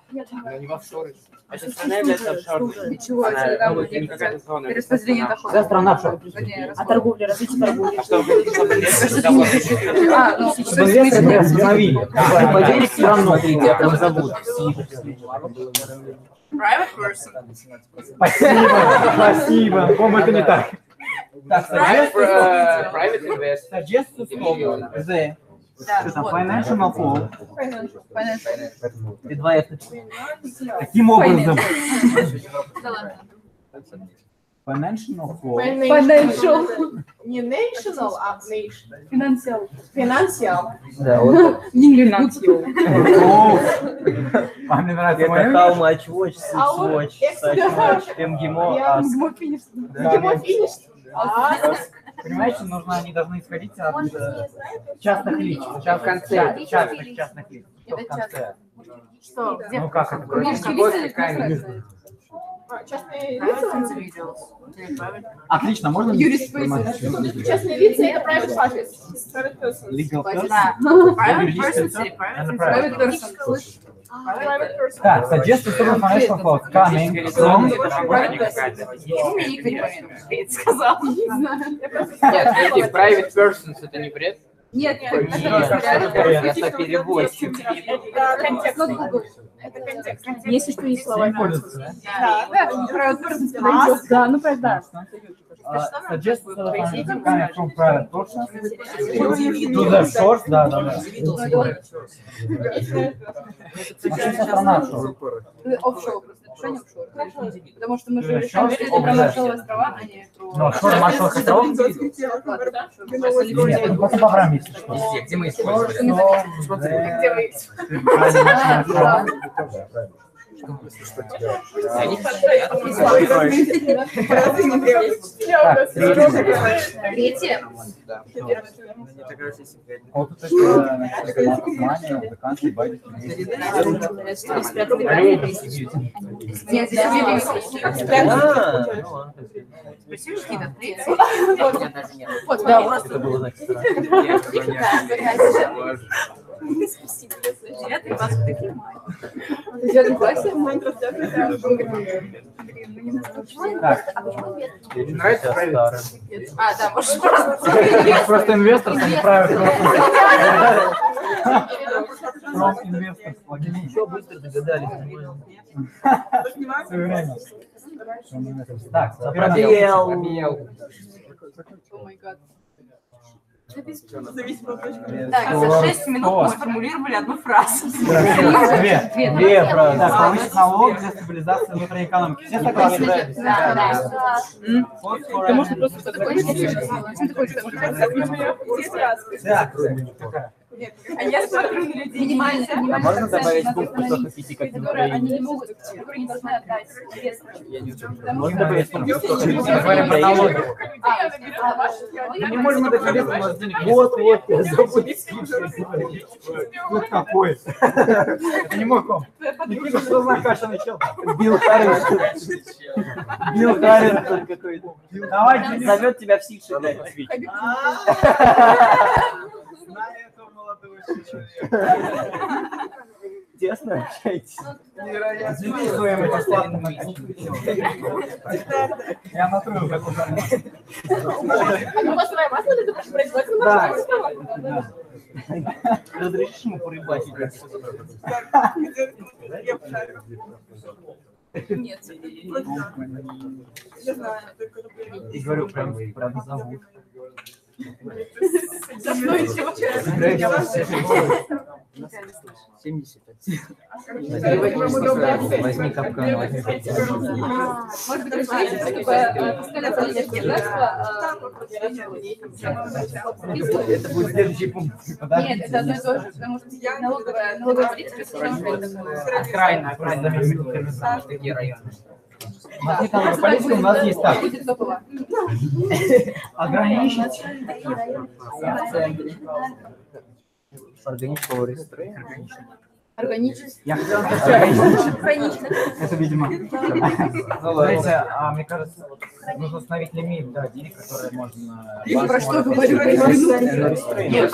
Не в офшоры. Эта страна является офшорной. Чего? Перераспределение доходов. Да, страна офшор. А торговля, развитие торговли. А чтобы инвесторы мы остановили. Поделить страну. Как зовут? Private person. Спасибо. По-моему, это не так. Private investor. Suggested the financial flow. И два это. Таким образом. Financial flow. Financial. Не national, а nation. Financial. Financial. Да, вот. Мне нравится это how much watch, six watch, such much, MGMO, финиш. Понимаете, нужно, они должны исходить от частных лиц. В конце. Частных лиц. Что в конце? Что? Где? Ну как это? Частные лица. Отлично, можно? Частные лица это private parties. Private person. Legal person. Private person. Private person. Private person. Так, suggested to financial flow coming from... Сказал. Нет, эти private persons это не бред? Нет, это переводчик. Это контекст. Если что, есть слова. Да, ну правда. Suggested to coming from private person to the source, да. Страна офшор. Офшор. Потому что мы же решаем про Маршалловы острова, а не про... Ну, офшор Маршалловых островов? Нет, это просто программа, если что. Где мы использовали? Третье. Вот это Вот, да, это было значит. Спасибо. 9 класс в В 9 классе в моей трансляции. Нравится правильно? А, да, может просто... Просто инвестор, а не правильно. From investors. Еще быстро догадались. Все время. Так, пробел. Так, за 6 минут мы сформулировали одну фразу. Две фразы. Так, повысить налог для стабилизации внутренней экономики. Все согласны? Да. Ты можешь просто что-то А я смотрю на людей. А можно добавить пункт, что хотите как которые они не могут, которые не должны отдать инвесторам. Можно добавить пункт, что хотите Говорим про налоги. Мы не можем отдать инвесторам денег. Вот, я забыл. Вот какой. Это не мой комп. Никита, что за каша начал? Билл Харрингтон. Билл Харрингтон какой-то. Давай, зовет тебя в Сидше, блядь, ответь. Знаю этого молодого человека. Тесно общаетесь? Невероятно. Извини своим бесплатным. Я натру как уже. Ну, построим масло для того, чтобы производство Да. Разрешишь ему порыбачить? Нет. Не знаю. И говорю, прям зовут. Возьми капкан, возьми Может быть, это будет следующий пункт. Нет, это одно и то же, потому что налоговая политика Окраина, такие районы. Политика у нас есть так. Ограничить. органического рестроя. Органически. Я хотел сказать, Органично. это, видимо. Знаете, мне кажется, нужно установить лимит, да, денег, которые можно... Я про что говорю? Нет,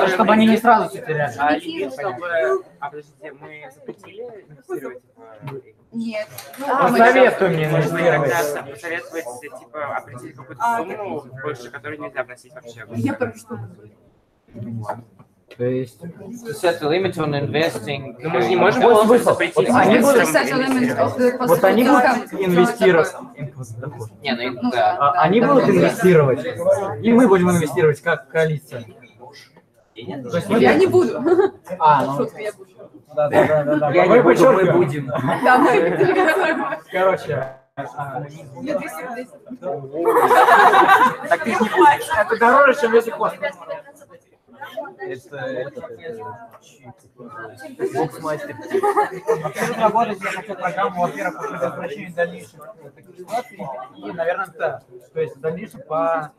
чтобы они не сразу все теряли. А лимит, чтобы... подождите, мы запретили инвестировать? Нет. Посоветуй мне инвестировать. Посоветовать, типа, определить какую-то сумму больше, которую нельзя вносить вообще. Я про что? То есть... To set a limit on investing. Но мы же не можем полностью запретить. Они будут Вот инвестировать. Не, ну да. Они будут инвестировать. И мы будем инвестировать как коалиция. Я не буду. Шутка, я буду. Да. Я не буду, мы будем. Да, мы. Короче. Я 200 рублей. Так ты не платишь. Это дороже, чем если космос. Боксмастер. Абсолютно работать я хочу программу, во-первых, по предотвращению дальнейших таких ситуаций и, наверное, да, то есть в дальнейшем по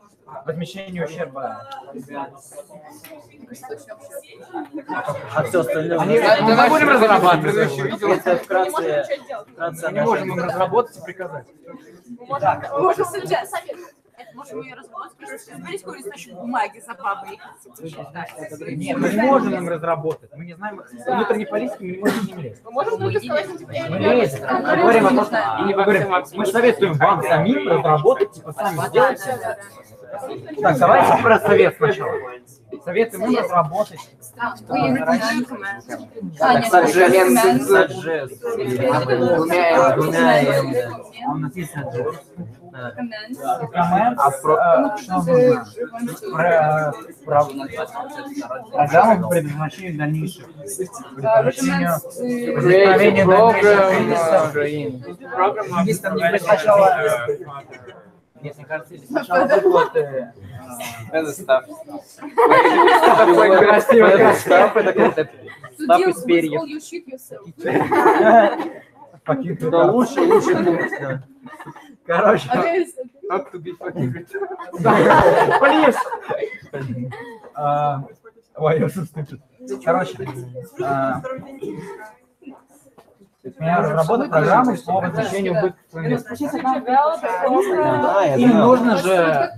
возмещению ущерба. А все остальное... Мы будем разрабатывать. Это вкратце... Мы не можем им разработать и приказать. Можем совет. Можем ее разработать, просто смотрите, какой листочек бумаги за бабой. Нет, мы не можем им разработать. Мы не знаем внутренней политики, мы не можем им лезть. Мы можем только сказать, что типа, Мы лезем. Мы говорим о том, что мы советуем вам самим разработать, типа сами сделать. Так, давайте про совет сначала. Советуем им разработать. Он написан программа по предотвращению дальнейших. Нет, мне кажется, если сначала выплаты... Это став. Такой красивый став, это как-то став из перьев. Да лучше пункт. Короче. Not to be forgiven. Плиз. Ой, я уступил. Короче. Я разработал программу по возмещению убытков инвесторов. Им нужно же...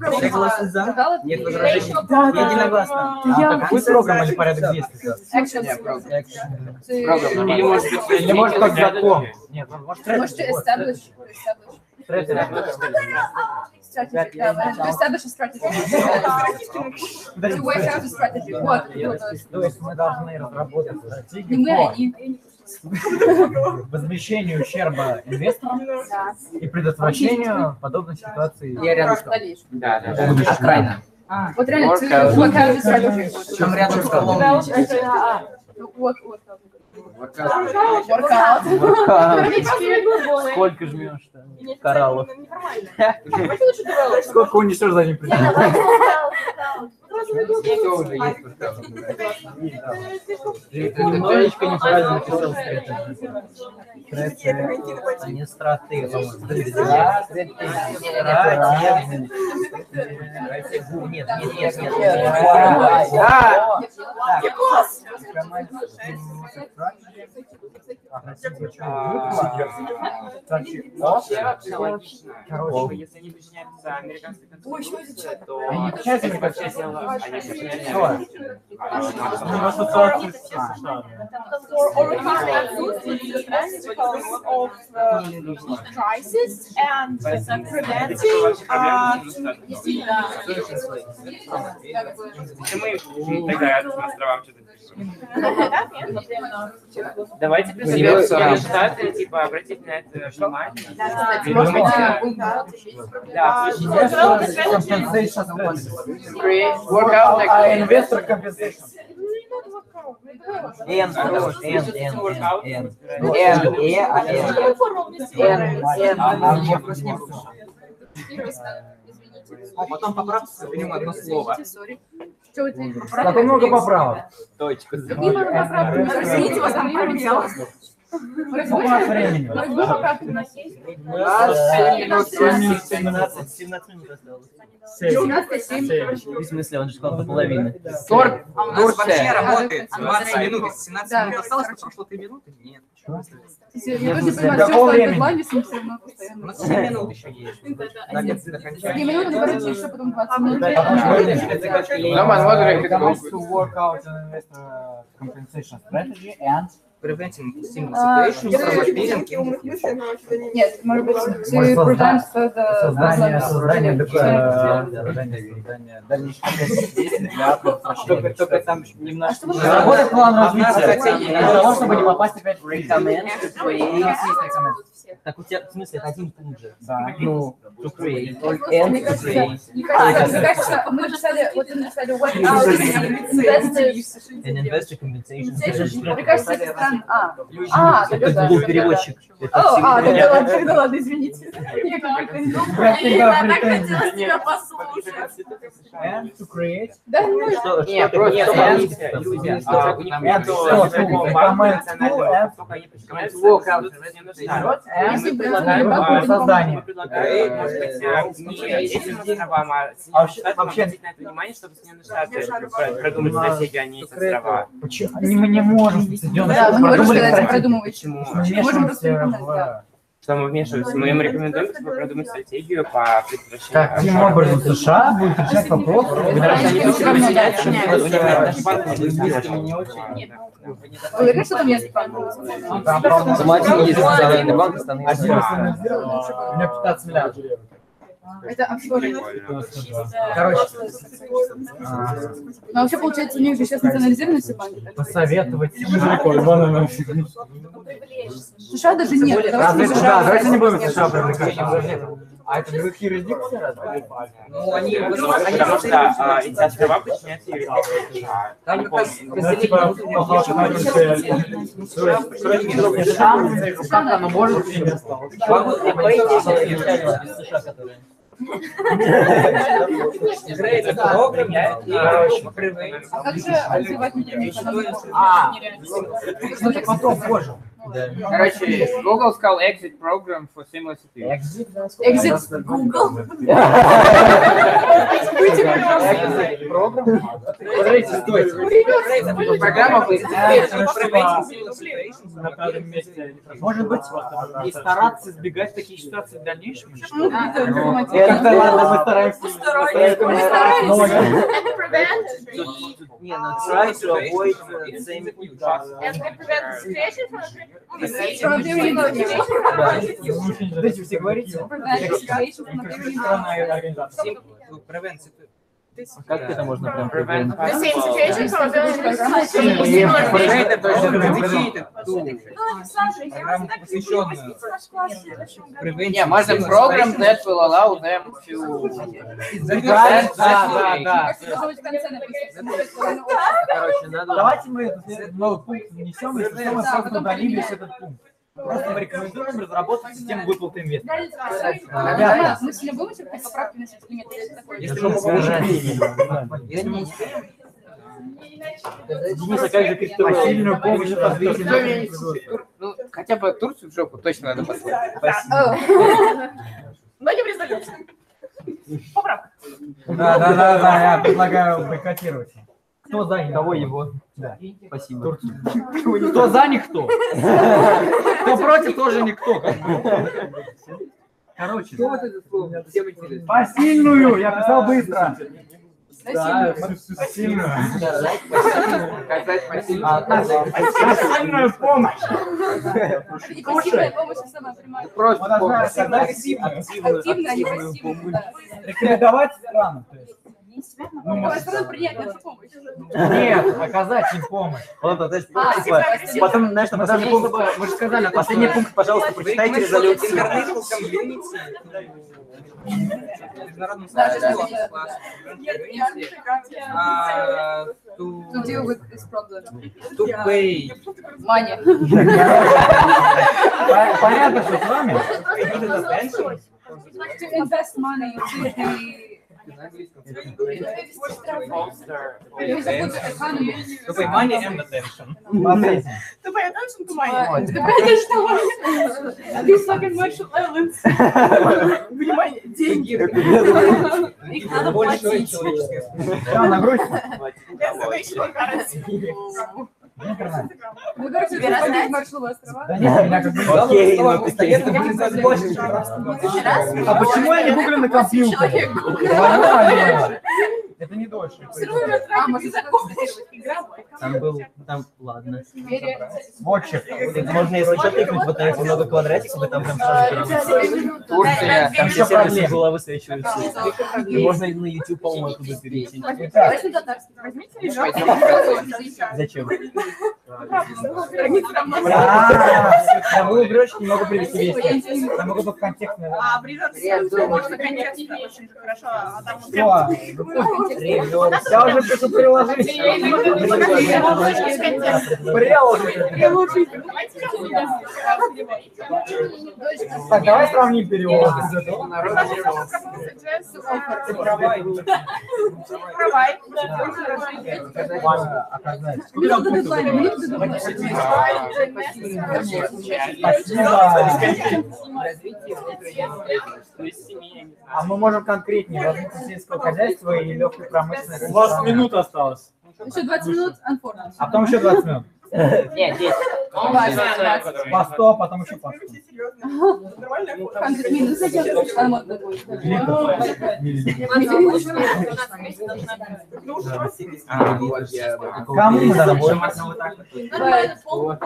Нет возражений. Единогласно. Какую программу или порядок действий? Или может как закон? Нет, может establish. strategy. To establish a strategy. To work out a strategy. Вот. То есть мы должны разработать Не стратегию мы, по они. возмещению ущерба инвесторам и предотвращению подобных ситуаций. Я рядом стал. Да. Окраина. Вот реально, to work out a strategy. Там рядом с столом. Воркаут. Сколько жмешь-то кораллов? Сколько унесешь за ним придешь? Уже есть Немножечко неправильно написал стратегию. Не стратегия, Нет. Короче, если они подчиняются американской конституции, то они подчиняются американской crisis and preventing тогда на островах что-то давайте призовем Штаты, типа, обратить на это внимание. Инвестор компенсation. А потом поправку соберем одно слово. Зато много поправок. Точка. Извините, вас там пробел. Сколько у нас времени? 17 минут осталось. 17:07. В смысле, он же сказал до половины. А у нас вообще работает 20 минут. Если 17 минут осталось, то прошло 3 минуты? Нет. Я вроде понимаю, что это плане, все равно постоянно. У нас 7 минут еще есть. 3 минуты, говорите, что потом 20 минут. To work out an investor compensation strategy and Preventing similar situations, promoting. Нет, может быть, to prevent further создание дальнейших действий для предотвращения. Только там немножко... Разработать план развития для того, чтобы не попасть опять в кризис. Так у тебя, в смысле, один пункт же. Да. Ну, to create. Мне кажется, мы написали, вот вы написали work out An investor compensation. Мне кажется, это странно. Это был переводчик. Тогда ладно, извините. Я так хотела тебя послушать. And to create. Да, ну Что? Нет, просто если предлагаем создание. Вообще на это внимание, чтобы Соединенные Штаты продумать стратегию, а не острова. Мы не можем Соединенные Да, Штаты мы не можем продумали продумывать. Почему? Можем просто Что мы вмешиваемся? Мы им рекомендуем продумать стратегию по предотвращению. Каким образом США будет решать вопрос? Уверен, что там есть Самоотдельный есть национальный банк страны. У меня 15 миллиардов. Это офшоры. Короче, Но вообще, получается, у них же сейчас национализированы все банки. посоветовать. США даже нет. Давайте не будем США привлекать. А это других юрисдикций? Ну, они Потому что эти острова подчиняются юрисдикции США. Там как раз Как оно может играет программ, Как же развивать неделю? что-то потом позже. Короче, Google сказал exit program for similar situations. Exit Google. Подождите, стойте. Программа на пятом месте. Может быть, и стараться избегать таких ситуаций в дальнейшем? Как-то ладно, мы стараемся. Не, ну try to avoid the same. And we prevent the situation from Дайте все говорите. Как это можно прям превент? Yeah, можно program that will allow them to. Давайте мы новый пункт внесем, и мы просто удалили весь этот пункт. Просто мы рекомендуем разработать систему выплаты инвесторов. Ребята, мы сегодня будем терпеть поправки на сертификат? Если мы можем. Денис, а как же посильную помощь развитию? Ну, хотя бы Турцию в жопу точно надо послать. Спасибо. Вводим резолюцию. Поправка. Да, я предлагаю бойкотировать. Кто за них? Кого его? Да. Спасибо. Турцию. Кто за них, кто? Кто против, тоже никто. Короче. Что вот это слово? Всем интересно. Посильную, я писал быстро. Посильную помощь. И пассивная помощь самая прямая. Просто помощь. Активная, а не пассивная. Рекомендовать странам. Сразу принять нашу помощь. Нет, оказать им помощь. Ладно, то есть, потом, знаешь, на последний пункт, мы же сказали, последний пункт, пожалуйста, прочитайте резолюцию. To deal with this problem. To pay. Money. Понятно, что с вами? To invest money to the To pay money and attention. To pay attention to money. To pay attention to money. These fucking martial islands. Внимание, деньги. Их надо платить. Да, нагрузь. Вы говорите, тебе раздать маршрутные острова? Да нет, меня как бы... Окей, А почему я не гуглю на компьютере? Это не дольше. Там был, там, ладно. Вотчик. Можно, если что, тыкнуть вот на эти много квадратиков, и там прям сразу Турция. там все сервисы Google высвечиваются. И можно на YouTube, по-моему, оттуда перейти. Зачем? Я был игрочек, не могу привести вести. Я могу только контекстно. А придется, можно контекстно очень хорошо. А там я уже пишу приложить. Так, давай сравним перевод. А мы можем конкретнее развитие сельского хозяйства и легкой промышленности. У вас минута осталось. Еще 20 минут, unfortunately. А потом еще 20 минут. Нет, 10. По 100, а потом еще по 100. 100 минут, зачем? Нормально будет. Кому мы дадим?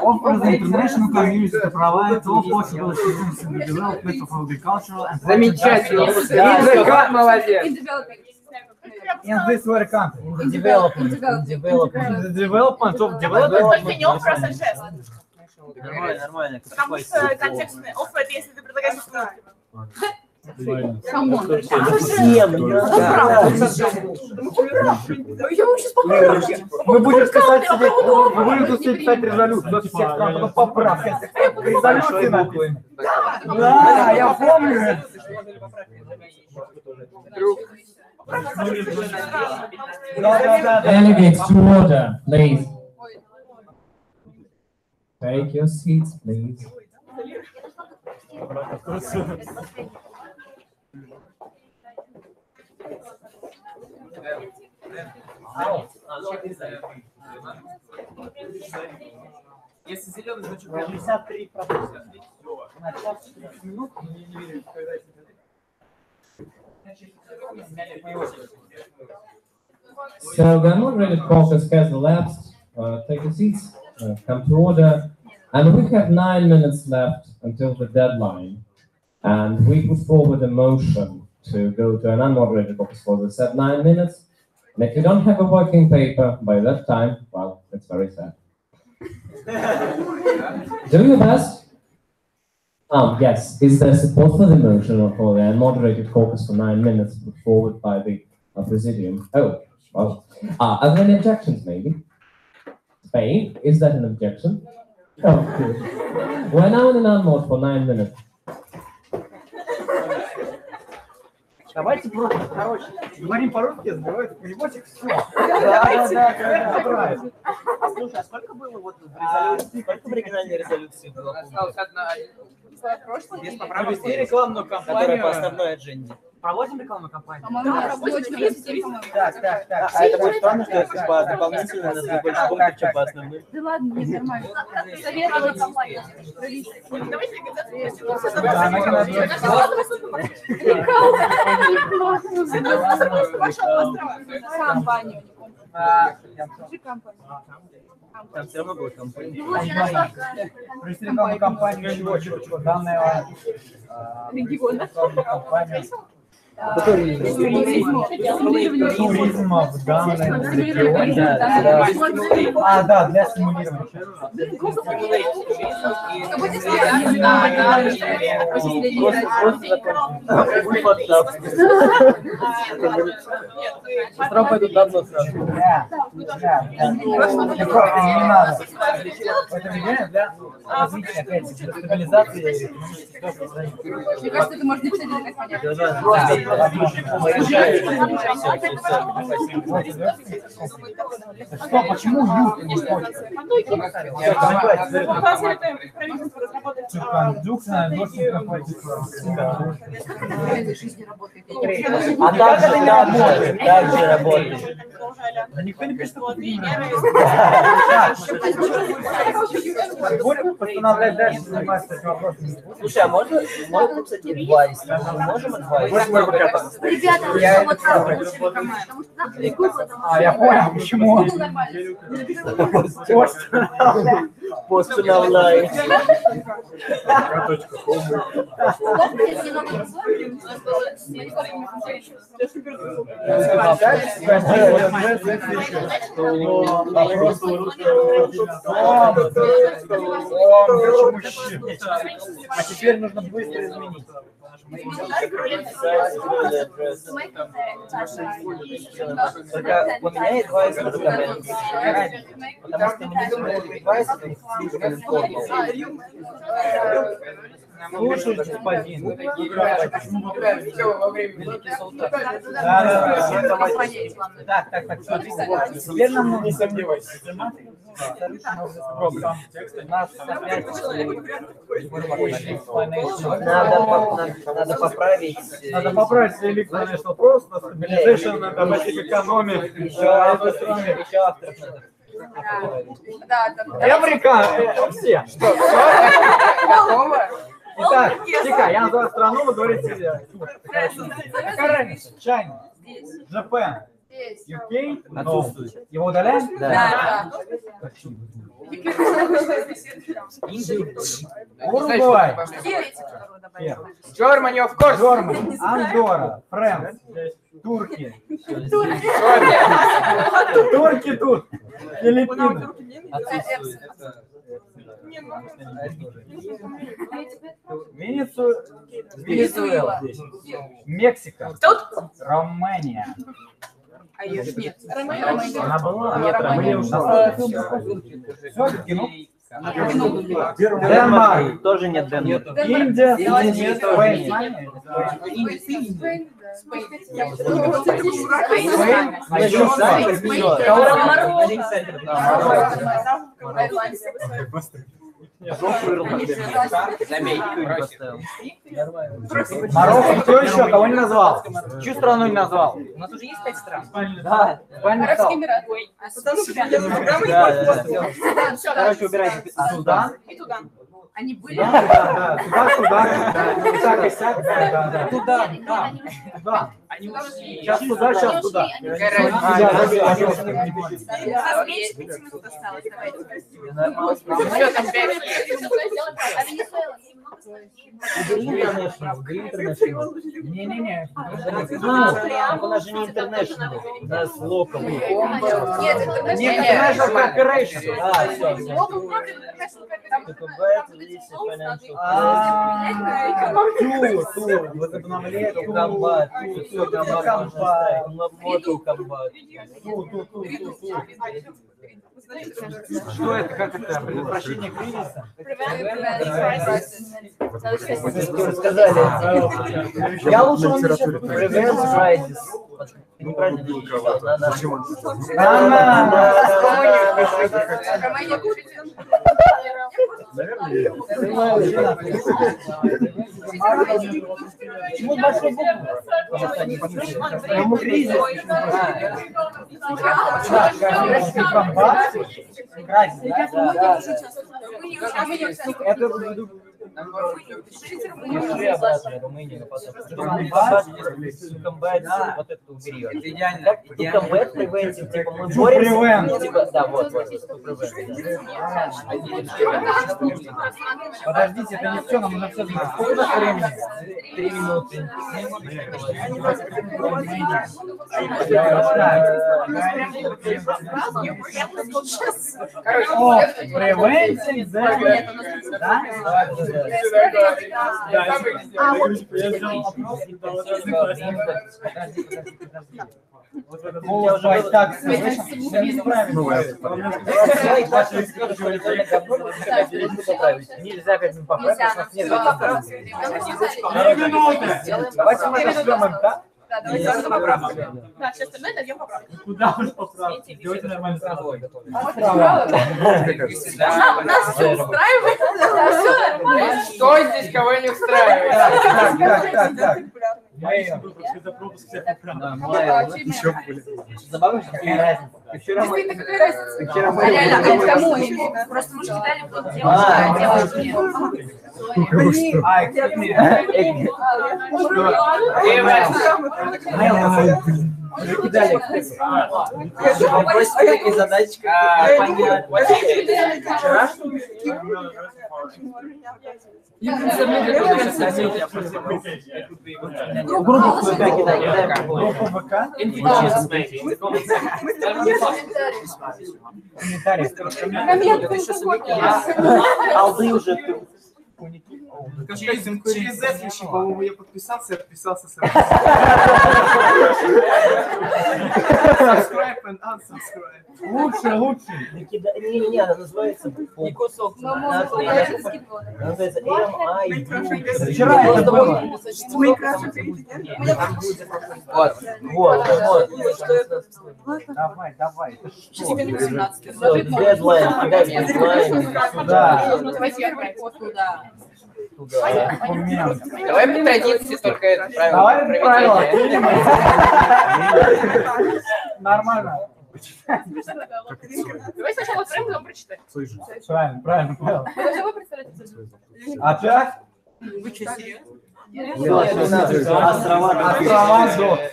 Offers the international community to provide all possible assistance in the development of agricultural and Замечательно. Молодец. in this very country, in the development of development. Только не оффер, а жест. Нормально, нормально. Потому что контекстный оффер, это если ты предлагаешь услуги. Мы будем писать себе, мы будем тут писать резолюцию, всех стран, поправки, резолюции напишем. Да, я помню. Delegates to order, please. Take your seats, please. Если зеленый, значит 53%. На час 30 минут. So the unread caucus has elapsed. Take your seats. Come to order. And we have 9 minutes left until the deadline. And we put forward a motion to go to an unmoderated caucus for the said 9 minutes. And if you don't have a working paper by that time, well, it's very sad. Do your best. Yes, is there support for the motion or for the unmoderated caucus for 9 minutes put forward by the Presidium? Oh, well. Are there any objections, maybe? Spain, is that an objection? Oh, good. We're now in an unmod for 9 minutes. Давайте просто, короче, говорим по-русски, забывайте переводчик, все. А слушай, а сколько было вот в резолюции, сколько в оригинальной резолюции было? Осталось одна. Без поправок рекламную кампанию, которая по основной адженде. Проводим рекламную кампанию? Так. А это будет странно, что это по дополнительно на другой пункт, чем по основным? Да ладно, нет, нормально. Советовать компанию. Компанию. Там все равно была компания. Провести рекламную кампанию чего? Данные региона. Туризма в данном регионе. Да, для стимулирования. Сестра пойдут давно сразу. Не надо. Это регион для развития, опять же, стабилизации. Мне кажется, это можно написать как понятно. Что, почему юг не хочет? А так же работает, так же работает. Никто не пишет, что постановлять дальше заниматься этим вопросом. Слушай, а можно кстати, адвайс? Мы можем адвайс? Ребята, я вот я понял, почему. Постановляй. А теперь нужно быстро изменить. Только поменяй адвайс на документ. Потому что мне адвайс это слишком формал. Слушай, господин. Почему во время Великий Султан? Так, теперь нам нужно, не сомневайся. Нас опять надо поправить. Надо поправить Elite Financial Pros на Stabilization, Domestic Economy. Еще авторов надо. Америка, все. Что? Готово? Итак, тихо, я называю страну, вы говорите. Какая разница? China, Japan, UK, отсутствует. Его удаляем? Да. Уругвай. Germany, of course. Germany, Андорра, France, Турки. Турки тут. Филиппины. Венесуэла. Мексика. Румыния. А ее же нет. Она была. Нет, Румыния ушла. Все-таки, ну. Денмарк. Тоже нет Денмарка. Индия. Марокко, кто еще? Кого не назвал? Чью страну не назвал? У нас уже есть 5 стран. Да. Арабский Эмират. Короче, убирайте. Судан. И Судан. Они были? Да, туда, так и сяк, да. Туда. Они ушли. Сейчас туда, сейчас туда. Меньше 5 минут осталось, давайте. Не-не-не. У нас же не интернешнл, у нас локал. Нет, International Corporation. Что это? Как это? Предотвращение кризиса? Сказали. Я лучше вам сейчас prevent crisis. Почему большой буквы? Кризис. Это Румыния, вот это убери. Идеально. Combat preventive, типа мы боремся. Да, вот. Подождите, это не все, нам нужно все знать. Сколько у нас времени? 3 минуты. Preventing, да? Нельзя 5 минут поправить. Давайте мы начнем, да? Да, давайте все поправим. Да, все остальное дойдем поправим. Куда уж поправить? Делайте нормально сразу. Нас все устраивает. Все нормально. Что здесь кого не устраивает? Так. Еще забавно, что какая разница. Какая разница? Реально, кому? Просто мы же кидали в тот Вопрос и задачка. Группу ВК кидаем. Алды уже. Через это, по-моему, я подписался и отписался сразу. Subscribe and unsubscribe. Лучше. Не, она называется не кусок. Называется MIU. Вчера это было. Вот. Давай. Дедлайн. Сюда. Давайте я туда. Давай по традиции только это правило. Давай правило. Нормально. Давай сначала отправим, потом прочитаем. Правильно. Что вы представляете? Опять? Вы что, серьезно? Острова,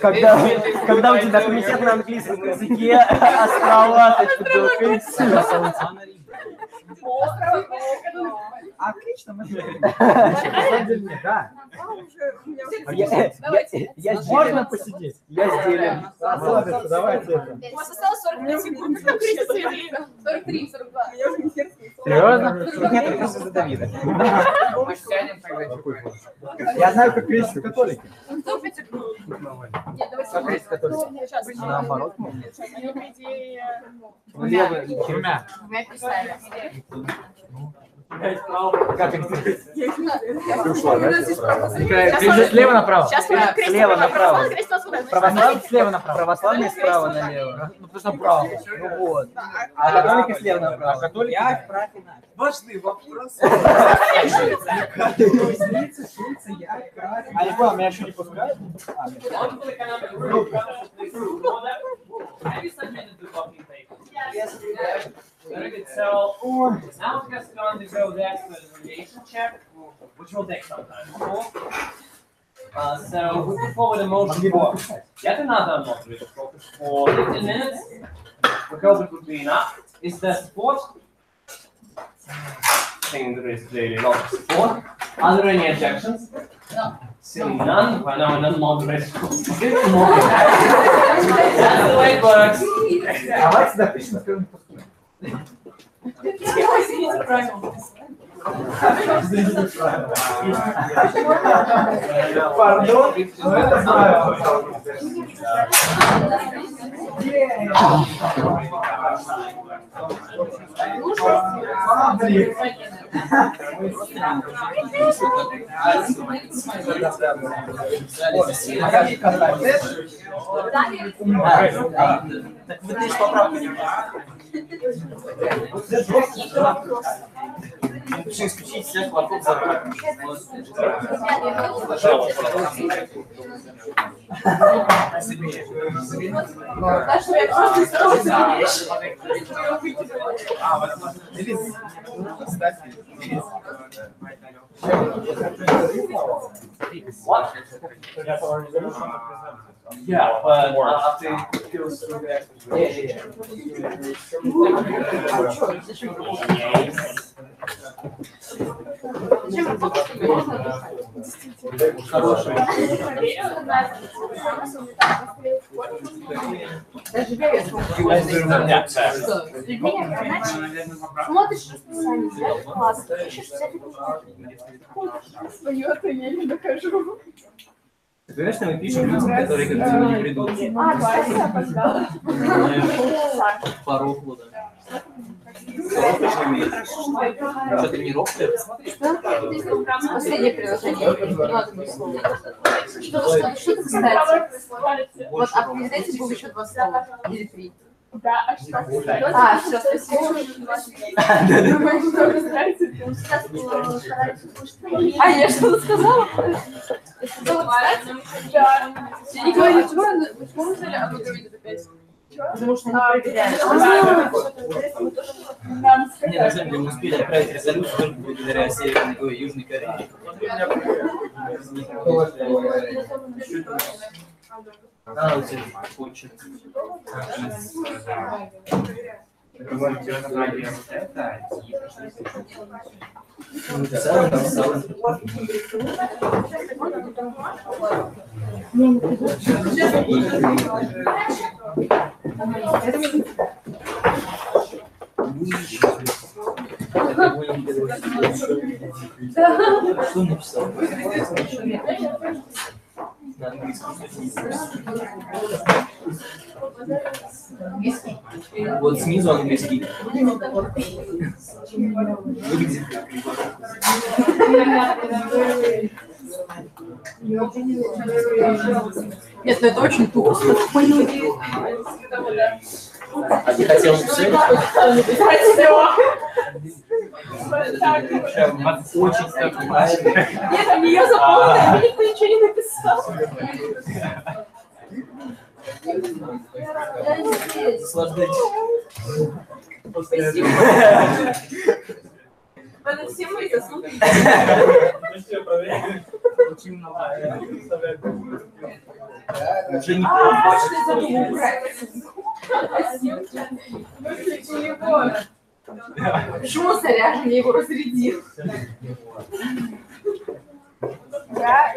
когда у тебя комитет на английском языке, острова, Отлично, да. Можно посидеть? Я сделаю. Давайте это. У вас осталось 45 секунд. 43, 42. Серьезно? Нет, это просто за Давида. Я знаю, как крестят католики. Нет, давай Как крестят католики? Наоборот. Левый. Тремя. Вы описали. Как их Слева направо. Сейчас мы крест Слева направо. Православные слева направо. Православные справа налево. Ну, потому что право. Ну вот. А католики слева направо. А католики Важный вопрос. А что, меня еще не пускают? Very good. So now we're just going to go the expert evaluation check, which will take some time. So we put forward a motion for yet another moderated focus for 15 minutes. We hope it would be enough. Is there support? I think there is clearly a lot of support. Are there any objections? No. Seeing none, we're now in a moderated focus. That's the way it works. Давайте запишем первым поступом. Пардон, но это правильно. Так вы лишь поправку не Лучше исключить всех вокруг за What? Yeah, but after it goes through the Смотришь расписание, класс, ищешь всякие свое, то я не докажу. Ты понимаешь, что мы пишем людям, которые как бы не придут? Вася опоздала. Пару года. Что, тренировка? Последнее приложение. Что-то, кстати. Вот, а перед этим было еще 2 слова. Или 3. Да, а что? А, все, спасибо. А, я что-то сказала? Я сказала, кстати? Да. Я не говорю, почему мы взяли, а вы говорите опять? Потому что не проверяли. Не, на самом деле мы успели отправить резолюцию только благодаря Северной и Южной Корее. А, у тебя хочет. Что написал? На английском. Вот снизу английский. Выглядит как Нет, ну это очень тупо. А ты хотел написать? Очень так. Нет, они ее заполнили, никто ничего не написал. Наслаждайтесь. Спасибо. Это все мои заслуги. Очень много. Уже не Почему заряжен, я его разрядил? Да,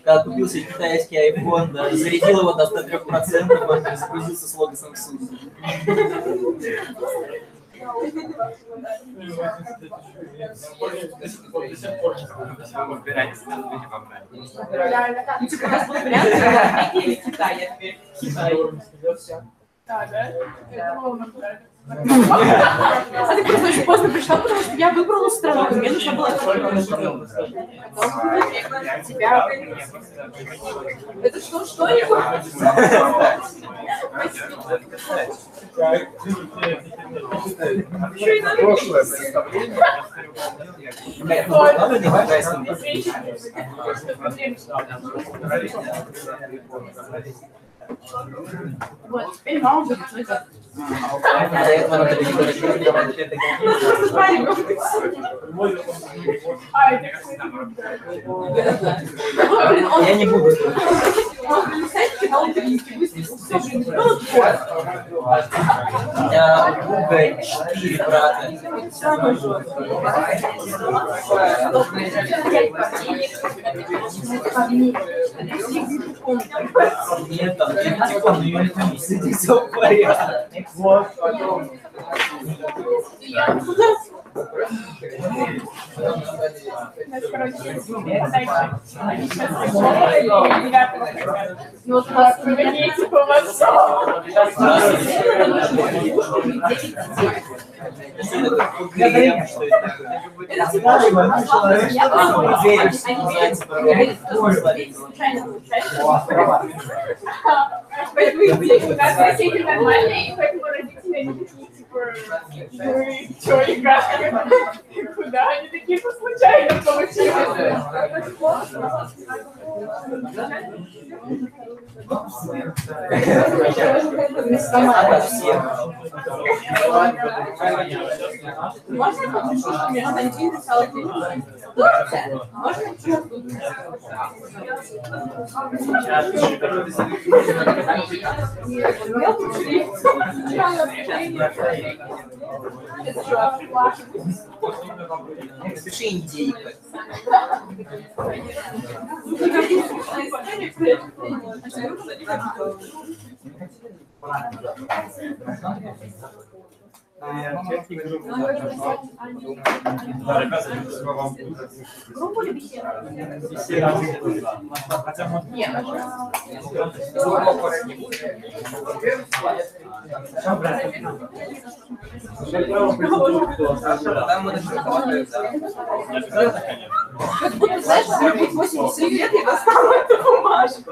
Когда купил себе китайский iPhone, да, зарядил его до 103%, он загрузился с лого Samsung. Ну, типа, у нас был вариант, когда или Китай, я теперь Китай. Да, да? Это ровно так. А ты просто очень поздно пришла, потому что я выбрала страну, мне нужно было тебя. Это что не Прошлое представление. Вот, теперь вам уже какой-то. Я не буду. Друга 4 брата. Нет, там телефон, ее не сидит, все в порядке. Вот, потом. Ну, так, типа поэтому у нас соседи нормальные, и поэтому родители они такие, типа, ну и чё, и как, куда они такие по случайно получились. Можно я попрошу, чтобы меня Константин написал отдельно? Можно? Напиши индейка. Группу или беседу? Нет. Как будто, знаешь, мне будет 80 лет, я достану эту бумажку.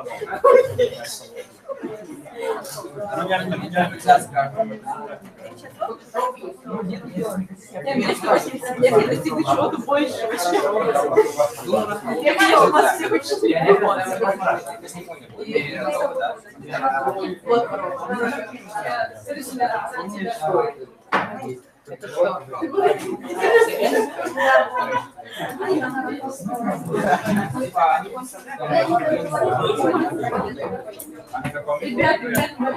Я достигну чего-то большего. Я поняла, у вас всего 4 телефона. Это что? Ребят, мы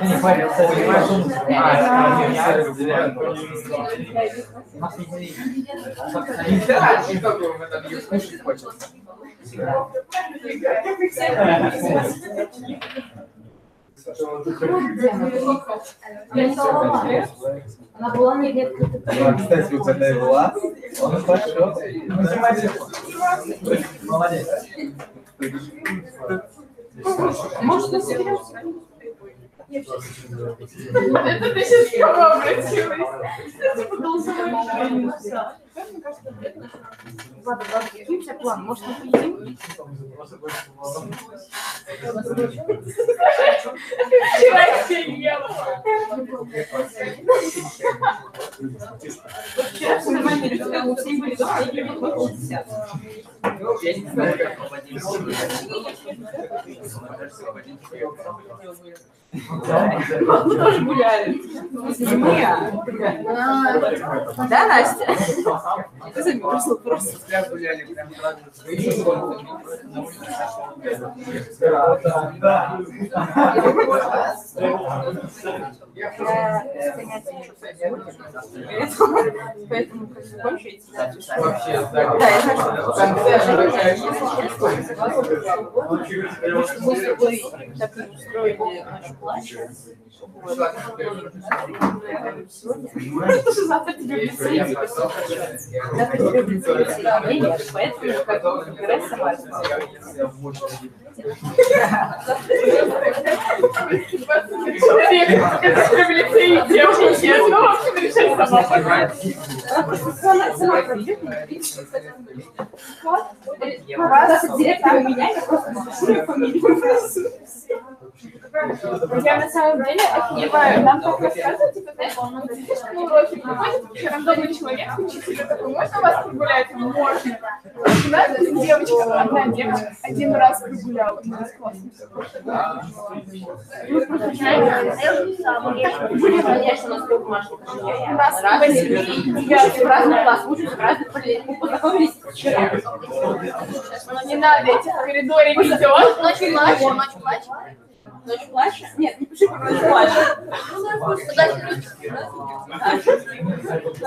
Не парился, понимаешь, она была не редко. Кстати, у тебя была, он пошел. Молодец. Может, на себя? Это ты сейчас к кому обратилась? Это типа голосовое не написала. Мне кажется, это... Ладно, какой у тебя план? Может, мы поедим? Вчера я ела. Вчера все нормально решили, мы все были дома, и мы получится. Я не знаю, как попадись. Мы тоже гуляли. Да, Настя? Ты замерзла просто. Прям гуляли, прям Поэтому закончить. вообще, да, я знаю, что мы с тобой так и устроили нашу плащ. Это же завтра тебе блицкриг. Завтра тебе блицкриг соединение, поэтому как бы выбирай сама. Человек, это же блицкриг, девушки, ну, в общем, решай сама. Сама придет, директор у меня, я просто напишу фамилию. Я на самом деле офигеваю. Нам так рассказывают, типа, знаешь, на уроке приходит рандомный человек, учитель такой, можно вас прогулять? Можно. У нас девочка, одна девочка, один раз прогуляла. У нас классно. Вы просто у нас 8 разных класс, учатся в разных параллелях. Мы познакомились вчера. Не надо этих в коридоре видео. Ночью плачем, ночью плачем. Ночь плача? Нет, не пиши, ночь плача.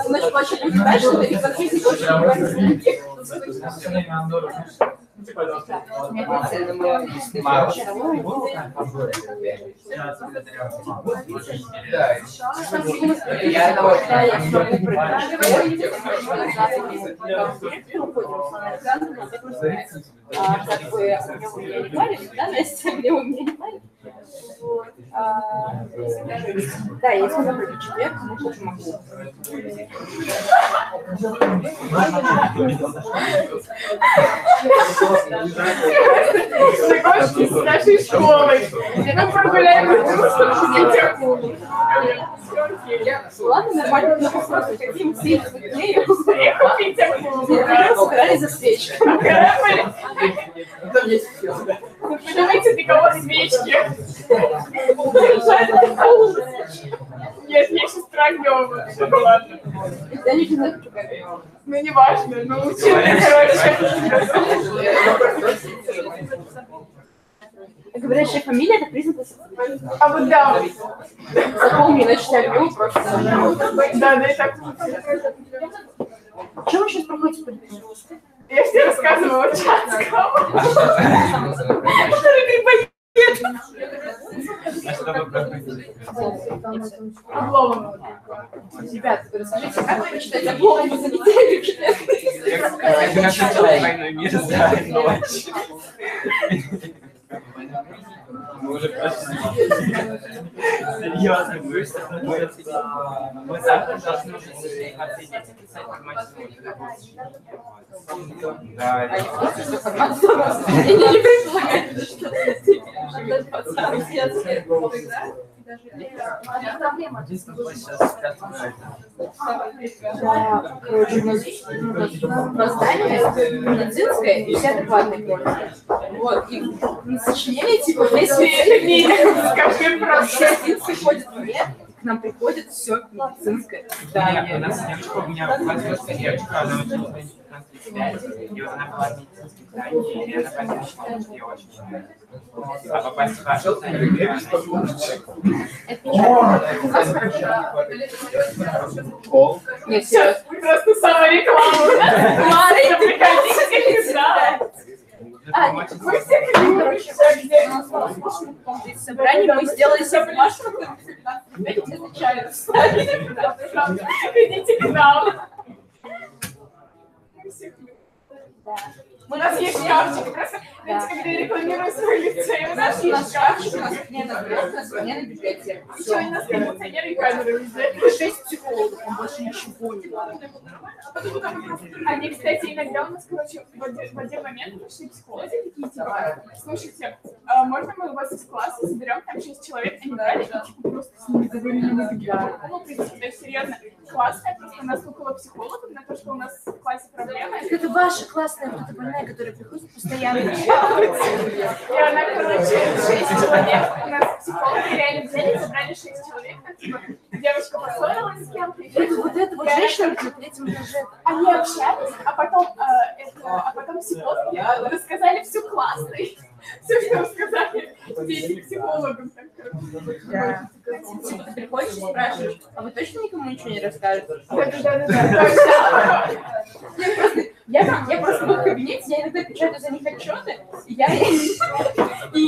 Ночь плача будет дальше, и подписывай очень да, я смотрю про четверг, но тоже могу. Знакомься с нашей школой. Мы прогуляем ладно, нормально, но просто хотим свечи к ней. Собирались за свечки. Понимаете, для кого свечки? Нет, я сейчас прогнем шоколадно. Я не знаю, что это. Ну, не важно, но лучше, короче. Говорящая фамилия — это признак социального. А вот да. Запомни, иначе я люблю просто. Да, и так. Что вы сейчас проходите по движению? Я все рассказывала Чацкому. Который грибоед. Обломов. Ребята, вы расскажите, как вы прочитаете Обломова за неделю? Я сначала «Войну и мир» за ночь. Мы уже прошли. Серьезно, мы завтра должны уже оценить да, Здание медицинское и все адекватные кроме. Вот, и на сочинение, типа, если скажи просто, все ходят вверх, к нам приходит все медицинское здание. У нас девочка, у меня классная девочка, она училась на 35, и вот она была в медицинском здании, и она позвонила, что ей очень нравится. А попасть в хорошо здание, нет, все, просто самореклама. Мария, приходите сюда. Мы все собрание, мы сделали себе бумажку. Идите к нам. У нас есть шкафчик, просто, знаете, когда я рекламирую свой лицей, у нас есть шкафчик, у нас современная библиотека. Еще у нас кондиционеры и камеры везде. 6 психологов, там больше ничего не надо. Они, кстати, иногда у нас, короче, в один момент пришли психологи, такие, типа, слушайте, можно мы вас из класса соберем, там 6 человек, они брали, и типа, просто с ними говорили, мы такие, ну, в принципе, серьезно, классная, просто у нас около психологов, на то, что у нас в классе проблемы. Это ваша классная кто-то больная, которая приходит постоянно. И она, короче, 6 человек, у нас психологи реально взяли, собрали 6 человек, там, типа, девушка поссорилась с кем-то. Вот это вот женщина на третьем этаже. Они общались, а потом психологи рассказали всю классной. Все, что рассказали дети психологам. Да. Ты приходишь и спрашиваешь, а вы точно никому ничего не расскажете? Я просто в их кабинете, я иногда печатаю за них отчеты, и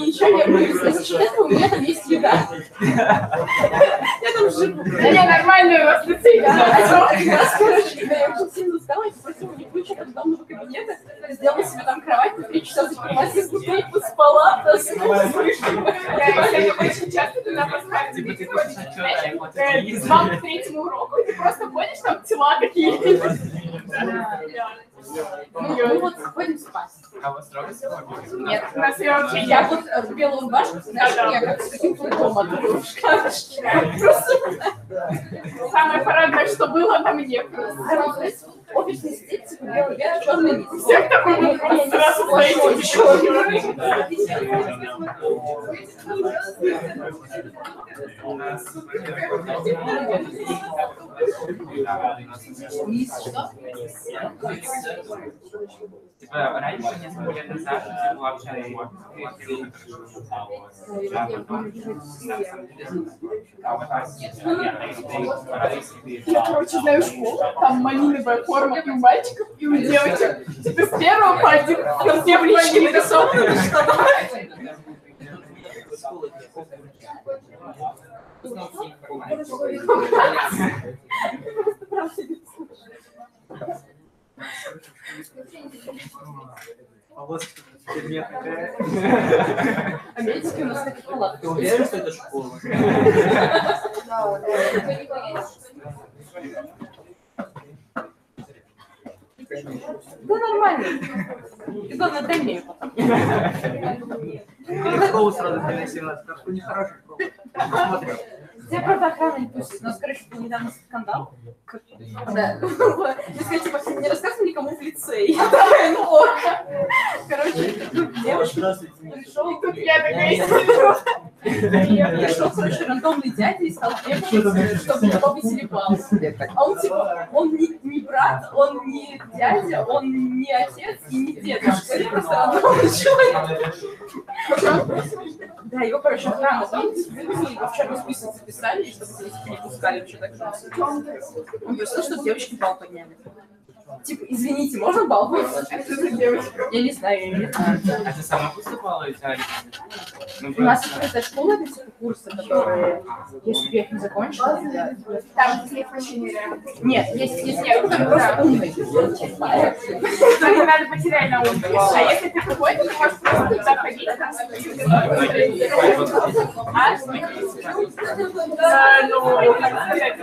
ничего не говорю. Если честно, у меня там есть еда. Я там Не, нормальную расцветить. Когда я очень сильно устала, я попросила у них ключик от домного кабинета, сделала себе там кровать, на 3 часа закрылась изнутри, поспала, я очень часто туда поставлю. К вам к 3-му уроку, и ты просто ходишь, там тела какие-то. Ну вот, ходим спать. А вы строго сегодня? Нет, у нас я вот белую рубашку, знаешь, я как с каким платом открою в шкафчике. Самое парадное, что было на мне. Офисный стиль, типа белый верх, черный низ. Всех такой вот просто сразу по этим черным. Низ что? Типа раньше, несколько лет назад, была общая форма, Я, короче, знаю школу, там малиновая форма и у мальчиков, и у девочек. Типа с 1 по 1, но все плечи нарисованы. А у вас предмет какая? Американский у нас таких палат. Ты уверен, что это школа? Да нормально. И главное, дай мне ее потом. Или школу сразу перенеси у нас, потому что нехорошая школа. Посмотрим. Тебя, правда, охрана не пустит. У нас, короче, был недавно скандал. Да. Я сказала, типа, не рассказывай никому в лицей. Ну ок. Короче, девушка пришел, и тут я такая пришел, короче, рандомный дядя и стал требовать, чтобы его повысили баллы. А он, типа, он не брат, он не дядя, он не отец и не дедушка. Это просто рандомный человек. Да, его, короче, охрана выпустили, его в черный список записали, и чтобы его не пускали вообще так же. Он просил, чтобы девочки бал подняли. Типа, извините, можно бал поднять? Я не знаю, я не знаю. А ты сама поступала или тебя? У нас открытая школа, это типа курсы, которые, если бы я их не закончила, да. Там слепочение реально. Нет, есть некоторые просто умные. Там не надо потерять на ум. А если ты приходишь, ты можешь просто туда ходить, там ну, как сказать,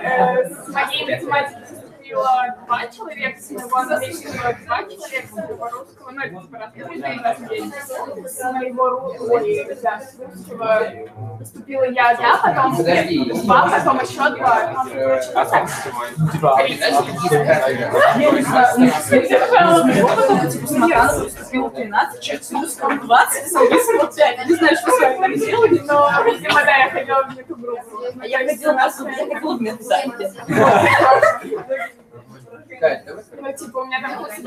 с моей математикой поступило 2 человека, с моего английского 2 человека, с моего русского, ну, это типа раскрытый, с моего русского поступила я одна, потом 2, потом еще 2. Я не знаю, потом типа с Маканом поступило 13, человек с русского 20, с английского 5. Я не знаю, что с вами там сделали, но, видимо, да, я ходила в эту группу. А я ходила в медсанте. Ну, типа, у меня там курсы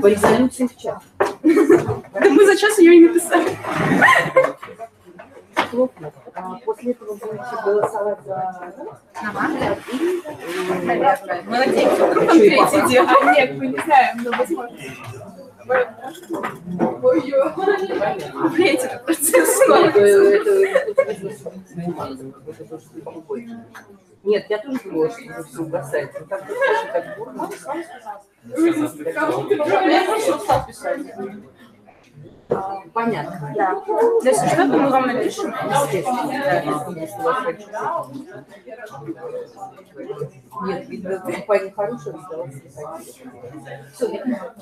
По резолюции в чат. Мы за час ее и написали. После этого будете голосовать за... Наверное. Мы надеемся, что там третий день. Нет, мы не знаем, но возможно. Блять, это процесс. Нет, я тоже думала, что вы все бросаете. Но так как бурно. Я просто устал писать. Понятно. Да. Если что, то мы вам напишем. Нет, видно, компания хорошая, раздаваться. Все, я поняла.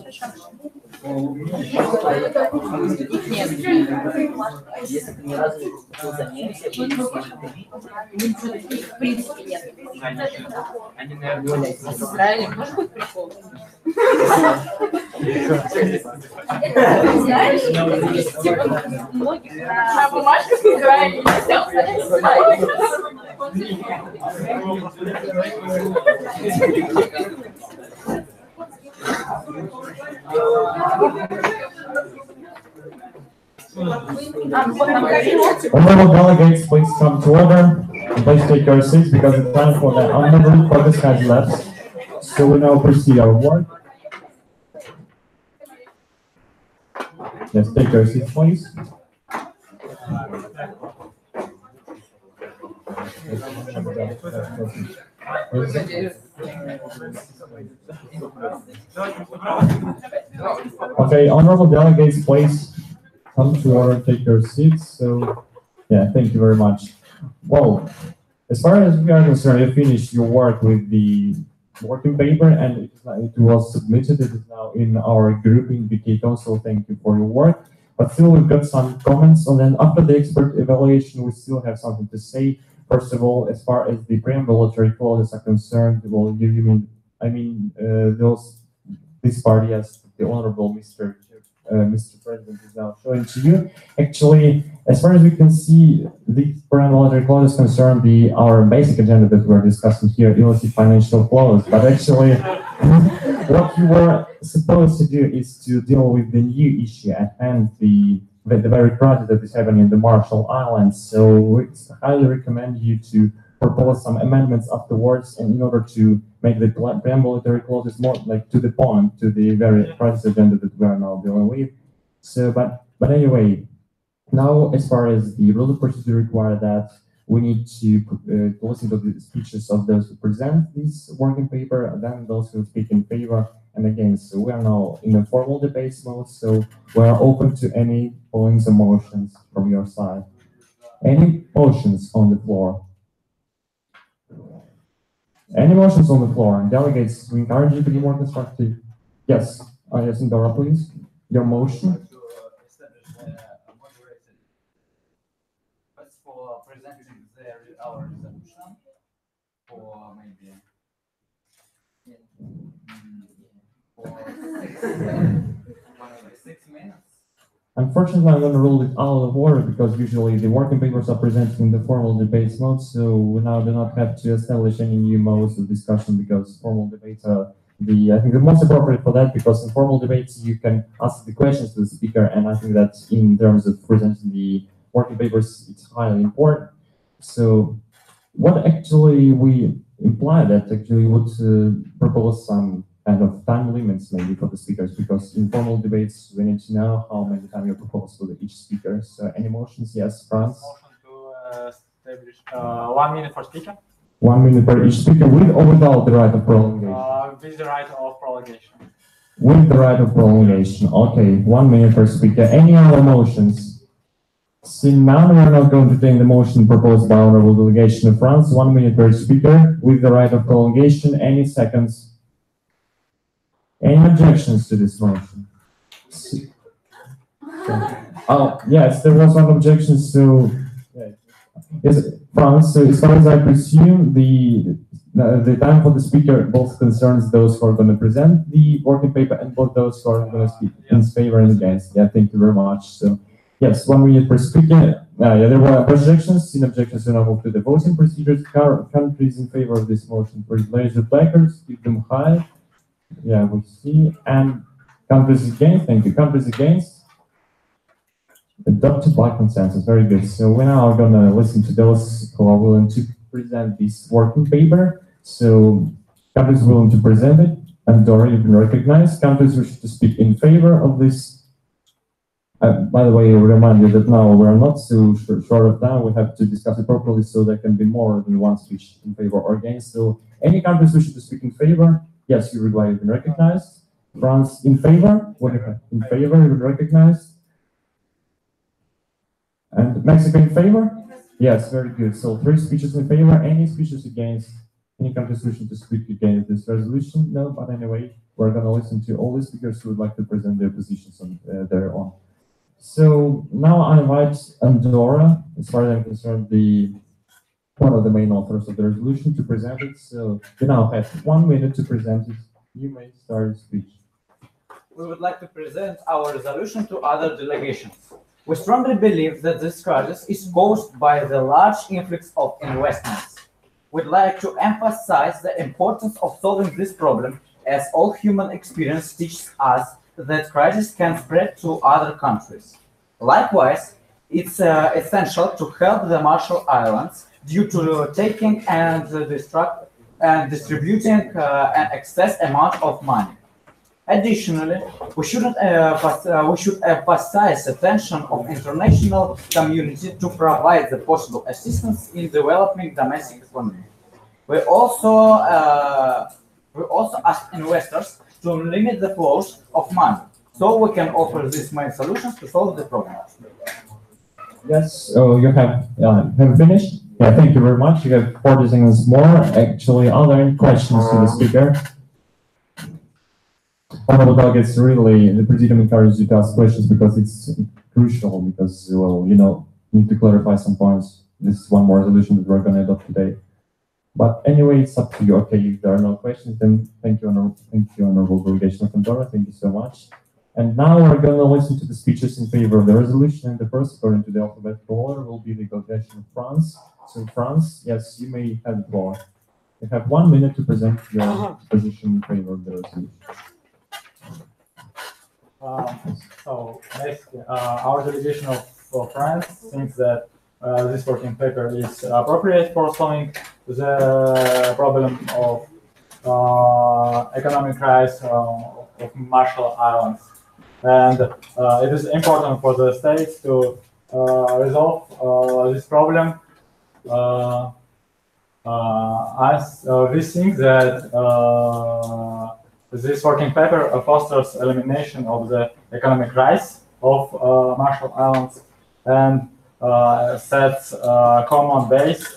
Если ты ни разу не поступил занятия, в принципе, нет. Они, наверное, С Израилем может быть прикол? Знаешь, типа, многих на бумажках в Израиле не взял. Honorable delegates, please come to order. Please take your seats because the time for the honorable focus has elapsed. So we now proceed our work. Yes, take your seats, please. Okay, honorable delegates, please come to order, take your seats. So, yeah, thank you very much. Well, as far as we are concerned, you finished your work with the working paper and it was submitted. It is now in our group indicator, so thank you for your work. But still, we've got some comments, and then after the expert evaluation, we still have something to say. First of all, as far as the preambulatory clauses are concerned, well, this part, yes, the Honorable Mr. President is now showing to you. Actually, as far as we can see, the preambulatory clauses concern our basic agenda that we're discussing here, illicit financial flows. But actually, what you were supposed to do is to deal with the new issue at hand, the very crisis that is happening in the Marshall Islands. So we highly recommend you to propose some amendments afterwards, and in order to make the preambulatory clauses more like to the point, to the very crisis agenda that we are now dealing with. So, but anyway, now as far as the rule of procedure require that we need to listen to the speeches of those who present this working paper, and then those who speak in favor and against. So we are now in a formal debate mode, so we are open to any points or motions from your side. Any motions on the floor? Any motions on the floor? Delegates, we encourage you to be more constructive. Yes, yes, Indora, please. Your motion. For presenting our resolution for maybe for 6 minutes. Unfortunately, I'm going to rule it out of order because usually the working papers are presented in the formal debates mode, so we now do not have to establish any new modes of discussion because formal debates are I think the most appropriate for that, because in formal debates you can ask the questions to the speaker, and I think that in terms of presenting the working papers, it's highly important. So what actually we imply that actually would propose some kind of time limits maybe for the speakers, because in formal debates we need to know how many time you propose for each speaker. So any motions? Yes, Franz? Motion to establish 1 minute for speaker. 1 minute per each speaker, with or without the right of prolongation? With the right of prolongation. With the right of prolongation. Okay, 1 minute per speaker. Any other motions? Seeing none, we are not going to take the motion proposed by Honorable Delegation of France. 1 minute per speaker with the right of prolongation. Any seconds? Any objections to this motion? Oh, yes, there was one objection. So, yes, France, so as far as I presume, the time for the speaker both concerns those who are going to present the working paper and both those who are going to speak in favor and against. Yeah, thank you very much. So, yes, 1 minute per speaker. Yeah, there were objections. In objections, we now move to the voting procedures. Countries in favor of this motion, please raise your placards, keep them high. Yeah, we see. And countries against, thank you. Countries against. Adopted by consensus. Very good. So we now are going to listen to those who are willing to present this working paper. So countries willing to present it, and Dora, you can recognize. Countries wish to speak in favor of this. By the way, I remind you that now we are not so short of time. We have to discuss it properly, so there can be more than one speech in favor or against. So any countries wishing to speak in favor, yes, Uruguay, you can recognize. France in favor, what do you have? In favor, you can recognize. And Mexico in favor? Yes, very good. So 3 speeches in favor. Any speeches against? Any countries wishing to speak against this resolution? No, but anyway, we're going to listen to all the speakers who would like to present their positions on their own. So now I invite Andorra, as far as I'm concerned, one of the main authors of the resolution, to present it. So you now have 1 minute to present it. You may start your speech. We would like to present our resolution to other delegations. We strongly believe that this crisis is caused by the large influx of investments. We'd like to emphasize the importance of solving this problem, as all human experience teaches us that crisis can spread to other countries. Likewise, it's essential to help the Marshall Islands due to taking and distributing an excess amount of money. Additionally, we should emphasize attention of international community to provide the possible assistance in developing domestic economy. We also ask investors to limit the flows of money, so we can offer these main solutions to solve the problem. Yes, so you have finished? Yeah, thank you very much. You have 40 seconds more. Actually, are there any questions to the speaker? Honorable delegates, really, the Presidium encourages you to ask questions because it's crucial, because, well, you know, need to clarify some points. This is one more resolution that we're going to adopt today. But anyway, it's up to you. Okay, if there are no questions, then thank you, Honorable Delegation of Andorra. Thank you so much. And now we're going to listen to the speeches in favor of the resolution. And the first, according to the alphabetical order, will be the delegation of France. So France, yes, you may have the floor. You have 1 minute to present your position in favor of the resolution. So basically, our delegation of France thinks that this working paper is appropriate for solving the problem of economic crisis of Marshall Islands. And it is important for the states to resolve this problem as we think that this working paper fosters elimination of the economic crisis of Marshall Islands and sets a common base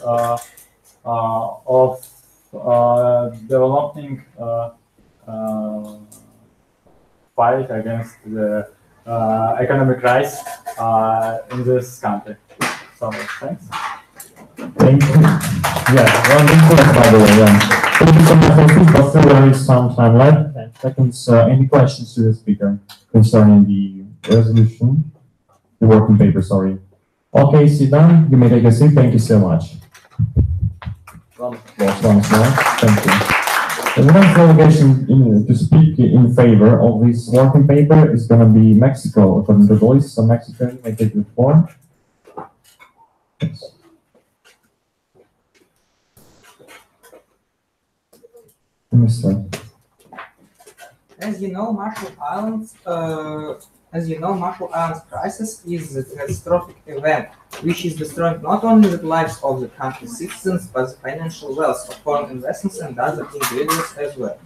of developing fight against the economic crisis in this country. So, thanks. Thank you. Yeah, well, by the way, yeah. Thank you so much for speaking, but still there is some time left. 10 seconds. Any questions to the speaker concerning the resolution? The working paper, sorry. Okay, sit down. You may take a seat. Thank you so much. Yes, once more. Thank you. The next delegation to speak in favor of this working paper is going to be Mexico, according to the list. So Mexico, you may take the floor. Yes. As you know, Marshall Islands crisis is a catastrophic event, which is destroying not only the lives of the country's citizens, but the financial wealth of foreign investors and other individuals as well.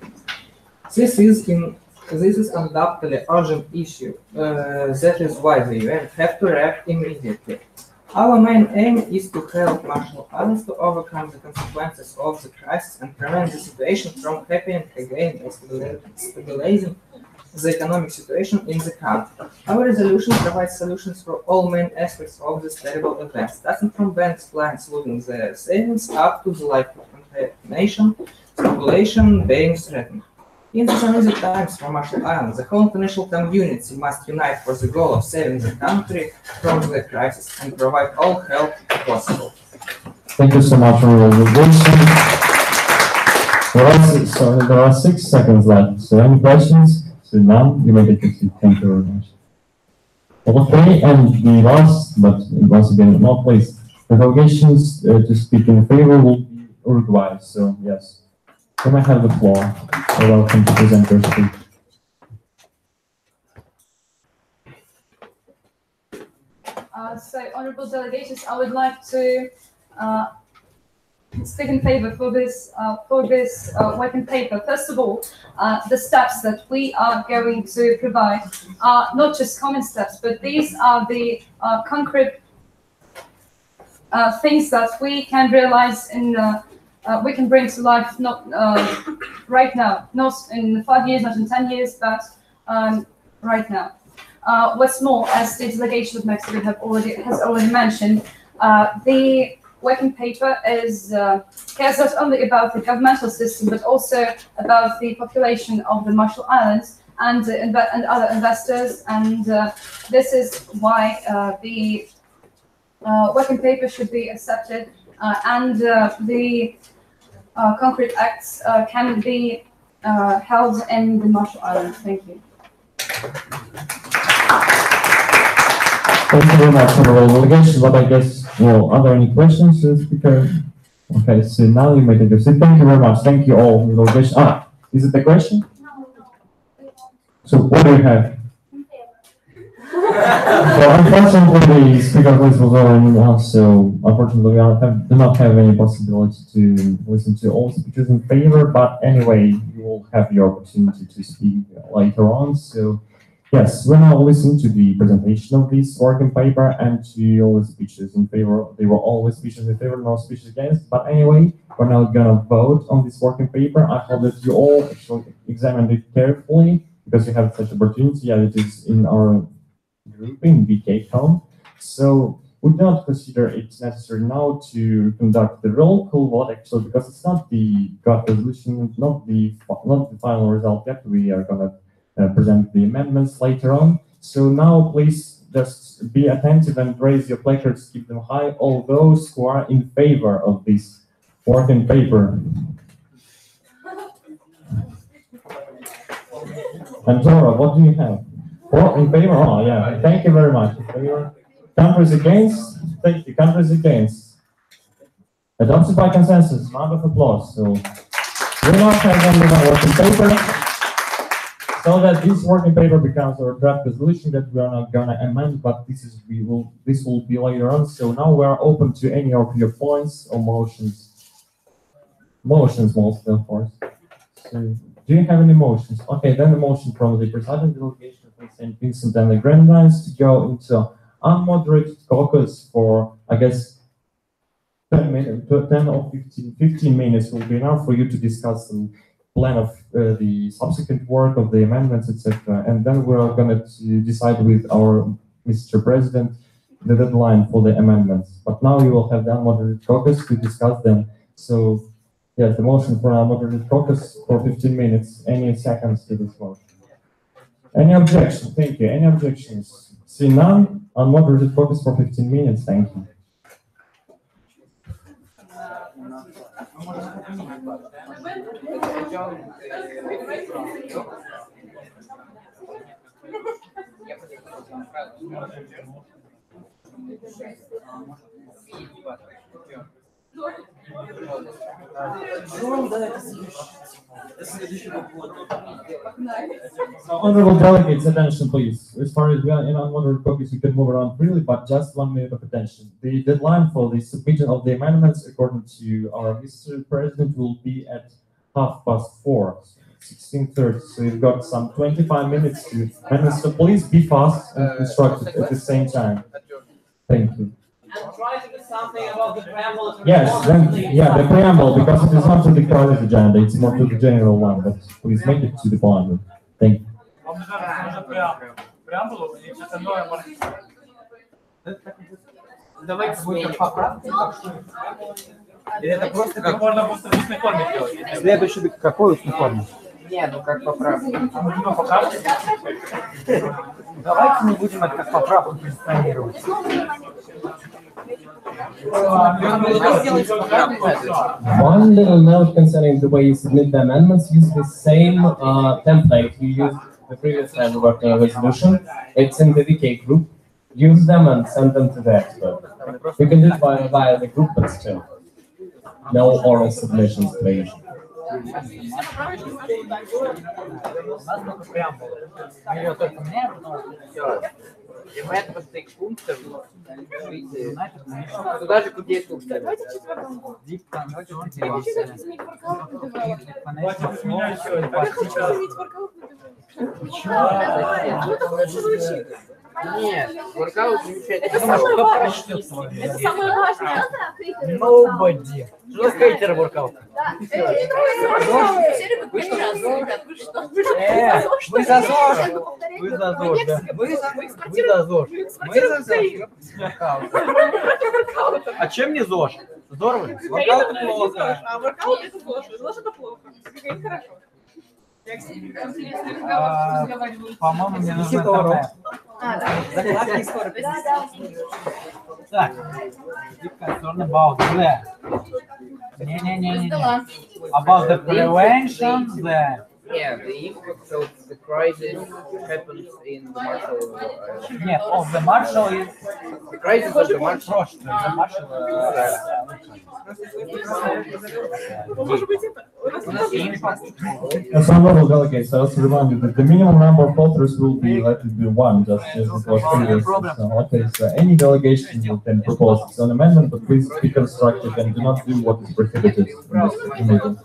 This is undoubtedly an urgent issue. That is why the UN have to react immediately. Our main aim is to help Marshall Islands to overcome the consequences of the crisis and prevent the situation from happening again by stabilizing the economic situation in the country. Our resolution provides solutions for all main aspects of this terrible event, starting from banks' clients losing their savings up to the life of the entire nation, population being threatened. In these uneasy times for Marshall Islands, the whole international community must unite for the goal of saving the country from the crisis and provide all help possible. Thank you so much for your resolution. There are 6 seconds left. So any questions? So none, you may take a seat. Thank you very much. Okay, and the last, but once again not least, the delegations to speak in favor will be Uruguay. So yes. You may have the floor. You're welcome to present your speech. So, honourable delegations, I would like to speak in favour for this working paper. First of all, the steps that we are going to provide are not just common steps, but these are the concrete things that we can realise in. We can bring to life not right now, not in 5 years, not in 10 years, but right now. What's more, as the delegation of Mexico has already mentioned, the working paper cares not only about the governmental system, but also about the population of the Marshall Islands and other investors. And this is why the working paper should be accepted, and the concrete acts can be held in the Marshall Islands. Thank you. Thank you very much, honorable delegation. But I guess, well, are there any questions to the speaker? Okay, so now you may take your seat. Thank you very much. Thank you all. Delegation. Ah, is it the question? So what do you have? Well, unfortunately, the speaker list was already announced, so unfortunately, we do not have any possibility to listen to all speakers in favor. But anyway, you will have the opportunity to speak later on. So yes, we're now listening to the presentation of this working paper and to all the speeches in favor. They were always speeches in favor, no speeches against. But anyway, we're now gonna vote on this working paper. I hope that you all actually examined it carefully because you have such opportunity as it is in our group in BK.com. So we do not consider it necessary now to conduct the roll call vote actually because it's not the GOT resolution, not the final result yet. We are gonna present the amendments later on. So now please just be attentive and raise your placards, keep them high, all those who are in favor of this working paper. And Tora, what do you have? Oh, in favor? Oh, yeah. Thank you very much. In favor. Countries against? Thank you. Countries against? Adopted by consensus. Round of applause. So we now have only one working paper, so that this working paper becomes our draft resolution that we are not gonna amend, but this will be later on. So now we are open to any of your points or motions. Motions mostly, of course. So, do you have any motions? Okay, then the motion from the presiding delegation of St. Vincent and the Grenadines to go into unmoderated caucus for, I guess, 10 or 15 minutes will be enough for you to discuss some plan of the subsequent work of the amendments, etc. And then we're going to decide with our Mr. President the deadline for the amendments. But now you will have the unmoderated caucus to discuss them. So yes, the motion for unmoderated caucus for 15 minutes. Any seconds to this motion? Any objection? Thank you. Any objections? See none. Unmoderated caucus for 15 minutes. Thank you. So, honorable delegates, attention please. As far as we are in unmoderated caucus, you can move around freely, but just 1 minute of attention. The deadline for the submission of the amendments, according to our Mr. President, will be at 4:30, 16:30. So you've got some 25 minutes to amend. So please be fast and constructive at the same time. Thank you. And try to do something about the preamble. Yes, then, yeah, the preamble, because it is not to the private agenda, it's more to the general one, but please make it to the point. Thank you. Давайте будет поправки. Или это просто как можно просто в устной форме делать? Следующий какой устной форме? Не, ну как поправки. А мы будем поправки? Давайте не будем это как поправку позиционировать. One little note concerning the way you submit the amendments, use the same template you used the previous time we worked on a resolution. It's in the VK group. Use them and send them to the expert. You can do it via the group, but still. No oral submissions, please. И мы это просто их пунктов, туда же куда это Давайте четвертым. Нет, воркаут замечательно. Это самое важное. Это самое важное. Nobody. Что хейтер воркаут? Вы за ЗОЖ. Вы за ЗОЖ, да. Вы за ЗОЖ. Мы за ЗОЖ. А чем не ЗОЖ? Здорово. Воркаут это плохо. А воркаут это ЗОЖ. ЗОЖ это плохо. Это хорошо. По-моему, мне нужно интернет. Закладки скоро. Так. Concern about the. Не. About the prevention, the. Yeah, the impact of the crisis happens in the Marshall. Нет, the Marshall is The crisis of the Marshall. the Marshall. As honorable delegates, I also remind you that the minimum number of authors will be likely to be one, just as it was previously. So, okay, so any delegation will then propose its own amendment, but please be constructive and do not do what is prohibited in this meeting.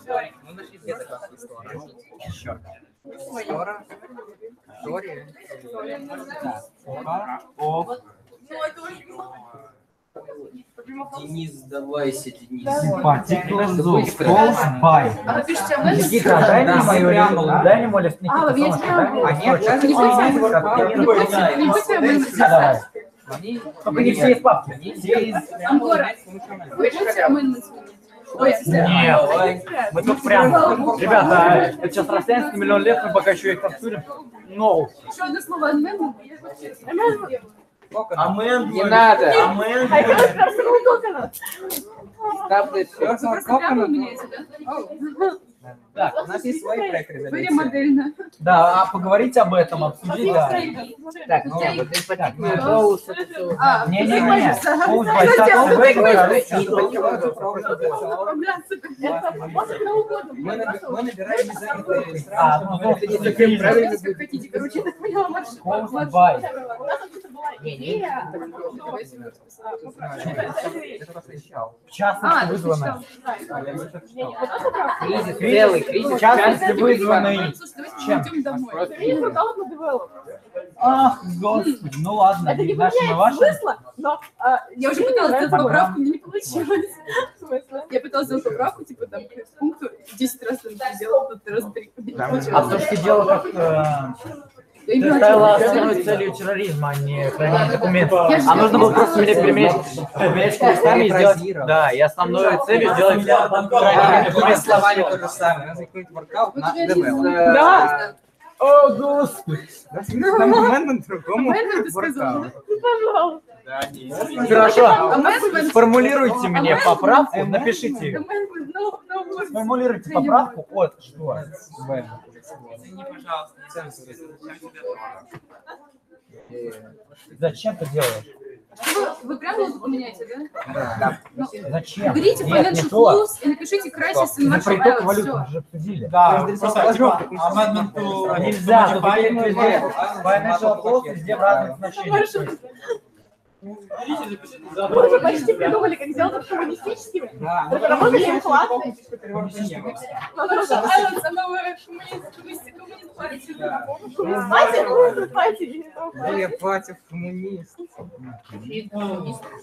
Денис, сдавайся, Денис. Particulars of calls by. А вы пишете amendment? Никита, дай мне мою преамбулу, дай мне молись, Никита. А, вы видите преамбулу? А нет, Не будьте amendment. давай. Только не все из папки. Ангора, вы пишете amendment? Ой, Нет, мы тут прям, ребята, это сейчас растянется миллион лет, мы пока еще их обсудим. No. Еще одно слово amendment. Не надо. Вы просто преамбулу меняете, да? Так, у нас есть свои проекты Вы резолюции. модельно. Да, а поговорить об этом, обсудить, да. Так, ну, мы набираем незанятые сразу. Это не совсем правильно, как хотите. Короче, я так поняла, маршрут. У нас вообще-то была идея. В частности, вызвано. Кризис, целый кризис. В частности, вызванный чем? Ах, господи, ну ладно, Это не наши на меняет ваши. смысла, но Я уже пыталась сделать поправку, мне не получилось. Я пыталась сделать поправку, типа там к пункту 10 раз там сделала, тут раз 3. А то, что дело как... Ты ставила основной целью терроризма, а не хранение документов. А нужно было просто переменять местами и сделать... Да, и основной целью сделать хранение документов. Словами то же самое. Надо закрыть воркаут на ДВ. Да! О, господи! Amendment другому Amendment ты сказала? воркауту. Хорошо. Сформулируйте мне поправку, напишите ее. Amendment, Сформулируйте поправку от что? Извини, пожалуйста, не цензури, зачем тебе это? Зачем ты делаешь? Вы преамбулу поменяете, да? Да. Ну, Зачем? Уберите Нет, financial не то. flows и напишите crisis in За martial приток balance. валюты Все. мы уже обсудили. Да, просто amendment Нельзя, тут везде. Financial flows везде в разных значениях. мы уже почти придумали, как сделать это коммунистическими. Разработали инфлацию. Я против коммунист.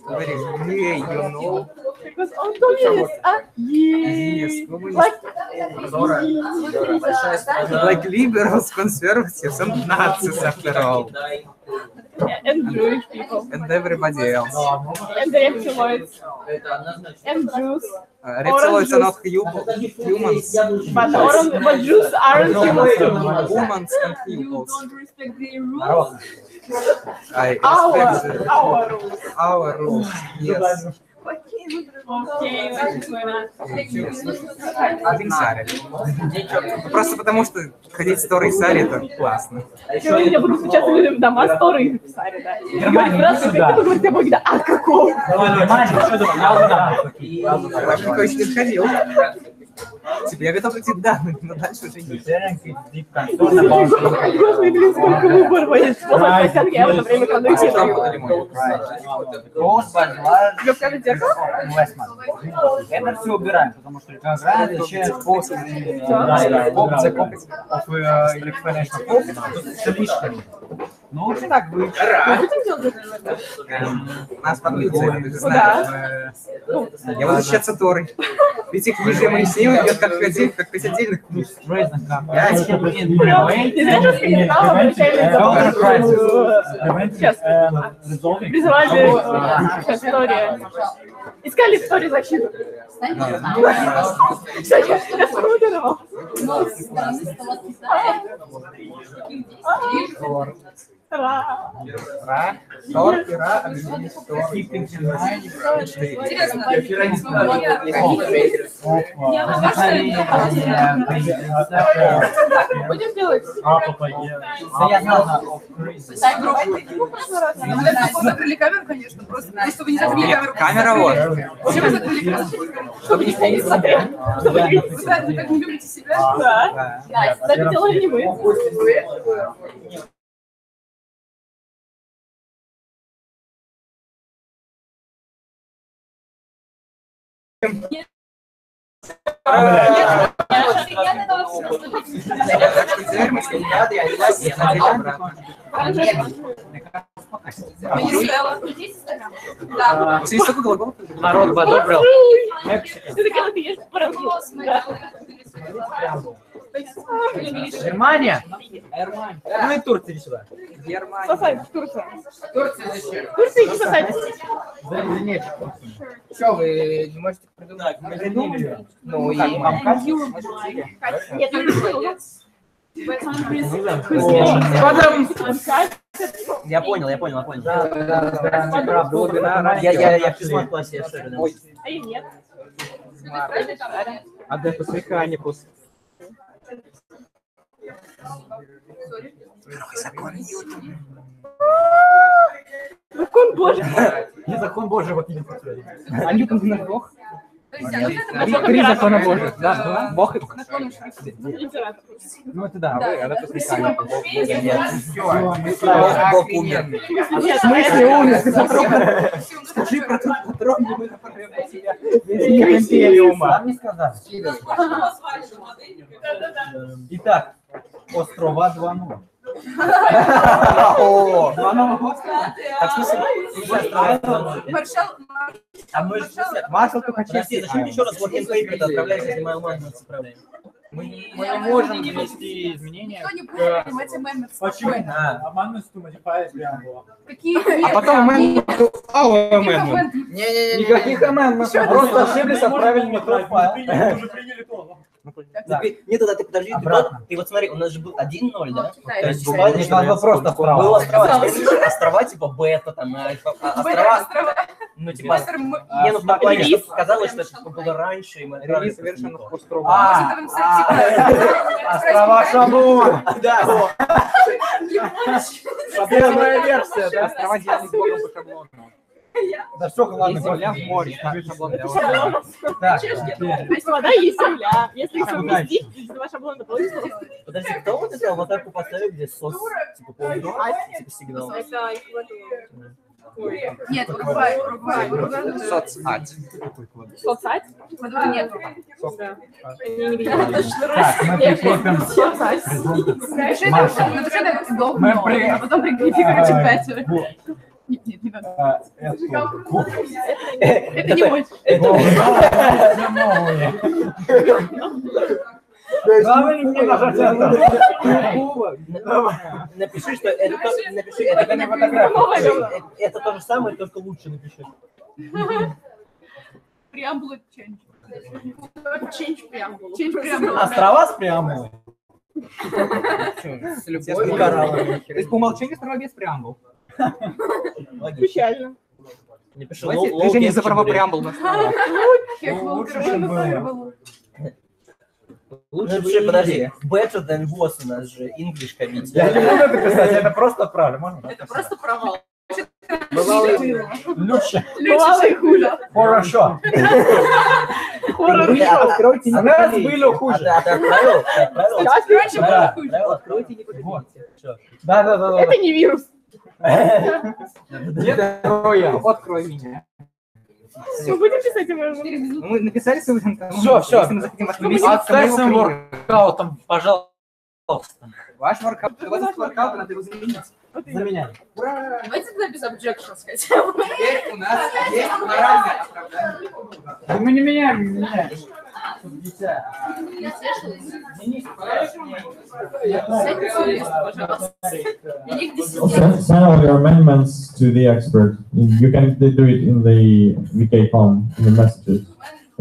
Говоришь, hey, you know. Because он коммунист, а? Yes, коммунист. Like liberals, conservatives, and Nazis after all. And Jewish people. And everybody else. And the reptiloids. And Jews. Reptiloids are not humans. But Jews aren't humans. Humans and humans. Don't respect their rules. I respect Our rules. our rules. Yes. Один сари. Просто потому что ходить в сторы и сари это классно. Я буду встречаться людям дома с Торой и написали, да. Германия, иди сюда. Вы говорите о Боге, да. А какого? Германия, что ты? Я Я никто еще не ходил. Типа, я готов идти данные, но дальше уже нет. Господи, блин, сколько выборов есть. Хотя я в это время конвертирую. Тебе покажет зеркало? Это все убираем, потому что отвечает после слишком. Ну, лучше так будет. Нас подбьются, ты же знаешь. Я буду защищаться Торой. Ведь их книжие Моисеева идет как пять отдельных книг. Сейчас. Призывали история. Искали историю защиты. Все, я сформулировал. Будем делать? Закрыли камеру, конечно, просто. Если вы не закрыли камеру. Камера вот. Почему вы закрыли камеру? Чтобы никто не смотрел. Вы так не любите себя? Да. Так делаем не мы. Народ бы одобрил. Германия? Ну и Турция, иди сюда. Спасайтесь, Турция. Турция зачем? Турция, иди спасайтесь. Что, вы не можете придумать? Ну и... Нет, Я понял. Да, Я в 5 классе, я шарю. А я нет. Адепtus Mechanicus. Закон Божий. Не закон Божий, вот не А Ньютон наш Бог? Три закона Божьих. Да, Бог и Ну это да, вы, Адептус Mechanicus. В смысле умер? Скажи про тот патрон, где мы направляем на себя весь империума. Вам не сказали. Итак, острова 2.0. О, два новых острова. Маршал Тухачевский. Зачем еще раз working paper отправляешь, если мы амандмент отправляем? Мы не можем внести изменения. Никто не будет принимать amendments. Почему? Amendments to modify preamble. Какие? А потом amendment to our amendment. Никаких amendments. Просто ошиблись, отправили не тот файл. Мы уже приняли то. Нет, тогда ты подожди, ты вот смотри, у нас же был 1.0, да? То есть надо просто вправо. Было острова типа бета, там, острова, ну типа, не, ну в том плане, что казалось, что это было раньше, и мы отправили совершенных островов. Острова Шабун. Да. Шаблонная версия, да? Острова делали богом по шаблону. Да что, ладно, земля в море. Так, есть вода, есть земля. Если их совместить, два шаблона получится. Подожди, кто вот эту аватарку поставил, где сос, типа полный, типа сигнал? Нет, Уругвай. Соцать. Соцать? Нет. мы прикрепим. Напиши это говно, а потом прикрепи, короче, 5. Нет, не надо. Это не очень. Напиши, что это не фотография. Это то же самое, только лучше напиши. Преамбула change. Change преамбула. Острова с преамбулой. С любой коралловой. То есть по умолчанию острова без преамбул. Печально. Не пишу. Движение за право преамбул на островах. Лучше вообще, подожди, better than was у нас же, English комитет. Я не буду это писать, я это просто отправлю, можно? Это просто провал. Люша. Бывало и хуже. Хорошо. Откройте, не нас было хуже. А ты отправил? Раньше было хуже. Откройте, не поделите. Да. Это не вирус. Нет, я. Открой меня. Все, будем писать его. Мы написали свой контакт. Все. Если мы захотим восстановить, Отставь своим воркаутом, пожалуйста. Ваш воркаут, у вас есть воркаут, надо его заменить. Заменяй. Давайте тогда без objections хотя бы. Теперь у нас есть моральное оправдание. Да мы не меняем. Денис, пожалуйста. Send all your amendments to the expert. You can do it in the VK form, in the messages,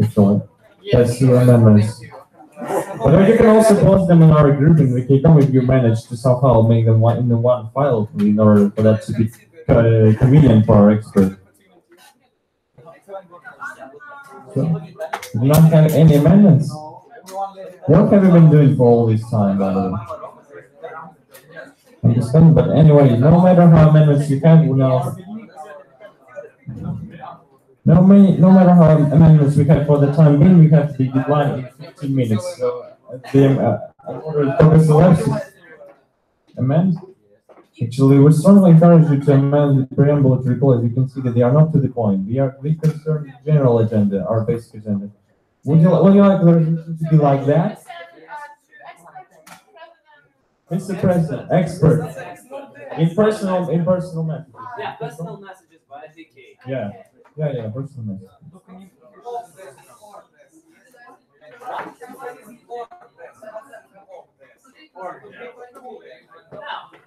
actually. That's your amendments. But you can also post them in our group in the Kingdom if you manage to somehow make them in the one file in order for that to be convenient for our expert. So, do you not have any amendments? What have you been doing for all this time, by the way? Understand? But anyway, no matter how amendments you have, we know. No matter how amendments we have for the time being, we have the deadline in 15 minutes. So, amend. Actually, we strongly encourage you to amend the preamble to recall. As you can see that they are not to the point. We concern the general agenda, our basic agenda. Would you like the resolution to be like that? Mr. President, expert. In personal messages. Yeah, personal messages by DK. Yeah, personal messages.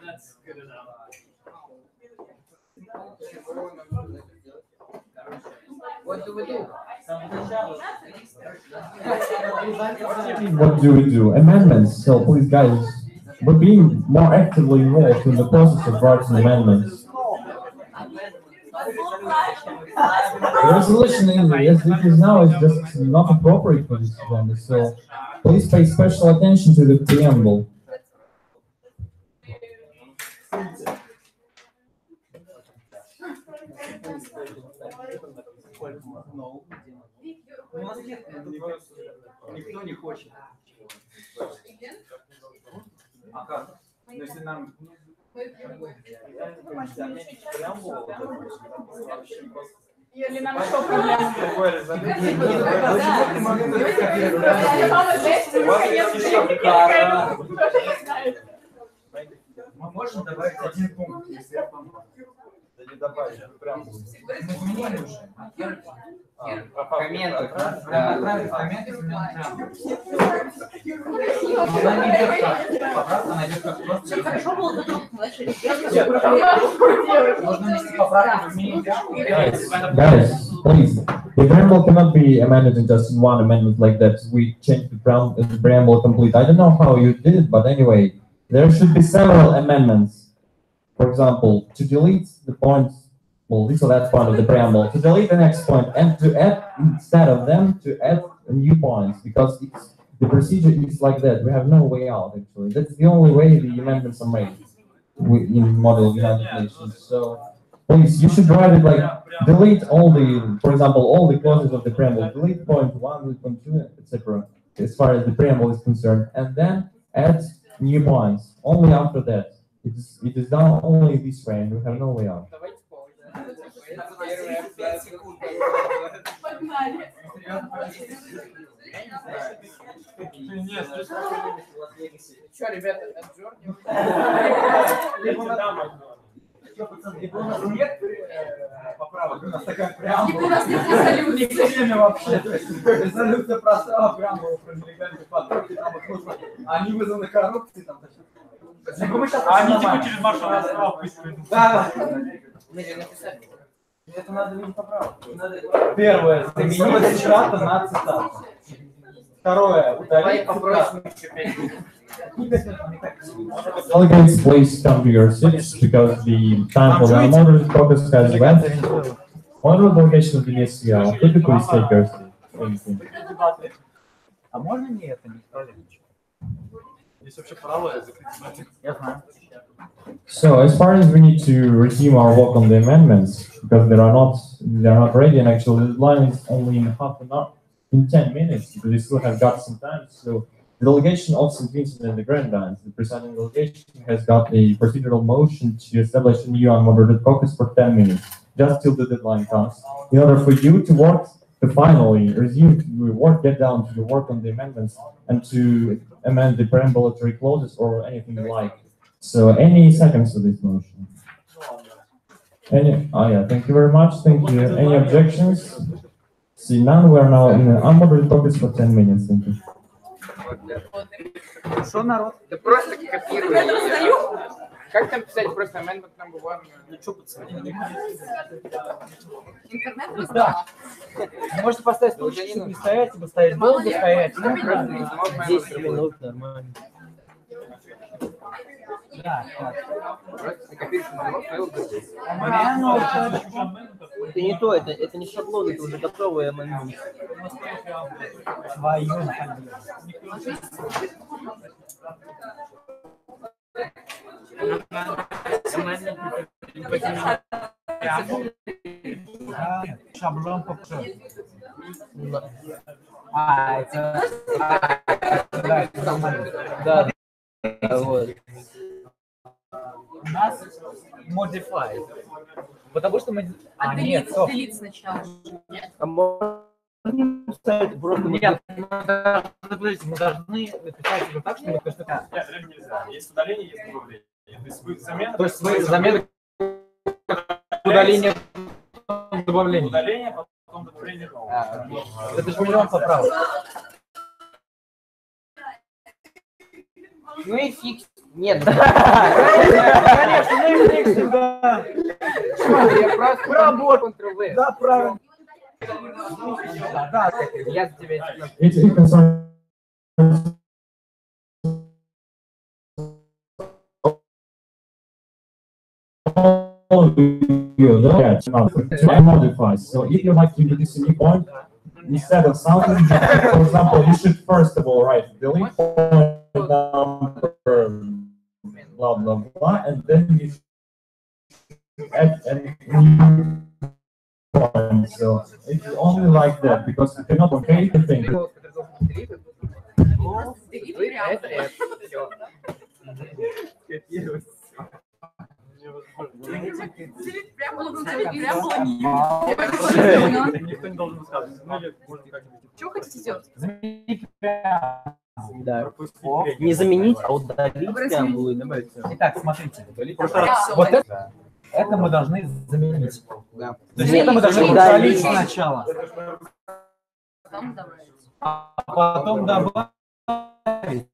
That's good enough. What do we do? What do we do? Amendments. So please, guys, we're being more actively involved in the process of writing amendments. The resolution as it is now is just not appropriate for this agenda. So please pay special attention to the preamble. Никто не хочет. А как? Ну, если нам... Или нам что проблема? Мы можем добавить один пункт, если я помогу. Да не добавить, прям. Мы изменили уже. Комменты. Отправить комменты. Она идет как просто. Хорошо было бы тут. Можно внести поправки в изменение. Guys, please. The preamble cannot be amended in just one amendment like that. We changed the preamble complete. I don't know how you did it, but anyway, there should be several amendments. For example, to delete the points, well, this or that point of the preamble, to delete the next point, and to add, instead of them, to add new points, because the procedure is like that. We have no way out, actually. That's the only way the amendments are made in Model United Nations. So, please, you should write it like, delete all the, for example, all the clauses of the preamble, delete point 1, delete point 2, etc., as far as the preamble is concerned, and then add new points. Only after that. It is done only this way, and we have no way out. Что, ребята, отжорнем? У нас нет поправок, у нас такая преамбула. У нас нет резолюции вообще. Резолюция простая, преамбула про нелегальные потоки, там их нужно. Они вызваны коррупцией, там Они типа через маршал справку используют. Да. Написать. Это надо видеть поправку. Первое, заменить цитату на цитату. Второе, удалить цитату. Delegates, please come to your seats because the time for the moderate focus has left. Moderate delegation of the SCL, could you please take your seat? Thank you. А можно не это, не исправлять? Здесь вообще правое закрыть. Я знаю. So as far as we need to resume our work on the amendments, because they are not ready, and actually the deadline is only in half an hour, in 10 minutes, because we still have got some time. So the delegation of St. Vincent and the Grenadines, the presiding delegation, has got a procedural motion to establish a new unmoderated caucus for 10 minutes, just till the deadline comes, in order for you to work to finally resume your work, get down to the work on the amendments, and to amend the preambulatory clauses or anything you like. So any seconds to this motion? Thank you very much. Thank you. Any objections? See none. We are now in an unmoderated caucus for 10 minutes. Thank you. Что, народ? Да просто копируй. Как там писать просто amendment number one? Интернет Да. Можете поставить стульчик, чтобы не стоять, либо стоять долго, стоять. 10 минут, нормально. Да, Это не то, это не шаблон, это уже готовые моменты. Твою шаблон попшет. Это... Да, вот. У нас modify. Потому что мы... нет, стоп. Delete сначала. Просто нет, подождите, мы должны написать его так, чтобы что-то... Нет, нельзя. Есть удаление, есть добавление. То есть будет замена... То есть вы замена удаление, добавление. Удаление, потом добавление нового. Это же миллион поправок. Ну и фикс. Нет. Конечно, ну и фикс, да. Я просто пробор Ctrl-V. Да, правильно. Да, я за тебя... Modify. So if you like to introduce a new point, instead of something, for example, you should first of all write delete point number, blah blah blah, and then you should add a new point. So it's only like that because you cannot okay the thing. Никто не должен высказываться. Что хотите сделать? Да. Не заменить, а удалить преамбулу и добавить. Итак, смотрите. Вот это мы должны заменить. Да. То есть это мы должны удалить сначала. А потом добавить.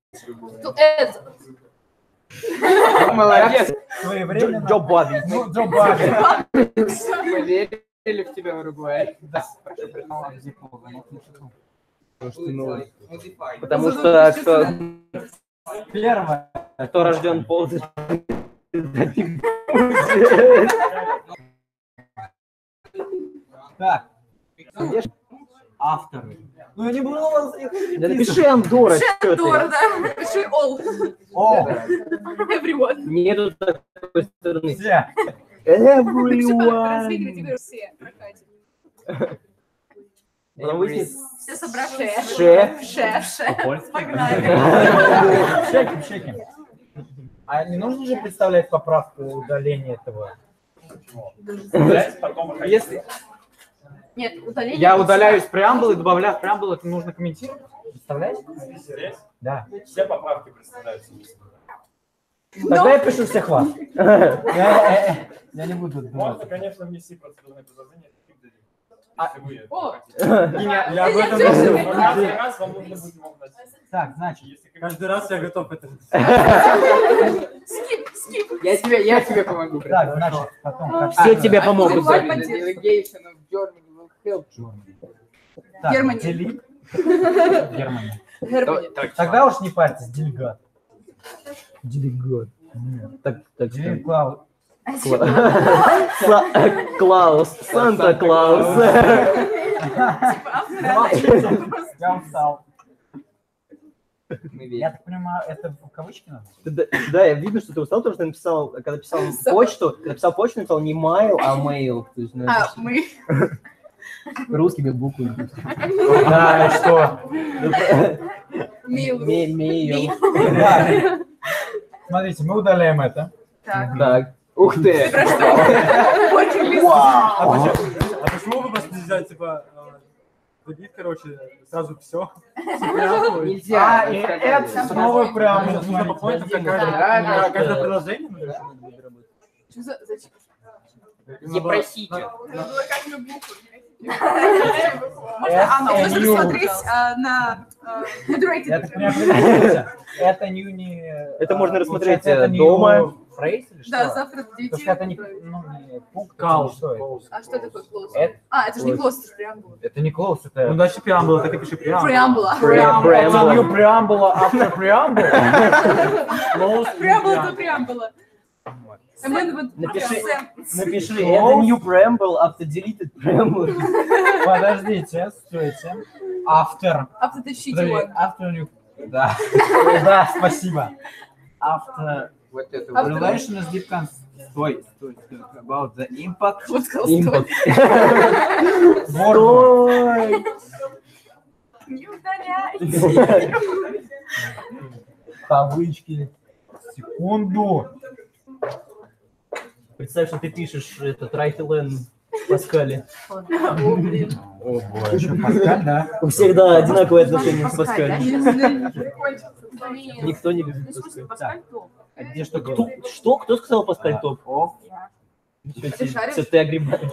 Молодец. Своевременно. Добавить. Ну, добавить. Мы верили в тебя в Уругвае. Да. Потому что кто Первое. кто рожден полностью. Так. Авторы. Ну я не буду вас их. Да напиши Андора. Андора, да. Пиши all. О. Everyone. Нету такой стороны. Все. Everyone. Развигай теперь все. Все собравшие. Шеф. Погнали. Чеким. А не нужно же представлять поправку удаления этого? Если Нет, удаление. я удаляю из преамбулы, добавляю в преамбулу, это нужно комментировать? Представляете? Здесь? Да. Все поправки представляются. Тогда я пишу всех вас. Я не буду. Можно, конечно, внести процедурное предложение. О! Я об этом Каждый раз вам нужно будет его вносить. Так, значит, Каждый раз я готов это. Скип. Я тебе помогу. так, значит, потом. Все тебе помогут. The delegation of Germany will help you. Так, Германия. делит. Германия. Тогда уж не парьтесь, делегат. Делегат. Так, Делегат Клаус. Клаус. Санта-Клаус. Я устал. Мы Я так понимаю, это в кавычки надо? Да, я видно, что ты устал, потому что написал, когда писал почту, написал не mail, а mail. То есть, Мы. Русскими буквами. Да, и что? Mail. Да. Смотрите, мы удаляем это. Так. Ух ты! А почему вы просто нельзя, типа, добить, короче, сразу все? Нельзя. Это снова прям. Нужно по поинтам каждое приложение? Не просите. Можно посмотреть на moderated. Это не... Это можно рассмотреть получается, это не дома. его Фрейс или что? Да, завтра в Потому 9. что это не, ну, не пункт, Клаус. это не что. А что такое клоус? Это- Это же не клоус, это же преамбула. Это не клоус, это... Ну, дальше преамбула, так и пиши преамбула. Преамбула. Preamble. New preamble after preamble. Преамбула это преамбула. А мы вот Напиши, это new preamble after deleted preamble. Подождите, стойте. After. After the shitty Подожди, one. After new... Да. Да, спасибо. After Вот это After- relations depends... Стой. About the impact. Вот сказал, Impact. Стой! Не удаляйте. Кавычки. Секунду. Представь, что ты пишешь этот Райтилен в Паскале. О, блин. О, боже. Паскаль, да? У всех, да, одинаковое отношение к Паскалю. Блин. Никто не любит Ну, в смысле, Паскаль. Паскаль топ. А где что? Что? Кто сказал Паскаль топ? Ты шаришь? Все, ты огребаешь.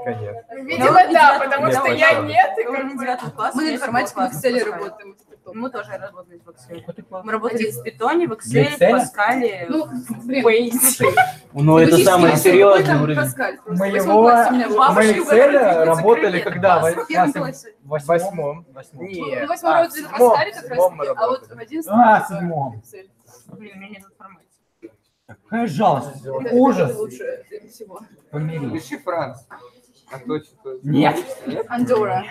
Конечно. Видимо, да, потому что я точно. нет. Мы на информатике в Excel работаем. Мы тоже работаем в Excel. Мы Мы работаем в Питоне, в В Excel, в Excel? Паскале. Ну, блин, слушай. Ну, это самый серьезный уровень. Мы в Excel работали когда? В восьмом. Не, в 8 работали на Паскале как раз таки, а вот в 11 А, в седьмом. Блин, у меня нет информации. Какая жалость. Ужас. лучше всего. Помирись. Пиши Франц. А то что-то... Нет. Андорра.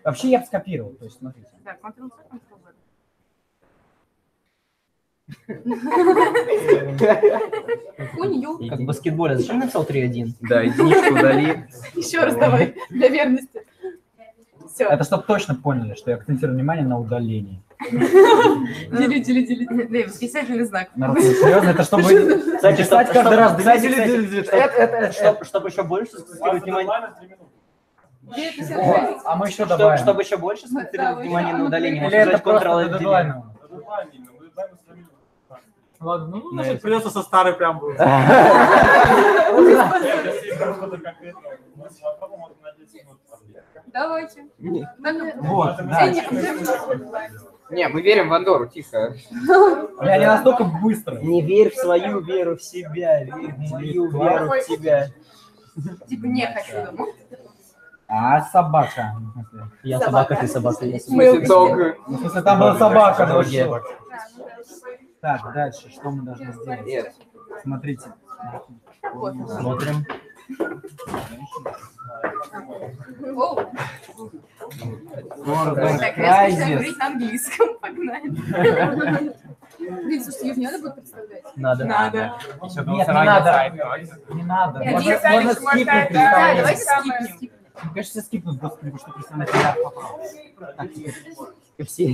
Вообще я бы скопировал. То есть, смотрите. Да, Ctrl-C, Хунью. Как в баскетболе. Зачем написал 3-1? Да, единичку удали. Еще раз давай, для верности. Все. Это чтобы точно поняли, что я акцентирую внимание на удалении. Дели. Да, восклицательный знак. Народ, серьезно, это чтобы писать каждый раз. Чтобы еще больше сконцентрировать внимание. А мы еще добавим. Чтобы еще больше сконцентрировать внимание на удалении. Или это просто Ctrl-Alt-Delete. дедлайн? Ладно, ну, значит, придется со старой преамбулы. Давайте. Вот, да. Не, мы верим в Андорру, тихо. Я не настолько быстро. Не верь в свою веру в себя, верь в свою веру в тебя. Типа не хочу домой. А собака. Я собака, ты собака. Я В смысле, дог. В смысле, там была собака. ну Доги. что? Так, дальше, что мы должны сделать? Нет. Смотрите. Смотрим. Оу. Border Так, я начинаю crisis. говорить на английском. Погнали. Блин, слушайте, их не надо будет представлять? Надо. Надо. Нет, не надо. Не надо. Можно скипнуть Да, представление. давайте скипнем. Мне кажется, скипнут, господи, вы что представлять я попал. И все.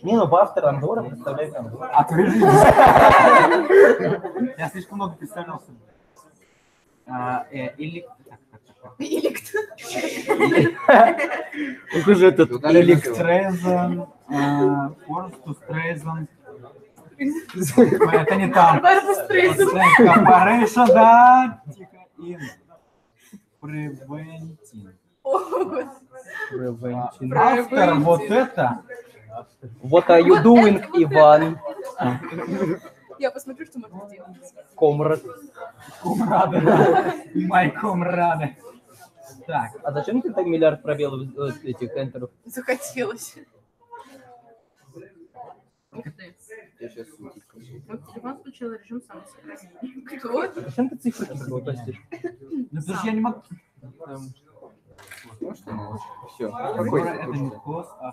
Не, ну автор Андорра представляет Андорру. Отвяжись. Я слишком много представлялся. Или... Или кто? Какой же этот Электрезон, Форстустрезон. Это не там. Корпорейшн, да. Тихо. Превентин. Автор вот это. What are you doing, Иван? Я посмотрю, что можно сделать. Комрад. Комрады, да. Мои комрады. Так. А зачем ты так миллиард пробелов этих энтеров? Захотелось. Ух ты. Я сейчас... Вот телефон включил режим самосохранения. Кто? Зачем ты цифры пропустишь? Ну, потому что я не могу... Все. Это не класс, а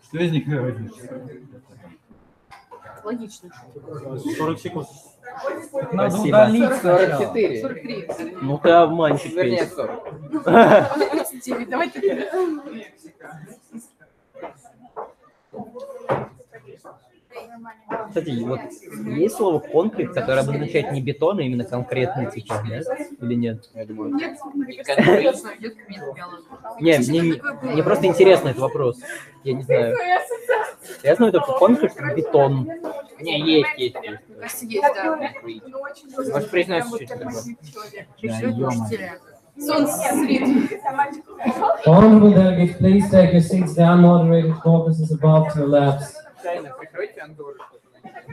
что из них выводишь? Логично. 40 секунд. Надо Спасибо. удалить 44. 43. Ну ты обманщик. Вернее, Петь. 40. 39. Давайте. Кстати, вот есть слово конкрет, которое обозначает не бетон, а именно конкретный типа, да? Или нет? Я думаю, Нет, мне кажется, идет к месту. Мне просто интересно этот вопрос. Я не знаю. Я знаю только конкрет, бетон. не, есть. Мне кажется, есть, да. Может, признаться чуть-чуть. Солнце светит. Honorable delegates, please take your seats. The unmoderated caucus is about to elapse. Прикройте Андорру.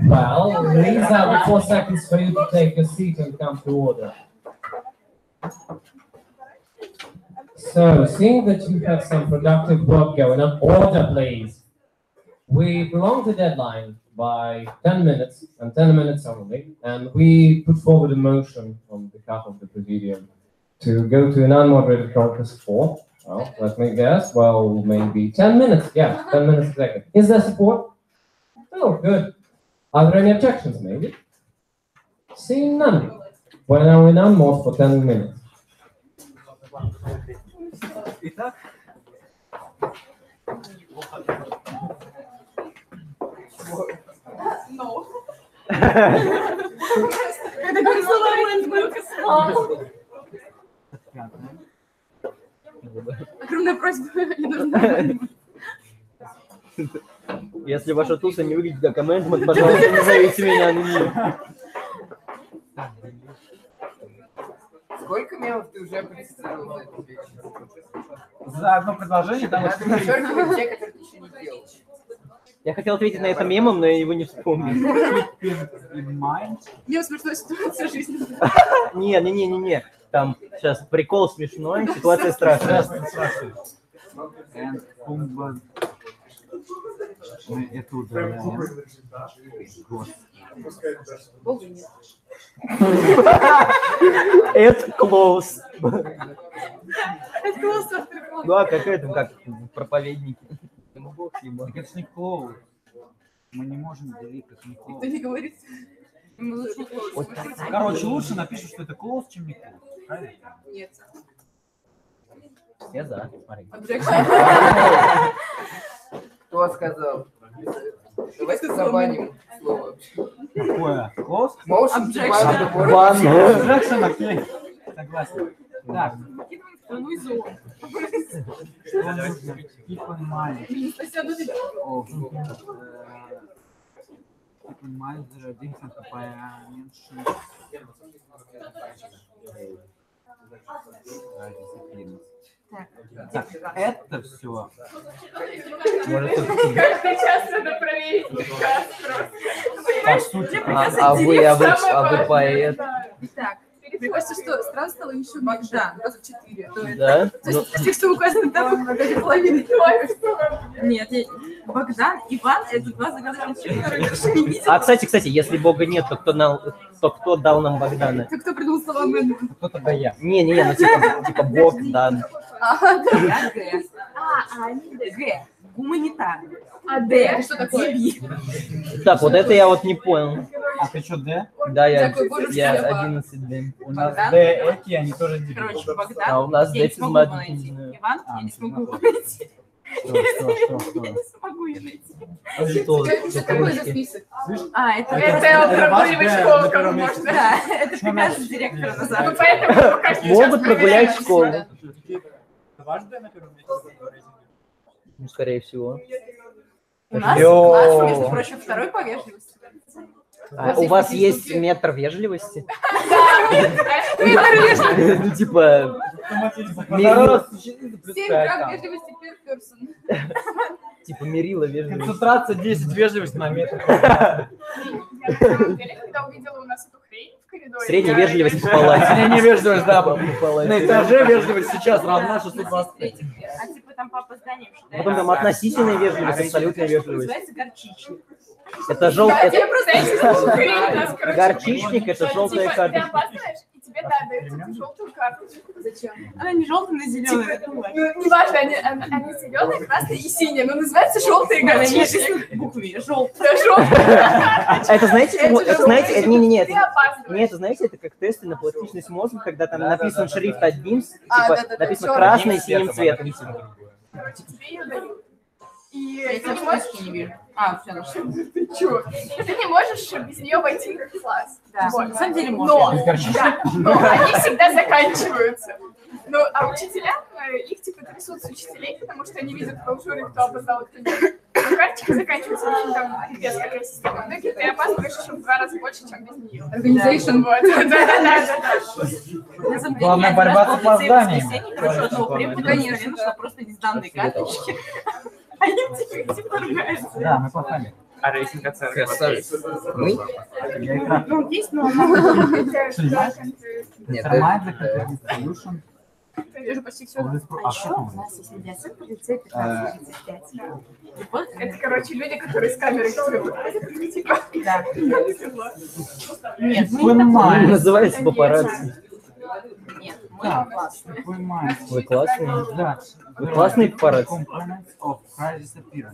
Well, these are the 4 seconds for you to take your seat and come to order. So, seeing that you have some productive work going on, order please. We prolonged the deadline by 10 minutes, and 10 minutes only, and we put forward a motion on behalf of the Presidium to go to an unmoderated caucus for, well, let me guess, well, maybe 10 minutes, yeah, 10 minutes exactly. Is there support? Oh, good. Are there any objections, maybe? Seeing none. Well, now in unmod for 10 minutes. No. Огромная просьба, не нужна. Если ваша туса не выглядит как комментмент, пожалуйста, назовите меня анонимно. Сколько мемов ты уже представил за этот вечер? За одно предложение там... Надо вычеркивать те, которые ты еще не делал. Я хотел ответить на это мемом, но я его не вспомнил. Мем смешная ситуация жизни. Не. Там сейчас прикол смешной, ситуация страшная. Мы это удаляем. Это close. Это close. Ну а какая там, как проповедники. Так это ж не close. Мы не можем делить как не close. Никто не говорит. Короче, лучше напишем, что это close, чем не close. Правильно? Нет. Я за, смотри. Кто сказал? Давайте забаним слово. Какое? Close? Motion to Objection, окей. Согласен. Так. Ну и зон. Что нужно? Keep in mind. Keep in mind the different comprehension. Так, это все. Каждый час надо проверить приказ просто. А вы поэт? Итак, мне кажется, что стран стало еще меньше, раза в 4. Да? То есть тех, что указано там, даже половины километров. Нет, Богдан, Иван — это 2 загадочных человека, которые больше не видел. А, кстати, если Бога нет, то кто дал нам Богдана? Кто придумал слова Мэнна? Кто тогда я? Не, ну типа Богдан. Я Г. Они Г. Гуманитарный. А Д что такое? Так, вот это я вот не понял. А ты что, Д? Да, я 11Д. У нас Д эти, они тоже Д. Короче, Богдан, а у нас я Д не смогу его физмат. найти. Иван, я не смогу его найти. Что? Я не смогу ее найти. Что такое за список? Это прогуливать школу, как можно. Да, это приказ директора назад. Поэтому могут прогулять школу. Ваш Д на первом месте? Ну, скорее всего. У нас класс, между прочим, второй по вежливости. А у вас есть метр вежливости? Да, ну, типа... 7 грамм вежливости per person. Типа мерила вежливости. Концентрация 10 вежливости на метр. Я на самом деле, когда увидела у нас эту хрень в коридоре... Средняя вежливость в палате. Средняя вежливость, да, на этаже вежливость сейчас равна 625. А типа там по опозданиям считается. Потом там относительная вежливость, абсолютная вежливость. Называется горчичник. Это желтый... Да, горчичник, это желтая Ты карточка. опаздываешь, и тебе дают желтую карточку. Зачем? Она не желтая, она зеленая. Неважно, они зеленые, красные и синие, но называется желтый горчичник. Буквами желтая. Это знаете, это знаете, нет, Ты опаздываешь. нет, знаете, это как тесты на пластичность мозга, когда там написан шрифт одним, А, типа написано красный синим цветом. Короче, тебе ее дают. И Я ты тебя не в можешь... списке не вижу. А, все, нашла. Ты чё? Ты не можешь без нее войти в класс. Да, Вот. на самом деле Но, можно. но они всегда заканчиваются. Ну, а учителя, их типа трясут с учителей, потому что они видят в жюри, кто опоздал, кто нет. Но карточка заканчивается очень там без какой системы. В итоге ты опаздываешь еще в 2 раза больше, чем без нее. Organization, вот. Да. Главная борьба с опозданием. Короче, одного препода, конечно, что просто несданные карточки. Они типа ругаются. Да, мы плохами. А рейтинг оценки у вас есть? Мы? Ну, есть, но Нет, я вижу почти все. А еще у нас есть медиацентр лицей 15-35. Это, короче, люди, которые с камерой типа. Да. Нет, Понимаю. Называется папарацци. Нет, мы классные. Вы классные? Да. Вы классные папарацци.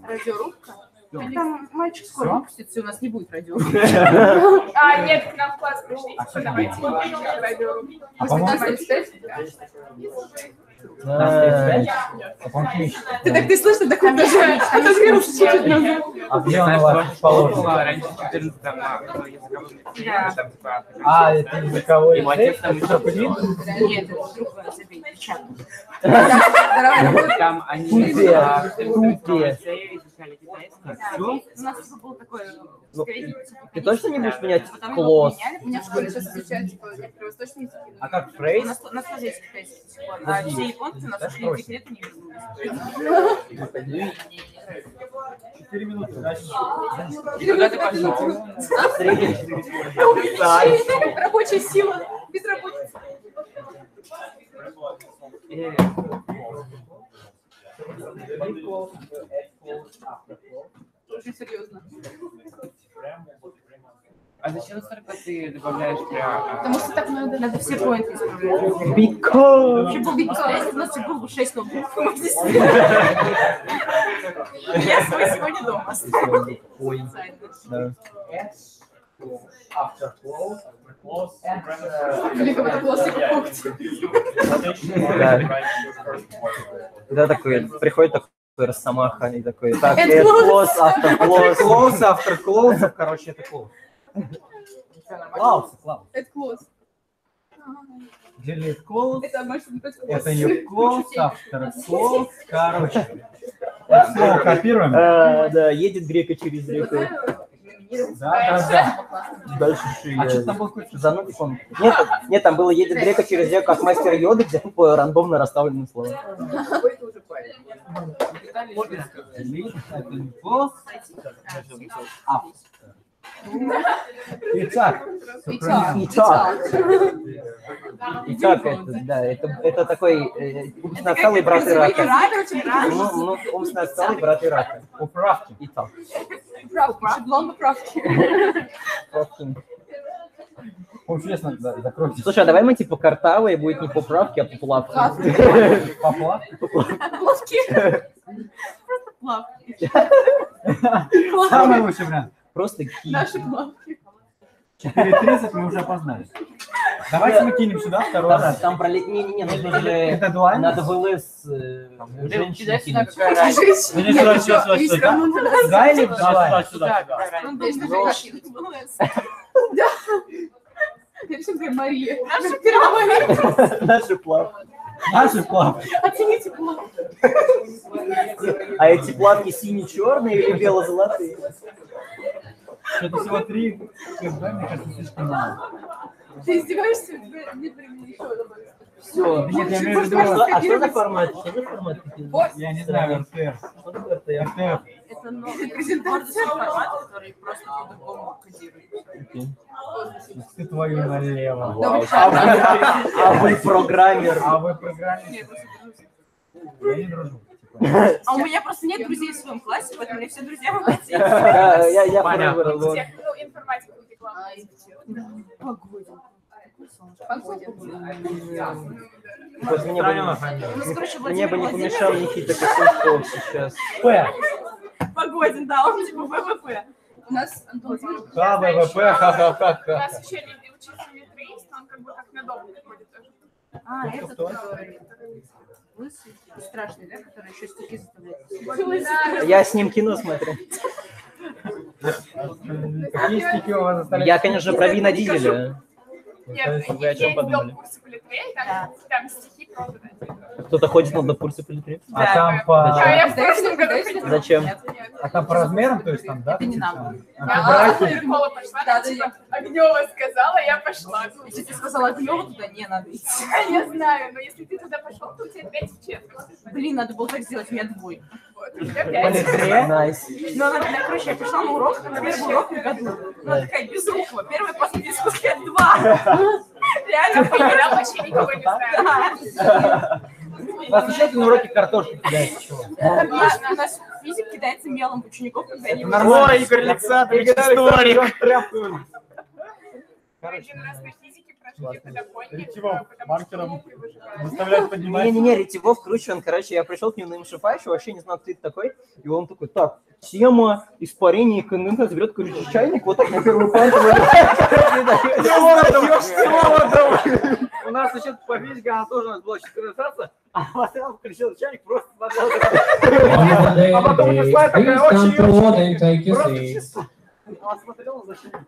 Радиорубка. Там мальчик скоро выпустится, и у нас не будет радиорубки. А, нет, к нам в класс пришли. Давайте. Радиорубку. Ты так не слышно, так он даже отодвинулся чуть-чуть назад. А где он у вас положено? Раньше 14 там языковым. Там типа. А, это языковой. И отец там еще Нет, это другое, забей, печатно. Там они Тупе. изучали китайский. У нас было такое... Ты точно не будешь менять Потом клосс? У меня в школе сейчас изучают, типа, некоторые восточные языки. А как У фрейз? нас тоже есть китайский до сих пор, а все японцы на наши декреты не ведут. 4 минуты, значит. Когда ты пошел? Рабочая сила, безработица. Очень серьезно. А зачем столько ты добавляешь прям? Потому что так надо все поинты исправлять. Вообще был бы у нас был бы 6 ноутбуков. Я свой сегодня дома. Ой. Да. Или какой-то пластиковый когти. Да. Да, такой, приходит такой росомаха и такой, так, Это это клосс, автоклосс, авторклосс, короче, это клосс. Клаус. Это клосс. Делит клосс. Это обычно клосс. Это ее клосс, автор клосс, короче. Слово копируем. Да, едет грека через реку. Да. Дальше А что там было какой-то зануд, он... Нет, там было едет грека через реку, как мастер Йода, где рандомно расставленные слова. Это не клосс. Итак, это такой умственно отсталый брат Ирака. Ну, умственно отсталый брат Ирака. Управки. Итак. Шаблон поправки. Честно, закройте. Слушай, а давай мы типа картавые, будет не поправки, а поплавки. Поплавки? Плавки. Просто плавки. Самый лучший вариант. Просто ки. Наши плавки. 4:30 мы уже опознали. Давайте мы кинем сюда второй раз. Там пролет... Не, нужно же... Это дуально? Надо в ЛС женщину кинуть. Да или в Сюда. Я почему говорю Мария? Наша первая. Наши плавки. Наши плавки. Оцените плавки. А эти плавки сине-черные или бело-золотые? Что-то всего 3 КБ, мне кажется, слишком мало. Ты издеваешься? Не примени еще добавить. Все. Нет, я имею в виду... А что за формат? Я не знаю, РТФ. Что такое РТФ? Это новый презентация формат, который просто по-другому кодирует. Ты твою налево. А вы программер. А вы программер? Я не дружу. А у меня просто нет друзей в своем классе, поэтому мне все друзья в классе. Я выбрал. Тех, кто информатику утекла. Вот мне бы не помешал Никита Косенков сейчас. П. Погодин, да, он типа ВВП. У нас Антон ВВП, ха-ха-ха. У нас еще учитель литреист, он как бы как на дом приходит тоже. А, этот, который лысый, страшный, да, который еще стихи заставляет. Я с ним кино смотрю. Какие стихи у вас остались? Я, конечно, про винодизеля. Нет, Вы о чем подумали? курсы по литре, там стихи просто. Кто-то ходит на курсы по литре? А там по... А я в прошлом году ходила. Зачем? А там по размерам, то есть там, да? Это не нам. Я в школу пошла, да, типа, Огнева сказала, я пошла. Если ты сказала Огнева, туда не надо идти. Я знаю, но если ты туда пошел, то у тебя 5 в четверть. Блин, надо было так сделать, у меня двойка. Вот. Найс. Ну, она, короче, я пришла на урок, на первый урок в году. Ну, она такая безрукова. Первый после дискуссии 2. Реально поняла, вообще никого не знаю. Вас еще на уроке картошки кидается чего? У нас физик кидается мелом в учеников, когда они... Нормально, Игорь Александрович, историк. Один раз на физике прошли подоконник, Ретивов маркером заставлять поднимать. Не-не-не, Ретивов круче, он, короче, я пришел к нему на МШФ, еще вообще не знал, кто это такой, и он такой, так, тема испарения конденсата, берет, короче, чайник, вот так на первую парту. У нас еще по физике, она тоже у нас была конденсация, а Василий включил чайник, просто смотрел. А потом пришла такая очень... Просто чисто. Она смотрела за чайником.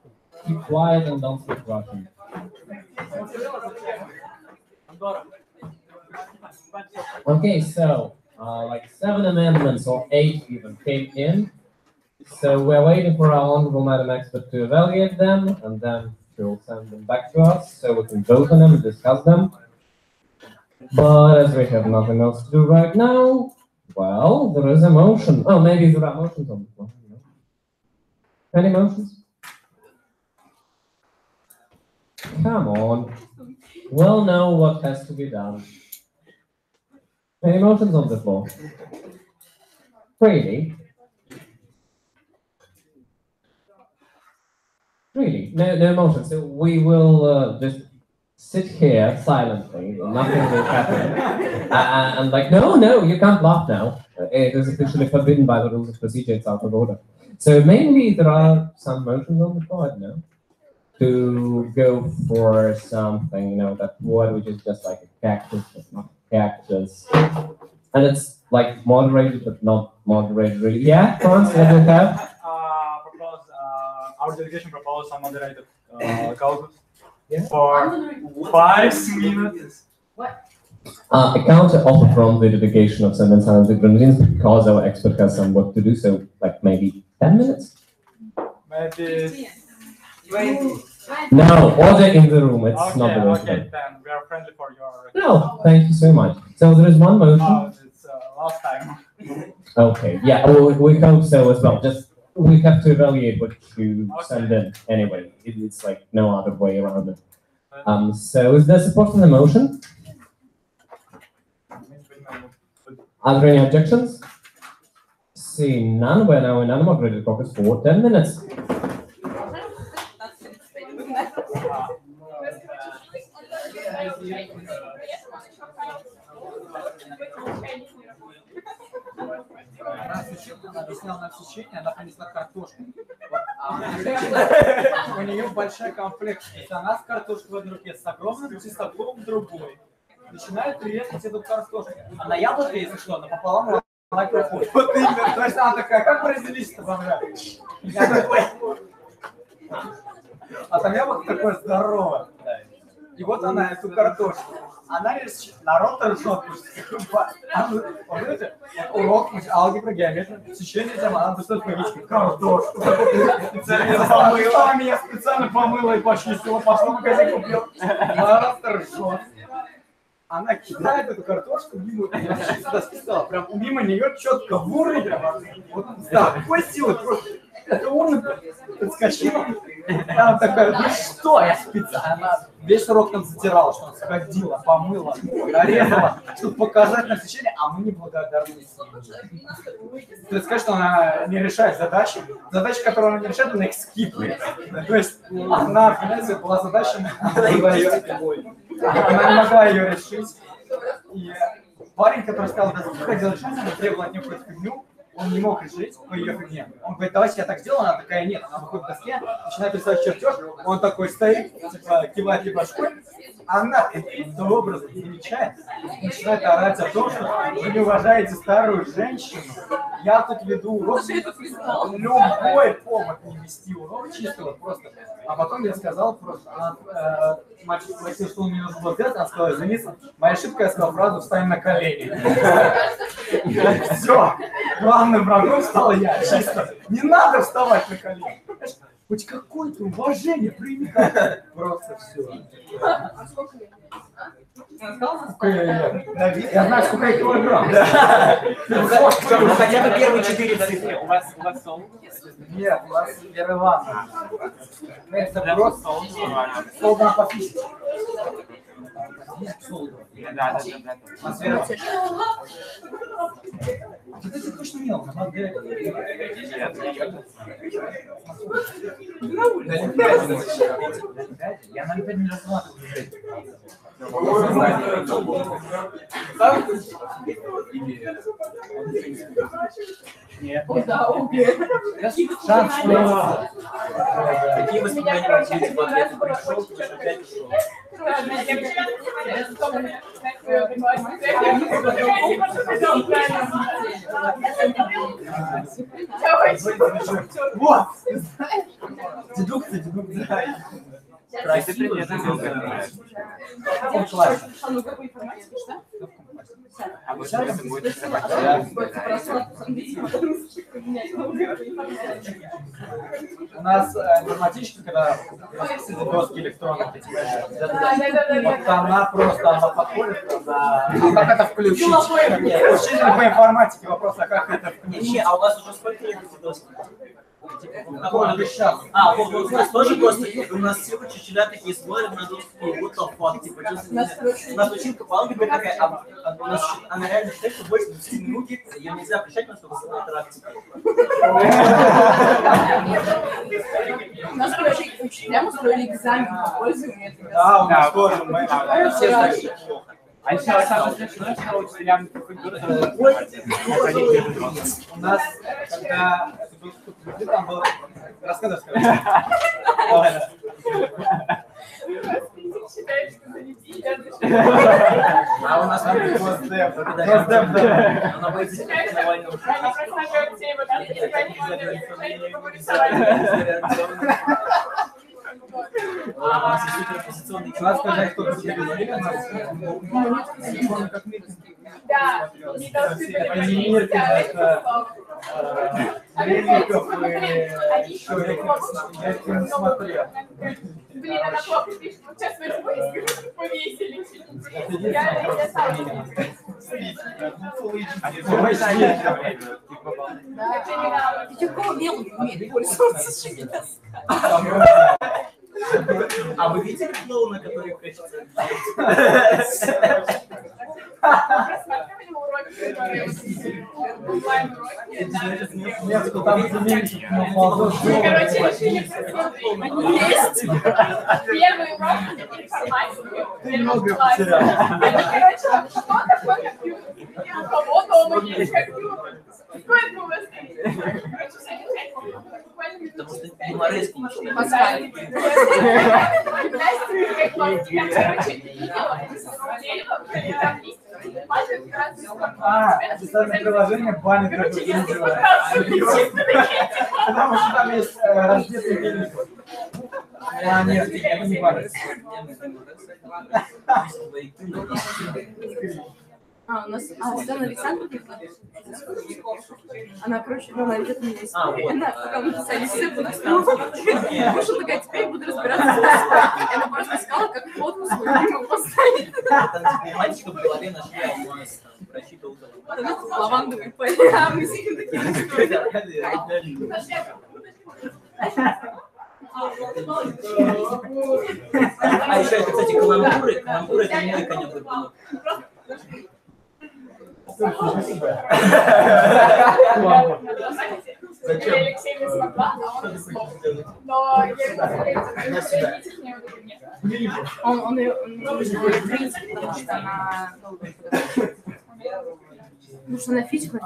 Keep quiet and don't speak Russian. Okay, so like 7 amendments or 8 even came in. So we're waiting for our honorable madam expert to evaluate them, and then she will send them back to us so we can vote on them and discuss them. But as we have nothing else to do right now, well, there is a motion. Oh, maybe there are motions on the floor. Any motions? Come on. We'll know what has to be done. Any motions on the floor? Really? Really? No motions. So we will just sit here silently. Nothing will happen. And like, no, you can't laugh now. It is officially forbidden by the rules of procedure. It's out of order. So mainly there are some motions on the floor, I don't know. To go for something, that word which is just like a cactus, but not a cactus. And it's like moderated, but not moderated really. Yeah, Franz, what do you have? Our delegation proposed a moderated caucus for 5 minutes. What? A counter offer from the delegation of St. Vincent and the Grenadines because our expert has some work to do, so like maybe 10 minutes? Maybe 20. No, order in the room. It's not the way. Okay, then we are friendly for your. No, thank you so much. So there is one motion. It's last time. Okay, yeah, we hope so as well. Just we have to evaluate what you send in anyway. It's like no other way around it. So is there support for the motion? Are there any objections? Seeing none, we're now in unmoderated caucus for 10 minutes. Она объясняла на всечение, она принесла картошку. У нее большой комплект. Она с картошкой в одной руке, с огромным чистоколом в другой. Начинает резать эту картошку. А на яблоке, если что, напополам микрофон. Вот именно. То есть она такая, как бразилийский бомжа. Я такой. А там яблоко такое здоровое. И вот она эту картошку. Она народ ржет. Помните, урок алгебра, геометрия, сечение тема, она достает магическую картошку. Я специально помыла и почистила, пошла в магазин, купил. Народ ржет. Она кидает эту картошку мимо, я сюда списала, прям мимо нее четко в уровень. Вот с такой силой просто. Это он подскочил. Она такая, ну что, я специально. Весь урок там затирала, что она сходила, помыла, нарезала, чтобы показать на сечение, а мы неблагодарны. То есть сказать, что она не решает задачи. Задачи, которые она не решает, она их скипает. То есть она, понимаете, была задача, она не могла ее решить. И парень, который сказал, да сколько хотел решить, она требовала от него какую-то фигню, он не мог решить по ее фигне. Он говорит, давайте я так сделаю, она такая, нет. Она выходит к доске, начинает рисовать чертеж, он такой стоит, типа, кивает ей башкой, она каким-то образом замечает, начинает орать о том, что вы не уважаете старую женщину. Я тут веду урок, любой повод не вести урок, чисто вот просто. А потом я сказал просто, Максим, что мне нужно было сделать, она сказала, извините, моя ошибка, я сказал фразу «встань на колени». Все, главным врагом стала я, чисто. Не надо вставать на колени. Хоть какое-то уважение прими. Просто все. А сколько лет? Я знаю, сколько я килограмм. Хотя бы первые 4 цифры. У вас сол? Нет, у нас Ереван. Это просто солдат по физике. Да. Вот это точно не он, модель. Я на Олимпиаде не рассматриваю. Нет. Шанс. Какие воспоминания у тебя в ответ? Пришел, опять ушел. Вот! Дедукция. Красиво. А вы что будете У нас информатичка, когда доски электронных, вот она просто подходит, а как это включить? Учитель по информатике вопрос, а как это включить? Не, а у нас уже сколько лет эти доски? Сейчас. А, вот у нас тоже просто, у нас все учителя такие смотрят на доску, вот the fuck, типа, у нас училка по алгебре такая, она реально считает, что больше 10 минут, ее нельзя включать, потому что высылает практику. У нас, короче, учителям устроили экзамен по пользованию. Да, у нас тоже, мы все знали. А еще самое смешное, что учителям физкультуры тоже у нас, когда там был... Рассказывай, а у нас Госдеп, да. Она будет на войну. У нас сказать, кто Да, это не Миркин, это Мельников и еще я их не смотрел. Блин, она плохо пишет. Вот сейчас возьму и скажу, повесили. Я сам Ты какого белого умеет пользоваться? А вы видели клоуна, который кричится? Нет, что там заменить, но молодой есть. Первый урок информатики. Ты много потерял. Короче, что такое компьютер? У кого дома есть компьютер? Сколько у вас есть? Короче, Потому что юморески не читают. Паскаль. Специальное приложение банит это видео. Потому что там есть раздетый видео. А, нет, это не банит. А, у нас Светлана Александровна, она, короче, она идет меня историю. Она, пока мы писали ссылку на страницу, вышла такая, теперь буду разбираться с доской. И она просто искала, как фотку свою любимую поставить. Там мальчика в голове нашли алмаз, прочитал. Лавандовые поля, мы сидим такие. А еще это, кстати, каламбуры. Каламбуры — это мой конек был. Зачем? Алексей не смогла, а он смог. Но я не знаю, Он ее принцип, потому что она... Потому что на физику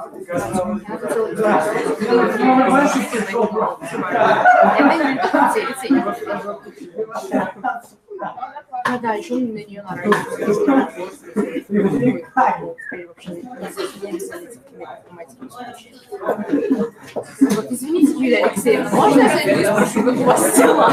да, еще на нее нравится. Вот, извините, Юлия Алексеевна, можно я зайду и спрошу, как у вас дела?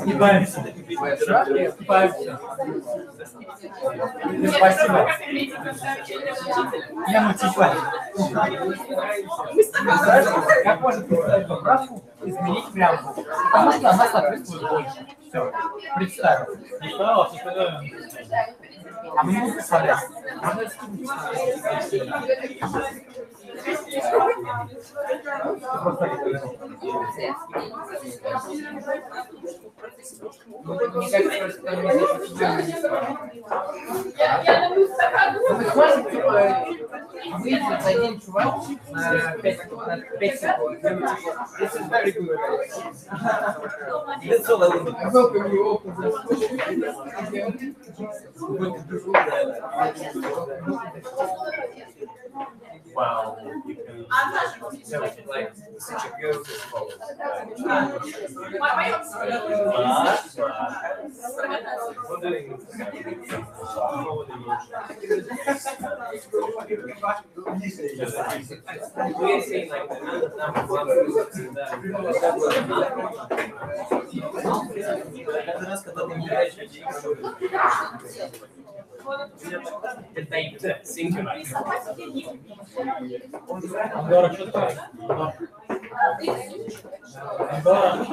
Сгибаемся. Спасибо. Я мотивирую. Как можно представить поправку, изменить преамбулу? Потому что она соответствует больше. Все. Представил. Представил, все остальное. А мы не представляем. Выйдет один чувак на 5 секунд. Wow, you can like such a good Андора, что такое? Андора.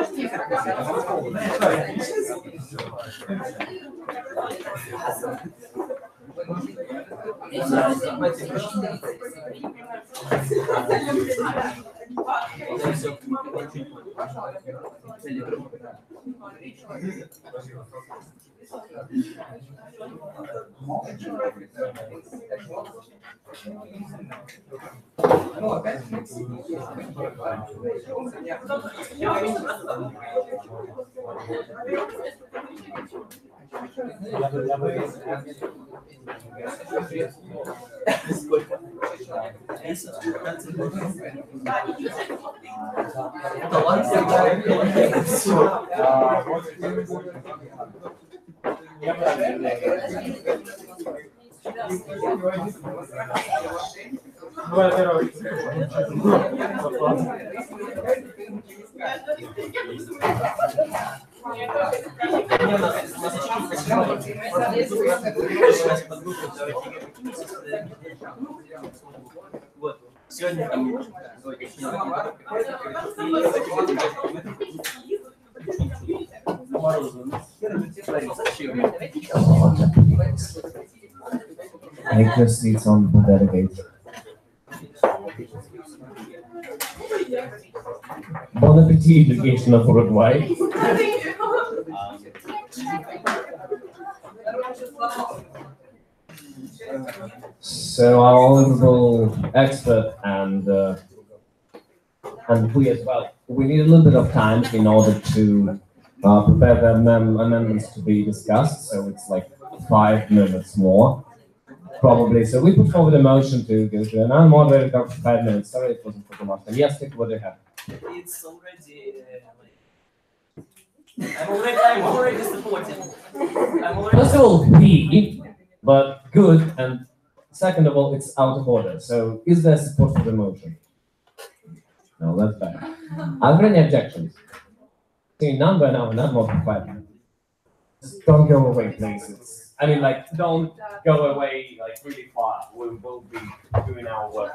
Сколько? 10, 15 минут. Это ладно, все. Вот. Сегодня Take your seats on the delegate. Bon appetit, delegation of Uruguay. So our honorable expert and we as well, we need a little bit of time in order to prepare the amendments to be discussed. So it's like 5 minutes more, probably. So we put forward a motion to go to an unmoderated talk for 5 minutes. Sorry, it wasn't for the master. Yes, take what they have. it's already. I'm already disappointed. First of all, B, but good, and second of all, it's out of order. So is there support for the motion? No, that's bad. Are there any objections? See, none by now, not more than 5 minutes. Just don't go away, please. I mean, like, don't go away, like, really far. We will be doing our work.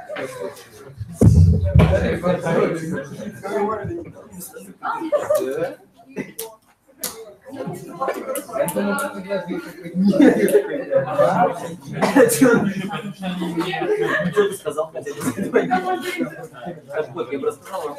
Что ты сказал, хотя я бы рассказал.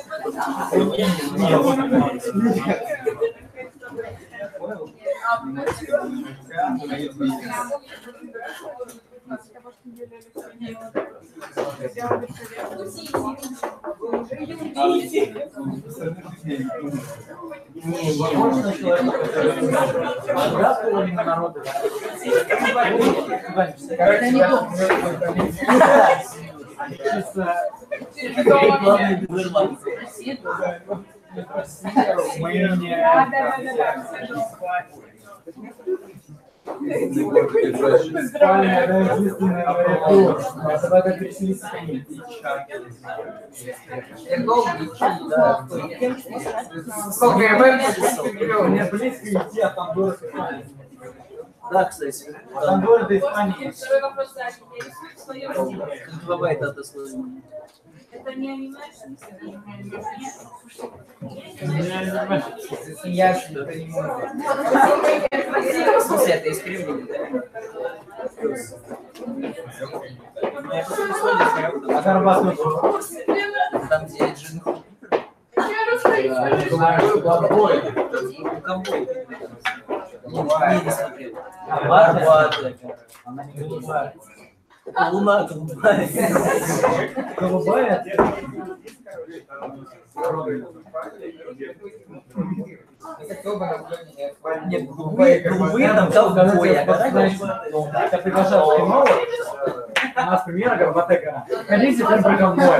Мне близко идти, а там дорого. Да, кстати. Там дорого Испании. Как бывает это сложно. Это не аниме, Ясно, это не может. В смысле, это искривление. А зарабатывать? Там, где джин. Не смотрел. Барбата. Луна голубая. Голубая? Нет, голубые там ковбои. Я приглашал в кино, у нас премьера Горбатека. Хотите, фильм про ковбоя.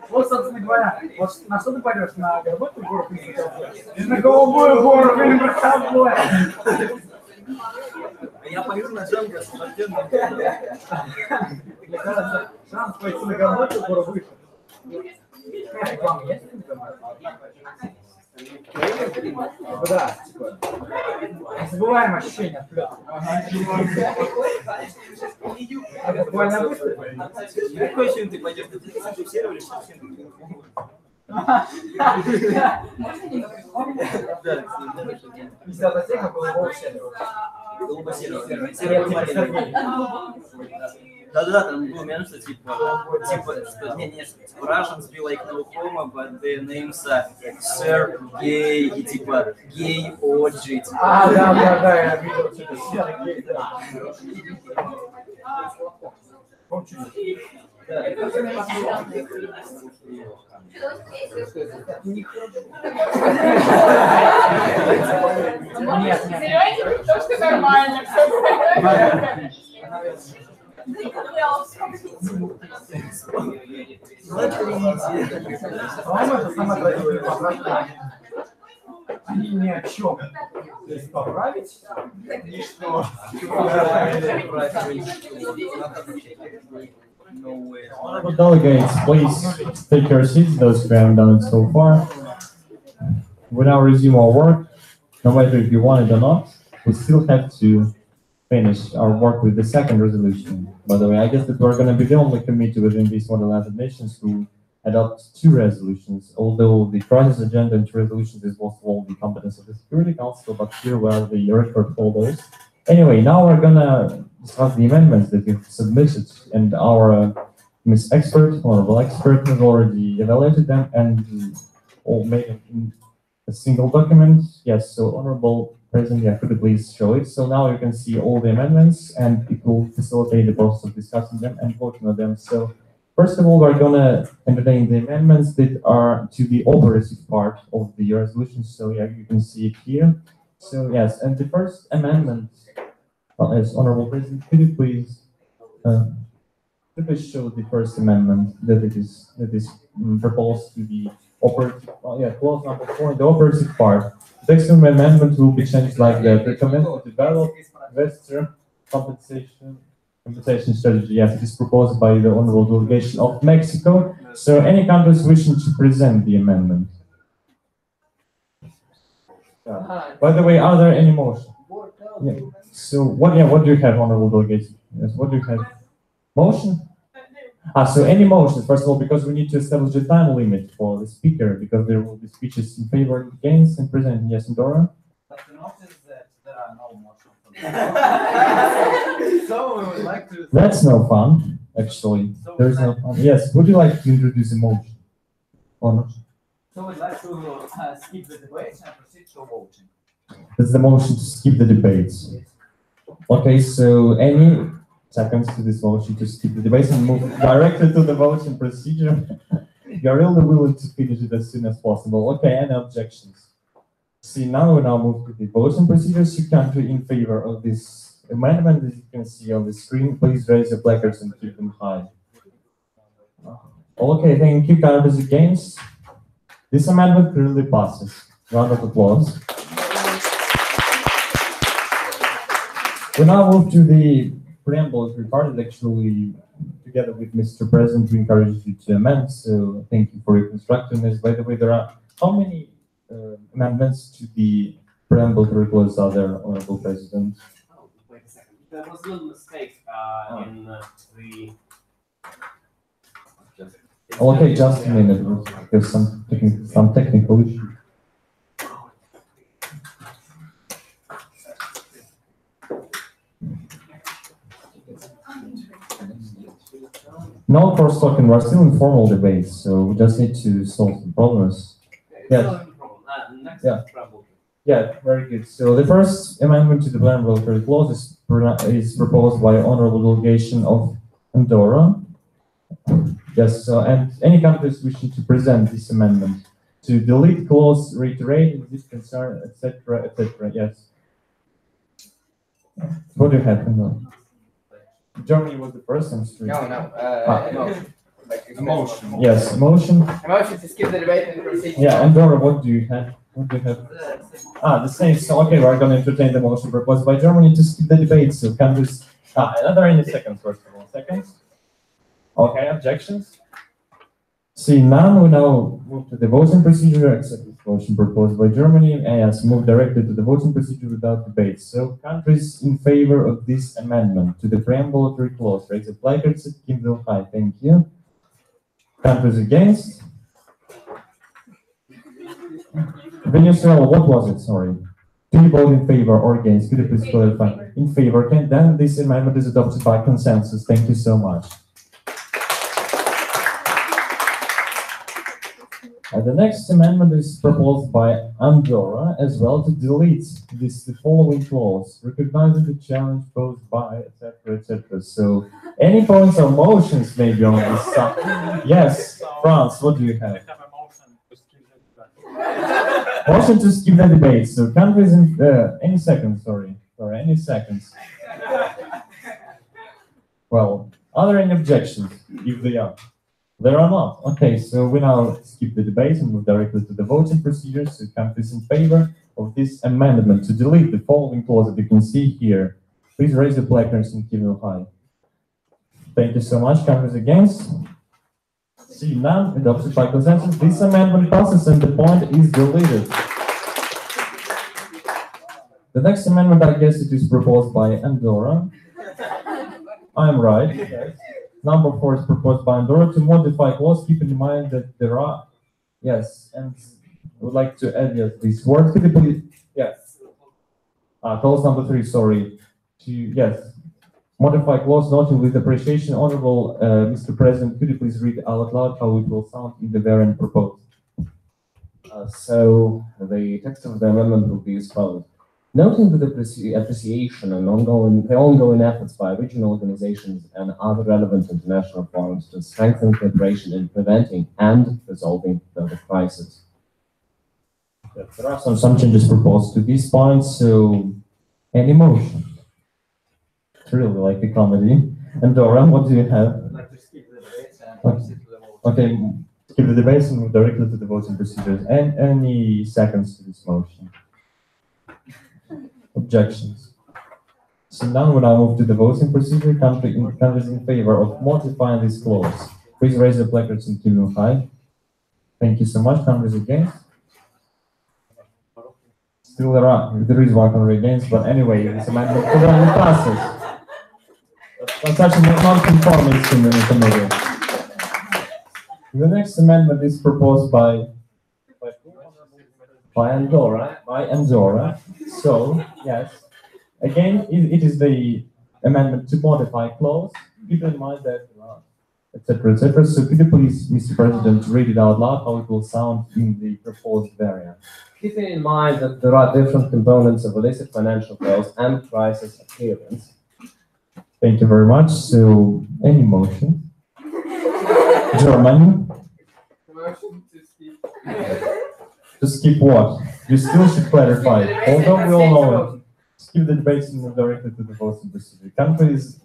Вот, собственно говоря, вот на что ты пойдешь? На Горбатую гору или на ковбоя? На голубую гору или про ковбоя? Я пойду на Джанго освобожденный. Мне кажется, шанс пойти на Горбатую гору выше. Реклама есть? Да, типа. Забываем ощущение от плёта. Буквально быстро. Какой фильм ты пойдешь? Ты зафиксировали фильм? Да. 50 тема голубого серого. Да-да-да, там был момент, что типа, что, не, что типа, Russians be like no homo, but their names are Sir, Gay, и типа, Gay, Оджи. А, да, я видел, что это серый гей, да. Нет, Зелененький, то, что нормально. По-моему, это самое красивое поправка. Они ни о чем. То есть поправить ничто. Well, delegates, please take your seats, those who haven't done it so far. We now resume our work. No matter if you want it or not, we still have to finish our work with the second resolution. By the way, I guess that we're going to be the only committee within these Model United Nations who adopt two resolutions, although the crisis agenda and two resolutions is most of all the competence of the Security Council, but here we are the record holders. Anyway, now we're going to discuss the amendments that you've submitted, and our Miss Expert, Honorable Expert, has already evaluated them and all made them in a single document. Yes, so Honorable President, yeah, could you please show it? So now you can see all the amendments, and it will facilitate the process of discussing them and voting on them. So first of all, we're going to entertain the amendments that are to the operative part of the resolution. So yeah, you can see it here. So yes, and the first amendment, as Honorable President, could you please show the first amendment that is proposed to the operative? Clause number 4, the operative part. The text of the amendment will be changed like that. Recommend to develop investor compensation strategy. Yes, it is proposed by the Honorable Delegation of Mexico. So any countries wishing to present the amendment? By the way, are there any motions? Yeah. So what do you have, Honorable Delegation? Yes, what do you have? Motion? So any motions, first of all, because we need to establish a time limit for the speaker, because there will be speeches in favor, against, and presenting. Yes, Indora? But the notice that there are no motions. So we would like to... That's no fun, actually. So There's no fun. Yes, would you like to introduce a motion? Or not? So we'd like to skip the debate and proceed to voting. That's the motion to skip the debates. Okay, so any seconds to this motion to skip the debates and move directly to the voting procedure? You're really willing to finish it as soon as possible. Okay, any objections? See, now we move to the voting procedures. You can be in favor of this amendment, as you can see on the screen, please raise your placards and keep them high. Okay, thank you. Counters against. This amendment clearly passes. Round of applause. We now move to the preamble part. Actually, together with Mr. President, we encourage you to amend. So thank you for your constructiveness. By the way, there are how many amendments to the preamble clause are there, Honorable President? Oh, wait a second. There was a little mistake in the. Okay, just a minute. There's some technical issue. No cross talking, we're still in formal debates, so we just need to solve some problems. Yeah. Yeah, very good. So the first amendment to the preamble clause is proposed by honorable delegation of Andorra. Yes, and any countries wishing to present this amendment to delete clause, reiterate this concern, etc., etc. Yes. What do you have? No. Germany was the first answer. No. A motion. Yes, a motion. A motion to skip the debate and proceed. Yeah, Andorra, what do you have? What do you have? The same. So, okay, we're going to entertain the motion proposed by Germany to skip the debate. So, countries. Another in a second, first of all. Seconds. Okay, objections? See none, we now move to the voting procedure, except the motion proposed by Germany, as move directly to the voting procedure without debate. So, countries in favor of this amendment to the preambulatory clause, raise the placards and keep them high. Thank you. Countries against? Venezuela, what was it? Sorry. Do you vote in favor or against? Could you please clarify? In favor. Then this amendment is adopted by consensus. Thank you so much. The next amendment is proposed by Andorra as well to delete the following clause, recognizing the challenge posed by, etc., etc. So, any points or motions maybe on this side? Yes, France, what do you have? Motion to skip the debate. So, countries in any seconds, sorry, any seconds. Well, are there any objections? If they are. There are not. Okay, so we now skip the debate and move directly to the voting procedure. So countries in favor of this amendment to delete the following clause that you can see here. Please raise the placards and keep them high. Thank you so much. Countries against? See none. Adopted by consensus. This amendment passes and the point is deleted. The next amendment, I guess it is proposed by Andorra. I'm right. Yes. Number 4 is proposed by Andorra to modify clause. Keep in mind that there are, yes, and I would like to add this word. Could you please, yes. Clause number 3, sorry. To, yes, modify clause noting with appreciation. Honorable Mr. President, could you please read out loud how it will sound in the variant proposed? So the text of the amendment will be as follows. Noting the appreciation and ongoing efforts by regional organizations and other relevant international forums to strengthen cooperation in preventing and resolving the crisis. There are some changes proposed to these points, so any motion? It's really like a comedy. Andorra, what do you have? I'd like to skip the debate and proceed to the vote. Okay, skip the debate and move directly to the voting procedures. And any seconds to this motion? Objections. So now we now move to the voting procedure. Countries in favor of modifying this clause. Please raise the placards and keep them high. Thank you so much. Countries against? Still there is one country against, but anyway, this amendment passes. That's such a non-conformist in the committee. The next amendment is proposed by Andorra. So, yes, again, it is the amendment to modify clause. Keep in mind that, etc., etc. So, could you please, Mr. President, read it out loud how it will sound in the proposed variant? Keeping in mind that there are different components of illicit financial flows and crisis appearance. Thank you very much. So, any motion? German? Motion to skip. To skip what? You still should clarify. Although we all know it. skip the debate and move directly to the voting procedure. Countries,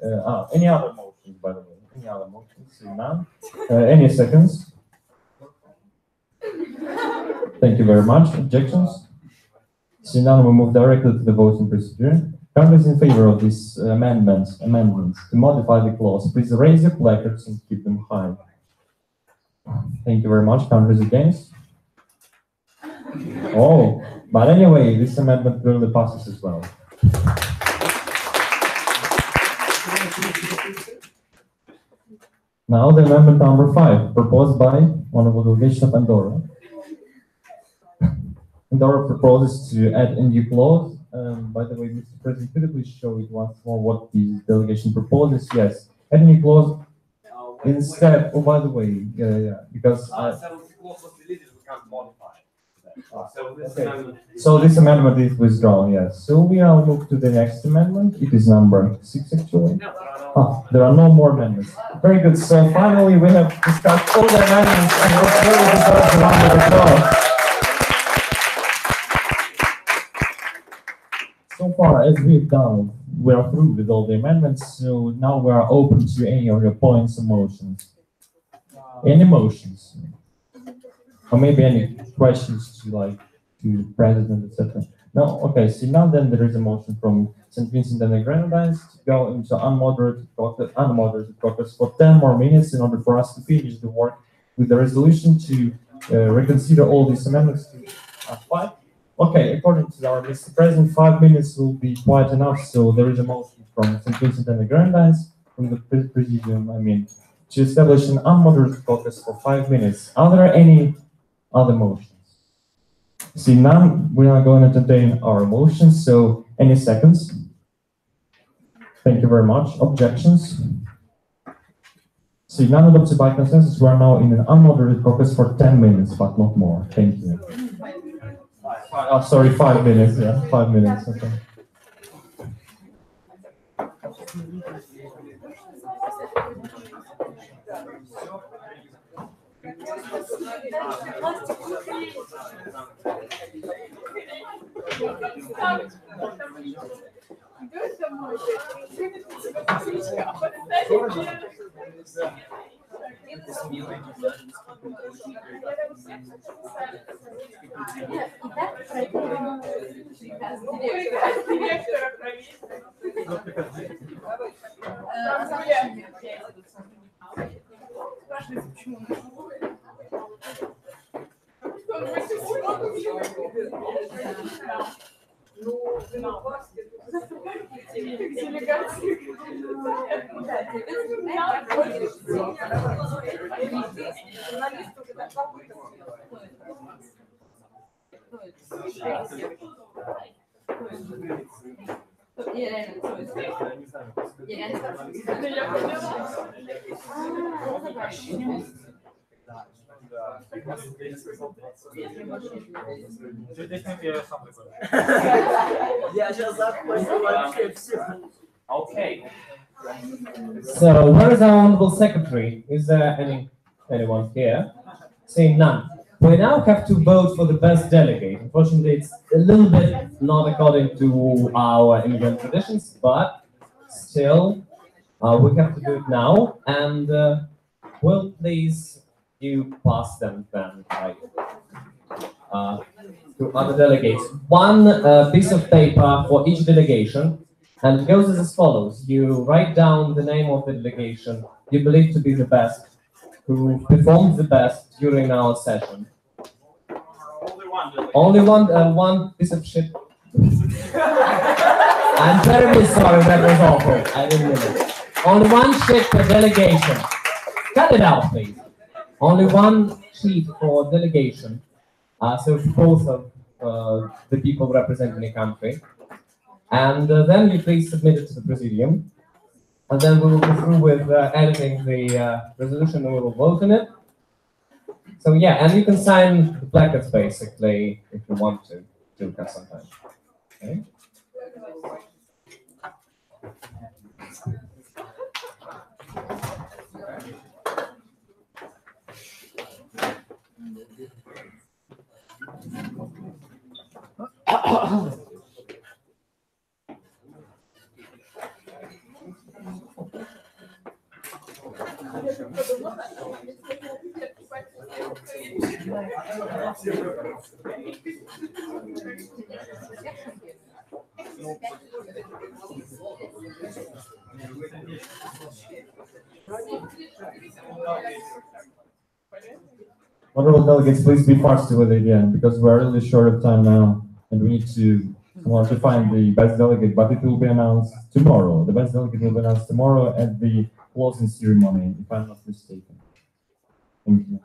any other motions, by the way? Any other motions? Seeing none. Any seconds? Thank you very much. Objections? Seeing none, we move directly to the voting procedure. Countries in favor of these amendments to modify the clause, please raise your placards and keep them high. Thank you very much. Countries against? Oh, but anyway, this amendment clearly passes as well. Now the amendment number 5, proposed by Honorable Delegation of Andorra. Andorra proposes to add a new clause. By the way, Mr. President, could you please show it once more what the delegation proposes? Yes, add a new clause instead. Oh, by the way, because so this amendment is withdrawn. Yes. So we now move to the next amendment. It is number 6, actually. There are no more amendments. Very good. So finally, we have discussed all the amendments, and let's really deserve a round of applause. So far, as we've done, we are through with all the amendments, so now we are open to any of your points or motions. Any motions? Or maybe any questions to the President, etc. No? Okay, so now then there is a motion from St. Vincent and the Grenadines to go into unmoderated caucus for 10 more minutes in order for us to finish the work with the resolution to reconsider all these amendments to 5. Okay, according to our Mr. President, 5 minutes will be quite enough. So there is a motion from St. Vincent and the Grenadines, from the Presidium, to establish an unmoderated caucus for 5 minutes. Are there any other motions? See, none, we are going to entertain our motions. So any seconds? Thank you very much. Objections? See, none adopted by consensus. We are now in an unmoderated caucus for 10 minutes, but not more. Thank you. Oh, sorry, 5 minutes. Yeah, 5 minutes. Okay. Okay. So, where is our honorable secretary? Is there anyone here? Seeing none. We now have to vote for the best delegate. Unfortunately, it's a little bit not according to our immigrant traditions, but still, we have to do it now. And will please you pass them then, to other delegates. One piece of paper for each delegation, and it goes as follows. You write down the name of the delegation you believe to be the best, who performed the best during our session. Only one piece of shit. I'm terribly sorry, that was awful. I didn't mean it. Only one sheet per delegation. Cut it out, please. Only one sheet for delegation. So both of the people representing the country. And then you please submit it to the Presidium. And then we will go through with editing the resolution and we will vote on it. So yeah, and you can sign the placards basically if you want to have some time. Okay. Honorable delegates, please be faster with it again, because we're really short of time now, and we need to find the best delegate, but it will be announced tomorrow. The best delegate will be announced tomorrow at the closing ceremony, if I'm not mistaken. Thank you.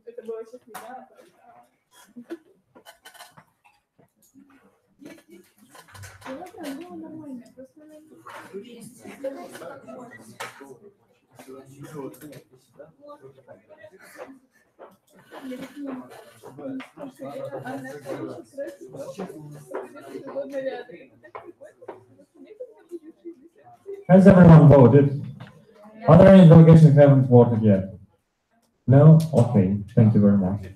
Это было сейчас меня. Было нормально, просто Has everyone voted? Are there any delegations who haven't voted yet? No? Okay, thank you very much.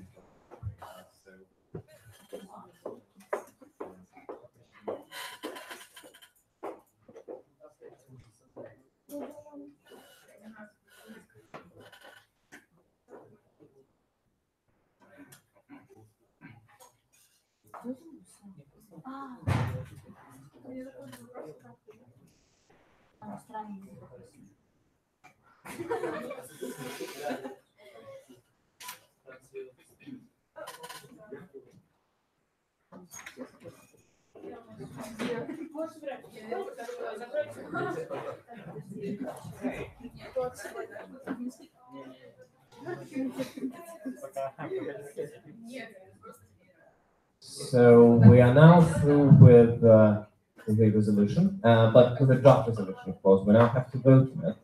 So we are now through with the resolution, but with the draft resolution, of course. We now have to vote on it.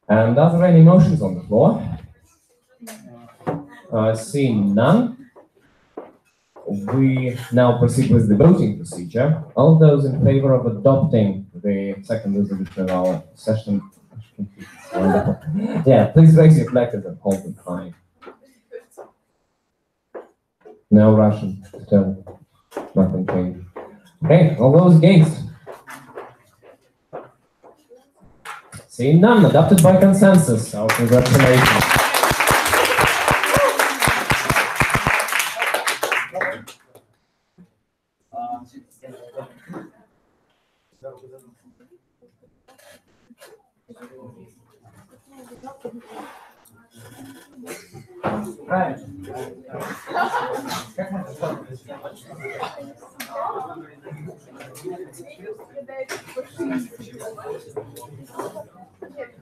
And are there any motions on the floor? Seeing none, we now proceed with the voting procedure. All those in favor of adopting the second resolution of our session, wonderful. Yeah, please raise your flags and hold them high. No Russian, still nothing changed. Okay, all those against? Seeing none, adopted by consensus. Our congratulations. Right.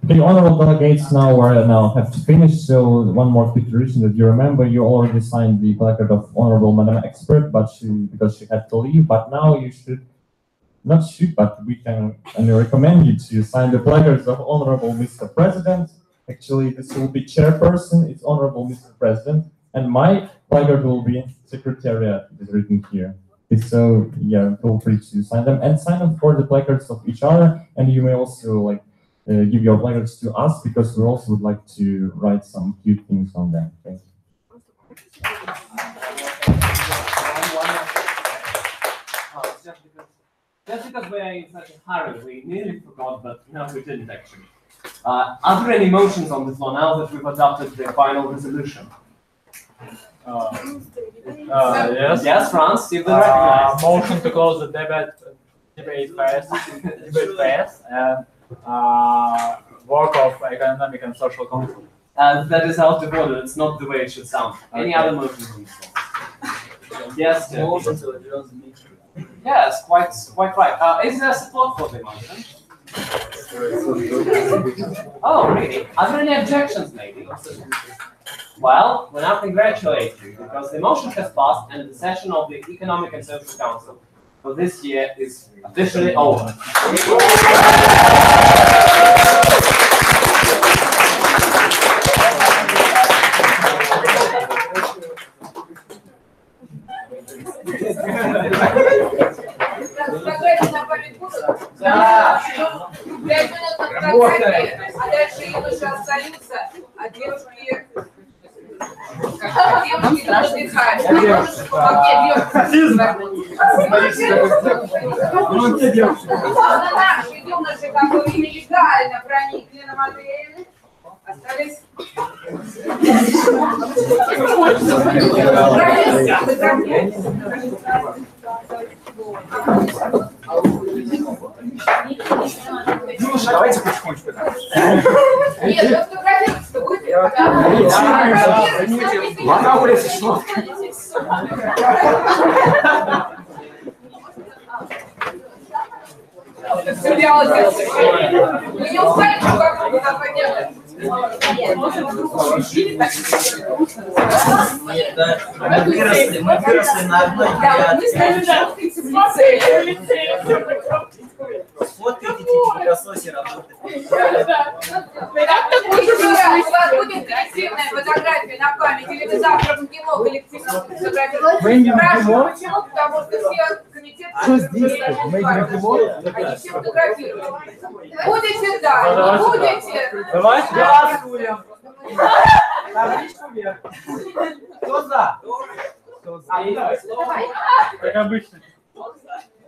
The honorable delegates now have to finish. So one more quick tradition that you remember, you already signed the placard of honorable Madam Expert, but because she had to leave. But now you should, not should, but we can recommend you to sign the placards of honorable Mr. President. Actually, this will be chairperson. It's honorable Mr. President, and my placard will be secretariat. It is written here. So yeah, feel free to sign them and sign them for the placards of each other. And you may also give your placards to us, because we also would like to write some cute things on them. Thank you. Just because we're in such a hurry, we nearly forgot, but no, we didn't actually. Are there any motions on the floor now that we've adopted the final resolution? Yes. Yes, Franz, you've been recognized. Motion to close the debate phase, and work of Economic and Social Council. That is out of order. It's not the way it should sound. Any other motions on the floor? Yes. Yes, quite right. Is there support for the motion? Oh, really? Are there any objections, maybe? Well, we now congratulate you because the motion has passed and the session of the Economic and Social Council for this year is officially over. Да. 5 минут на фотографии, а дальше юноши остаются, а девушки будут отдыхать. Юноши помогли девушкам. Наши юноши, которые нелегально проникли на модель, остались. Юноша, давайте потихонечку. Нет, вы фотографироваться-то будете? Ладно, улица, что? Все делалось. Вы не устали, что вокруг туда подняли? Мы выросли на одной Сфоткайте пылесосе работать. У вас будет коллективная фотография на память, или вы завтра в кино коллективно фотографировать? Спрашиваю, почему? Потому что все комитеты, они все фотографируют. Будете, да, не будете. Давайте голосуем. Табличку вверх. Кто за? Кто за? Давай. Как обычно.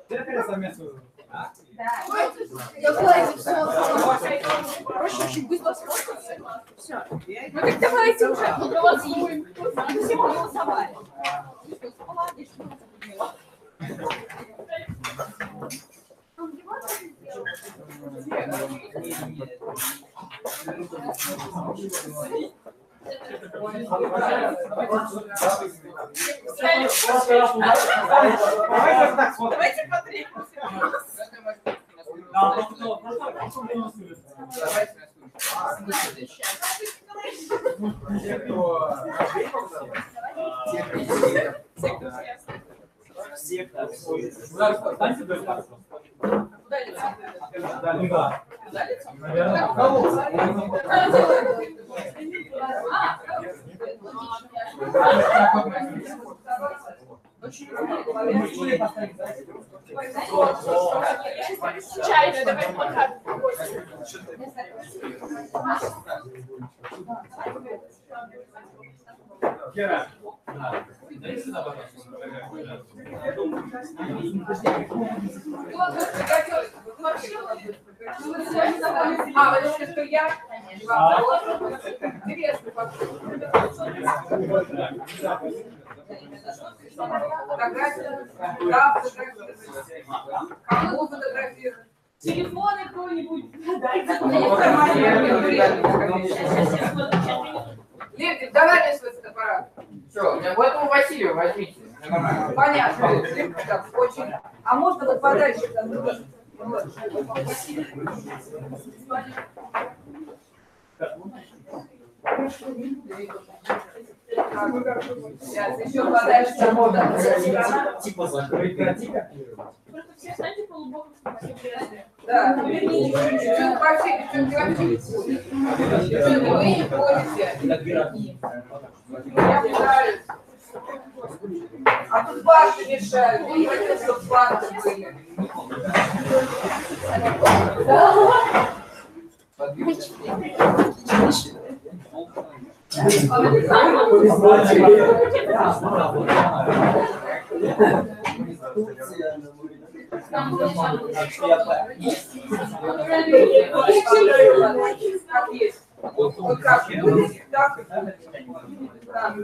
Теперь совместно. Проще очень быстро сфоткаться. Все. Ну так давайте уже проголосуем. Все проголосовали. Давайте потребуем. Чайно, давай плакат. А, вы думаете, что я? Интересно, фотография. Да, фотография. Кому фотографировать? Телефоны кто-нибудь. Левчик, давай мне свой фотоаппарат. Все, вот у Василия возьмите. Понятно. Так, очень. А можно вот подальше там? Сейчас еще подальше. Типа закрыть. Просто все встаньте полубоком. Да, чуть-чуть вообще, девчонки вообще не ходят. Девчонки, вы не ходите. Я пытаюсь. А тут башни мешают. Я не хотел, чтобы планы были. Вот как будет, так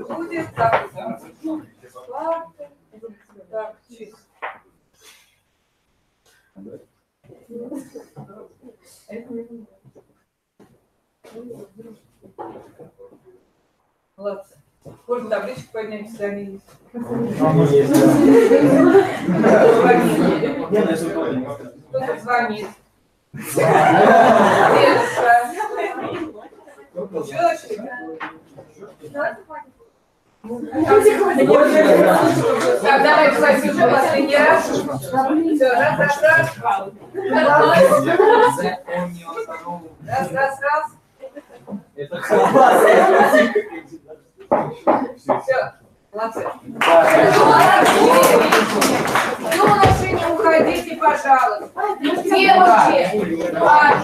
будет, так. Так, чисто. поднять страницу. Кто-то звонит. Так, давай, кстати, уже последний раз. Все, раз. Раз. Это классно. Все, молодцы. Юноши, не уходите, пожалуйста. Девушки,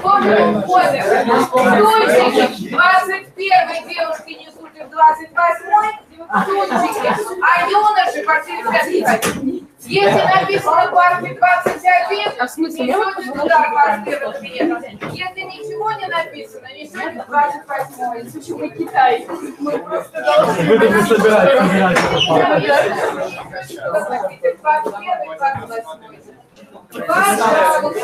помню, уходим. Стульчики, 21-й девушки несут их 28-й. Стульчики, а юноши пошли садиться. Если написано партия 21, А в смысле, несете туда 21 билет. Если ничего не написано, несете 28. Почему Китай? Мы просто должны... Вы тут не собираетесь. Посмотрите, 21 и 28. Пожалуйста,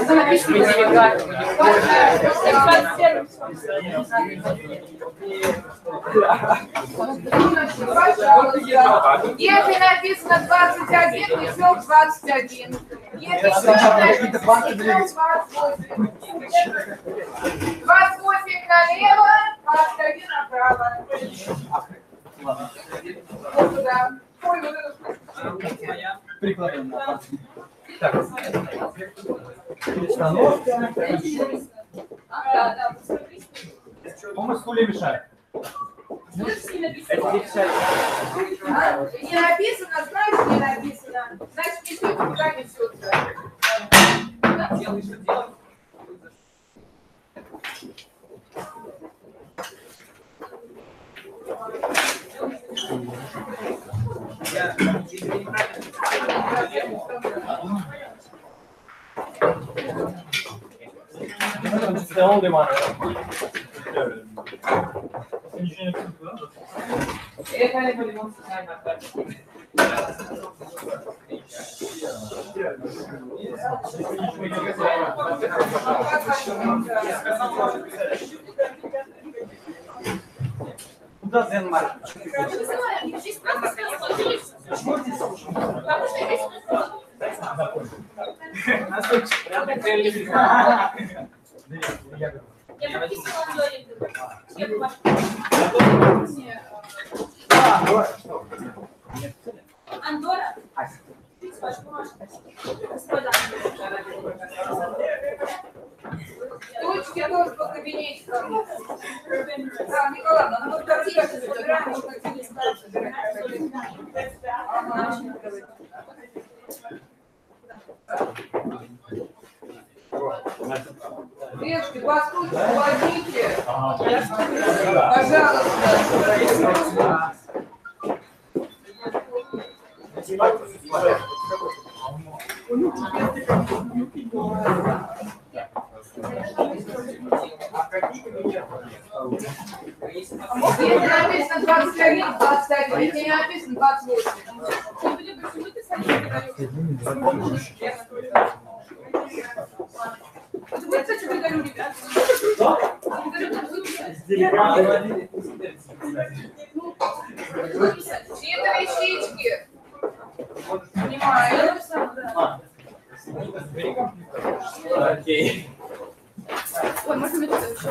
если написано 21, несем 21. Если написано 28. 28 налево, 21 направо. Вот туда. Ой, вот это. Прикладываем на пальцы. Так, перестановка. По-моему, стулья мешают. Это не написано, значит не написано. Значит, несете, куда несется. It's the only one. Куда Зенмарк? Я подписывала Андора? Господа. Точки тоже по кабинетикам. Да, Николай, надо вот картинки собираем, можно картинки собирать. Девушки, постойте, помогите. Пожалуйста. Если написано 21, 21, если не написано 28. Я, кстати, благодарю ребят. Чьи-то вещички. Понимаю. Окей. Ой, можно мне туда еще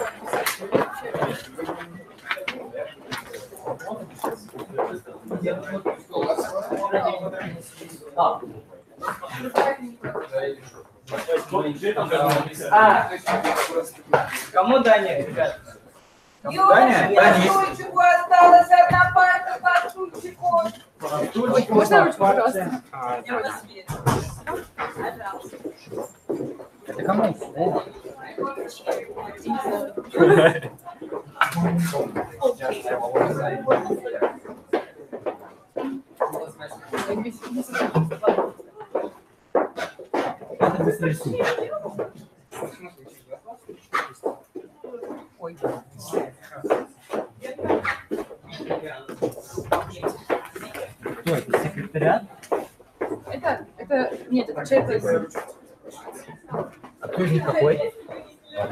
Кому Даня, ребят? Юноши, по стульчику осталась одна парта по стульчику. Можно ручку, пожалуйста? Это кому? Ой. Кто это? Секретариат? Нет, это человек. А кто из них какой? Так,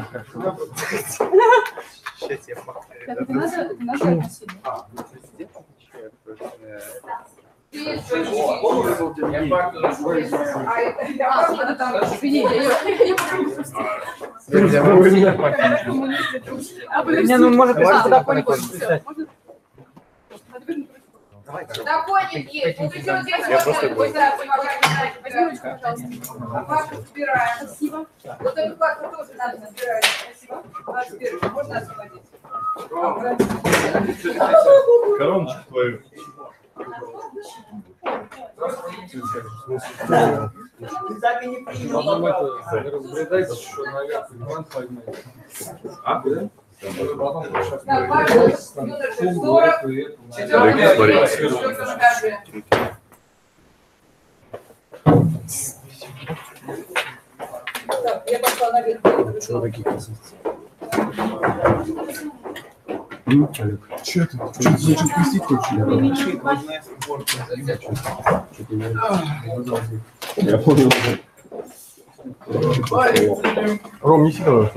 это надо относить. Не, ну может подоконник писать. Подоконник есть. Ну, причем здесь возьмите, пожалуйста. Вату собираем. Спасибо. Вот эту вату тоже надо собирать. Спасибо. Можно освободить. Короночку твою. Ты так и не принял. Потом это, разбредайте еще наверх, диван поймайте. А? Потом Так, важно, юноши 40, 4 Так, я пошла наверх. Что такие красавцы? Олег, что ты? Что-то пустить хочешь? Я понял. Ром, не сюда.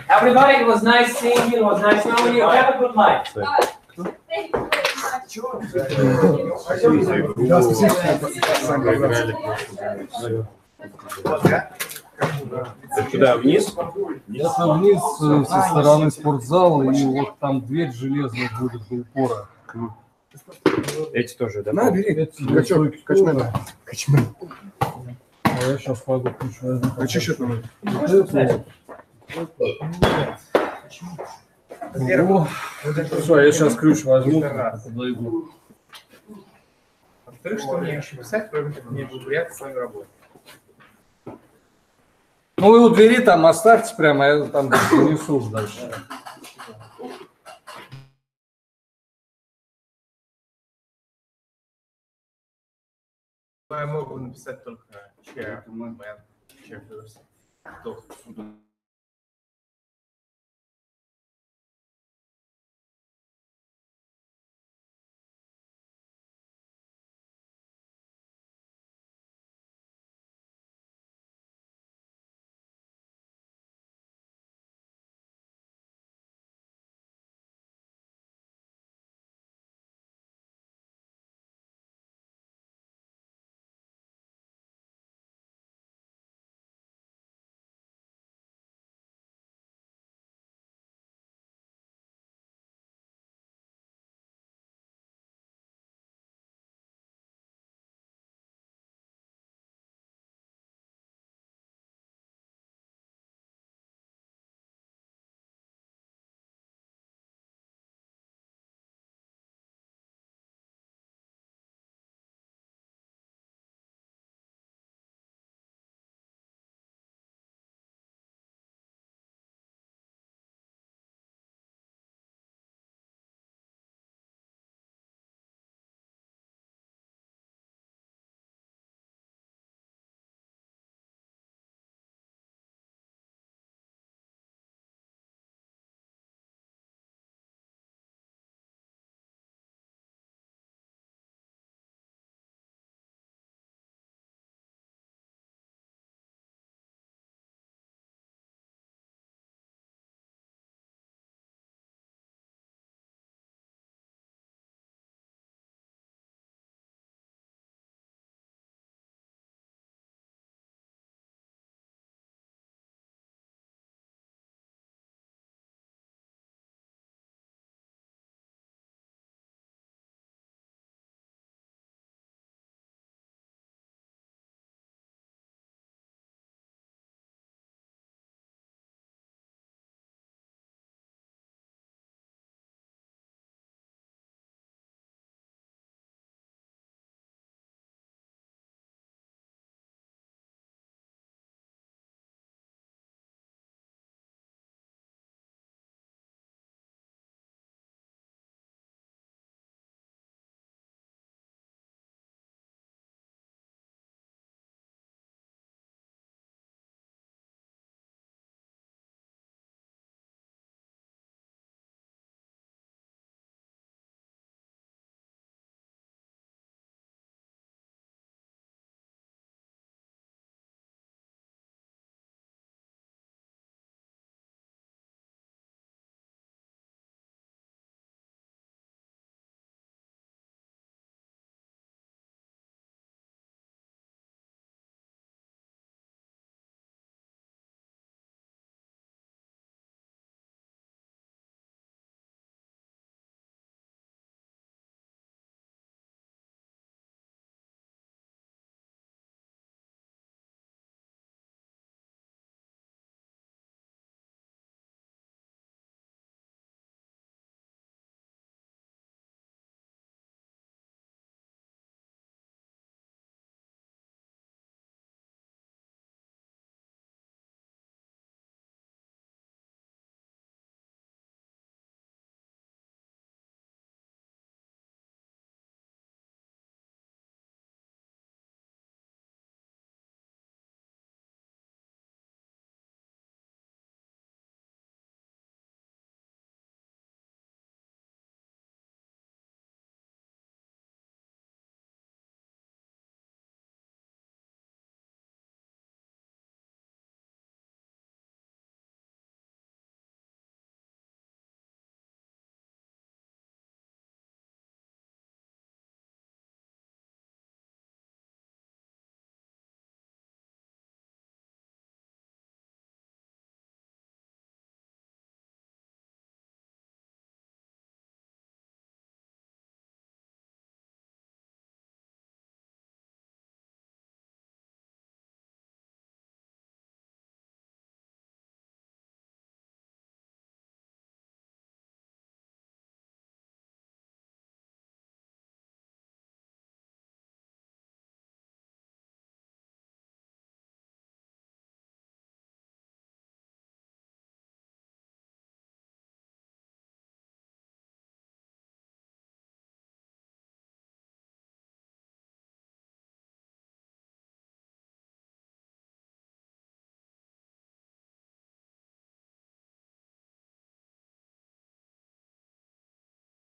Everybody, it was nice seeing you. It was nice knowing you. Have a good life. Куда, вниз? Это вниз со стороны спортзала, и вот там дверь железная будет до упора. Эти тоже, да? На, бери. Качмен. А я сейчас пойду ключ возьму. А что счет номер? Все, я сейчас ключ возьму, подойду. Во-вторых, что мне еще писать, кроме как мне благодарят свою работу. Ну вы у двери там оставьте прямо, я там несу дальше. Я могу написать только chair, man, chair person.